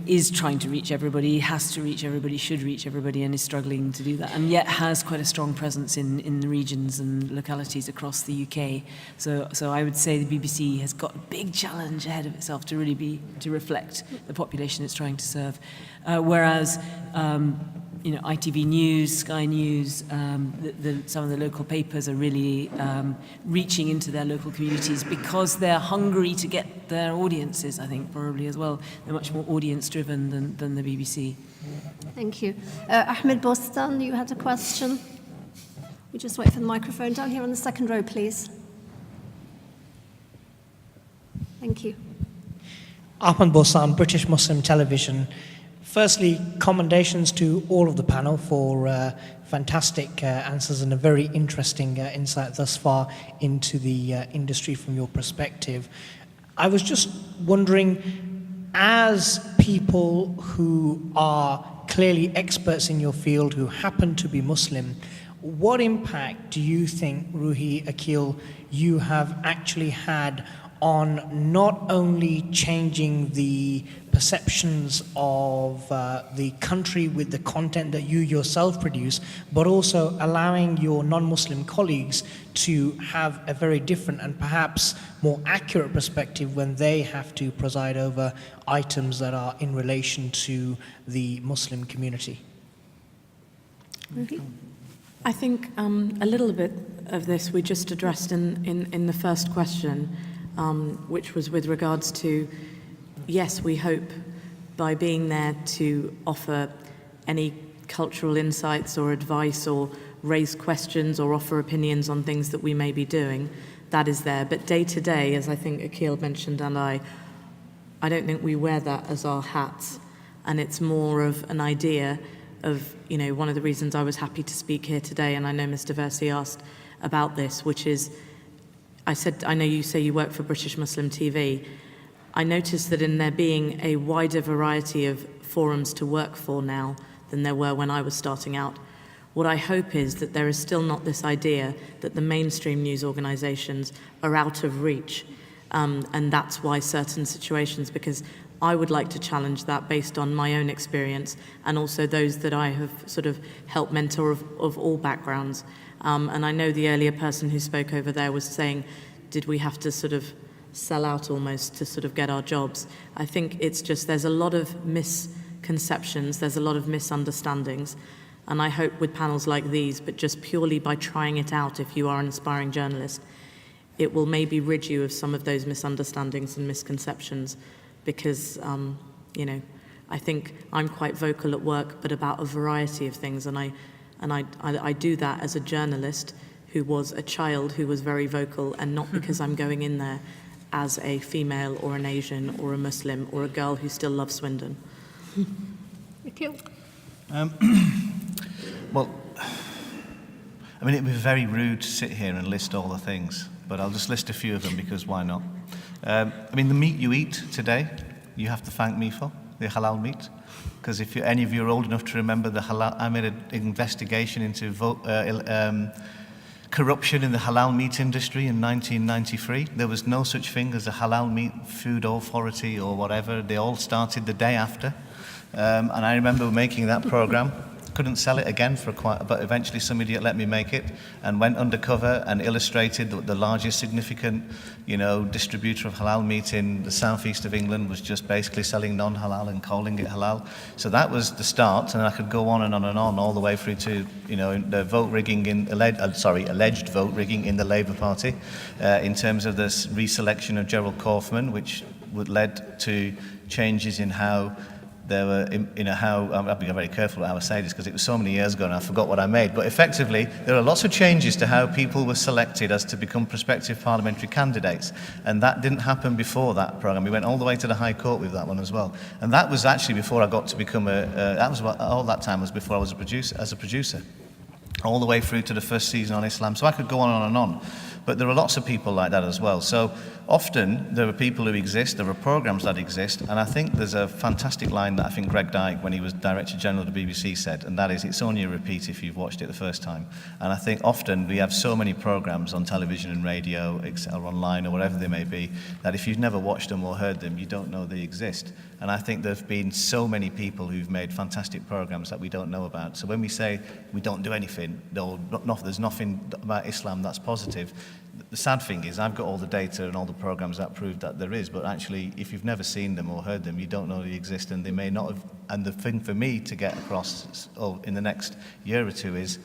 [SPEAKER 13] is trying to reach everybody, has to reach everybody, should reach everybody, and is struggling to do that, and yet has quite a strong presence in the regions and localities across the UK. So I would say the BBC has got a big challenge ahead of itself to really to reflect the population it's trying to serve, whereas. ITV News, Sky News, some of the local papers are really reaching into their local communities because they're hungry to get their audiences, I think, probably as well. They're much more audience-driven than the BBC.
[SPEAKER 4] Thank you. Ahmed Bostan, you had a question? We just wait for the microphone. Down here on the second row, please. Thank you.
[SPEAKER 10] Ahmed Bostan, British Muslim Television. Firstly, commendations to all of the panel for fantastic answers and a very interesting insight thus far into the industry from your perspective. I was just wondering, as people who are clearly experts in your field who happen to be Muslim, what impact do you think, Ruhi, Akil, you have actually had on not only changing the perceptions of the country with the content that you yourself produce, but also allowing your non-Muslim colleagues to have a very different and perhaps more accurate perspective when they have to preside over items that are in relation to the Muslim community?
[SPEAKER 5] I think a little bit of this we just addressed in the first question, which was with regards to, yes, we hope by being there to offer any cultural insights or advice or raise questions or offer opinions on things that we may be doing, that is there. But day to day, as I think Akil mentioned and I don't think we wear that as our hats. And it's more of an idea of, one of the reasons I was happy to speak here today, and I know Mr. Versi asked about this, which is, I know you say you work for British Muslim TV. I noticed that in there being a wider variety of forums to work for now than there were when I was starting out, what I hope is that there is still not this idea that the mainstream news organisations are out of reach. And that's why certain situations, because I would like to challenge that based on my own experience and also those that I have sort of helped mentor of all backgrounds. And I know the earlier person who spoke over there was saying, did we have to sort of sell out almost to sort of get our jobs? I think it's just there's a lot of misconceptions, there's a lot of misunderstandings. And I hope with panels like these, but just purely by trying it out, if you are an aspiring journalist, it will maybe rid you of some of those misunderstandings and misconceptions. Because, I think I'm quite vocal at work, but about a variety of things. And I do that as a journalist who was a child who was very vocal, and not because I'm going in there as a female or an Asian or a Muslim or a girl who still loves Swindon.
[SPEAKER 4] Akil?
[SPEAKER 18] Well, I mean, it would be very rude to sit here and list all the things, but I'll just list a few of them because why not? I mean, the meat you eat today, you have to thank me for, the halal meat. Because if any of you are old enough to remember the halal, I made an investigation into corruption in the halal meat industry in 1993. There was no such thing as a halal meat food authority or whatever. They all started the day after. And I remember making that program. Couldn't sell it again but eventually some idiot let me make it and went undercover and illustrated that the largest significant, distributor of halal meat in the southeast of England was just basically selling non-halal and calling it halal. So that was the start, and I could go on and on and on all the way through to, the vote rigging alleged vote rigging in the Labour Party, in terms of this reselection of Gerald Kaufman, which led to changes in how there were, I'm being very careful how I say this because it was so many years ago and I forgot what I made, but effectively there are lots of changes to how people were selected as to become prospective parliamentary candidates, and that didn't happen before that programme. We went all the way to the High Court with that one as well, and that was actually before I got to become all that time was before I was a producer, all the way through to the first season on Islam, so I could go on and on. But there are lots of people like that as well. So often there are people who exist, there are programs that exist, and I think there's a fantastic line that I think Greg Dyke, when he was Director General of the BBC, said, and that is, it's only a repeat if you've watched it the first time. And I think often we have so many programs on television and radio or online or whatever they may be, that if you've never watched them or heard them, you don't know they exist. And I think there have been so many people who've made fantastic programs that we don't know about. So when we say we don't do anything, there's nothing about Islam that's positive, the sad thing is I've got all the data and all the programs that prove that there is, but actually if you've never seen them or heard them, you don't know they exist, and they may not have. And the thing for me to get across in the next year or two is,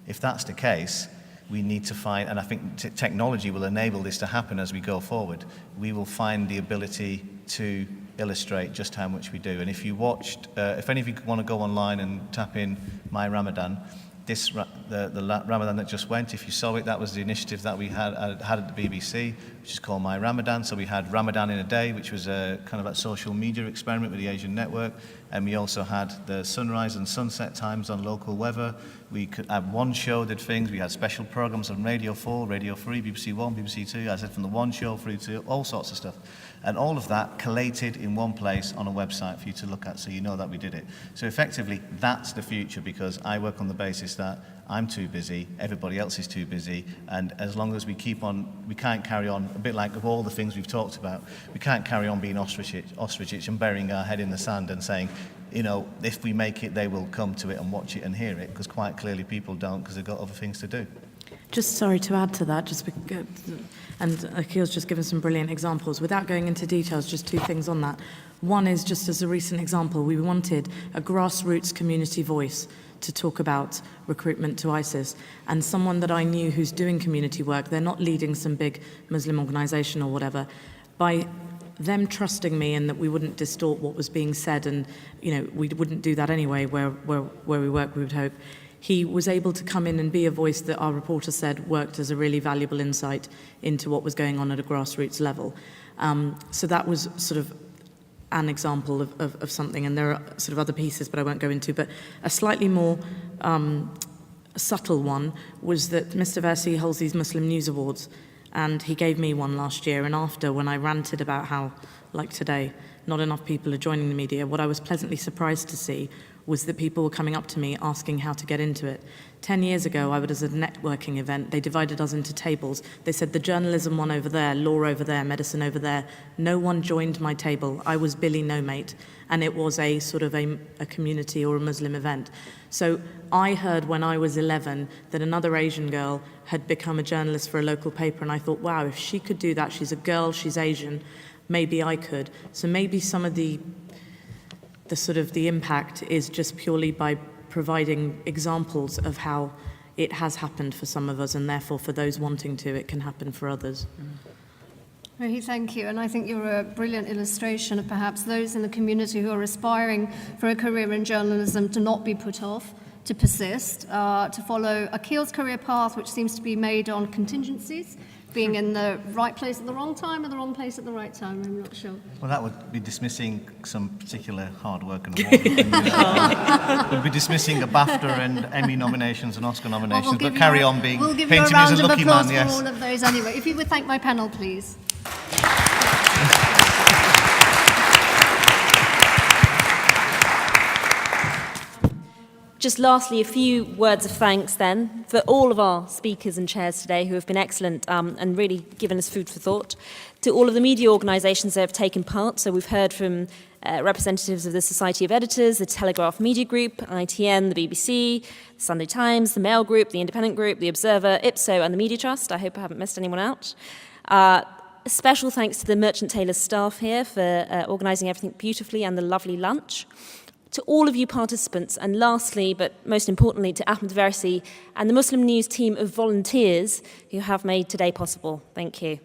[SPEAKER 18] if that's the case, we need to find, and I think technology will enable this to happen as we go forward, we will find the ability to illustrate just how much we do. And if you watched, if any of you want to go online and tap in My Ramadan, the Ramadan that just went, if you saw it, that was the initiative that we had at the BBC, which is called My Ramadan. So we had Ramadan in a Day, which was a kind of a social media experiment with the Asian Network, and we also had the sunrise and sunset times on local weather. We could have one show did things. We had special programs on Radio 4, Radio 3, BBC 1, BBC 2. I said from the one show through to all sorts of stuff. And all of that collated in one place on a website for you to look at, so you know that we did it. So effectively, that's the future, because I work on the basis that I'm too busy, everybody else is too busy, and as long as we keep on, we can't carry on, a bit like of all the things we've talked about, we can't carry on being ostriches and burying our head in the sand and saying, if we make it, they will come to it and watch it and hear it, because quite clearly people don't, because they've got other things to do.
[SPEAKER 5] Just sorry to add to that, and Akhil's just given some brilliant examples. Without going into details, just two things on that. One is, just as a recent example, we wanted a grassroots community voice to talk about recruitment to ISIS, and someone that I knew who's doing community work, they're not leading some big Muslim organization or whatever, by them trusting me and that we wouldn't distort what was being said, and we wouldn't do that anyway where we work, we would hope. He was able to come in and be a voice that our reporter said worked as a really valuable insight into what was going on at a grassroots level. So that was sort of an example of something, and there are sort of other pieces, but I won't go into. But a slightly more subtle one was that Mr. Versi holds these Muslim News Awards, and he gave me one last year, and after, when I ranted about how, like today, not enough people are joining the media, what I was pleasantly surprised to see was that people were coming up to me asking how to get into it. 10 years ago, I was at a networking event. They divided us into tables. They said the journalism one over there, law over there, medicine over there. No one joined my table. I was Billy No Mate, and it was a sort of a community or a Muslim event. So I heard when I was 11 that another Asian girl had become a journalist for a local paper, and I thought, wow, if she could do that, she's a girl, she's Asian, maybe I could. So maybe some of the sort of the impact is just purely by providing examples of how it has happened for some of us, and therefore for those wanting to, it can happen for others.
[SPEAKER 4] Rohi, thank you. And I think you're a brilliant illustration of perhaps those in the community who are aspiring for a career in journalism to not be put off, to persist, to follow Akhil's career path, which seems to be made on contingencies, being in the right place at the wrong time or the wrong place at the right time, I'm not sure.
[SPEAKER 18] Well, that would be dismissing some particular hard work and award. Would be dismissing a BAFTA and Emmy nominations and Oscar nominations, but carry on being
[SPEAKER 4] We'll give you a
[SPEAKER 18] painting me as
[SPEAKER 4] round
[SPEAKER 18] a
[SPEAKER 4] of
[SPEAKER 18] lucky
[SPEAKER 4] applause
[SPEAKER 18] man,
[SPEAKER 4] for
[SPEAKER 18] yes.
[SPEAKER 4] all of those anyway. If you would thank my panel, please.
[SPEAKER 1] Just lastly, a few words of thanks then for all of our speakers and chairs today who have been excellent and really given us food for thought. To all of the media organisations that have taken part, so we've heard from representatives of the Society of Editors, the Telegraph Media Group, ITN, the BBC, the Sunday Times, the Mail Group, the Independent Group, the Observer, Ipso and the Media Trust. I hope I haven't missed anyone out. A special thanks to the Merchant Taylors staff here for organising everything beautifully and the lovely lunch. To all of you participants, and lastly, but most importantly, to Ahmed Versi and the Muslim News team of volunteers who have made today possible. Thank you.